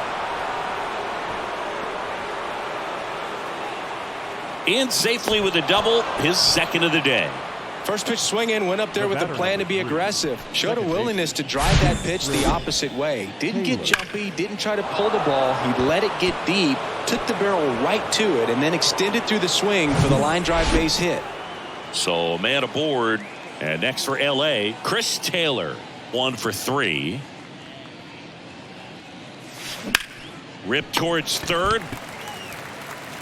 In safely with a double, his second of the day. First pitch swinging, went up there with a plan to be aggressive. Showed a willingness to drive that pitch the opposite way. Didn't get jumpy, didn't try to pull the ball. He let it get deep, took the barrel right to it, and then extended through the swing for the line drive base hit. So a man aboard. And next for LA, Chris Taylor, 1 for 3. Ripped towards third.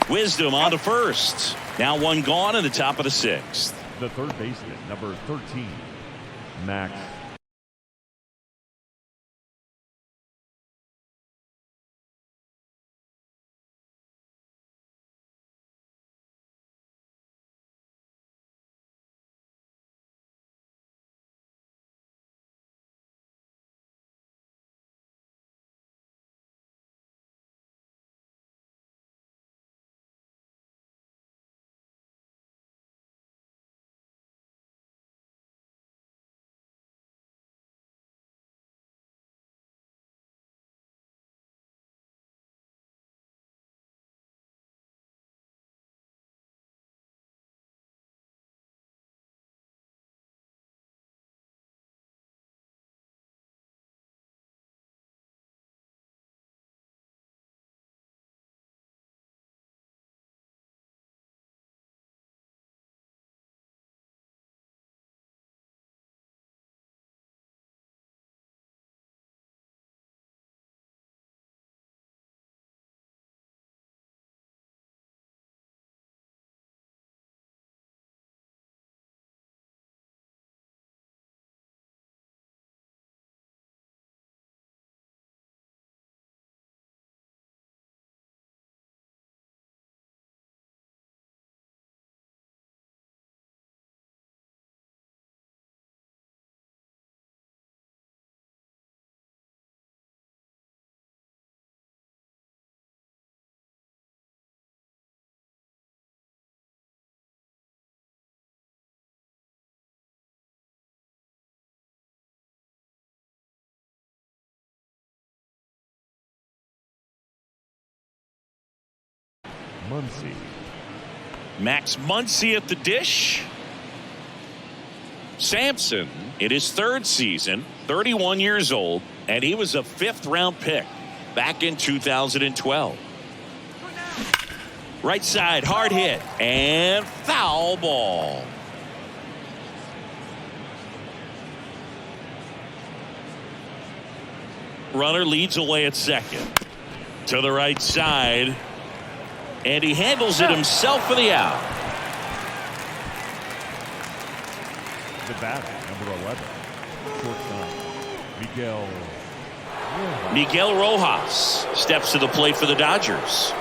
Wisdom on to first. Now one gone in the top of the 6th. The third baseman, number 13, Max. Muncy. Max Muncy at the dish. Sampson in his 3rd season, 31 years old, and he was a 5th-round pick back in 2012. Right side, hard hit, and foul ball. Runner leads away at second. To the right side. And he handles it himself for the out. The batter, number 11, shortstop, Miguel Rojas steps to the plate for the Dodgers.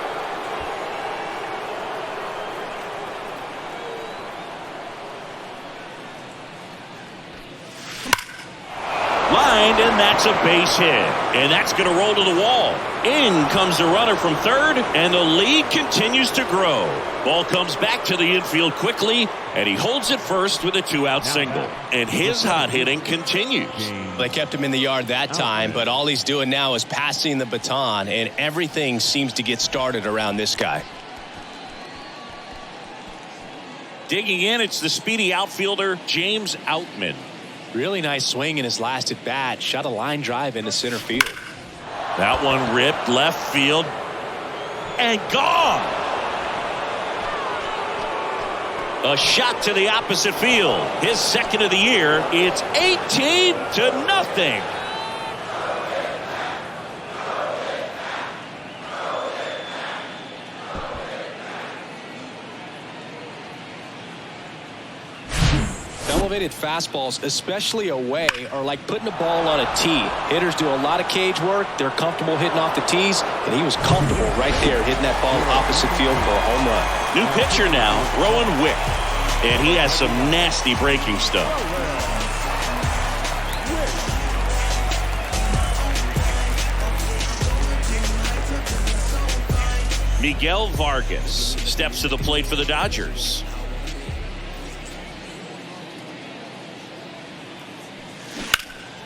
Lined, and that's a base hit. And that's going to roll to the wall. In comes the runner from third, and the lead continues to grow. Ball comes back to the infield quickly, and he holds it first with a 2-out single. And his hot hitting continues. They kept him in the yard that time, but all he's doing now is passing the baton, and everything seems to get started around this guy. Digging in, it's the speedy outfielder, James Outman. Really nice swing in his last at bat. Shot a line drive into center field. That one ripped left field and gone. A shot to the opposite field. His second of the year. It's 18-0. Elevated fastballs, especially away, are like putting a ball on a tee. Hitters do a lot of cage work. They're comfortable hitting off the tees, and he was comfortable right there hitting that ball opposite field for a home run. New pitcher now, Rowan Wick, and he has some nasty breaking stuff. Miguel Vargas steps to the plate for the Dodgers.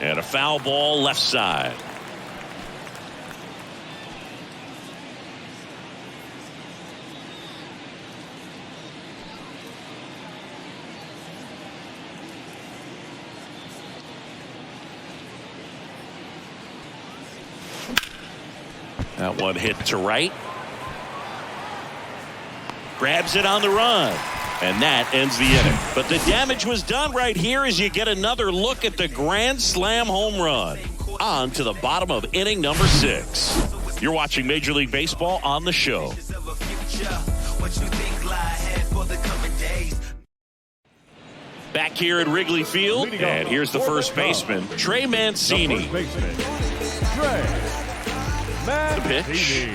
And a foul ball left side. That one hit to right. Grabs it on the run. And that ends the inning. But the damage was done right here as you get another look at the grand slam home run. On to the bottom of inning number 6. You're watching Major League Baseball on the show. Back here at Wrigley Field, and here's the first baseman, Trey Mancini. The pitch.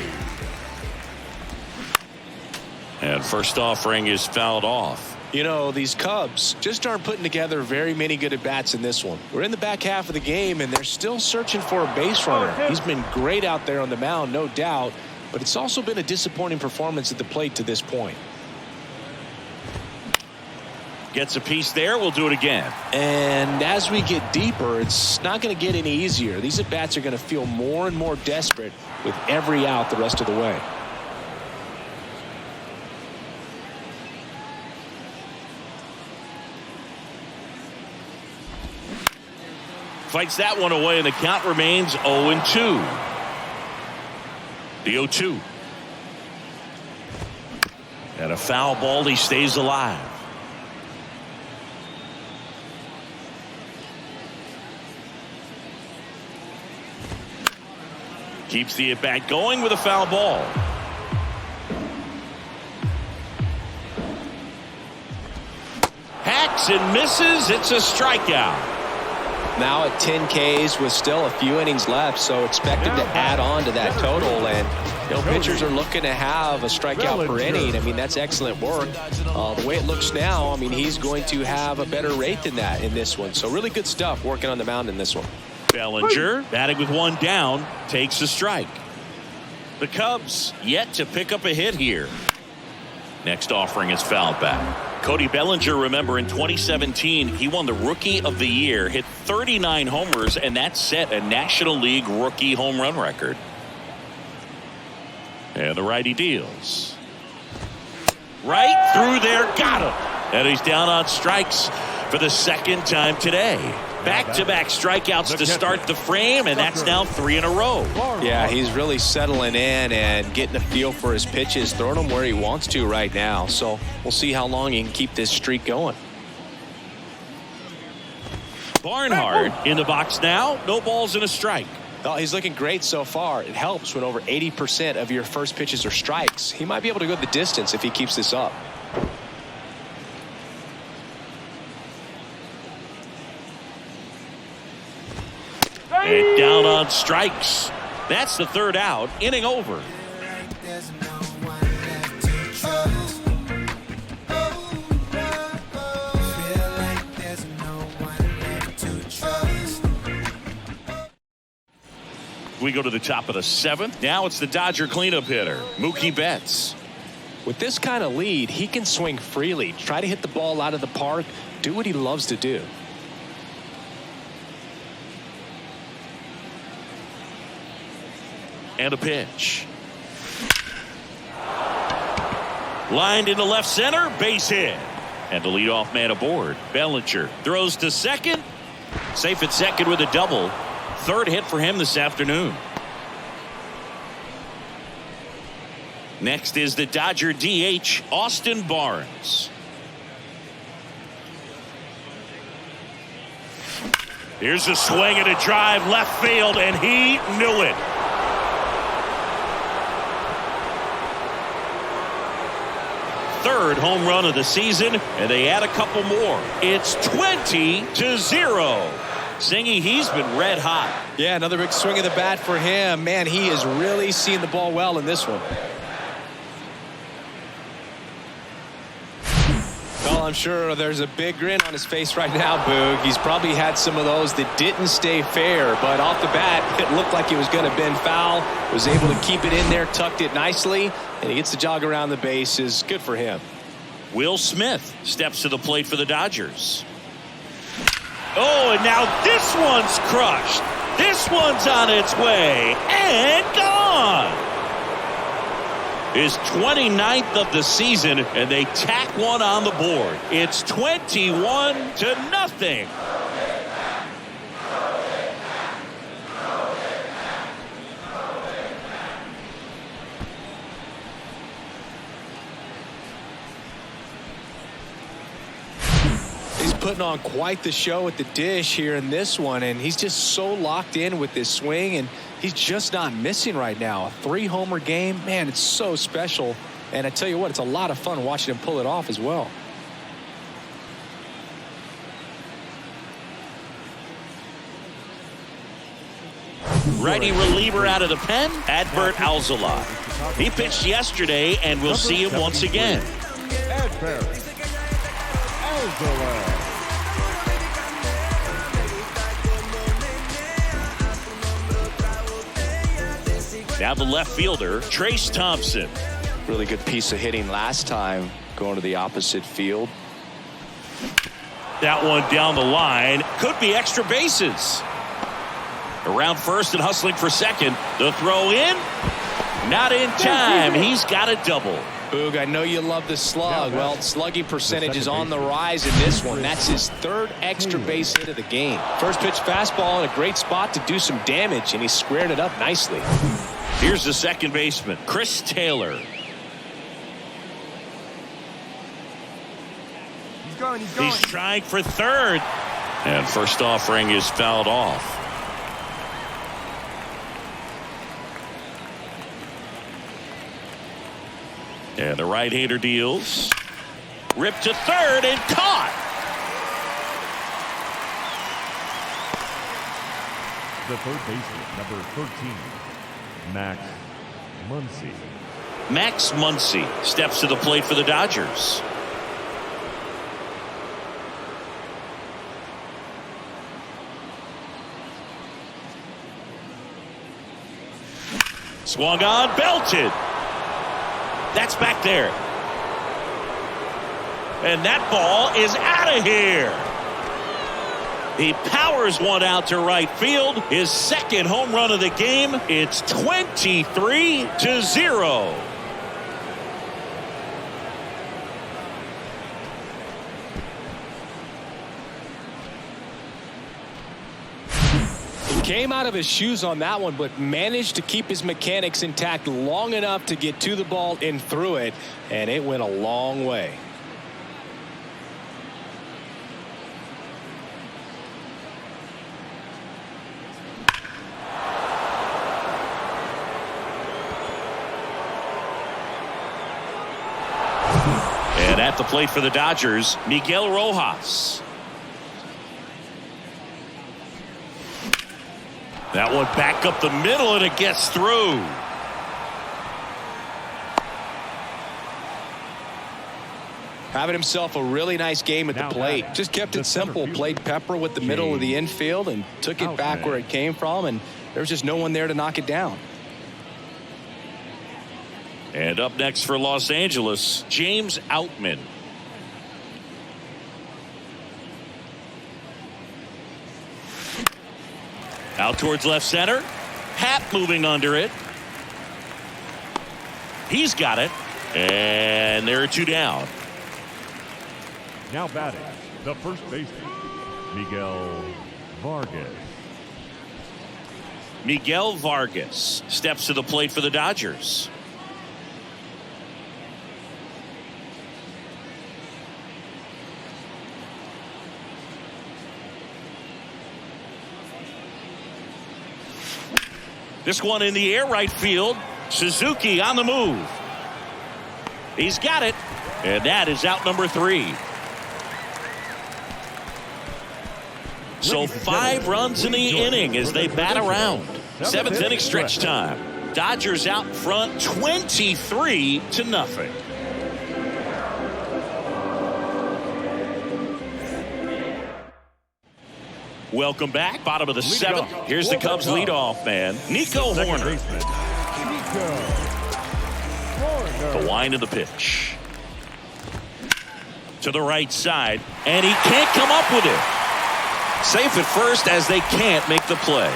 And first offering is fouled off. You know, these Cubs just aren't putting together very many good at-bats in this one. We're in the back half of the game, and they're still searching for a base runner. He's been great out there on the mound, no doubt, but it's also been a disappointing performance at the plate to this point. Gets a piece there. We'll do it again. And as we get deeper, it's not going to get any easier. These at-bats are going to feel more and more desperate with every out the rest of the way. Fights that one away, and the count remains 0-2. The 0-2. And a foul ball. He stays alive. Keeps the at-bat going with a foul ball. Hacks and misses. It's a strikeout. Now at 10 Ks with still a few innings left, so expect him to add on to that total. And you know, pitchers are looking to have a strikeout per inning. I mean, that's excellent work. The way it looks now, I mean, he's going to have a better rate than that in this one. So really good stuff working on the mound in this one. Bellinger, batting with one down, takes a strike. The Cubs yet to pick up a hit here. Next offering is fouled back. Cody Bellinger, remember, in 2017, he won the Rookie of the Year, hit 39 homers, and that set a National League rookie home run record. And the righty deals. Right through there, got him. And he's down on strikes for the second time today. Back-to-back strikeouts to start the frame, and that's now 3 in a row. Yeah, he's really settling in and getting a feel for his pitches, throwing them where he wants to right now. So we'll see how long he can keep this streak going. Barnhart in the box now. No balls and a strike. Oh, he's looking great so far. It helps when over 80% of your first pitches are strikes. He might be able to go the distance if he keeps this up. And down on strikes. That's the third out. Inning over. We go to the top of the 7th. Now it's the Dodger cleanup hitter, Mookie Betts. With this kind of lead, he can swing freely, try to hit the ball out of the park, do what he loves to do. And a pitch. Lined into left center, base hit. And the leadoff man aboard, Bellinger, throws to second. Safe at second with a double. Third hit for him this afternoon. Next is the Dodger DH, Austin Barnes. Here's a swing and a drive left field, and he knew it. Third home run of the season, and they add a couple more. It's 20-0. Singy, he's been red hot. Yeah, another big swing of the bat for him. Man, he is really seeing the ball well in this one. Well, I'm sure there's a big grin on his face right now, Boog. He's probably had some of those that didn't stay fair, but off the bat, it looked like it was going to bend foul. Was able to keep it in there, tucked it nicely, and he gets the jog around the bases. Good for him. Will Smith steps to the plate for the Dodgers. Oh, and now this one's crushed. This one's on its way and gone. His 29th of the season, and they tack one on the board. It's 21-0. He's putting on quite the show at the dish here in this one, and he's just so locked in with this swing, and he's just not missing right now. A 3-homer game, man, it's so special. And I tell you what, it's a lot of fun watching him pull it off as well. Righty reliever out of the pen, Adbert Alzolay. He pitched yesterday, and we'll see him once again. Adbert Alzolay. Now the left fielder, Trace Thompson. Really good piece of hitting last time, going to the opposite field. That one down the line. Could be extra bases. Around first and hustling for second. The throw in. Not in time. He's got a double. Boog, I know you love the slug. Well, slugging percentage is on the rise in this one. That's his third extra base hit of the game. First pitch fastball in a great spot to do some damage, and he squared it up nicely. Here's the second baseman, Chris Taylor. He's trying for third. And first offering is fouled off. And the right-hander deals. Ripped to third and caught. The third baseman, number 13, Max Muncy. Max Muncy steps to the plate for the Dodgers. Swung on, belted. That's back there. And that ball is out of here. He powers one out to right field. His second home run of the game. It's 23-0. Came out of his shoes on that one, but managed to keep his mechanics intact long enough to get to the ball and through it, and it went a long way. And at the plate for the Dodgers, Miguel Rojas. That one back up the middle, and it gets through. Having himself a really nice game at the plate. Just kept it simple. Played pepper with the middle of the infield and took it back where it came from, and there's just no one there to knock it down. And up next for Los Angeles, James Outman. Out towards left center. Happ moving under it. He's got it. And there are two down. Now batting, the first baseman, Miguel Vargas. Miguel Vargas steps to the plate for the Dodgers. This one in the air, right field. Suzuki on the move. He's got it. And that is out number 3. So 5 runs in the inning as they bat around. 7th inning stretch time. Dodgers out front 23-0. Welcome back. Bottom of the 7th. Here's the Cubs leadoff man, Nico Horner. The wind of the pitch. To the right side, and he can't come up with it. Safe at first as they can't make the play.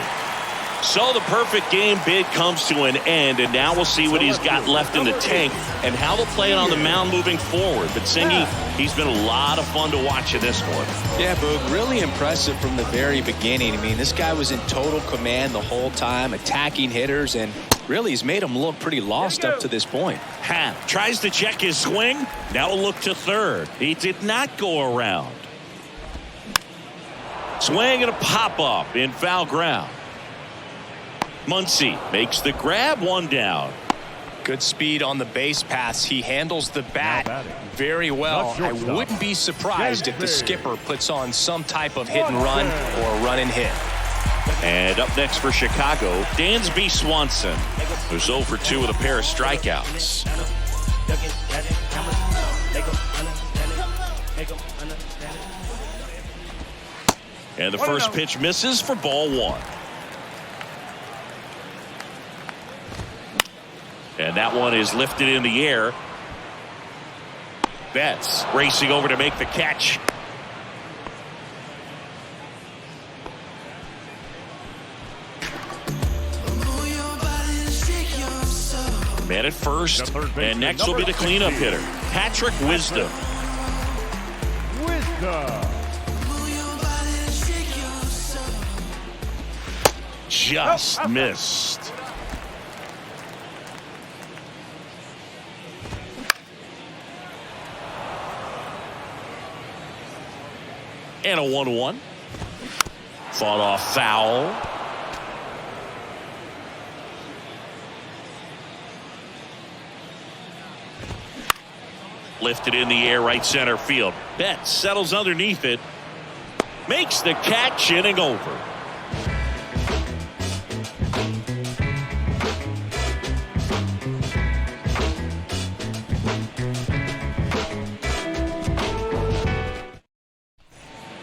So the perfect game bid comes to an end, and now we'll see what he's got left in the tank and how they'll play it on the mound moving forward. But Singy, he's been a lot of fun to watch in this one. Yeah, Boog, really impressive from the very beginning. I mean, this guy was in total command the whole time, attacking hitters, and really he's made them look pretty lost up to this point. Tries to check his swing. Now a look to third. He did not go around. Swing and a pop-up in foul ground. Muncy makes the grab, 1 down. Good speed on the base pass. He handles the bat very well. I wouldn't be surprised if the skipper puts on some type of hit and run or a run and hit. And up next for Chicago, Dansby Swanson, who's 0 for 2 with a pair of strikeouts. And the first pitch misses for ball 1. And that one is lifted in the air. Betts racing over to make the catch. Man at first, and next will be the cleanup hitter, Patrick Wisdom. Just missed. And a 1-1. Fought off foul. Lifted in the air, right center field. Betts settles underneath it. Makes the catch, inning over.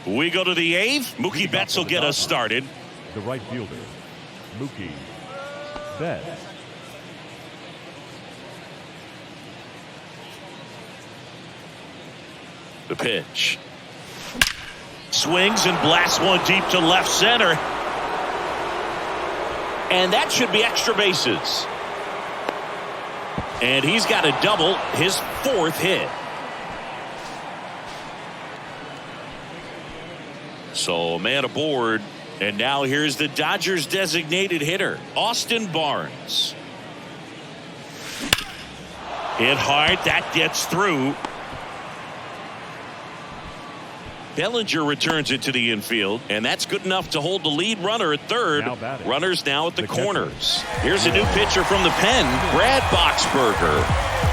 We go to the 8th. Mookie Betts will get us started. The right fielder, Mookie Betts. The pitch. Swings and blasts one deep to left center. And that should be extra bases. And he's got a double, his 4th hit. So a man aboard, and now here's the Dodgers designated hitter, Austin Barnes. Hit hard, that gets through. Bellinger returns it to the infield, and that's good enough to hold the lead runner at third. Runners now at the corners. Here's a new pitcher from the pen, Brad Boxberger.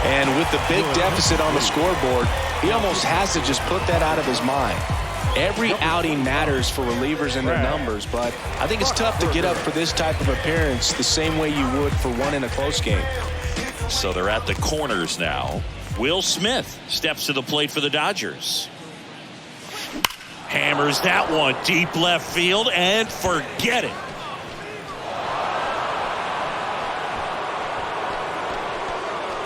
And with the big deficit on the scoreboard, he almost has to just put that out of his mind. Every outing matters for relievers and their numbers, but I think it's tough to get up for this type of appearance the same way you would for one in a close game. So they're at the corners now. Will Smith steps to the plate for the Dodgers. Hammers that one deep left field and forget it.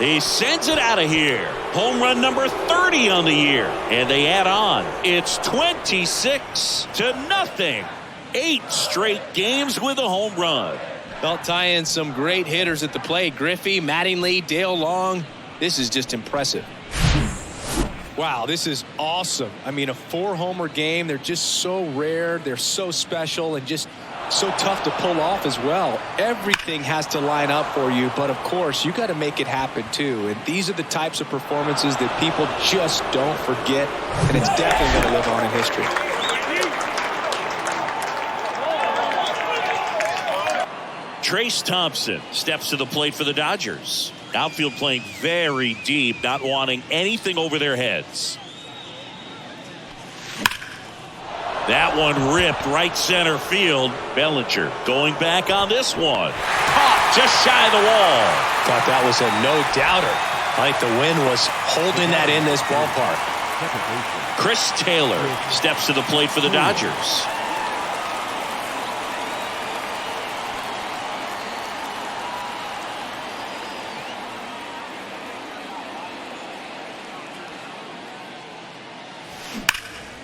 He sends it out of here. Home run number 30 on the year. And they add on. It's 26-0. 8 straight games with a home run. They'll tie in some great hitters at the plate. Griffey, Mattingly, Dale Long. This is just impressive. Wow, this is awesome. I mean, a 4-homer game. They're just so rare. They're so special and just so tough to pull off as well. Everything has to line up for you, but of course, you got to make it happen too. And these are the types of performances that people just don't forget, and it's definitely going to live on in history. Trace Thompson steps to the plate for the Dodgers. Outfield playing very deep, not wanting anything over their heads. That one ripped right center field. Bellinger going back on this one. Caught just shy of the wall. Thought that was a no-doubter. I think the wind was holding that in this ballpark. Chris Taylor steps to the plate for the Dodgers.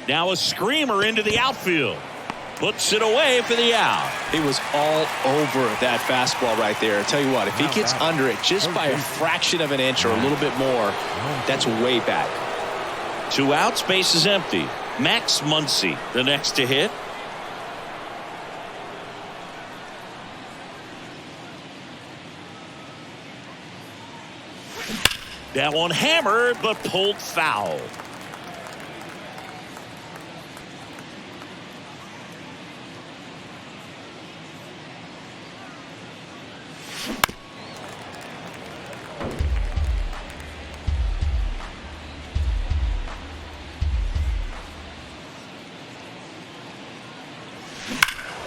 Now a screamer into the outfield. Puts it away for the out. He was all over that fastball right there. I tell you what, if he gets under it just by a fraction of an inch or a little bit more, that's way back. 2 outs, base is empty. Max Muncy, the next to hit. That one hammered, but pulled foul.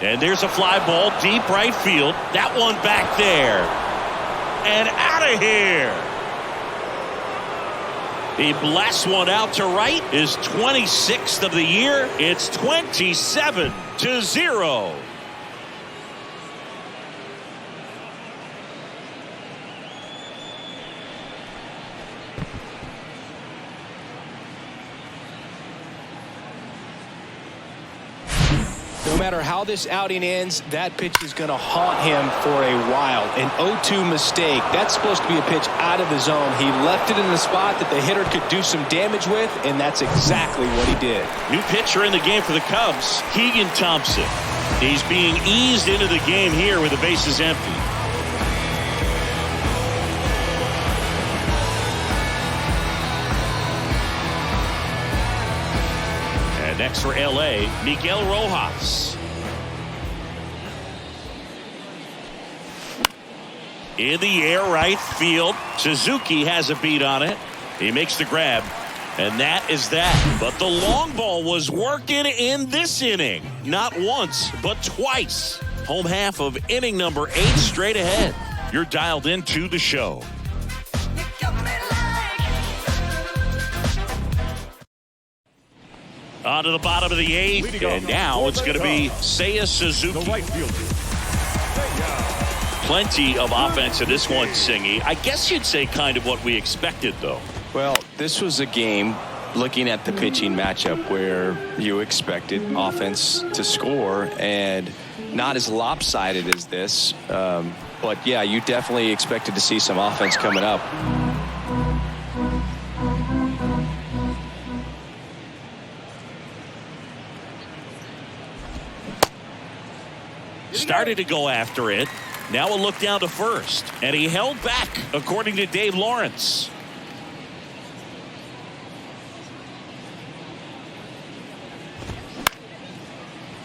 And there's a fly ball deep right field. That one back there. And out of here. He blasts one out to right. His 26th of the year. It's 27-0. No matter how this outing ends, that pitch is going to haunt him for a while. An 0-2 mistake. That's supposed to be a pitch out of the zone. He left it in the spot that the hitter could do some damage with, and that's exactly what he did. New pitcher in the game for the Cubs, Keegan Thompson. He's being eased into the game here with the bases empty. Next for L.A., Miguel Rojas. In the air right field. Suzuki has a beat on it. He makes the grab. And that is that. But the long ball was working in this inning. Not once, but twice. Home half of inning number 8 straight ahead. You're dialed into the show. On to the bottom of the 8th, and now it's going to be Seiya Suzuki. Plenty of offense in this one, Singy. I guess you'd say kind of what we expected, though. Well, this was a game, looking at the pitching matchup, where you expected offense to score, and not as lopsided as this. But, yeah, you definitely expected to see some offense coming up. Started to go after it. Now a look down to first. And he held back, according to Dave Lawrence.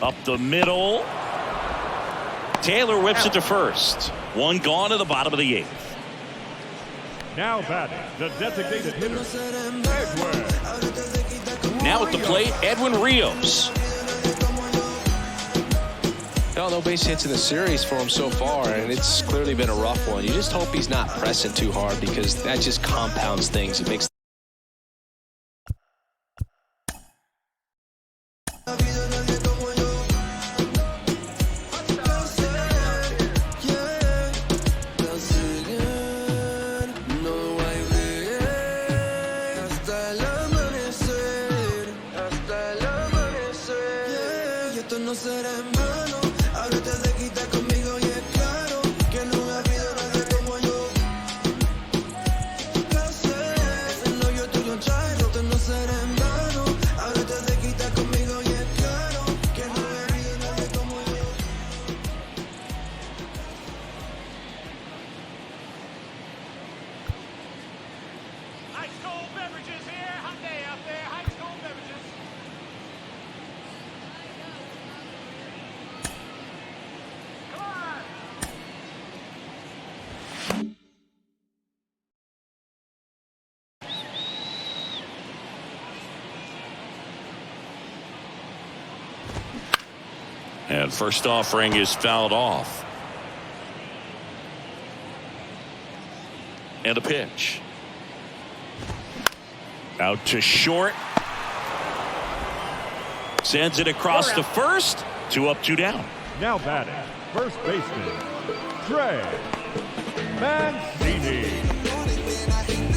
Up the middle. Taylor whips it to first. One gone at the bottom of the 8th. Now batting, the designated hitter, Edwin. Now at the plate, Edwin Rios. No base hits in the series for him so far, and it's clearly been a rough one. You just hope he's not pressing too hard, because that just compounds things. It makes And first offering is fouled off. And a pitch. Out to short. Sends it across the first. 2 up, 2 down. Now batting, first baseman, Trey Mancini.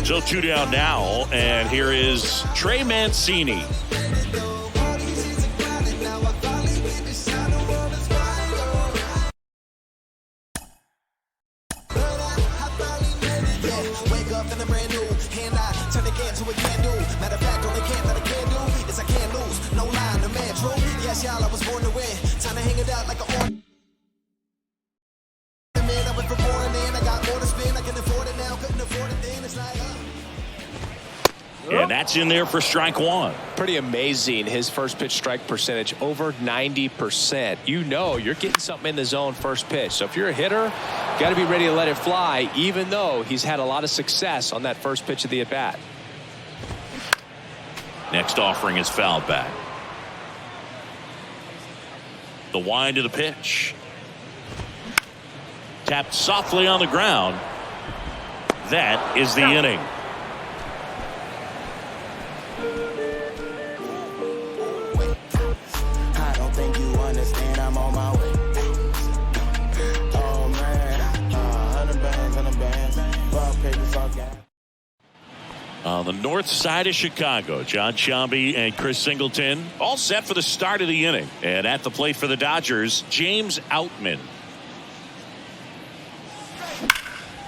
So 2 down now, and here is Trey Mancini. I was born to win. Time to hang it out like a man. I was born in. I got more to spend. I can afford it now. Couldn't afford a thing. It's like and that's in there for strike 1. Pretty amazing. His first pitch strike percentage over 90%. You know you're getting something in the zone first pitch. So if you're a hitter, you got to be ready to let it fly, even though he's had a lot of success on that first pitch of the at bat. Next offering is fouled back. The wind of the pitch. Tapped softly on the ground. That is the inning. I don't think you understand. I'm on my way. Oh man, 100 bands. Fuck paper, fuck gas. On the north side of Chicago, John Sciambi and Chris Singleton all set for the start of the inning. And at the plate for the Dodgers, James Outman.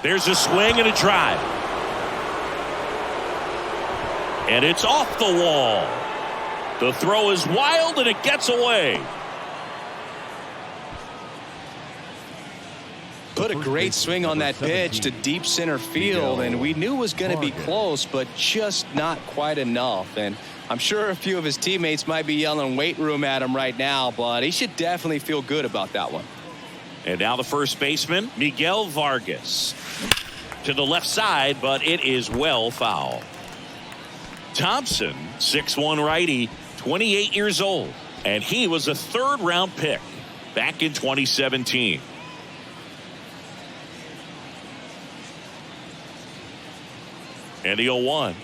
There's a swing and a drive. And it's off the wall. The throw is wild and it gets away. Put a great swing on that pitch to deep center field, and we knew it was going to be close, but just not quite enough. And I'm sure a few of his teammates might be yelling weight room at him right now, but he should definitely feel good about that one. And now the first baseman, Miguel Vargas. To the left side, but it is well foul. Thompson, 6'1" righty, 28 years old, and he was a third-round pick back in 2017. And the 0-1.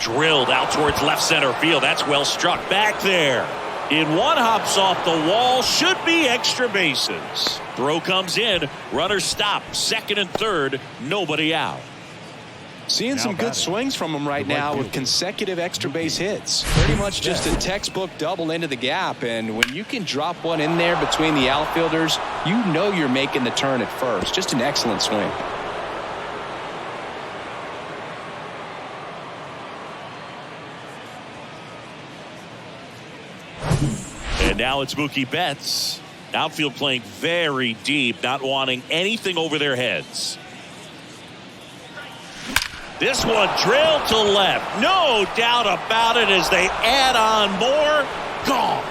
Drilled out towards left center field. That's well struck back there. In one, hops off the wall. Should be extra bases. Throw comes in. Runner stopped. Second and third. Nobody out. Seeing some good swings from him right now with consecutive extra base hits. Pretty much just a textbook double into the gap. And when you can drop one in there between the outfielders, you know you're making the turn at first. Just an excellent swing. And now it's Mookie Betts. Outfield playing very deep, not wanting anything over their heads. This one drilled to left. No doubt about it as they add on more. Gone.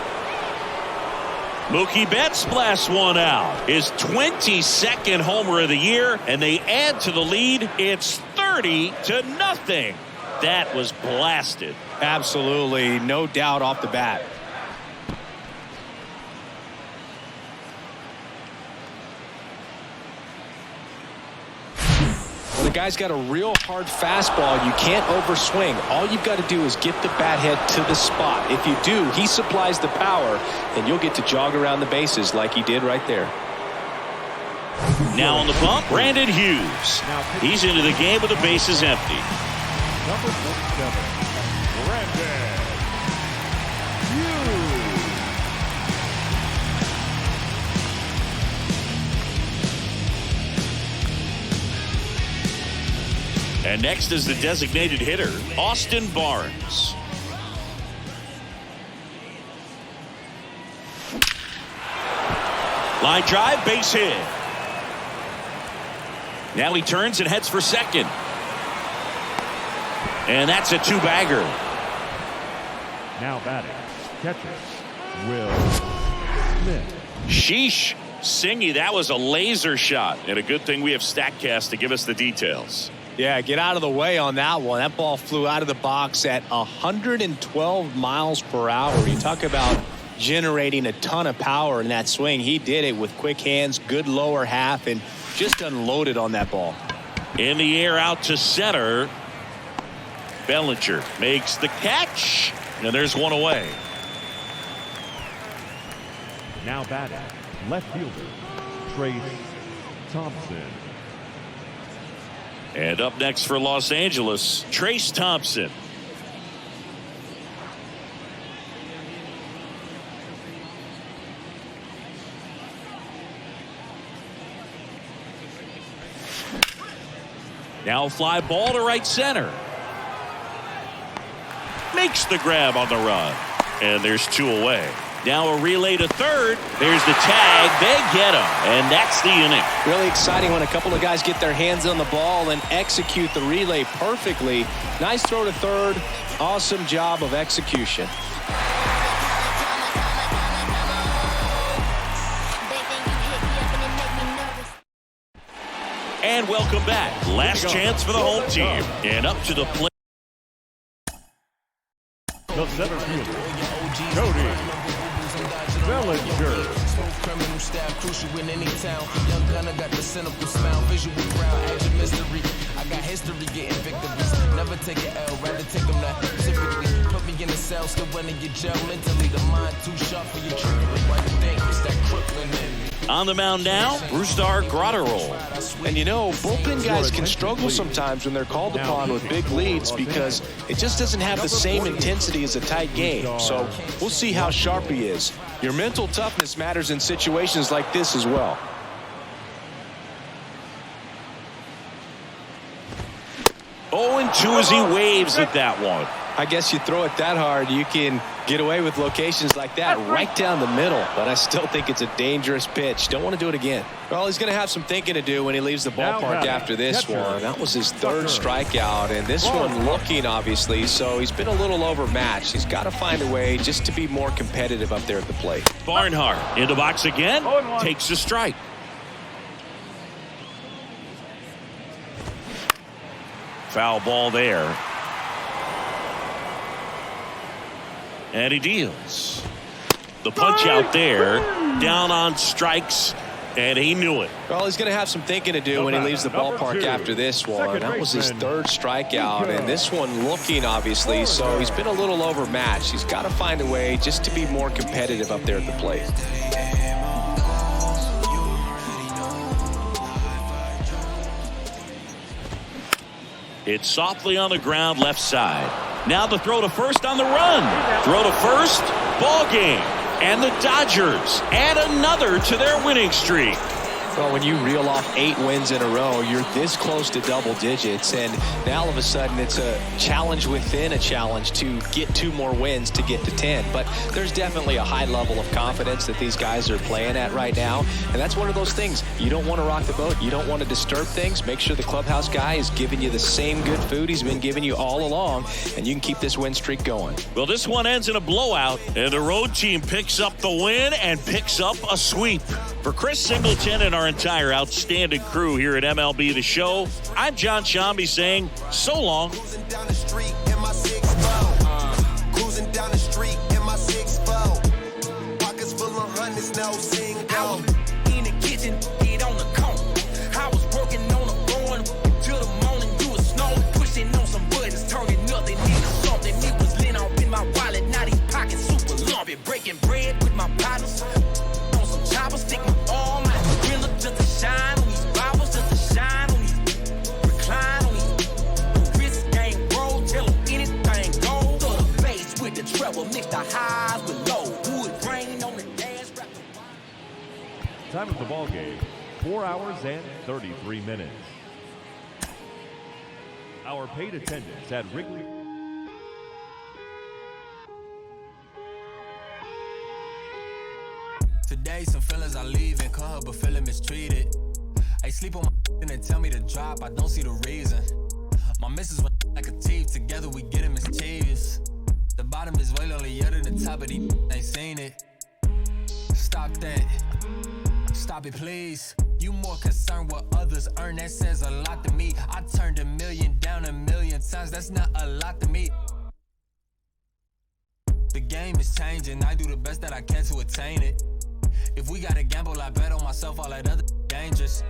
Mookie Betts blasts one out. His 22nd homer of the year, and they add to the lead. It's 30-0. That was blasted. Absolutely, no doubt off the bat. The guy's got a real hard fastball. You can't overswing. All you've got to do is get the bat head to the spot. If you do, he supplies the power, and you'll get to jog around the bases like he did right there. Now on the bump, Brandon Hughes. He's into the game with the bases empty. Number 47, Brandon Hughes. And next is the designated hitter, Austin Barnes. Line drive, base hit. Now he turns and heads for second. And that's a two-bagger. Now batting, catcher, Will Smith. Sheesh. Singy, that was a laser shot. And a good thing we have StatCast to give us the details. Yeah, get out of the way on that one. That ball flew out of the box at 112 miles per hour. You talk about generating a ton of power in that swing. He did it with quick hands, good lower half, and just unloaded on that ball. In the air out to center. Bellinger makes the catch, and there's one away. Now batting, left fielder, Trace Thompson. And up next for Los Angeles, Trace Thompson. Now fly ball to right center. Makes the grab on the run. And there's 2 away. Now a relay to third. There's the tag. They get him. And that's the inning. Really exciting when a couple of guys get their hands on the ball and execute the relay perfectly. Nice throw to third. Awesome job of execution. And welcome back. Last chance for the home team. And up to the plate. The center fielder, Cody Bellinger. Criminal style, crucial in any town. Young gunner got the cynical smile, visual crowd, agent mystery. I got history getting victories. Never take an L, rather take them that typically. Put me in the cell, still running your jail mentally. The mind too sharp for your trickery. Why you think it's that Crooklyn in me? On the mound now, Brusdar Graterol. And you know, bullpen guys can struggle sometimes when they're called upon with big leads because it just doesn't have the same intensity as a tight game. So we'll see how sharp he is. Your mental toughness matters in situations like this as well. Oh, and 2 as he waves at that one. I guess you throw it that hard, you can get away with locations like that right down the middle. But I still think it's a dangerous pitch. Don't want to do it again. Well, he's going to have some thinking to do when he leaves the ballpark after this one. That was his 3rd strikeout, and this one looking, obviously, so he's been a little overmatched. He's got to find a way just to be more competitive up there at the plate. Barnhart in the box again, takes a strike. Foul ball there. And he deals. The punch out there, down on strikes, and he knew it. Well, he's going to have some thinking to do when he leaves the ballpark after this one. That was his 3rd strikeout, and this one looking, obviously, so he's been a little overmatched. He's got to find a way just to be more competitive up there at the plate. It's softly on the ground, left side. Now the throw to first on the run. Throw to first, ball game. And the Dodgers add another to their winning streak. Well, when you reel off 8 wins in a row, you're this close to double digits, and now all of a sudden it's a challenge within a challenge to get 2 more wins to get to 10. But there's definitely a high level of confidence that these guys are playing at right now, and that's one of those things. You don't want to rock the boat. You don't want to disturb things. Make sure the clubhouse guy is giving you the same good food he's been giving you all along, and you can keep this win streak going. Well, this one ends in a blowout, and the road team picks up the win and picks up a sweep. For Chris Singleton and our entire outstanding crew here at MLB The Show, I'm John Shambi saying so long. Cruising down the street in my 6'4". Cruising down the street in my 6'4". Pockets full of hundreds, no single. In the kitchen, get on the cone. I was working on the phone till the morning. You was snowing, pushing on some buttons, turning nothing into something. It was lit up in my wallet, now these pockets super lumpy. Breaking bread with my partners. Stick my arm out the grill just to shine on these Bibles, just to shine on these, recline on these. The wrist game roll, tell them anything go. To the face with the treble, mix the highs with low. Wood grain on the dash. Time of the ball game, 4 hours and 33 minutes. Our paid attendance at Wrigley. Today, some fellas are leaving, call her, but feeling mistreated. I sleep on my and they tell me to drop, I don't see the reason. My missus went like a thief, together we getting mischievous. The bottom is way lonelier than the top of these ain't seen it. Stop that, stop it please. You more concerned what others earn, that says a lot to me. I turned $1 million down 1 million times, that's not a lot to me. The game is changing, I do the best that I can to attain it. If we gotta gamble, I bet on myself, all that other dangerous.